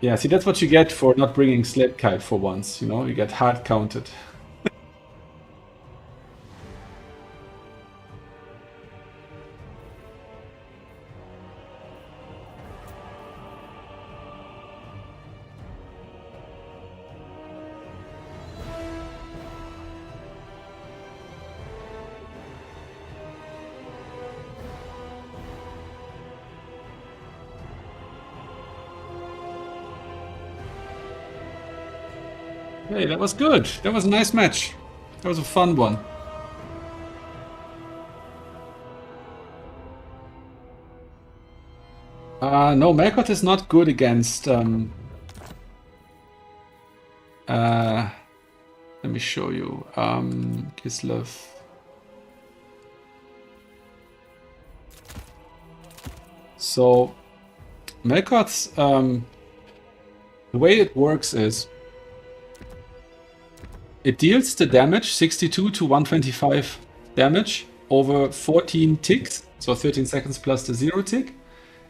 Yeah, see, that's what you get for not bringing Sled Kite for once, you know? You get hard counted. Hey, that was good. That was a nice match. That was a fun one. No, Melkot is not good against... let me show you. Kislev. So, Melkot's... the way it works is... it deals the damage, 62 to 125 damage, over 14 ticks. So 13 seconds plus the 0 tick.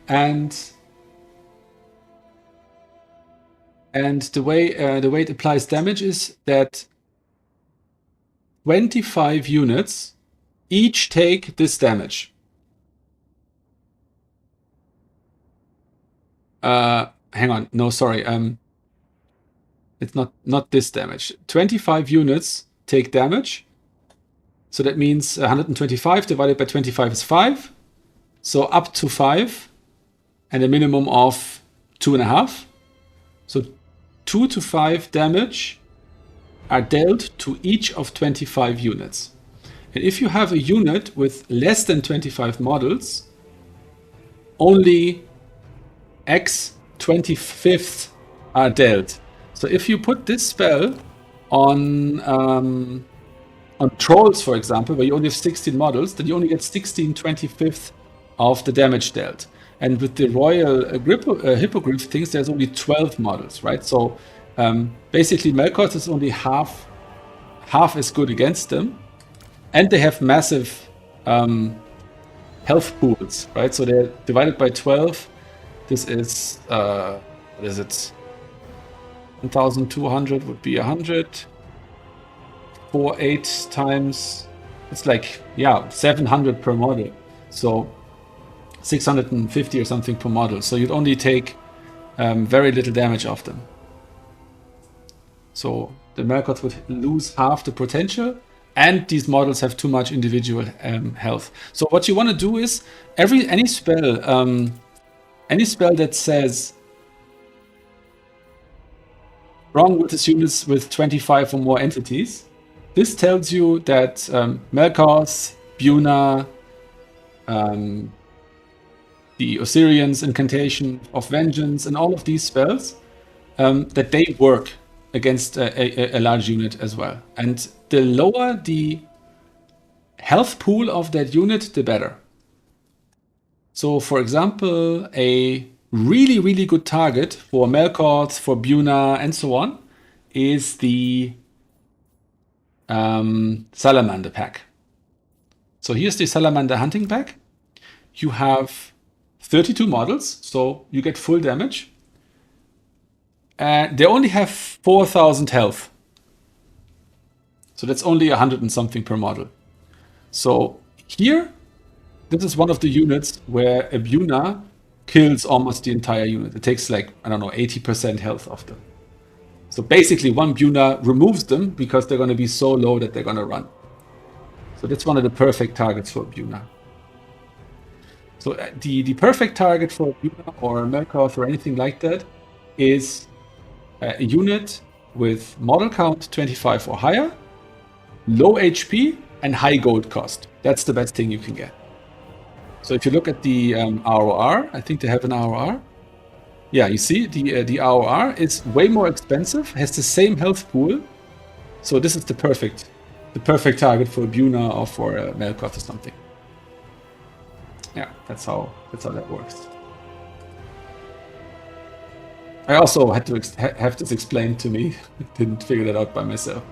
And the way it applies damage is that 25 units each take this damage. Hang on, no, sorry. It's not this damage. 25 units take damage. So that means 125 divided by 25 is 5. So up to 5. And a minimum of 2.5. So 2 to 5 damage are dealt to each of 25 units. And if you have a unit with less than 25 models, only X 25th are dealt. So if you put this spell on trolls, for example, where you only have 16 models, then you only get 16 25th of the damage dealt. And with the royal hippogriff things, there's only 12 models, right? So basically Melkot is only half as good against them. And they have massive health pools, right? So they're divided by 12. This is, what is it? 1,200 would be 100. 8 times, it's like, yeah, 700 per model. So 650 or something per model. So you'd only take very little damage off them. So the Melkot would lose half the potential, and these models have too much individual health. So what you want to do is any spell that says wrong with its units with 25 or more entities, this tells you that Melkos, Buna, the Osirian's Incantation of Vengeance, and all of these spells, that they work against a large unit as well. And the lower the health pool of that unit, the better. So, for example, a really, really good target for Melkot, for Buna, and so on is the Salamander pack. So here's the Salamander hunting pack. You have 32 models, so you get full damage. And they only have 4,000 health. So that's only 100 and something per model. So here, this is one of the units where a Buna kills almost the entire unit. It takes like, I don't know, 80% health off them. So basically one Buna removes them because they're going to be so low that they're going to run. So that's one of the perfect targets for Buna. So the perfect target for Buna or Melkot or anything like that is a unit with model count 25 or higher, low HP, and high gold cost. That's the best thing you can get. So if you look at the ROR, I think they have an ROR. Yeah, you see the ROR is way more expensive, has the same health pool. So this is the perfect target for Buna or for Melkot or something. Yeah, that's how that works. I also had to have this explained to me. Didn't figure that out by myself.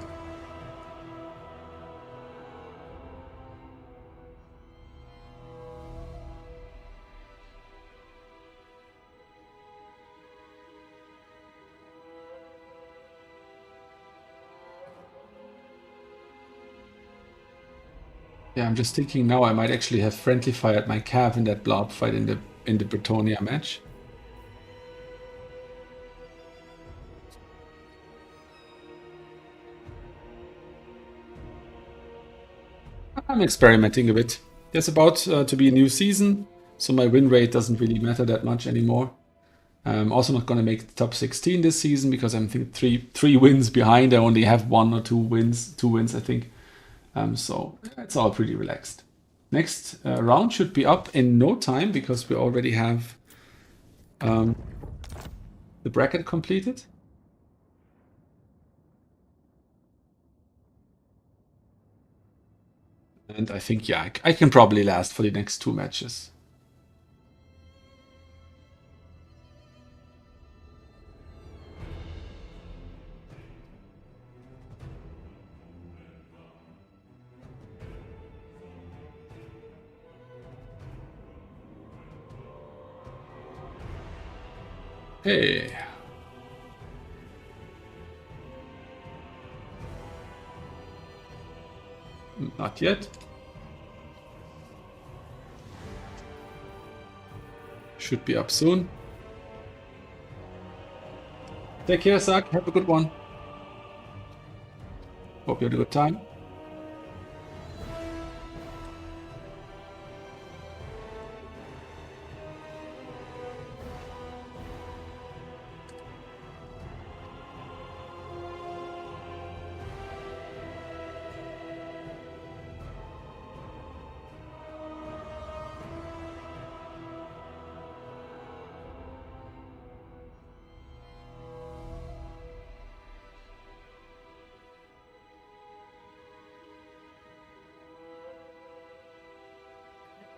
Yeah, I'm just thinking now I might actually have friendly fired my Cav in that blob fight in the Bretonia match. I'm experimenting a bit. There's about to be a new season, so my win rate doesn't really matter that much anymore. I'm also not going to make the top 16 this season because I'm think three wins behind. I only have 1 or 2 wins, I think. So it's all pretty relaxed. Next round should be up in no time because we already have the bracket completed. And I think, yeah, I can probably last for the next 2 matches. Hey. Not yet. Should be up soon. Take care, Zach. Have a good one. Hope you had a good time.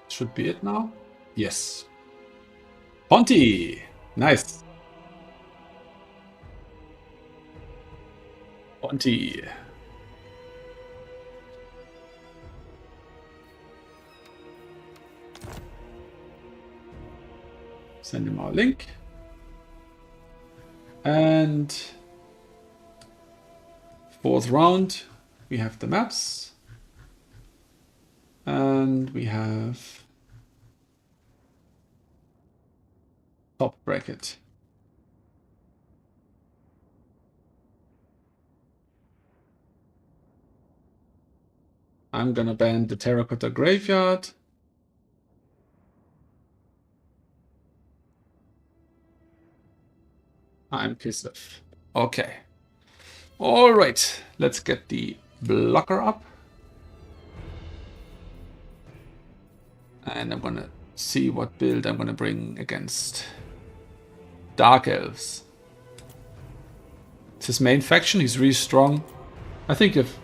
Should be it now. Yes. Ponty! Nice. Ponty. Send him our link. And 4th round, we have the maps. And we have top bracket. I'm gonna ban the terracotta graveyard. I'm Kislev. Okay. All right, let's get the blocker up. And I'm gonna see what build I'm gonna bring against Dark Elves. It's his main faction, he's really strong. I think if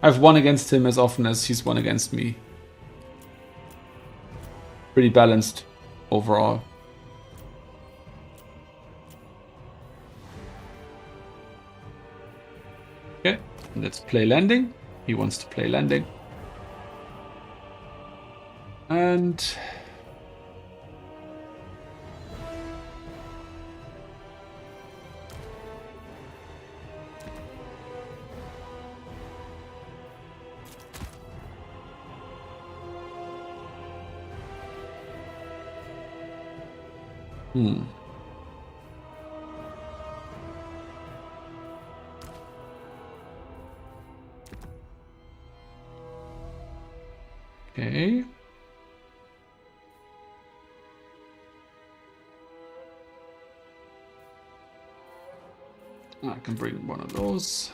I've won against him as often as he's won against me. Pretty balanced overall. Okay, let's play landing. He wants to play landing. And okay. I can bring one of those.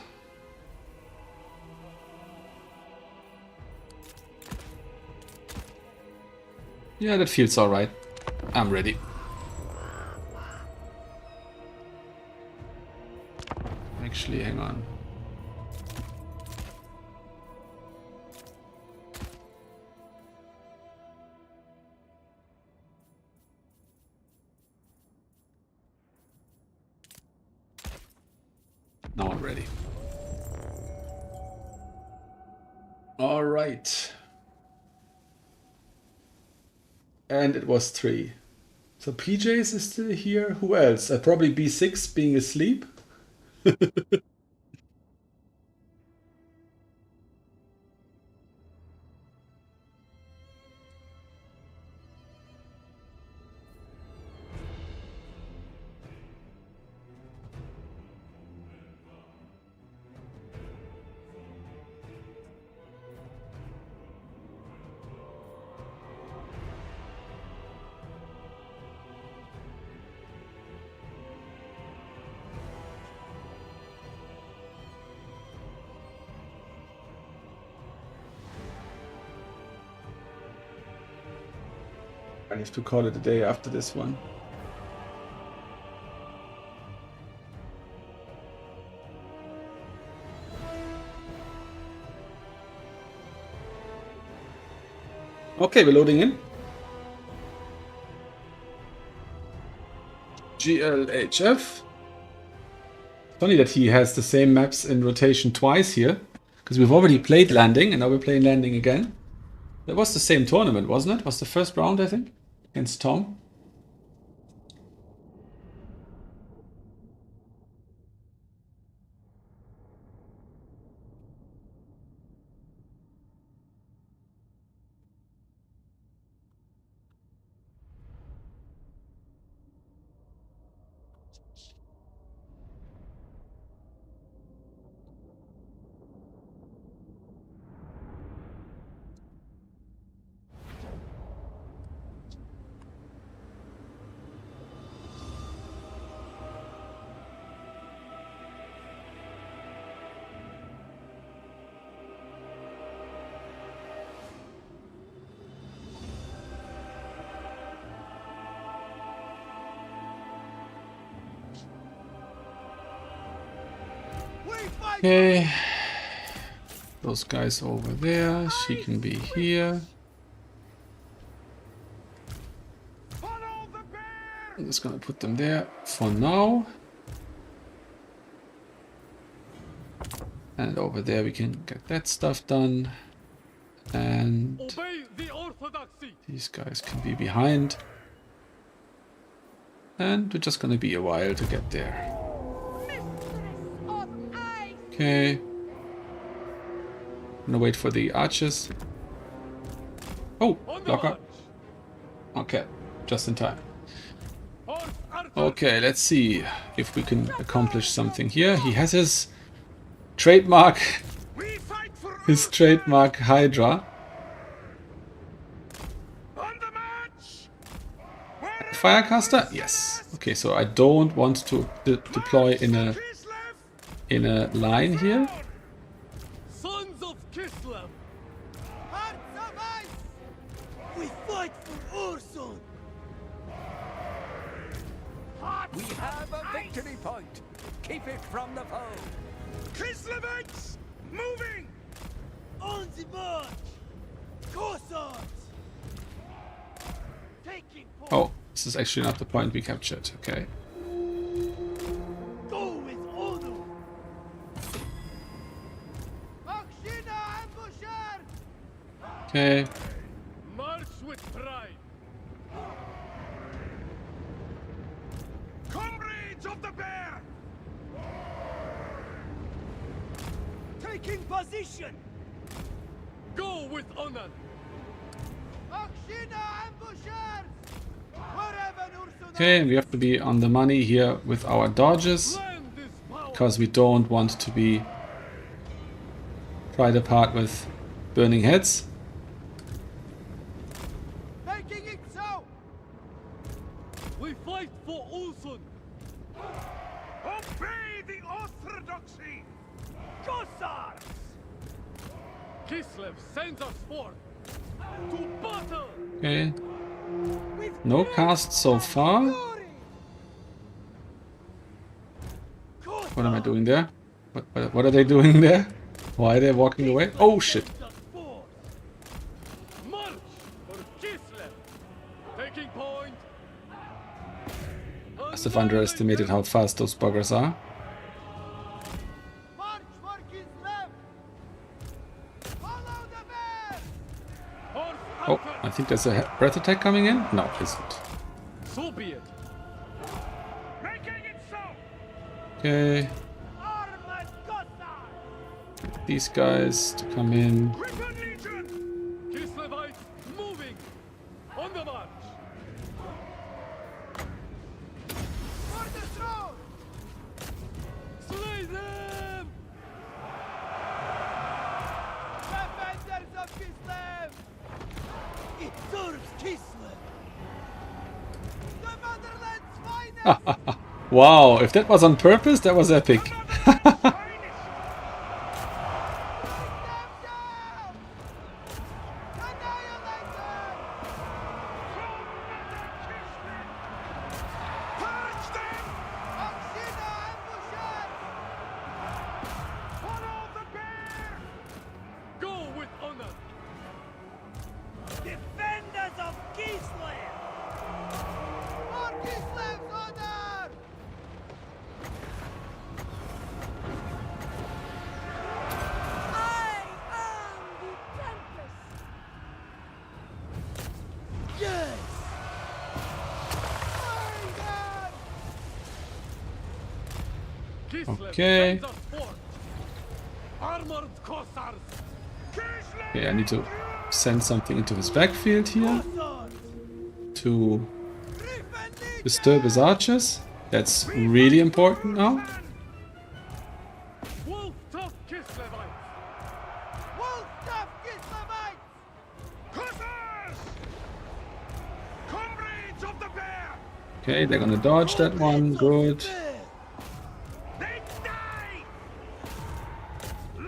Yeah, that feels alright. I'm ready. Actually, hang on. Now I'm ready. All right. And it was 3. So PJs is still here. Who else? Probably B6 being asleep. I need to call it a day after this one. Okay, we're loading in. GLHF. Funny that he has the same maps in rotation twice here, because we've already played landing and now we're playing landing again. That was the same tournament, wasn't it? Was the first round, I think, against Tom. Okay, those guys over there, she can be here. I'm just gonna put them there for now. And over there we can get that stuff done. And Obey the orthodoxy. these guys can be behind. And we're just gonna be a while to get there. Okay. I'm gonna wait for the archers. Oh, blocker. Okay, just in time. Okay, let's see if we can accomplish something here. He has his trademark, Hydra. Firecaster? Yes. Okay, so I don't want to deploy in a line here. Sons of Kislev. Hearts of ice! We fight for Ursun! We have a victory point. Keep it from the foe. Kislevites, moving. On the march! Cossacks! Taking point! Oh, this is actually not the point we captured. Okay. Go with honor! Akshina ambusher! Okay. March with pride. Comrades of the bear. Taking position! Go with honor. Akshina ambushers! Wherever Ursun Okay, and we have to be on the money here with our dodges, Land is power. because we don't want to be pried apart with burning heads. making it so! We fight for Ulsun. Obey the orthodoxy! Cossacks! Kislev sends us forth to battle. Okay. With No great cast so far. glory! What am I doing there? What are they doing there? Why are they walking away? Oh shit. March for Kislev. Taking point. Must have underestimated how fast those buggers are. March for Kislev! Follow the bear! Horse Oh, anchor. I think there's a breath attack coming in. No, it isn't. So be it. Making it so! Okay. Armed Cossacks! These guys to come in. Griffin Legion! Kislevites moving. On the march. For the throne! Slay them. Defenders of Kislev! It serves Kislev! The motherland's finest! Wow, if that was on purpose, that was epic. Take them down! Annihilate them! Kislev Okay. sends us forth. Armored Cossars. Okay, I need to send something into his backfield here to disturb his archers. That's really important now. Wolf tough Kislevites. Wolf tough Kislevites! Cossars! Comrades of the bear! Okay, they're gonna dodge that one. Good. They die!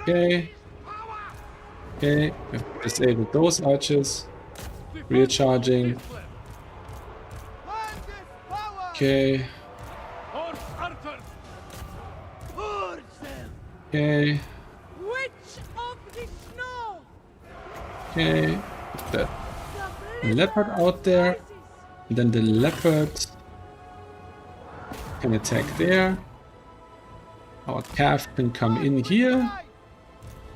Okay. Power! Okay, we've disabled those archers. Recharging. Land is power! Okay. Horse archers. Purge them! Okay. Witch of the snow! Okay. Put the The leopard out there. And then the leopard can attack there. Our calf can come in here.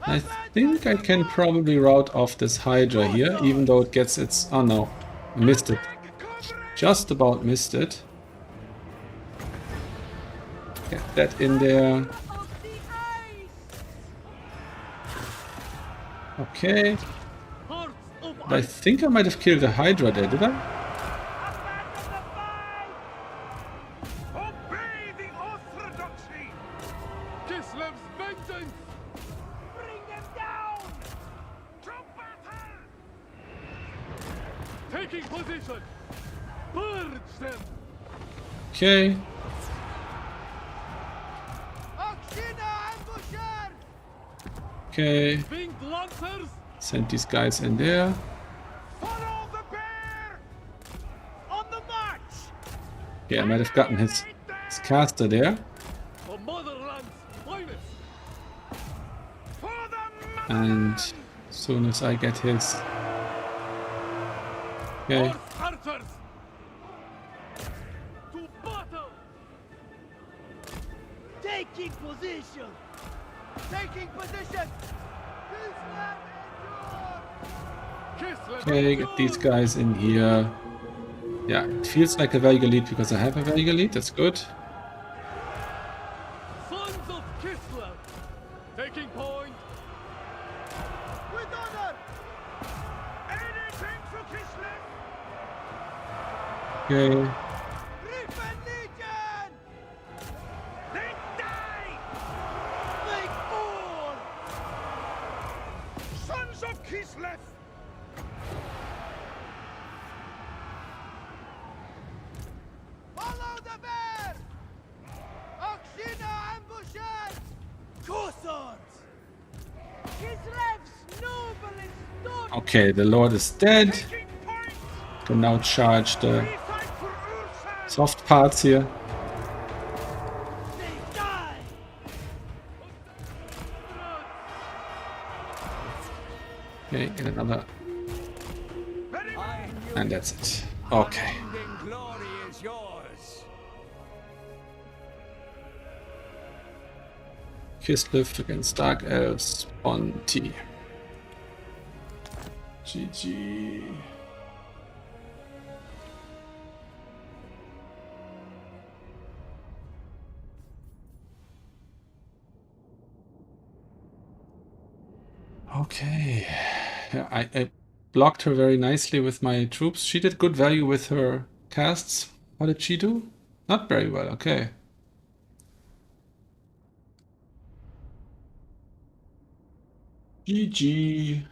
I think I can probably rout off this Hydra here, even though it gets its... Oh no, I missed it. Just about missed it. Get that in there. of the ice! Okay. Hearts of But I think I might have killed the Hydra there, did I? Obey the orthodoxy! Kislev's vengeance. Bring them down! To battle! Taking position. Purge them. Okay. Oxina ambusher! Okay. Winged lancers. Send these guys in there. Follow the bear! On the march! Yeah, I might have gotten his caster there. The motherland's finest. For the And as soon as I get his... Okay. Horse archers. To battle. Taking position! Taking position! Kislev Okay, get these guys in here. Yeah, it feels like a Vega lead because I have a Vega lead. That's good. Sons of Kislev. Taking point. With honor! anything for Kislev! Okay. Griffin Legion! They die! Make all! Sons of Kislev! Follow the bear! Oxina ambusher! Cossars! Kislev's noblest daughter! Okay, the Lord is dead. Taking point! Can now charge the We fight for Ursa! soft parts here. They die! Okay, get another. Very well! I knew And that's it. Okay. unending glory is yours. Kislev against Dark Elves on T. GG. Okay. Yeah, I blocked her very nicely with my troops. She did good value with her casts. What did she do? Not very well. Okay. GG.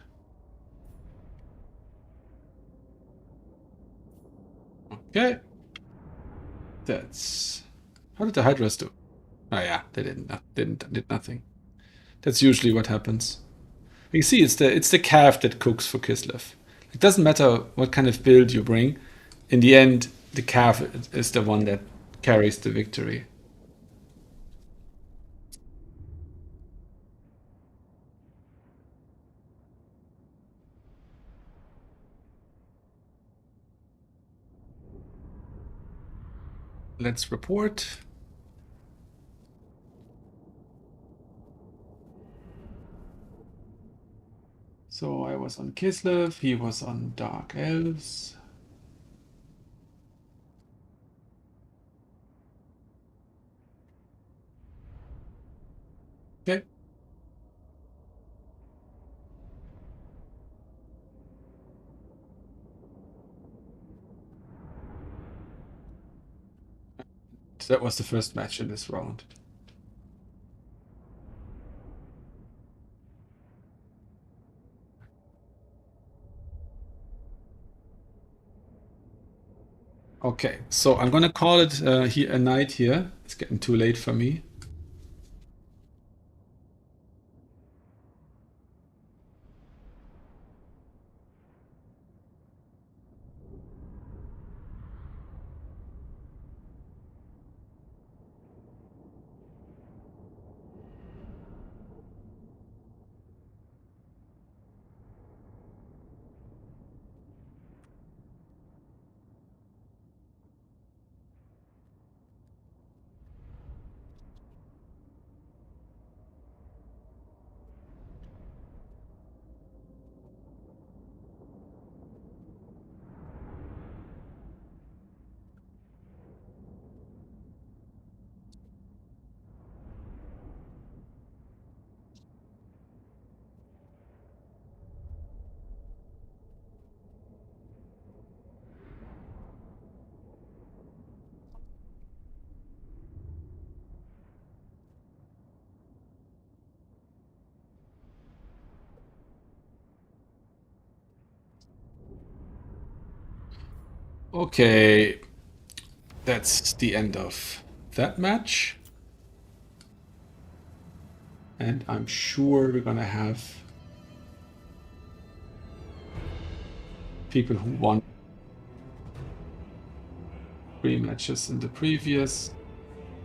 Okay. That's... How did the Hydras do? Oh yeah, they did nothing. That's usually what happens. You see, it's the calf that cooks for Kislev. It doesn't matter what kind of build you bring. In the end, the calf is the one that carries the victory. Let's report. So I was on Kislev, he was on Dark Elves. So that was the first match in this round. Okay, so I'm gonna call it here a night here. It's getting too late for me. Okay, that's the end of that match. And I'm sure we're gonna have people who won 3 matches in the previous.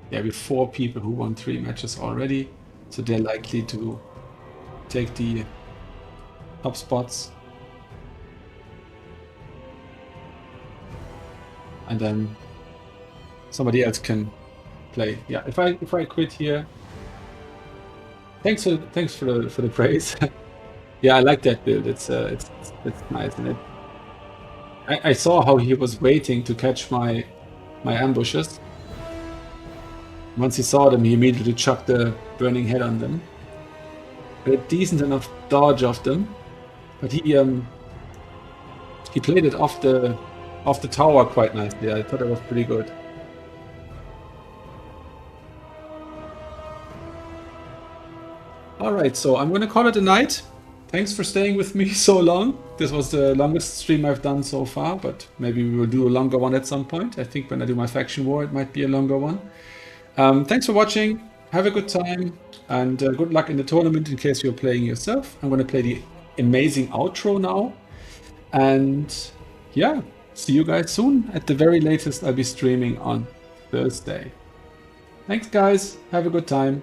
Yeah, we have 4 people who won 3 matches already, so they're likely to take the top spots. And then somebody else can play. Yeah, if I quit here. Thanks for the praise. Yeah, I like that build. It's nice, and I saw how he was waiting to catch my ambushes. Once he saw them, he immediately chucked the burning head on them. A decent enough dodge of them, but he played it off the tower quite nicely. I thought it was pretty good. All right, so I'm gonna call it a night. Thanks for staying with me so long. This was the longest stream I've done so far, but maybe we will do a longer one at some point. I think when I do my faction war, it might be a longer one. Thanks for watching. Have a good time, and good luck in the tournament in case you're playing yourself. I'm gonna play the amazing outro now. And yeah, see you guys soon. At the very latest, I'll be streaming on Thursday. Thanks, guys. Have a good time.